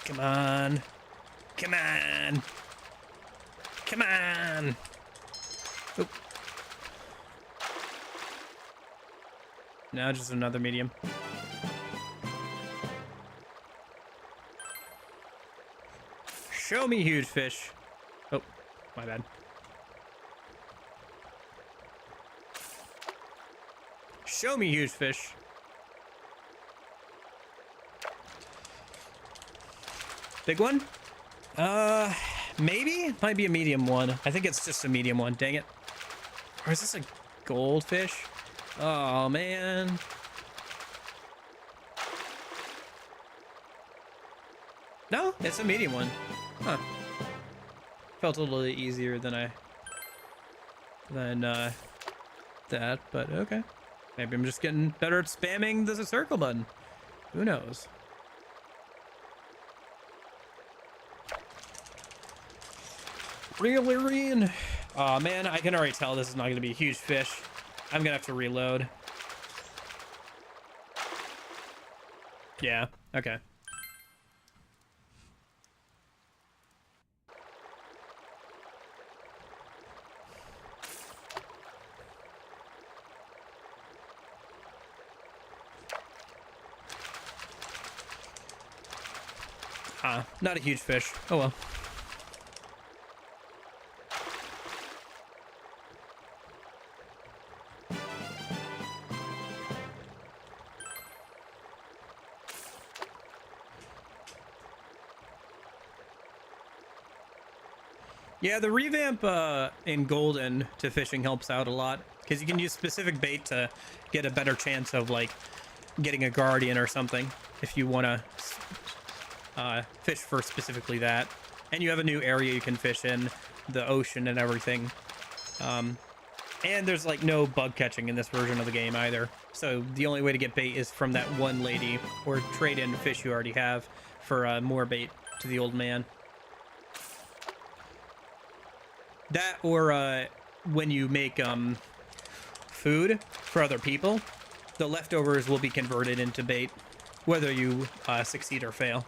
Come on. Come on. Come on. Oop. Now just another medium. Show me huge fish. Oh, my bad. Show me huge fish. Big one? Maybe? Might be a medium one. I think it's just a medium one. Dang it. Or is this a goldfish? Oh, man. No, it's a medium one. Huh. Felt a little easier than that, but okay. Maybe I'm just getting better at spamming the circle button. Who knows? Really? Oh man, I can already tell this is not going to be a huge fish. I'm going to have to reload. Yeah, okay. Not a huge fish. Oh well. Yeah, the revamp in Golden to fishing helps out a lot because you can use specific bait to get a better chance of like getting a guardian or something if you want to fish for specifically that. And you have a new area you can fish in, the ocean and everything. And there's like no bug catching in this version of the game either. So the only way to get bait is from that one lady or trade in fish you already have for more bait to the old man. That or when you make food for other people, the leftovers will be converted into bait, whether you succeed or fail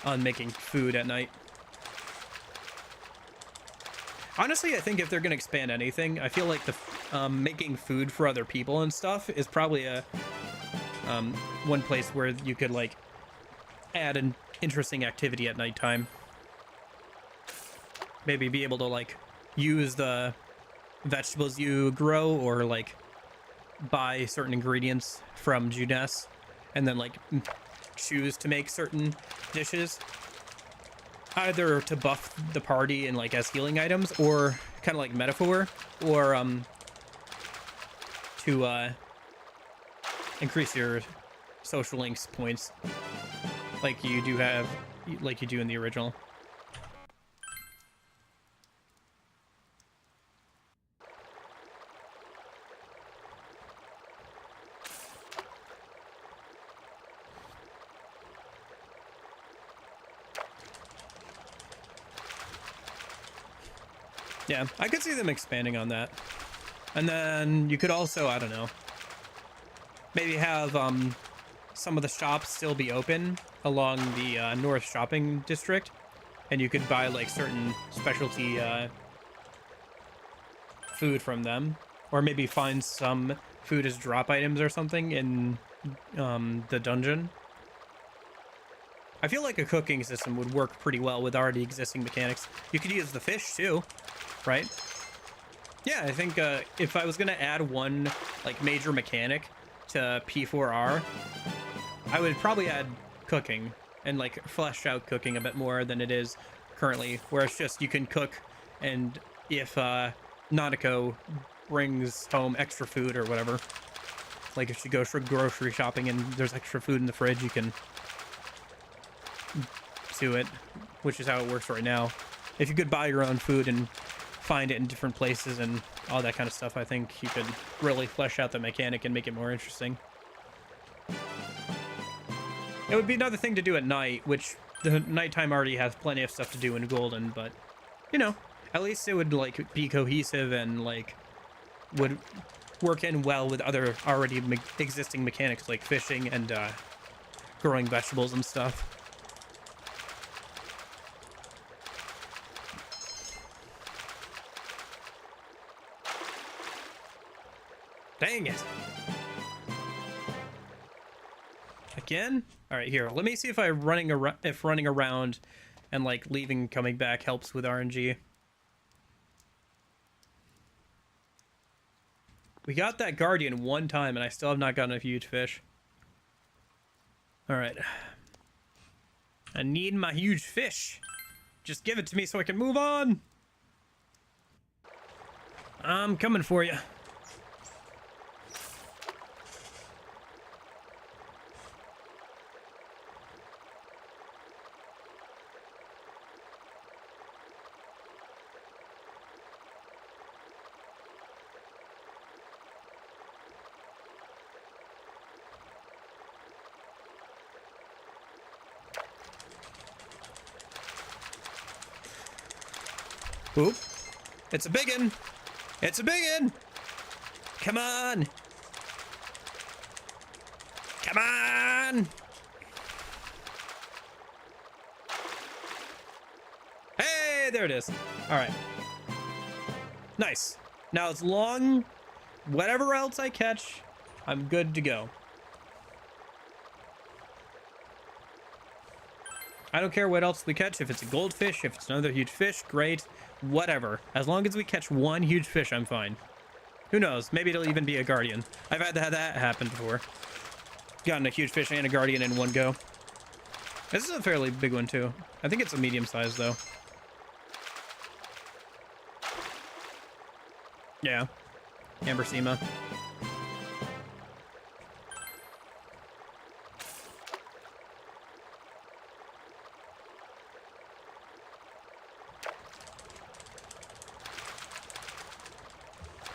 on making food at night. Honestly, I think if they're going to expand anything, I feel like the making food for other people and stuff is probably a one place where you could like add an interesting activity at nighttime. Maybe be able to like use the vegetables you grow or like buy certain ingredients from Junes and then like choose to make certain dishes, either to buff the party and like as healing items or kind of like metaphor, or to increase your social links points like you do have, like you do in the original. Yeah, I could see them expanding on that. And then you could also, I don't know, maybe have some of the shops still be open along the North Shopping District. And you could buy like certain specialty food from them. Or maybe find some food as drop items or something in the dungeon. I feel like a cooking system would work pretty well with already existing mechanics. You could use the fish too, right? Yeah, I think if I was gonna add one like major mechanic to P4R, I would probably add cooking and like flesh out cooking a bit more than it is currently, where it's just you can cook, and if Nanako brings home extra food or whatever, like if she goes for grocery shopping and there's extra food in the fridge, you can do it, which is how it works right now. If you could buy your own food and find it in different places and all that kind of stuff, I think you could really flesh out the mechanic and make it more interesting. It would be another thing to do at night, which the nighttime already has plenty of stuff to do in Golden, but you know, at least it would like be cohesive and like would work in well with other already existing mechanics like fishing and growing vegetables and stuff. Dang it. Again? All right, here. Let me see if running around and like leaving and coming back helps with RNG. We got that guardian one time and I still have not gotten a huge fish. All right. I need my huge fish. Just give it to me so I can move on. I'm coming for you. Oop. It's a biggin. It's a biggin. Come on. Come on. Hey, there it is. All right. Nice. Now as long, whatever else I catch, I'm good to go. I don't care what else we catch. If it's a goldfish, if it's another huge fish, great. Whatever. As long as we catch one huge fish, I'm fine. Who knows? Maybe it'll even be a guardian. I've had that happen before. Gotten a huge fish and a guardian in one go. This is a fairly big one, too. I think it's a medium size, though. Yeah. Ambersema.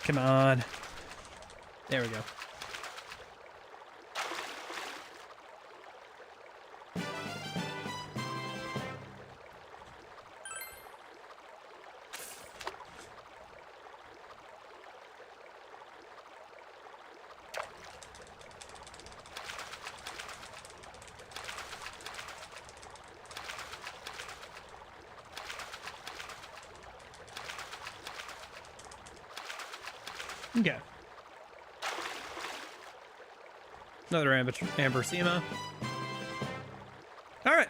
Come on. There we go. Okay. Another Ambersema. All right.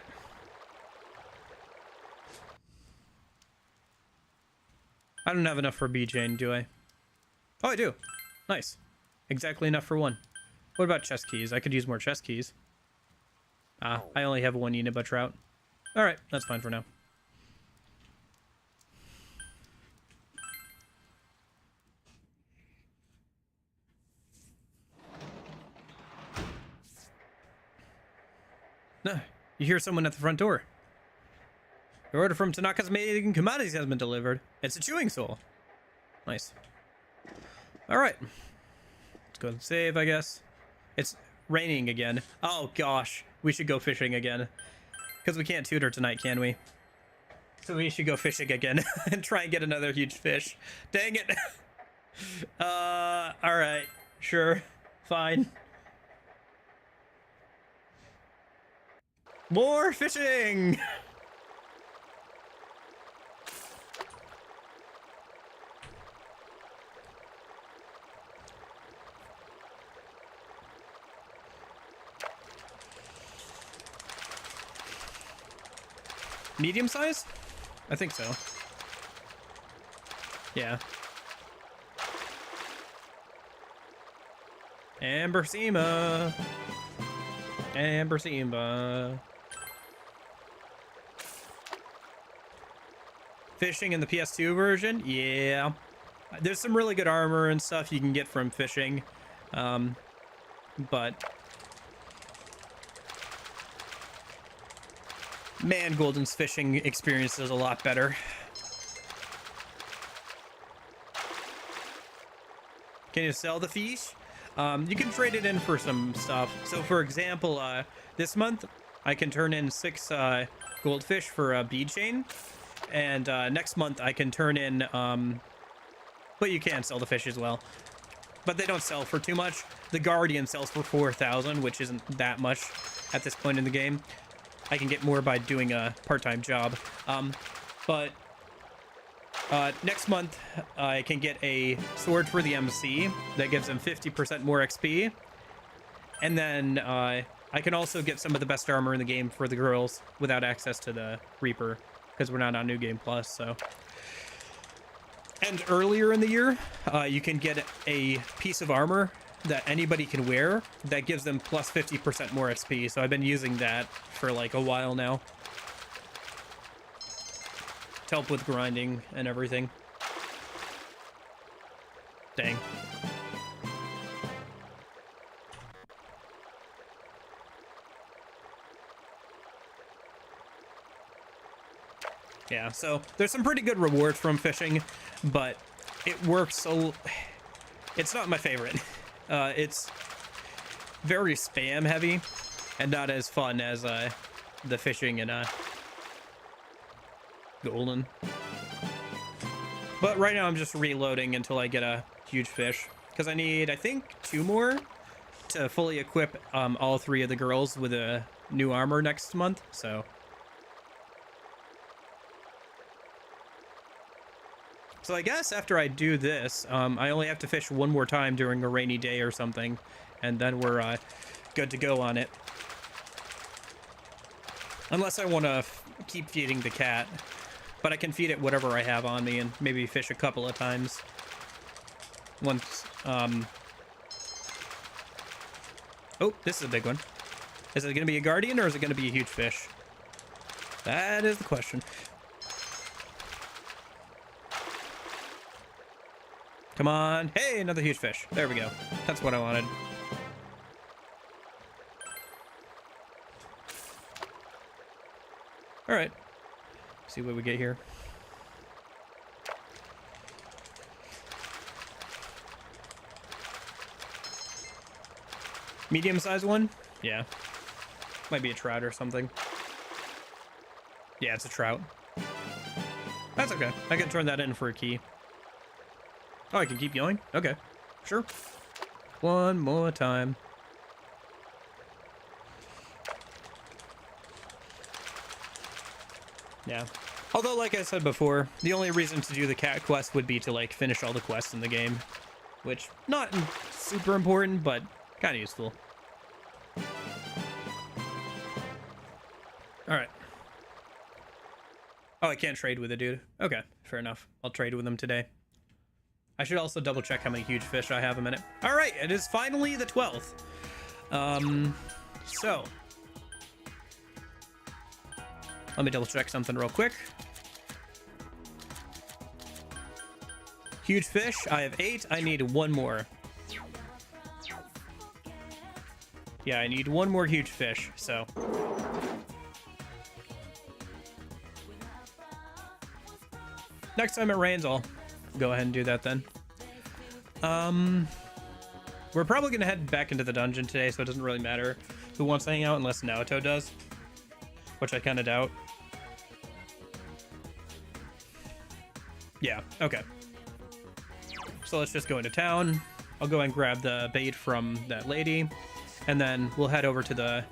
I don't have enough for B-Chain, do I? Oh, I do. Nice. Exactly enough for one. What about chest keys? I could use more chest keys. Ah, I only have one Uniba trout. All right, that's fine for now. You hear someone at the front door. Your order from Tanaka's Making Commodities has been delivered. It's a chewing soul. Nice. Alright. Let's go and save, I guess. It's raining again. Oh, gosh. We should go fishing again. Because we can't tutor tonight, can we? So we should go fishing again and try and get another huge fish. Dang it. Alright. Sure. Fine. More fishing! Medium size? I think so. Yeah. Ambersema. Ambersema. Fishing in the PS2 version? Yeah. There's some really good armor and stuff you can get from fishing. But man, Golden's fishing experience is a lot better. Can you sell the fish? You can trade it in for some stuff. So for example, this month I can turn in 6 goldfish for a bead chain. And next month I can turn in, but you can sell the fish as well. But they don't sell for too much. The Guardian sells for 4,000, which isn't that much at this point in the game. I can get more by doing a part-time job. But next month I can get a sword for the MC that gives them 50% more XP. And then I can also get some of the best armor in the game for the girls without access to the Reaper, because we're not on New Game Plus, so. And earlier in the year, you can get a piece of armor that anybody can wear that gives them plus 50% more XP. So I've been using that for like a while now to help with grinding and everything. Dang. Yeah, so there's some pretty good rewards from fishing, but it works so... It's not my favorite. It's very spam heavy and not as fun as the fishing in Golden. But right now I'm just reloading until I get a huge fish, because I need, I think, 2 more to fully equip all 3 of the girls with a new armor next month, so... So I guess after I do this, I only have to fish 1 more time during a rainy day or something, and then we're good to go on it. Unless I want to keep feeding the cat, but I can feed it whatever I have on me and maybe fish a couple of times. Once, Oh, this is a big one. Is it going to be a guardian or is it going to be a huge fish? That is the question. Come on. Hey, another huge fish. There we go. That's what I wanted. All right. See what we get here. Medium-sized one? Yeah. Might be a trout or something. Yeah, it's a trout. That's okay. I can turn that in for a key. Oh, I can keep going? Okay. Sure. One more time. Yeah. Although, like I said before, the only reason to do the cat quest would be to, like, finish all the quests in the game. Which, not super important, but kind of useful. Alright. Oh, I can't trade with a dude. Okay, fair enough. I'll trade with him today. I should also double check how many huge fish I have a minute. Alright, it is finally the 12th. So. Let me double check something real quick. Huge fish, I have 8. I need 1 more. Yeah, I need 1 more huge fish, so. Next time it rains, I'll go ahead and do that then. We're probably gonna head back into the dungeon today, so it doesn't really matter who wants to hang out unless Naoto does, which I kind of doubt. Yeah, okay. So let's just go into town. I'll go and grab the bait from that lady, and then we'll head over to the...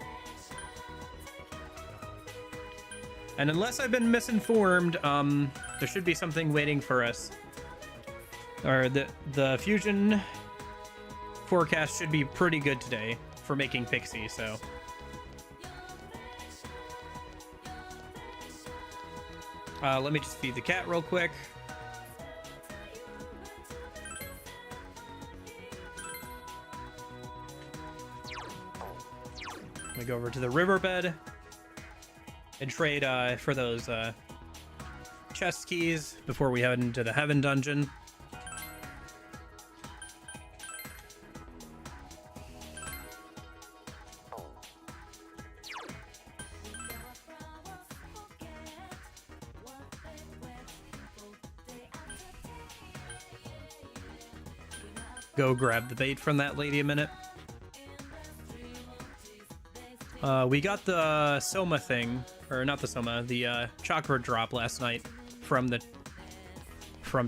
And unless I've been misinformed, there should be something waiting for us. Or the fusion forecast should be pretty good today for making Pixie, so... let me just feed the cat real quick. We go over to the riverbed and trade for those chest keys before we head into the Heaven dungeon. Go grab the bait from that lady a minute. We got the Soma thing, or not the Soma, the chakra drop last night from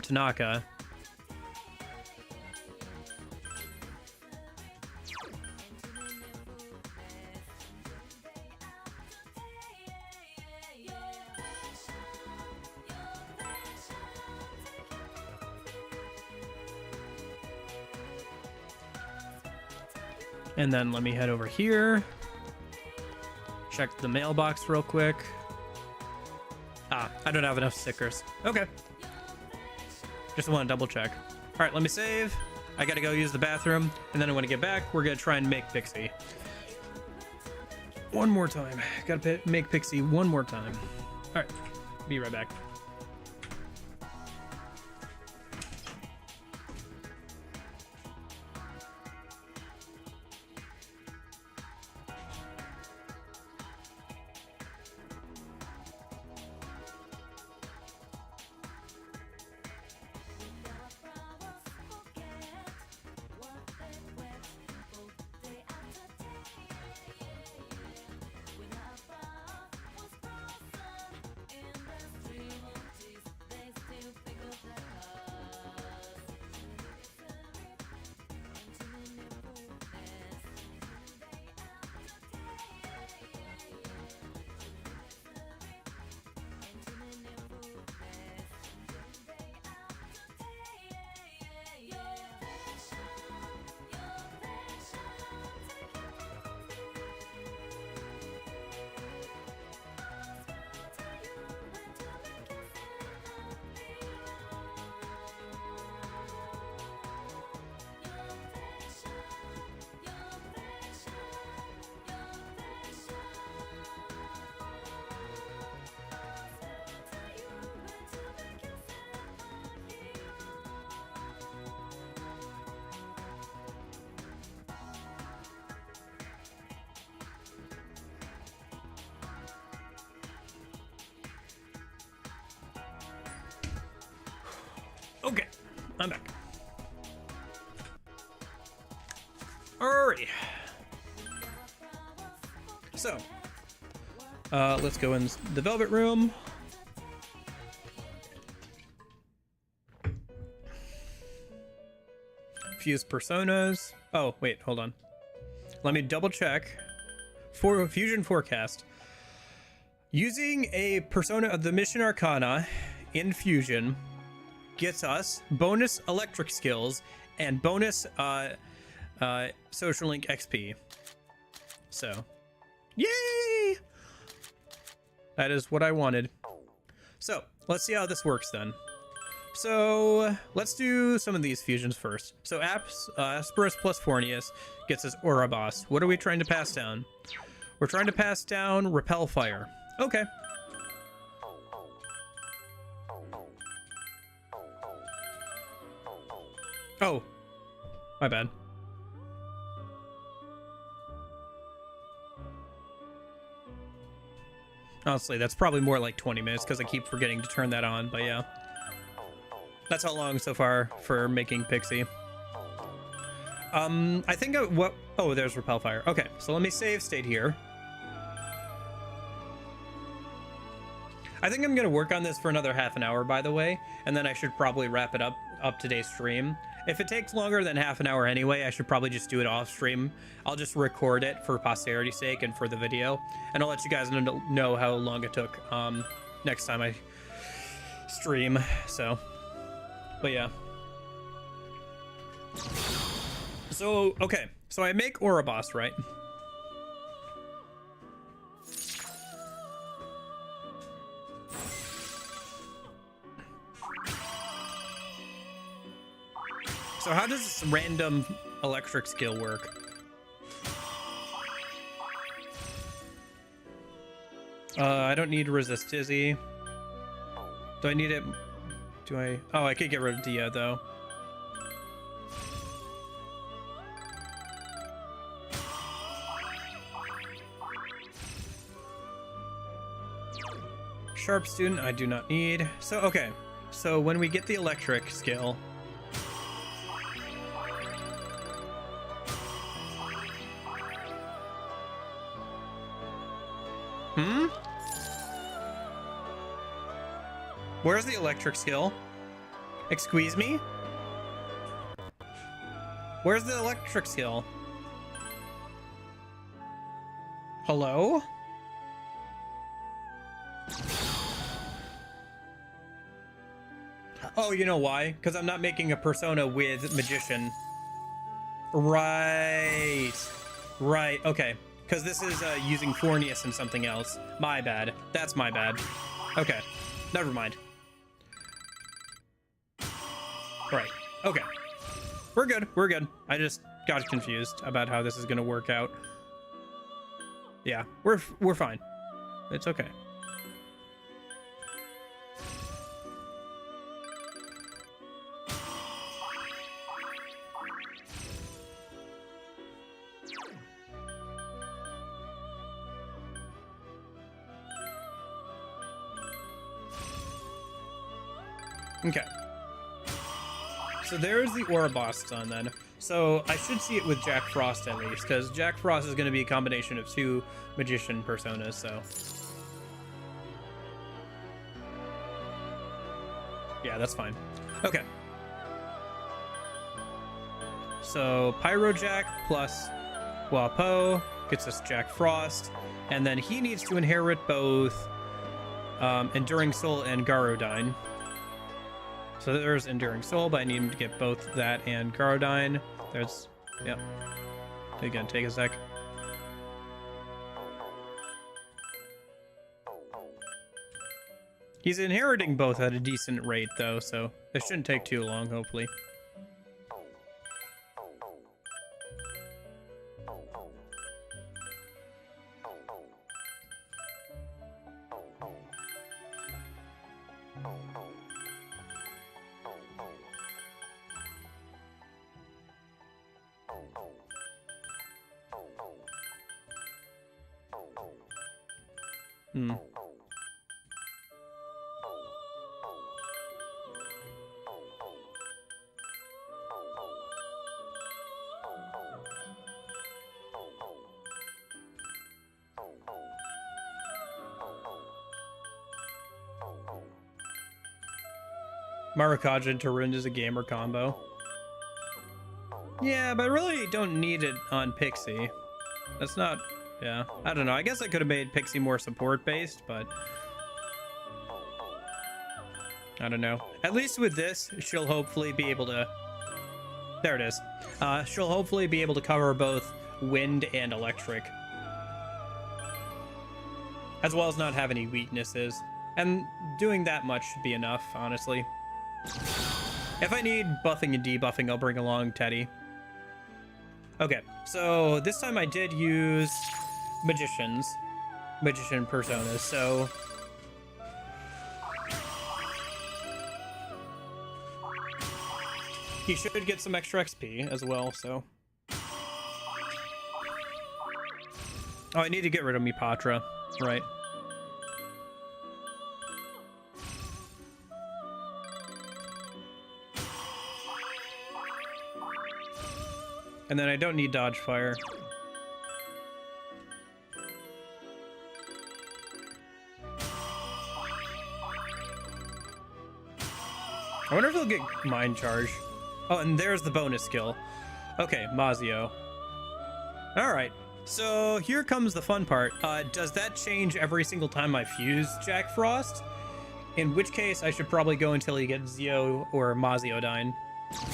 Tanaka. And then let me head over here. Check the mailbox real quick. Ah, I don't have enough stickers. Okay. Just want to double check. All right, let me save. I gotta go use the bathroom, and then when I get back, we're gonna try and make Pixie. One more time. Gotta make Pixie one more time. All right, be right back. Alrighty. So, let's go in the Velvet Room. Fuse personas. Oh, wait, hold on. Let me double check. For Fusion Forecast. Using a persona of the Mission Arcana in Fusion gets us bonus electric skills and bonus Social Link XP. So, yay! That is what I wanted. So, let's see how this works then. So, let's do some of these fusions first. So, Asperus plus Fornius gets us Ouroboros. What are we trying to pass down? We're trying to pass down Repel Fire. Okay. Oh, my bad. Honestly, that's probably more like 20 minutes because I keep forgetting to turn that on, but yeah. That's how long so far for making Pixie. I think what... Oh, there's Repel Fire. Okay, so let me save state here. I think I'm going to work on this for another half an hour, by the way, and then I should probably wrap it up today's stream. If it takes longer than half an hour anyway, I should probably just do it off stream. I'll just record it for posterity's sake and for the video, and I'll let you guys know how long it took next time I stream. So, but yeah. So, okay, so I make Ouroboros, right? So how does this random electric skill work? I don't need to resist Dizzy. Do I need it? Do I? Oh, I could get rid of Dia though. Sharp Student, I do not need. So, okay. So when we get the electric skill, where's the electric skill? Excuse me? Where's the electric skill? Hello? Oh, you know why? Because I'm not making a persona with Magician. Right. Right, okay. Because this is using Fornius and something else. My bad. That's my bad. Okay. Never mind. Right. Okay. We're good. We're good. I just got confused about how this is going to work out. Yeah, we're fine. It's okay. Okay. So there's the Ouroboros done then. So I should see it with Jack Frost at least, because Jack Frost is going to be a combination of two magician personas, so. Yeah, that's fine. Okay. So Pyro Jack plus Wapo gets us Jack Frost, and then he needs to inherit both Enduring Soul and Garodyne. So there's Enduring Soul, but I need him to get both that and Garodyne. There's, yep. Again, take a sec. He's inheriting both at a decent rate, though, so it shouldn't take too long, hopefully. Marikaja and Tarun is a gamer combo. Yeah, but I really don't need it on Pixie. That's not... Yeah, I don't know. I guess I could have made Pixie more support-based, but... I don't know. At least with this, she'll hopefully be able to... There it is. She'll hopefully be able to cover both wind and electric. As well as not have any weaknesses. And doing that much should be enough, honestly. If I need buffing and debuffing, I'll bring along Teddy. Okay, so this time I did use magician personas, so he should get some extra XP as well, so. Oh, I need to get rid of Mipatra, right. And then I don't need dodge fire. I wonder if he'll get mind charge. Oh, and there's the bonus skill. Okay, Mazio. Alright, so here comes the fun part. Does that change every single time I fuse Jack Frost? In which case, I should probably go until he gets Zio or Maziodyne.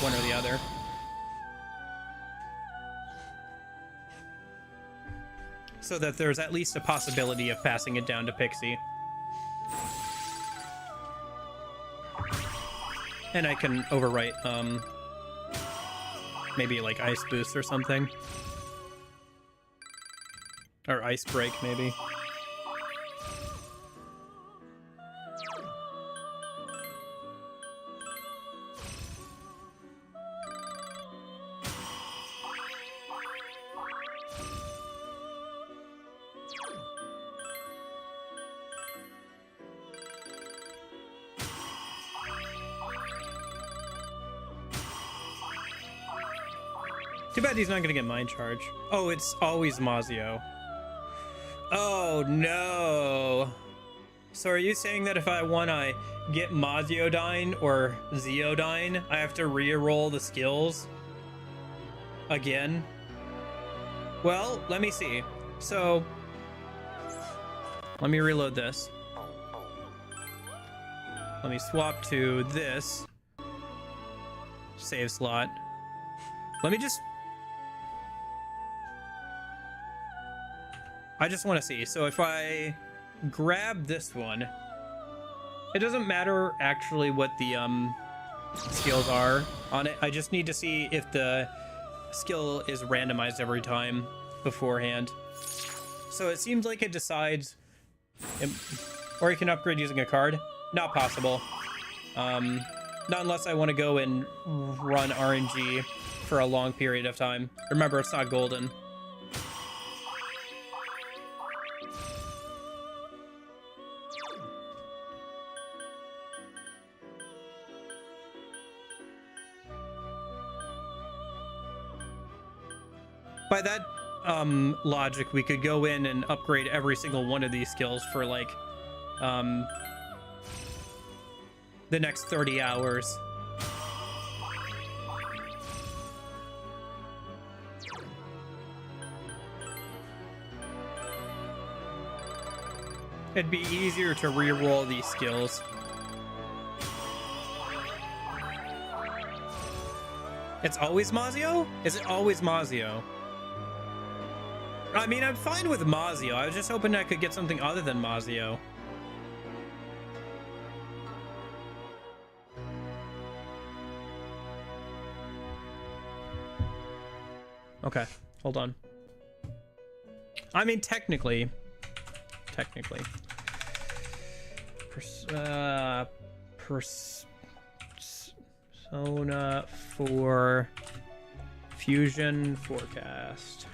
One or the other. So that there's at least a possibility of passing it down to Pixie. And I can overwrite, maybe like Ice Boost or something. Or Ice Break, maybe. Too bad he's not gonna get Mind Charge. Oh, it's always Mazio. Oh no. So are you saying that if I wanna get Maziodyne or Ziodyne, I have to re-roll the skills again? Well, let me see. So let me reload this. Let me swap to this save slot. Let me just... I just want to see. So if I grab this one, it doesn't matter actually what the skills are on it. I just need to see if the skill is randomized every time beforehand. So it seems like it decides, or you can upgrade using a card. Not possible. Not unless I want to go and run RNG for a long period of time. Remember, it's not golden. By that logic, we could go in and upgrade every single one of these skills for like the next 30 hours. It'd be easier to re-roll these skills. It's always Mazio? Is it always Mazio? I mean, I'm fine with Mazio. I was just hoping I could get something other than Mazio. Okay, hold on. I mean, technically. Persona 4 Fusion Forecast.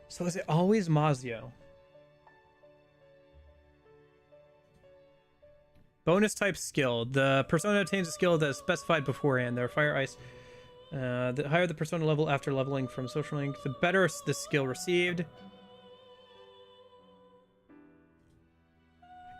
So is it always Mazio? Bonus type skill. The persona obtains a skill that is specified beforehand. There are fire, ice. The higher the persona level after leveling from social link, the better the skill received.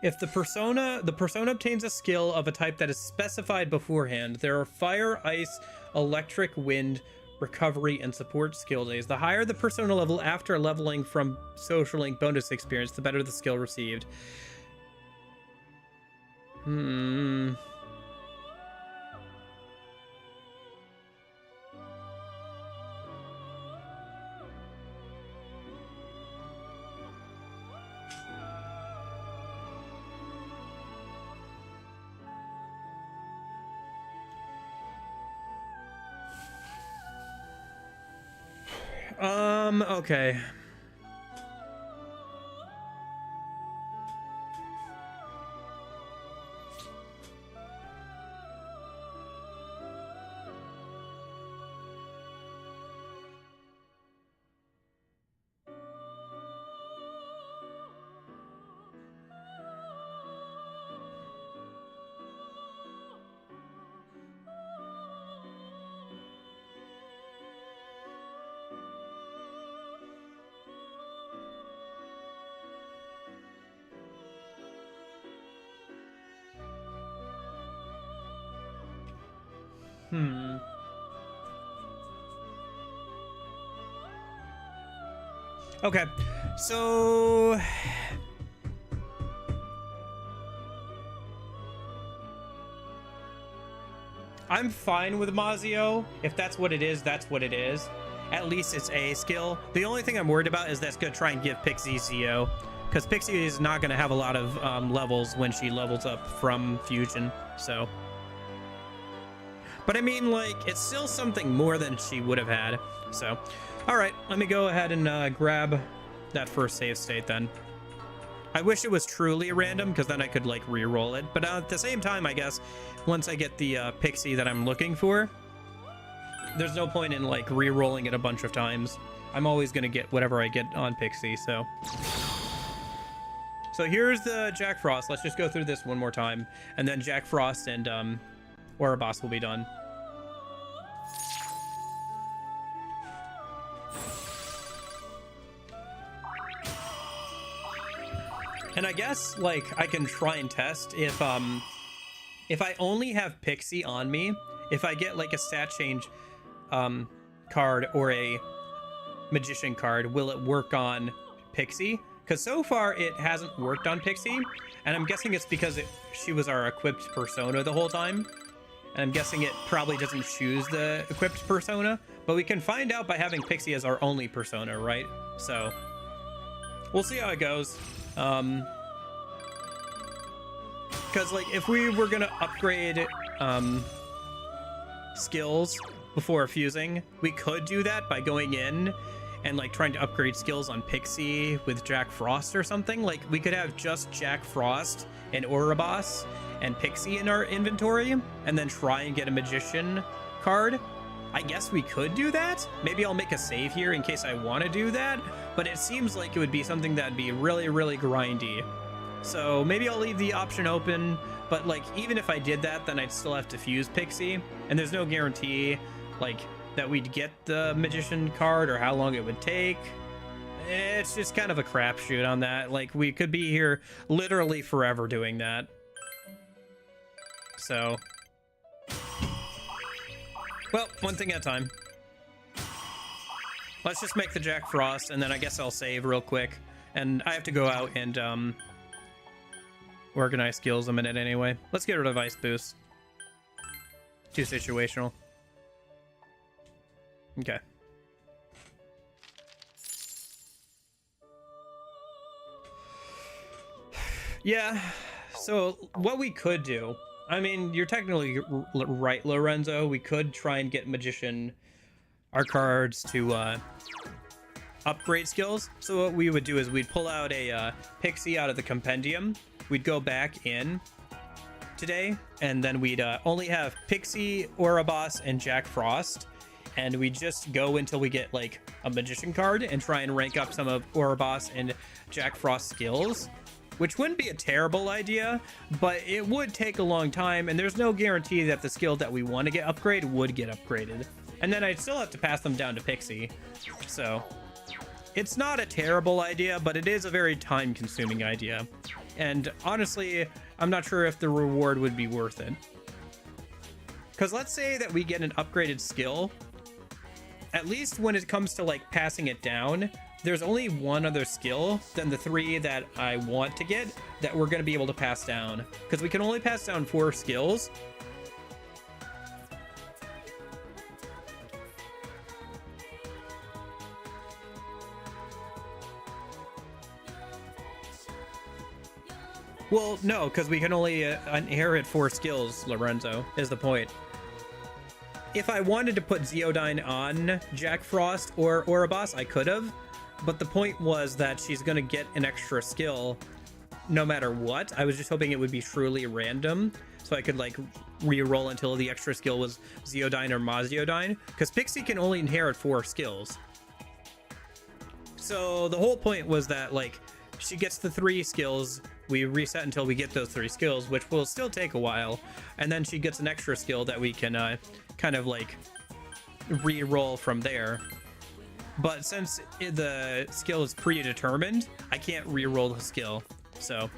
If the persona obtains a skill of a type that is specified beforehand, there are fire, ice, electric, wind, recovery, and support skill days. The higher the persona level after leveling from social link bonus experience, the better the skill received. Okay. Okay, so I'm fine with Mazio. If that's what it is, that's what it is. At least it's a skill. The only thing I'm worried about is that's gonna try and give Pixie Zio, because Pixie is not gonna have a lot of levels when she levels up from Fusion, so. But I mean, like, it's still something more than she would have had, so. All right, let me go ahead and grab that first save state then. I wish it was truly random, because then I could, like, re-roll it. But at the same time, I guess, once I get the Pixie that I'm looking for, there's no point in, like, re-rolling it a bunch of times. I'm always going to get whatever I get on Pixie, so. So here's the Jack Frost. Let's just go through this one more time. And then Jack Frost and Ouroboros will be done. And I guess, like, I can try and test if I only have Pixie on me, if I get, like, a stat change card or a magician card, will it work on Pixie? Because so far it hasn't worked on Pixie, and I'm guessing it's because she was our equipped persona the whole time. And I'm guessing it probably doesn't choose the equipped persona, but we can find out by having Pixie as our only persona, right? So we'll see how it goes. Because, like, if we were gonna upgrade skills before fusing, we could do that by going in and, like, trying to upgrade skills on Pixie with Jack Frost or something. Like, we could have just Jack Frost and Ouroboros and Pixie in our inventory and then try and get a magician card. I guess we could do that. Maybe I'll make a save here in case I want to do that, but it seems like it would be something that'd be really, really grindy. So maybe I'll leave the option open, but, like, even if I did that, then I'd still have to fuse Pixie, and there's no guarantee, like, that we'd get the magician card or how long it would take. It's just kind of a crapshoot on that. Like, we could be here literally forever doing that. So, well, one thing at a time. Let's just make the Jack Frost, and then I guess I'll save real quick. And I have to go out and organize skills a minute anyway. Let's get rid of Ice Boost. Too situational. Okay. Yeah, so what we could do, I mean, you're technically right, Lorenzo. We could try and get magician our cards to upgrade skills. So what we would do is we'd pull out a Pixie out of the compendium. We'd go back in today, and then we'd only have Pixie, Ouroboros, and Jack Frost. And we just go until we get, like, a magician card and try and rank up some of Ouroboros and Jack Frost skills, which wouldn't be a terrible idea, but it would take a long time, and there's no guarantee that the skill that we want to get upgraded would get upgraded. And then I'd still have to pass them down to Pixie. So it's not a terrible idea, but it is a very time-consuming idea. And honestly, I'm not sure if the reward would be worth it. Because let's say that we get an upgraded skill. At least when it comes to like passing it down, there's only one other skill than the 3 that I want to get that we're going to be able to pass down. Because we can only pass down 4 skills. Well, no, because we can only inherit 4 skills, Lorenzo, is the point. If I wanted to put Zeodyne on Jack Frost or Oribos, I could have. But the point was that she's going to get an extra skill no matter what. I was just hoping it would be truly random, so I could like re-roll until the extra skill was Zeodyne or Mazeodyne. Because Pixie can only inherit 4 skills. So the whole point was that like she gets the 3 skills, we reset until we get those 3 skills, which will still take a while, and then she gets an extra skill that we can kind of like re-roll from there. But since the skill is predetermined, I can't re-roll the skill. So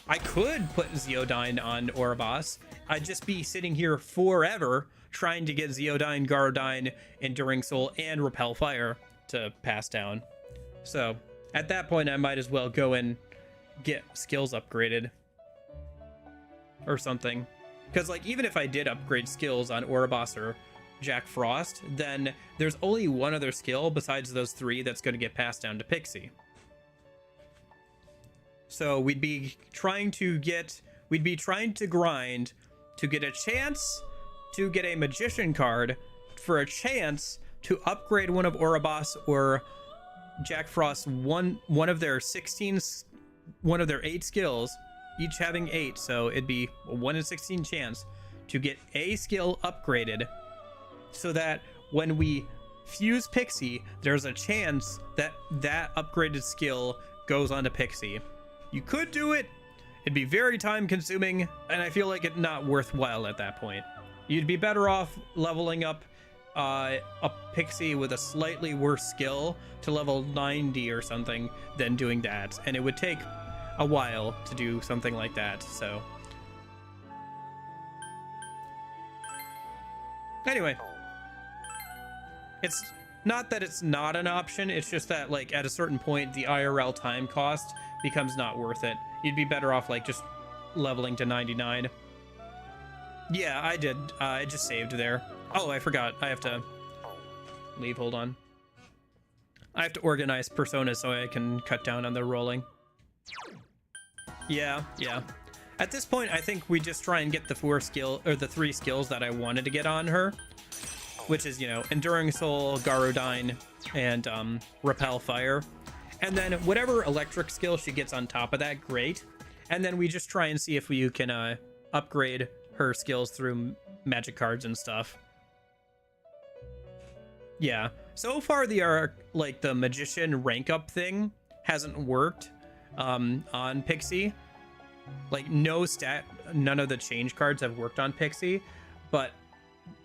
I could put Zeodyne on Oribos. I'd just be sitting here forever trying to get Zeodyne, Garodyne, Enduring Soul, and Repel Fire to pass down. So at that point, I might as well go and get skills upgraded or something. Because like even if I did upgrade skills on Oribos or Jack Frost, then there's only one other skill besides those 3 that's going to get passed down to Pixie. So we'd be trying to grind to get a chance to get a magician card for a chance to upgrade one of Oribos or Jack Frost one of their 8 skills, each having 8, so it'd be a 1 in 16 chance to get a skill upgraded, so that when we fuse Pixie, there's a chance that that upgraded skill goes on to Pixie. You could do it. It'd be very time consuming, and I feel like it's not worthwhile at that point. You'd be better off leveling up a Pixie with a slightly worse skill to level 90 or something than doing that, and it would take a while to do something like that. So anyway, it's not that it's not an option, it's just that like at a certain point the IRL time cost becomes not worth it. You'd be better off like just leveling to 99. Yeah, I did. I just saved there. Oh, I forgot. I have to leave. Hold on. I have to organize personas so I can cut down on the rolling. Yeah. At this point, I think we just try and get the 3 skills that I wanted to get on her, which is, you know, Enduring Soul, Garodyne, and Repel Fire. And then whatever electric skill she gets on top of that, great. And then we just try and see if we can upgrade her skills through magic cards and stuff. Yeah, so far the magician rank up thing hasn't worked on Pixie. Like none of the change cards have worked on Pixie, but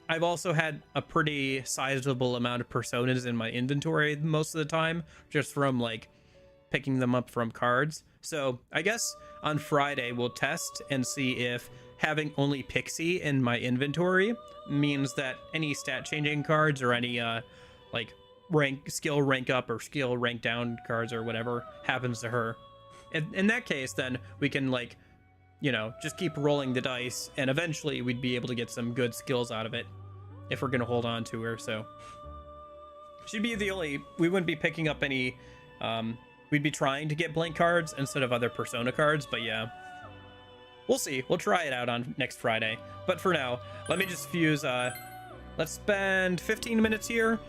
I've also had a pretty sizable amount of personas in my inventory most of the time, just from like picking them up from cards. So I guess on Friday we'll test and see if having only Pixie in my inventory means that any stat changing cards or any like skill rank up or skill rank down cards or whatever happens to her. In that case, then we can like, you know, just keep rolling the dice, and eventually we'd be able to get some good skills out of it if we're gonna hold on to her. So she'd be we wouldn't be picking up any we'd be trying to get blank cards instead of other persona cards, but yeah, we'll see. We'll try it out on next Friday. But for now, let me just fuse let's spend 15 minutes here.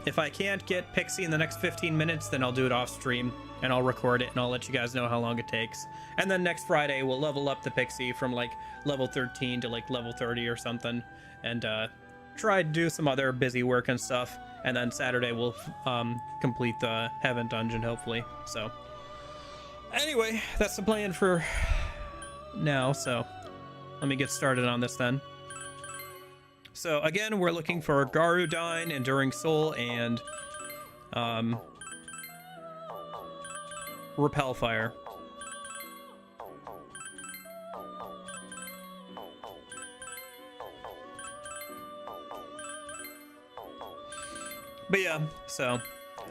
If I can't get Pixie in the next 15 minutes, then I'll do it off stream and I'll record it and I'll let you guys know how long it takes. And then next Friday we'll level up the Pixie from like level 13 to like level 30 or something, and try to do some other busy work and stuff. And then Saturday we'll complete the Heaven Dungeon, hopefully. So anyway, that's the plan for now. So let me get started on this then. So again, we're looking for Garodyne, Enduring Soul, and Repel Fire. But yeah, so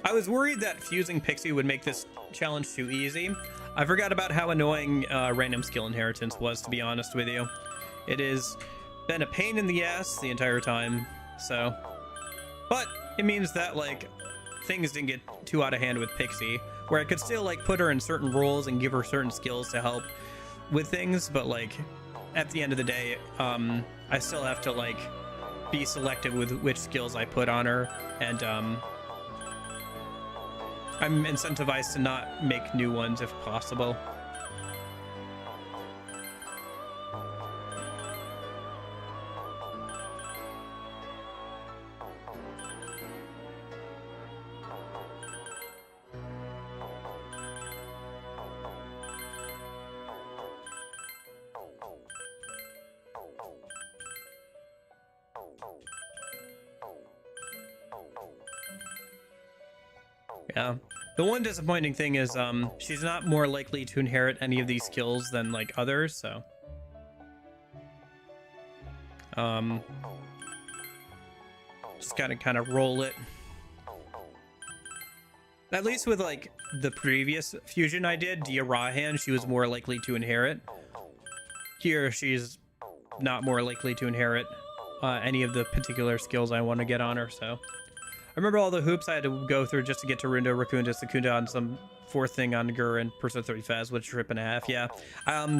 I was worried that fusing Pixie would make this challenge too easy. I forgot about how annoying random skill inheritance was, to be honest with you. It has been a pain in the ass the entire time, so. But it means that, like, things didn't get too out of hand with Pixie, where I could still, like, put her in certain roles and give her certain skills to help with things, but, like, at the end of the day, I still have to, like, be selective with which skills I put on her, and I'm incentivized to not make new ones if possible. Yeah. The one disappointing thing is she's not more likely to inherit any of these skills than like others, so just gotta kind of roll it. At least with like the previous fusion I did, Dia Rahan, she was more likely to inherit. Here she's not more likely to inherit any of the particular skills I want to get on her, so I remember all the hoops I had to go through just to get to Rindo, Rakunda, Secunda on some fourth thing on Gur and Persona 3 Fez, which trip and a half, yeah.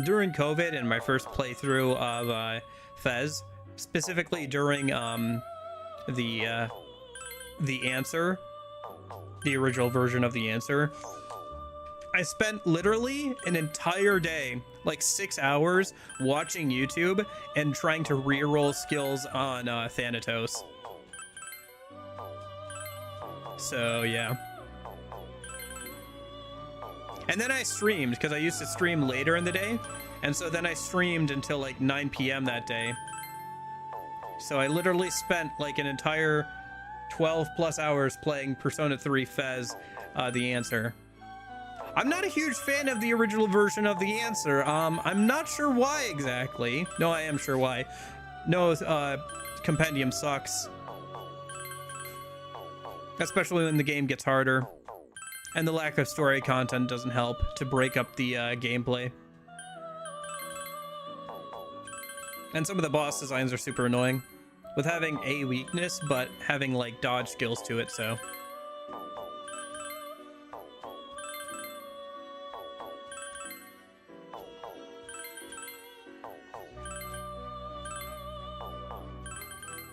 During COVID and my first playthrough of Fez, specifically during the answer, the original version of the answer, I spent literally an entire day, like 6 hours, watching YouTube and trying to reroll skills on Thanatos. So yeah, and then I streamed because I used to stream later in the day, and so then I streamed until like 9 p.m. that day. So I literally spent like an entire 12 plus hours playing Persona 3 Fez, the answer. I'm not a huge fan of the original version of the answer. I'm not sure why exactly. No, I am sure why. No, compendium sucks. Especially when the game gets harder. And the lack of story content doesn't help to break up the gameplay. And some of the boss designs are super annoying, with having a weakness, but having like dodge skills to it, so.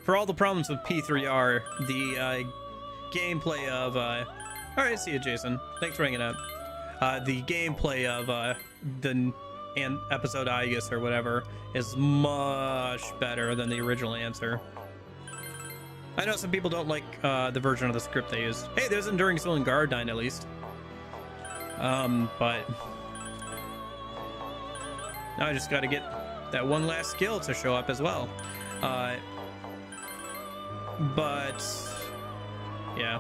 For all the problems with P3R, the gameplay of all right, see you, Jason, thanks for hanging out. The gameplay of the episode I guess or whatever is much better than the original answer. I know some people don't like the version of the script they used. Hey, there's Enduring Soul and Guardine at least. But now I just got to get that one last skill to show up as well. But yeah,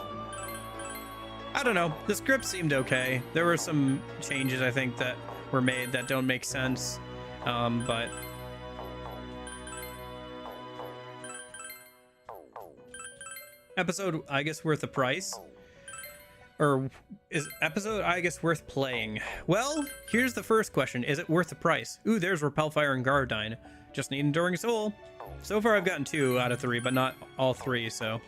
I don't know, the script seemed okay. There were some changes I think that were made that don't make sense, but episode I guess worth the price, or is episode I guess worth playing? Well, here's the first question: is it worth the price? Ooh, there's Repelfire and Guardine. Just need Enduring Soul. So far I've gotten 2 out of 3, but not all 3, so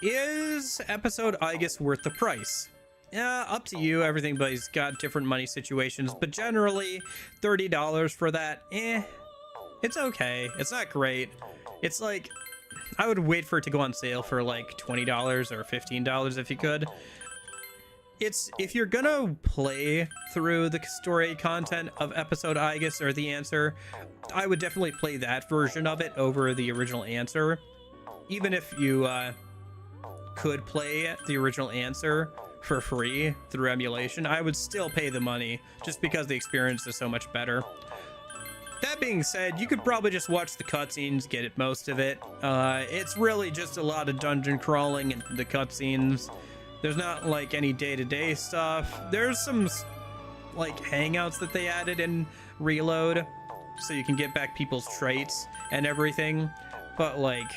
is episode I guess worth the price? Yeah, up to you. Everybody's got different money situations, but generally $30 for that, it's okay. It's not great. It's like, I would wait for it to go on sale for like $20 or $15 if you could. It's, if you're gonna play through the story content of episode I guess or the answer, I would definitely play that version of it over the original answer. Even if you could play the original answer for free through emulation, I would still pay the money just because the experience is so much better. That being said, you could probably just watch the cutscenes, get it, most of it. It's really just a lot of dungeon crawling and the cutscenes. There's not like any day-to-day stuff. There's some like hangouts that they added in Reload so you can get back people's traits and everything, but like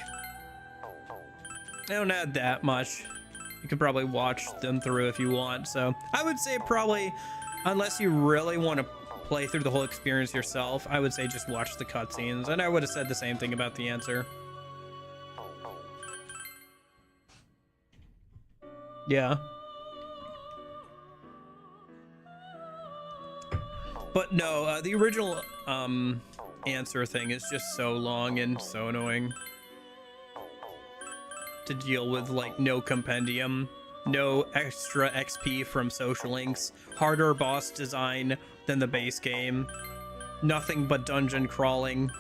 They don't add that much. You could probably watch them through if you want. So I would say probably, unless you really want to play through the whole experience yourself, I would say just watch the cutscenes. And I would have said the same thing about the answer. Yeah. But no, the original answer thing is just so long and so annoying to deal with. Like, no compendium, no extra XP from social links, harder boss design than the base game, nothing but dungeon crawling,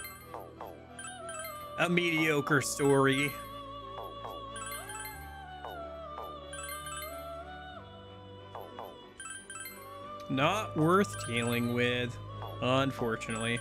a mediocre story. Not worth dealing with, unfortunately.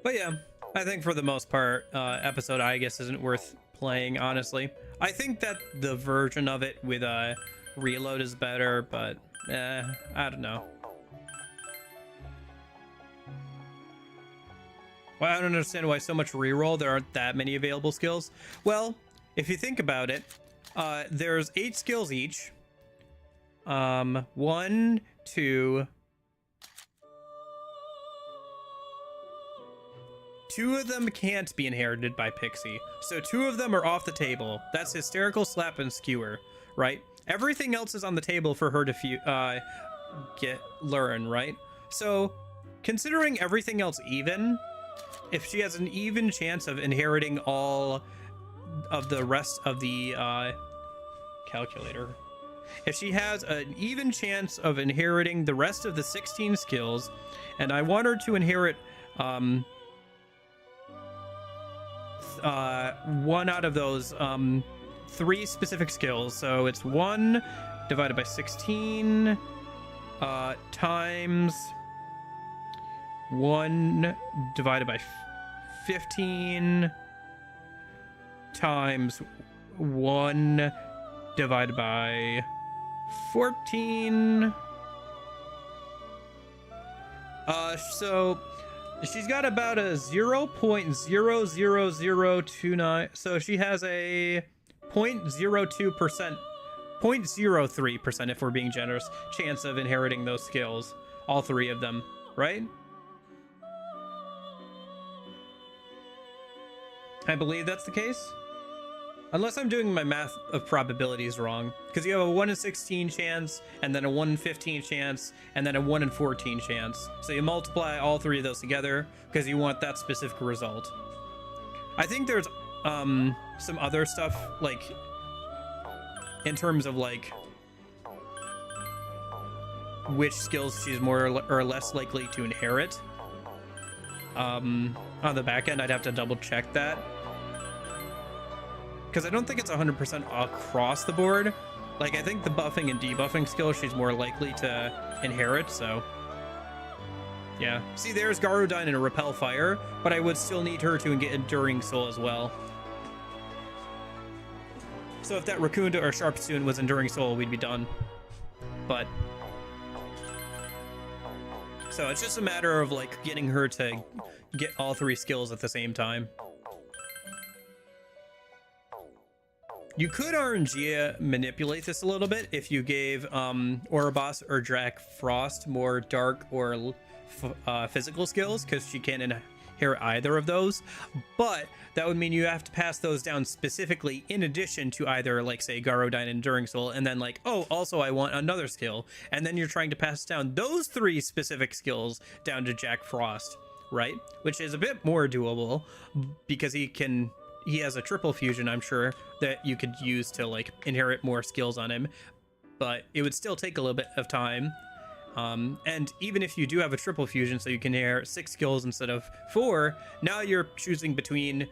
But yeah, I think for the most part, episode I guess isn't worth playing, honestly. I think that the version of it with reload is better, but I don't know. Well, I don't understand why so much reroll. There aren't that many available skills. Well, if you think about it, there's 8 skills each. 1, 2... 2 of them can't be inherited by Pixie, so 2 of them are off the table. That's Hysterical, Slap, and Skewer, right? Everything else is on the table for her to learn, right? So, considering everything else even, if she has an even chance of inheriting all of the rest of the calculator, if she has an even chance of inheriting the rest of the 16 skills, and I want her to inherit one out of those 3 specific skills, so it's 1 divided by 16 times 1 divided by 15 times 1 divided by 14. So she's got about a 0.00029, so she has a 0.02%, 0.03%, if we're being generous, chance of inheriting those skills, all 3 of them, right? I believe that's the case. Unless I'm doing my math of probabilities wrong, because you have a 1 in 16 chance, and then a 1 in 15 chance, and then a 1 in 14 chance. So you multiply all 3 of those together because you want that specific result. I think there's some other stuff, like in terms of like which skills she's more or less likely to inherit. On the back end, I'd have to double check that, because I don't think it's 100% across the board. Like, I think the buffing and debuffing skills she's more likely to inherit, so yeah. See, there's Garudyne and Repel Fire, but I would still need her to get Enduring Soul as well. So if that Raccoon or Sharpstoon was Enduring Soul, we'd be done. But so it's just a matter of like getting her to get all 3 skills at the same time. You could RNG manipulate this a little bit if you gave Ouroboros or Jack Frost more dark or physical skills, because she can't inherit either of those. But that would mean you have to pass those down specifically in addition to either, like, say, Garudyne, Enduring Soul, and then like, oh, also I want another skill. And then you're trying to pass down those 3 specific skills down to Jack Frost, right? Which is a bit more doable because he has a triple fusion, I'm sure, that you could use to like inherit more skills on him, but it would still take a little bit of time. And even if you do have a triple fusion, so you can hear 6 skills instead of 4, now you're choosing between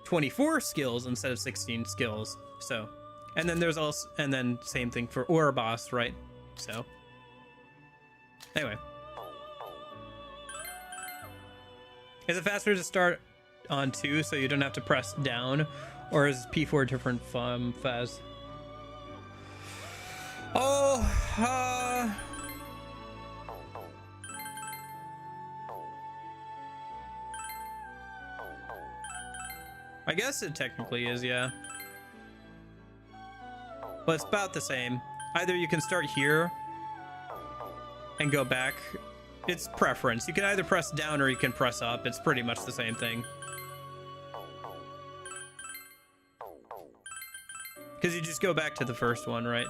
24 skills instead of 16 skills. So, and then there's also, and then same thing for Ouroboros, right? So, anyway. Is it faster to start on 2 so you don't have to press down? Or is P4 different from Faz? Oh, I guess it technically is, yeah. But it's about the same. Either you can start here and go back. It's preference. You can either press down or you can press up. It's pretty much the same thing. Because you just go back to the first one, right?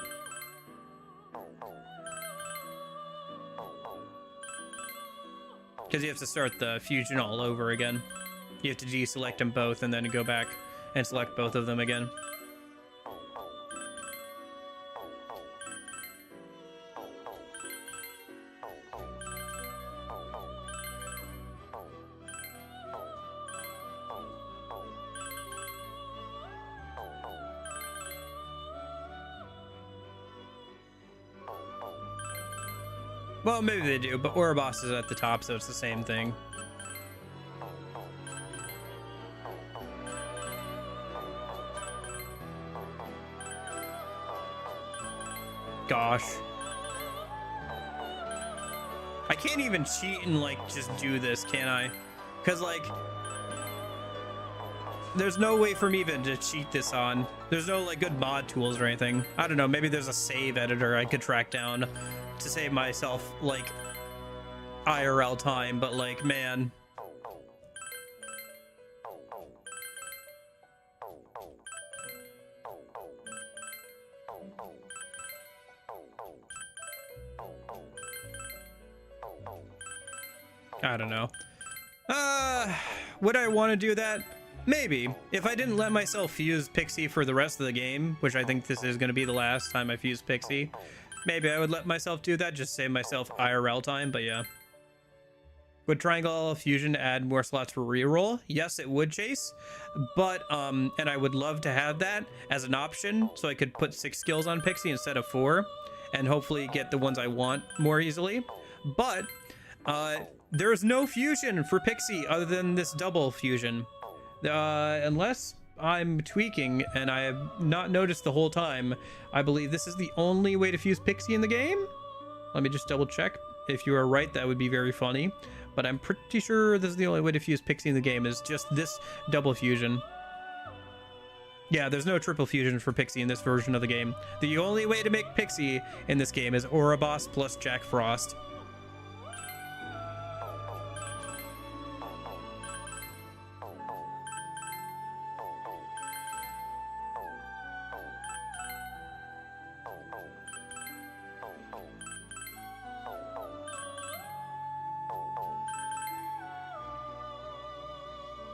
Because you have to start the fusion all over again. You have to deselect them both and then go back and select both of them again. Well, maybe they do, but Ouroboros is at the top, so it's the same thing. Gosh. I can't even cheat and, like, just do this, can I? Because, like, there's no way for me even to cheat this on. There's no, like, good mod tools or anything. I don't know, maybe there's a save editor I could track down to save myself, like, IRL time, but, like, man. I don't know. Would I want to do that? Maybe. If I didn't let myself fuse Pixie for the rest of the game, which I think this is going to be the last time I fuse Pixie, maybe I would let myself do that, just save myself IRL time, but yeah. Would Triangle Fusion add more slots for reroll? Yes, it would, Chase. But, and I would love to have that as an option, so I could put 6 skills on Pixie instead of 4, and hopefully get the ones I want more easily. But, there's no fusion for Pixie other than this double fusion. Unless I'm tweaking and I have not noticed the whole time, I believe this is the only way to fuse Pixie in the game. Let me just double check. If you are right, that would be very funny. But I'm pretty sure this is the only way to fuse Pixie in the game, is just this double fusion. Yeah, there's no triple fusion for Pixie in this version of the game. The only way to make Pixie in this game is Ouroboros plus Jack Frost.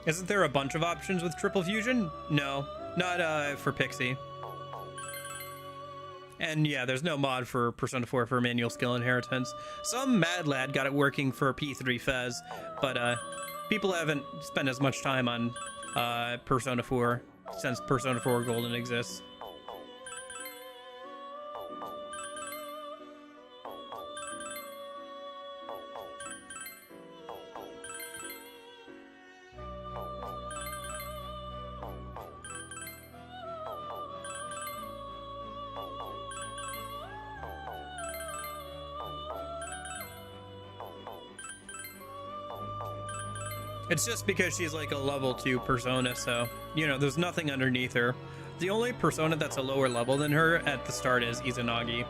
Isn't there a bunch of options with triple fusion? No, not for Pixie. And yeah, there's no mod for Persona 4 for manual skill inheritance. Some mad lad got it working for P3 Fez, but people haven't spent as much time on Persona 4 since Persona 4 Golden exists. It's just because she's like a level 2 persona, so, you know, there's nothing underneath her. The only persona that's a lower level than her at the start is Izanagi.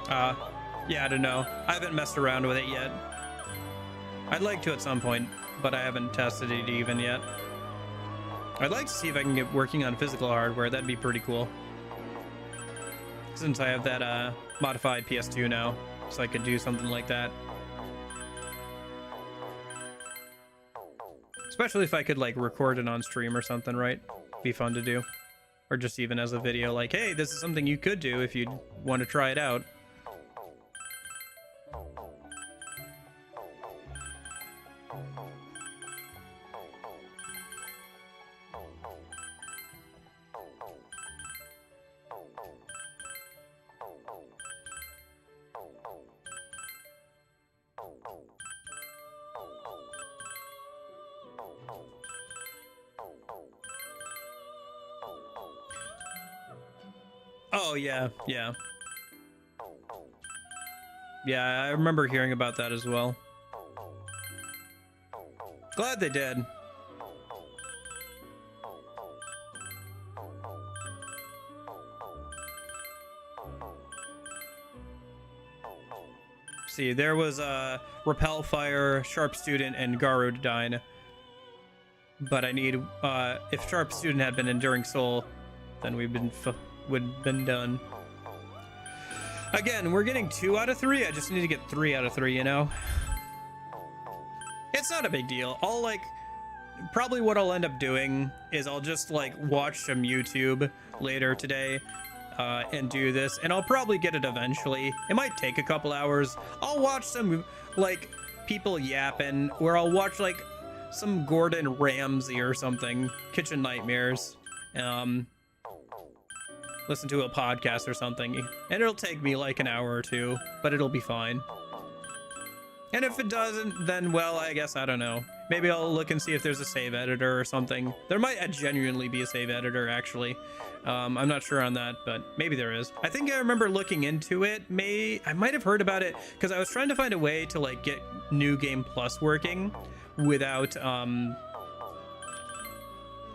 Yeah, I don't know. I haven't messed around with it yet. I'd like to at some point, but I haven't tested it even yet. I'd like to see if I can get working on physical hardware. That'd be pretty cool. Since I have that modified PS2 now, so I could do something like that. Especially if I could like record it on stream or something, right? Be fun to do. or just even as a video, like, hey, this is something you could do if you want to try it out. Oh, yeah, yeah. Yeah, I remember hearing about that as well. Glad they did. See, there was Repel Fire, Sharp Student, and Garudyne. But I need, if Sharp Student had been Enduring Soul, then would have been done. Again, we're getting 2 out of 3. I just need to get 3 out of 3, you know? It's not a big deal. Probably what I'll end up doing is I'll just, like, watch some YouTube later today and do this. And I'll probably get it eventually. It might take a couple hours. I'll watch some, like, people yapping, or I'll watch, like, some Gordon Ramsay or something. Kitchen Nightmares. Listen to a podcast or something, and it'll take me like an hour or 2, but it'll be fine. And if it doesn't, then, well, I guess, I don't know. Maybe I'll look and see if there's a save editor or something. There might genuinely be a save editor, actually. I'm not sure on that, but maybe there is. I think I remember looking into it. I might have heard about it, because I was trying to find a way to, like, get New Game Plus working without,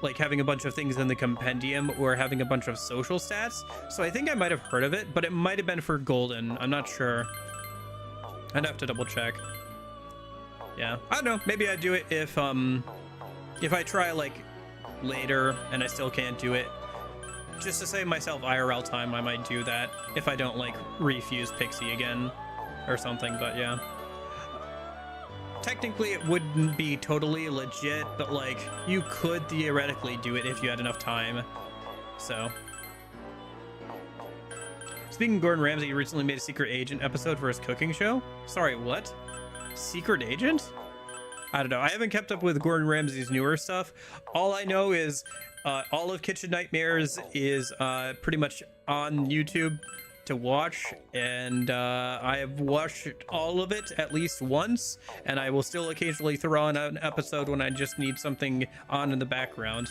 like having a bunch of things in the compendium or having a bunch of social stats. So I think I might have heard of it, but it might have been for Golden. I'm not sure. I'd have to double check. Yeah, I don't know. Maybe I'd do it if I try like later and I still can't do it. Just to save myself IRL time, I might do that if I don't like refuse Pixie again or something, but yeah. Technically, it wouldn't be totally legit, but, like, you could theoretically do it if you had enough time. So. Speaking of Gordon Ramsay, he recently made a Secret Agent episode for his cooking show. Sorry, what? Secret Agent? I don't know. I haven't kept up with Gordon Ramsay's newer stuff. All I know is all of Kitchen Nightmares is pretty much on YouTube to watch, and I have watched all of it at least once, and I will still occasionally throw on an episode when I just need something on in the background.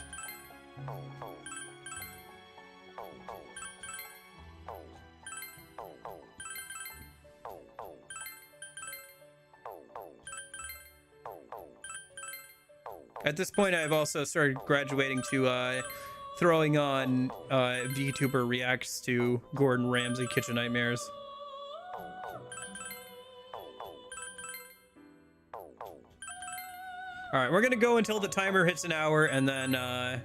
At this point, I've also started graduating to throwing on VTuber reacts to Gordon Ramsay Kitchen Nightmares. Alright, we're gonna go until the timer hits an hour, and then I'm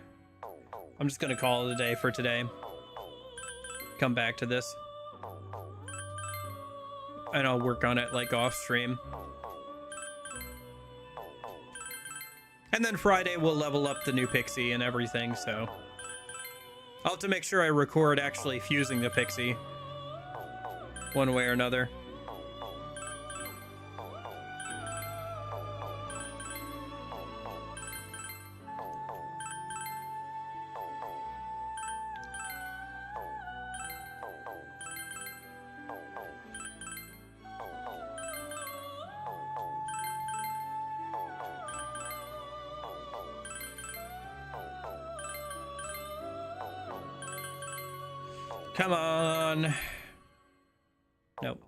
just gonna call it a day for today. Come back to this. And I'll work on it like off stream. And then Friday we'll level up the new Pixie and everything, so I'll have to make sure I record actually fusing the Pixie one way or another. Come on. Nope.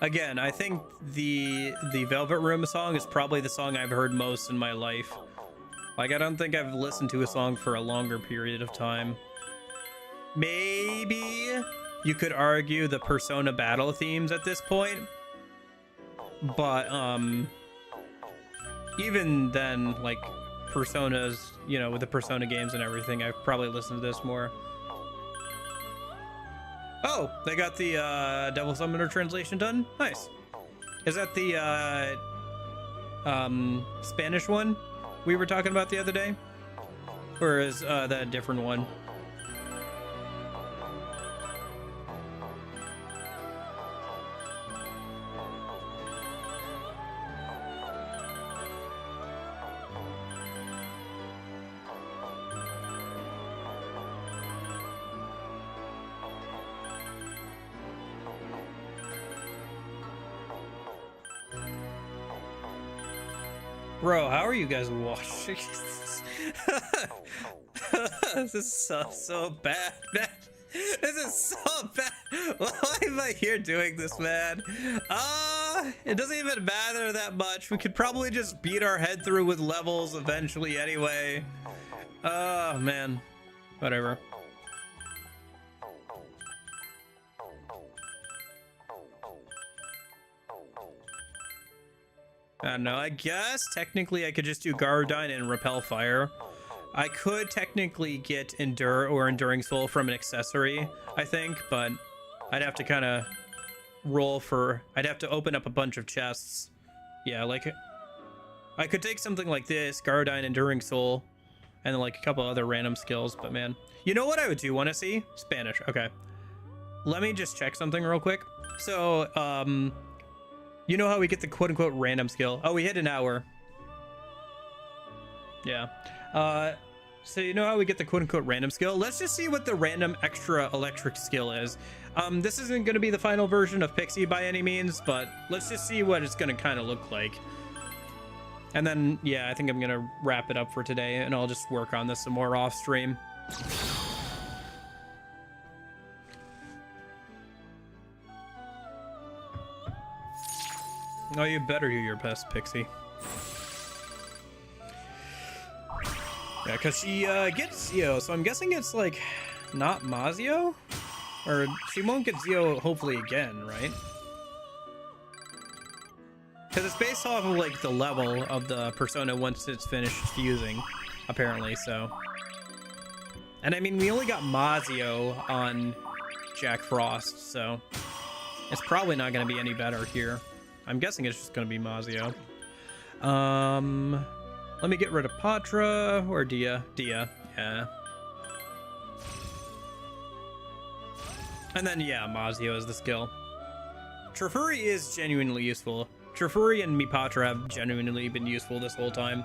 Again, I think the Velvet Room song is probably the song I've heard most in my life. Like, I don't think I've listened to a song for a longer period of time. Maybe you could argue the Persona battle themes at this point. But, even then, like, Personas, you know, with the Persona games and everything, I've probably listened to this more. Oh, they got the Devil Summoner translation done? Nice. Is that the Spanish one we were talking about the other day? Or is that a different one? Bro, how are you guys watching this? This is so bad, man. This is so bad. Why am I here doing this, man? It doesn't even matter that much. We could probably just beat our head through with levels eventually anyway. Oh, man. Whatever. I don't know, I guess technically I could just do Gardyne and Repel Fire. I could technically get Endure or Enduring Soul from an accessory, I think, but I'd have to kind of roll for... I'd have to open up a bunch of chests. Yeah, like... I could take something like this, Gardyne, Enduring Soul, and then like a couple other random skills, but man. You know what I would do want to see? Spanish, okay. Let me just check something real quick. So, you know how we get the quote-unquote random skill? Oh, we hit an hour. Yeah. So you know how we get the quote-unquote random skill? Let's just see what the random extra electric skill is. This isn't going to be the final version of Pixie by any means, but let's just see what it's going to kind of look like. And then, yeah, I think I'm going to wrap it up for today, and I'll just work on this some more off-stream. Oh, you better do your best, Pixie. Yeah, because she gets Zio, so I'm guessing it's like not Mazio? Or she won't get Zio hopefully again, right? Because it's based off of like the level of the persona once it's finished fusing, apparently, so. And I mean, we only got Mazio on Jack Frost, so it's probably not going to be any better here. I'm guessing it's just going to be Mazio. Let me get rid of Patra or Dia. Dia, yeah. And then, yeah, Mazio is the skill. Trifuri is genuinely useful. Trifuri and Mipatra have genuinely been useful this whole time.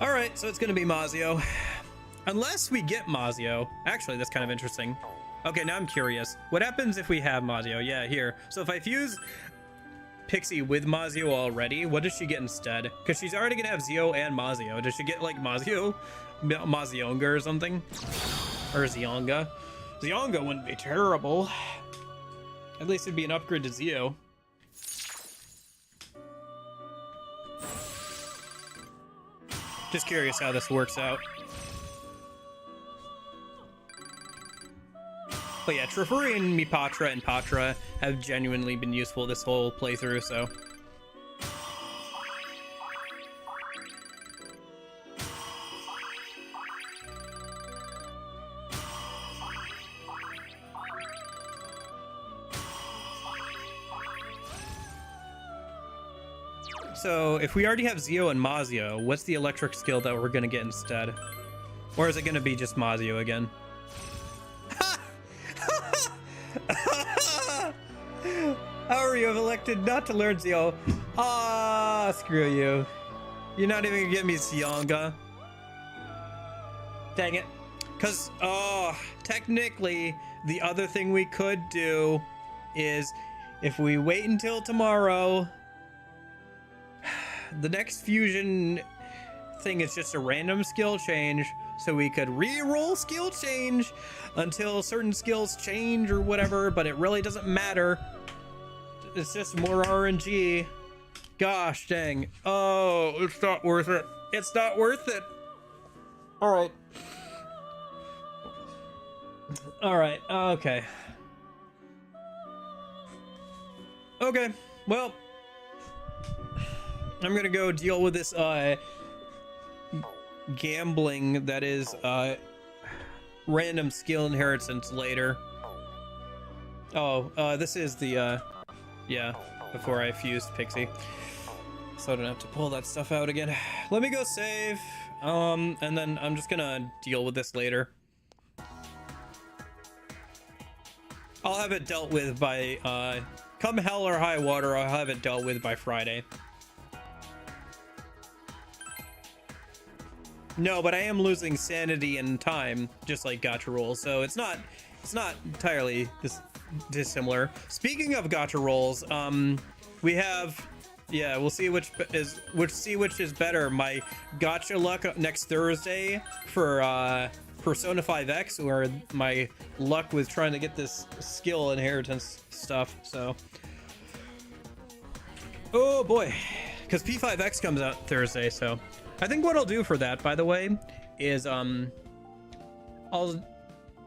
Alright, so it's going to be Mazio. Unless we get Mazio. Actually, that's kind of interesting. Okay, now I'm curious. What happens if we have Mazio? Yeah, here. So if I fuse Pixie with Mazio already, what does she get instead? Because she's already gonna have Zio and Mazio. Does she get like Mazio? Mazionga or something? Or Zionga? Zionga wouldn't be terrible. At least it'd be an upgrade to Zio. Just curious how this works out. But yeah, Trifuri and Mipatra and Patra have genuinely been useful this whole playthrough, so. So, if we already have Zio and Mazio, what's the electric skill that we're gonna get instead? Or is it gonna be just Mazio again? How are you elected not to learn Zio? Ah, screw you. You're not even gonna give me Zionga. Dang it. Because, technically, the other thing we could do is if we wait until tomorrow, the next fusion thing is just a random skill change, so we could re-roll skill change until certain skills change or whatever, but it really doesn't matter. It's just more RNG. Gosh dang. Oh, it's not worth it. It's not worth it. Alright. Alright, okay. Okay, well, I'm gonna go deal with this gambling that is random skill inheritance later. Oh, this is the yeah, before I fused Pixie, so I don't have to pull that stuff out again. Let me go save. And then I'm just gonna deal with this later. I'll have it dealt with by, come hell or high water, I'll have it dealt with by Friday. No, but I am losing sanity and time, just like gacha rolls, so it's not entirely dissimilar. Speaking of gacha rolls, we have, yeah, we'll see which is better. My gacha luck next Thursday for Persona 5X, or my luck with trying to get this skill inheritance stuff. So, oh boy, because P5X comes out Thursday. So I think what I'll do for that, by the way, is I'll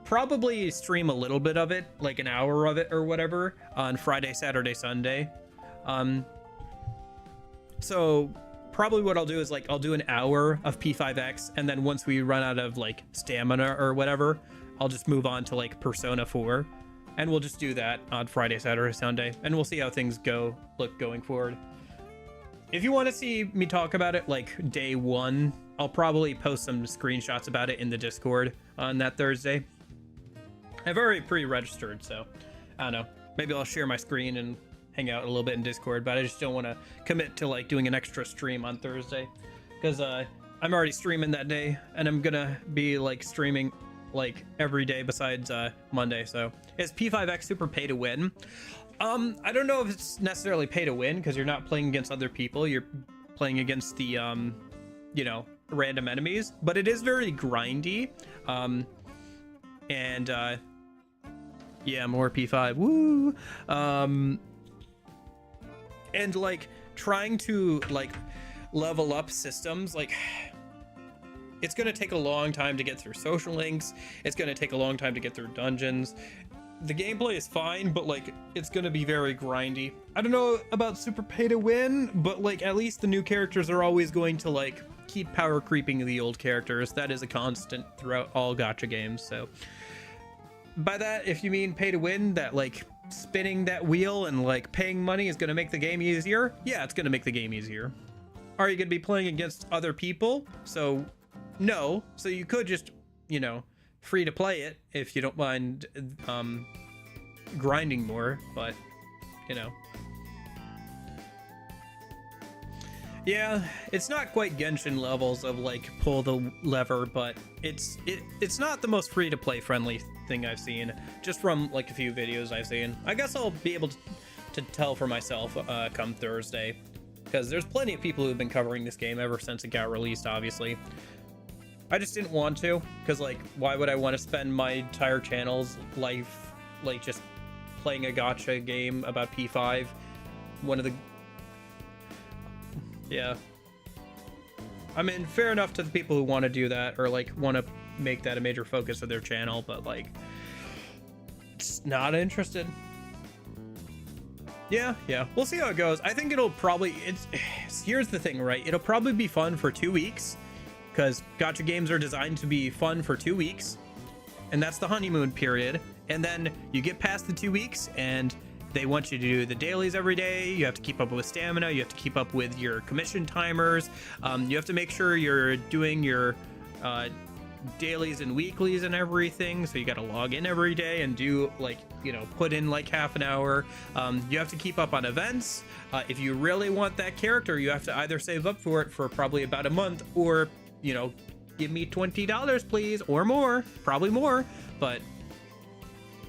probably stream a little bit of it, like an hour of it or whatever, on Friday, Saturday, Sunday. So probably what I'll do is, like, I'll do an hour of P5X, and then once we run out of like stamina or whatever, I'll just move on to like Persona 4, and we'll just do that on Friday, Saturday, Sunday, and we'll see how things look going forward. If you want to see me talk about it like day one, I'll probably post some screenshots about it in the Discord on that Thursday. I've already pre-registered, so I don't know. Maybe I'll share my screen and hang out a little bit in Discord, but I just don't want to commit to like doing an extra stream on Thursday, because I'm already streaming that day, and I'm gonna be like streaming like every day besides Monday. So is P5X super pay to win? I don't know if it's necessarily pay to win, because you're not playing against other people, you're playing against the you know, random enemies, but it is very grindy. And yeah, more P5, woo. And like trying to like level up systems, like it's going to take a long time to get through social links, it's going to take a long time to get through dungeons. The gameplay is fine, but like it's going to be very grindy. I don't know about super pay to win, but like at least the new characters are always going to like keep power creeping the old characters. That is a constant throughout all gacha games. So by that, if you mean pay to win, that like spinning that wheel and like paying money is going to make the game easier, yeah, it's going to make the game easier. Are you going to be playing against other people? So no. So you could just, you know, free to play it if you don't mind grinding more, but you know, yeah, it's not quite Genshin levels of like pull the lever, but it's not the most free to play friendly thing I've seen, just from like a few videos I've seen. I guess I'll be able to tell for myself come Thursday, because there's plenty of people who've been covering this game ever since it got released, obviously. I just didn't want to, because like why would I want to spend my entire channel's life like just playing a gacha game about P5, one of the, yeah, I mean, fair enough to the people who want to do that, or like want to make that a major focus of their channel, but like just not interested. Yeah, we'll see how it goes. I think it'll probably, here's the thing, right? It'll probably be fun for 2 weeks, because gacha games are designed to be fun for 2 weeks, and that's the honeymoon period. And then you get past the 2 weeks and they want you to do the dailies every day. You have to keep up with stamina, you have to keep up with your commission timers, you have to make sure you're doing your dailies and weeklies and everything, so you got to log in every day and do like, you know, put in like half an hour. You have to keep up on events. If you really want that character, you have to either save up for it for probably about a month, or, you know, give me $20 please, or more, probably more, but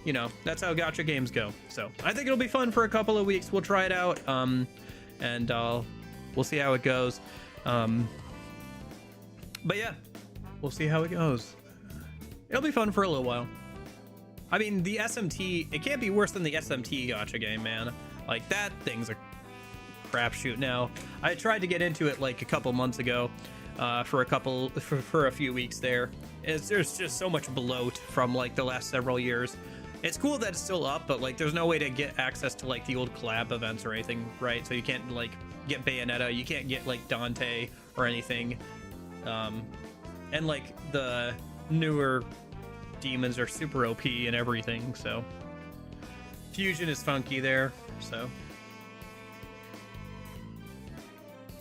you know, that's how gacha games go. So I think it'll be fun for a couple of weeks. We'll try it out, and we'll see how it goes. But yeah, we'll see how it goes. It'll be fun for a little while. I mean, the SMT, it can't be worse than the SMT gacha game, man. Like, that thing's a crapshoot now. I tried to get into it like a couple months ago, for a few weeks there. There's just so much bloat from like the last several years. It's cool that it's still up, but like there's no way to get access to like the old collab events or anything, right? So you can't like get Bayonetta, you can't get like Dante or anything. And like the newer demons are super OP and everything, so fusion is funky there, so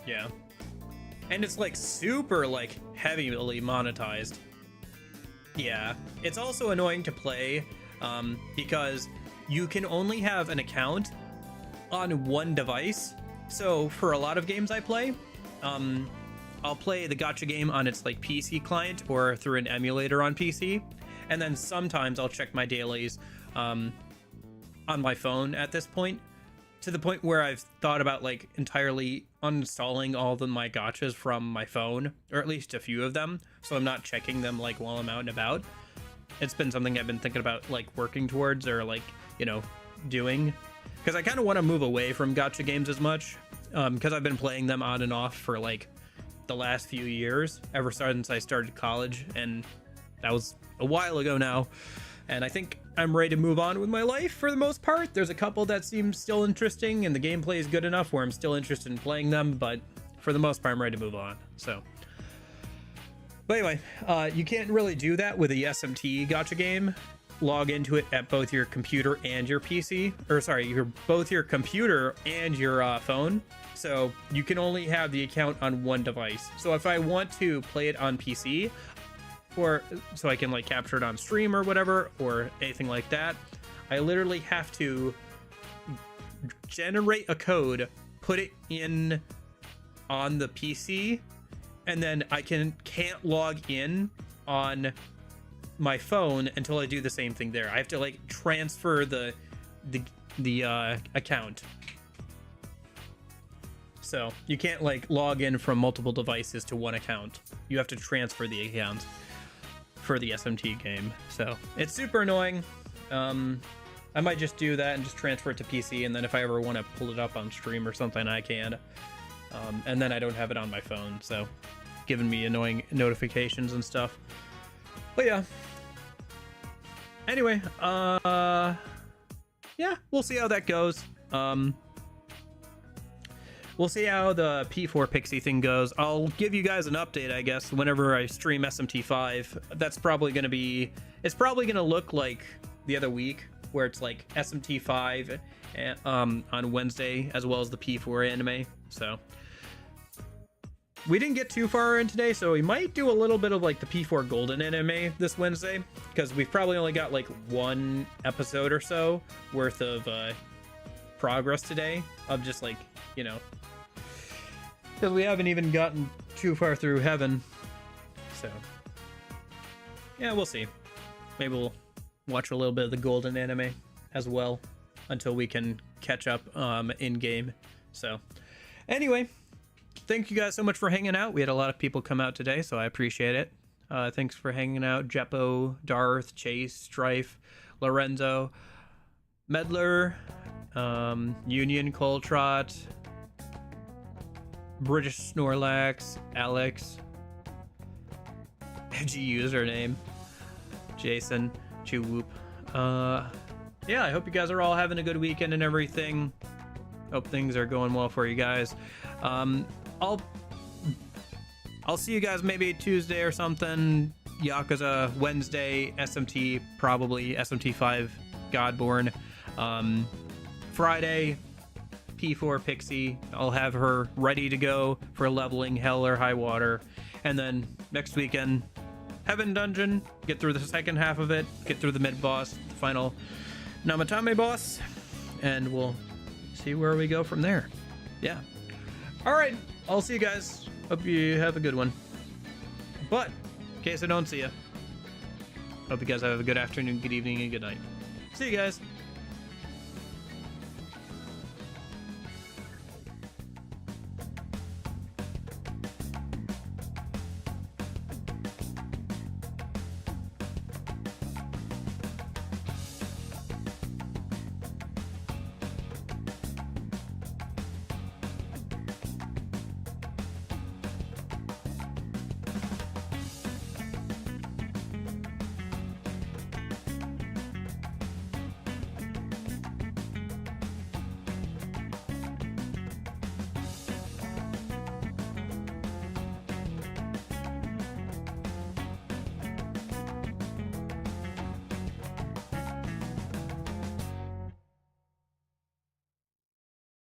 yeah. And it's like super like heavily monetized. Yeah, it's also annoying to play because you can only have an account on one device. So for a lot of games I play, I'll play the gacha game on its like PC client or through an emulator on PC, and then sometimes I'll check my dailies on my phone at this point, to the point where I've thought about like entirely uninstalling all of my gachas from my phone, or at least a few of them, so I'm not checking them like while I'm out and about. It's been something I've been thinking about like working towards, or like, you know, doing, because I kind of want to move away from gacha games as much, because I've been playing them on and off for like the last few years, ever since I started college, and that was a while ago now. And I think I'm ready to move on with my life for the most part. There's a couple that seem still interesting, and the gameplay is good enough where I'm still interested in playing them, but for the most part, I'm ready to move on. So, but anyway, you can't really do that with a SMT gacha game. Log into it at both your computer and your PC, or sorry, both your computer and your phone. So you can only have the account on one device. So if I want to play it on PC, or so I can like capture it on stream or whatever, or anything like that, I literally have to generate a code, put it in on the PC, and then I can't log in on my phone until I do the same thing there. I have to like transfer the account. So you can't like log in from multiple devices to one account. You have to transfer the account for the SMT game. So it's super annoying. I might just do that and just transfer it to PC, and then if I ever want to pull it up on stream or something, I can. And then I don't have it on my phone, so giving me annoying notifications and stuff. But yeah. Anyway, yeah, we'll see how that goes. We'll see how the P4 Pixie thing goes. I'll give you guys an update, I guess, whenever I stream SMT5. That's probably going to be... It's probably going to look like the other week, where it's like SMT5 on Wednesday, as well as the P4 anime. So we didn't get too far in today, so we might do a little bit of like the P4 Golden anime this Wednesday, because we've probably only got like one episode or so worth of progress today, of just like, you know, because we haven't even gotten too far through Heaven. So yeah, we'll see. Maybe we'll watch a little bit of the Golden anime as well until we can catch up in game. So anyway, thank you guys so much for hanging out. We had a lot of people come out today, so I appreciate it. Thanks for hanging out. Jeppo, Darth, Chase, Strife, Lorenzo, Medler, Union, Coltrot, British Snorlax, Alex, Edgy username, Jason, Chewhoop. Yeah, I hope you guys are all having a good weekend and everything. Hope things are going well for you guys. I'll see you guys maybe Tuesday or something. Yakuza Wednesday, SMT probably, SMT5 Godborn. Friday, P4 Pixie. I'll have her ready to go for leveling Hell or High Water. And then next weekend, Heaven Dungeon. Get through the second half of it. Get through the mid-boss, the final Namatame boss. And we'll see where we go from there. Yeah. Alright, I'll see you guys. Hope you have a good one. But, in case I don't see you, hope you guys have a good afternoon, good evening, and good night. See you guys.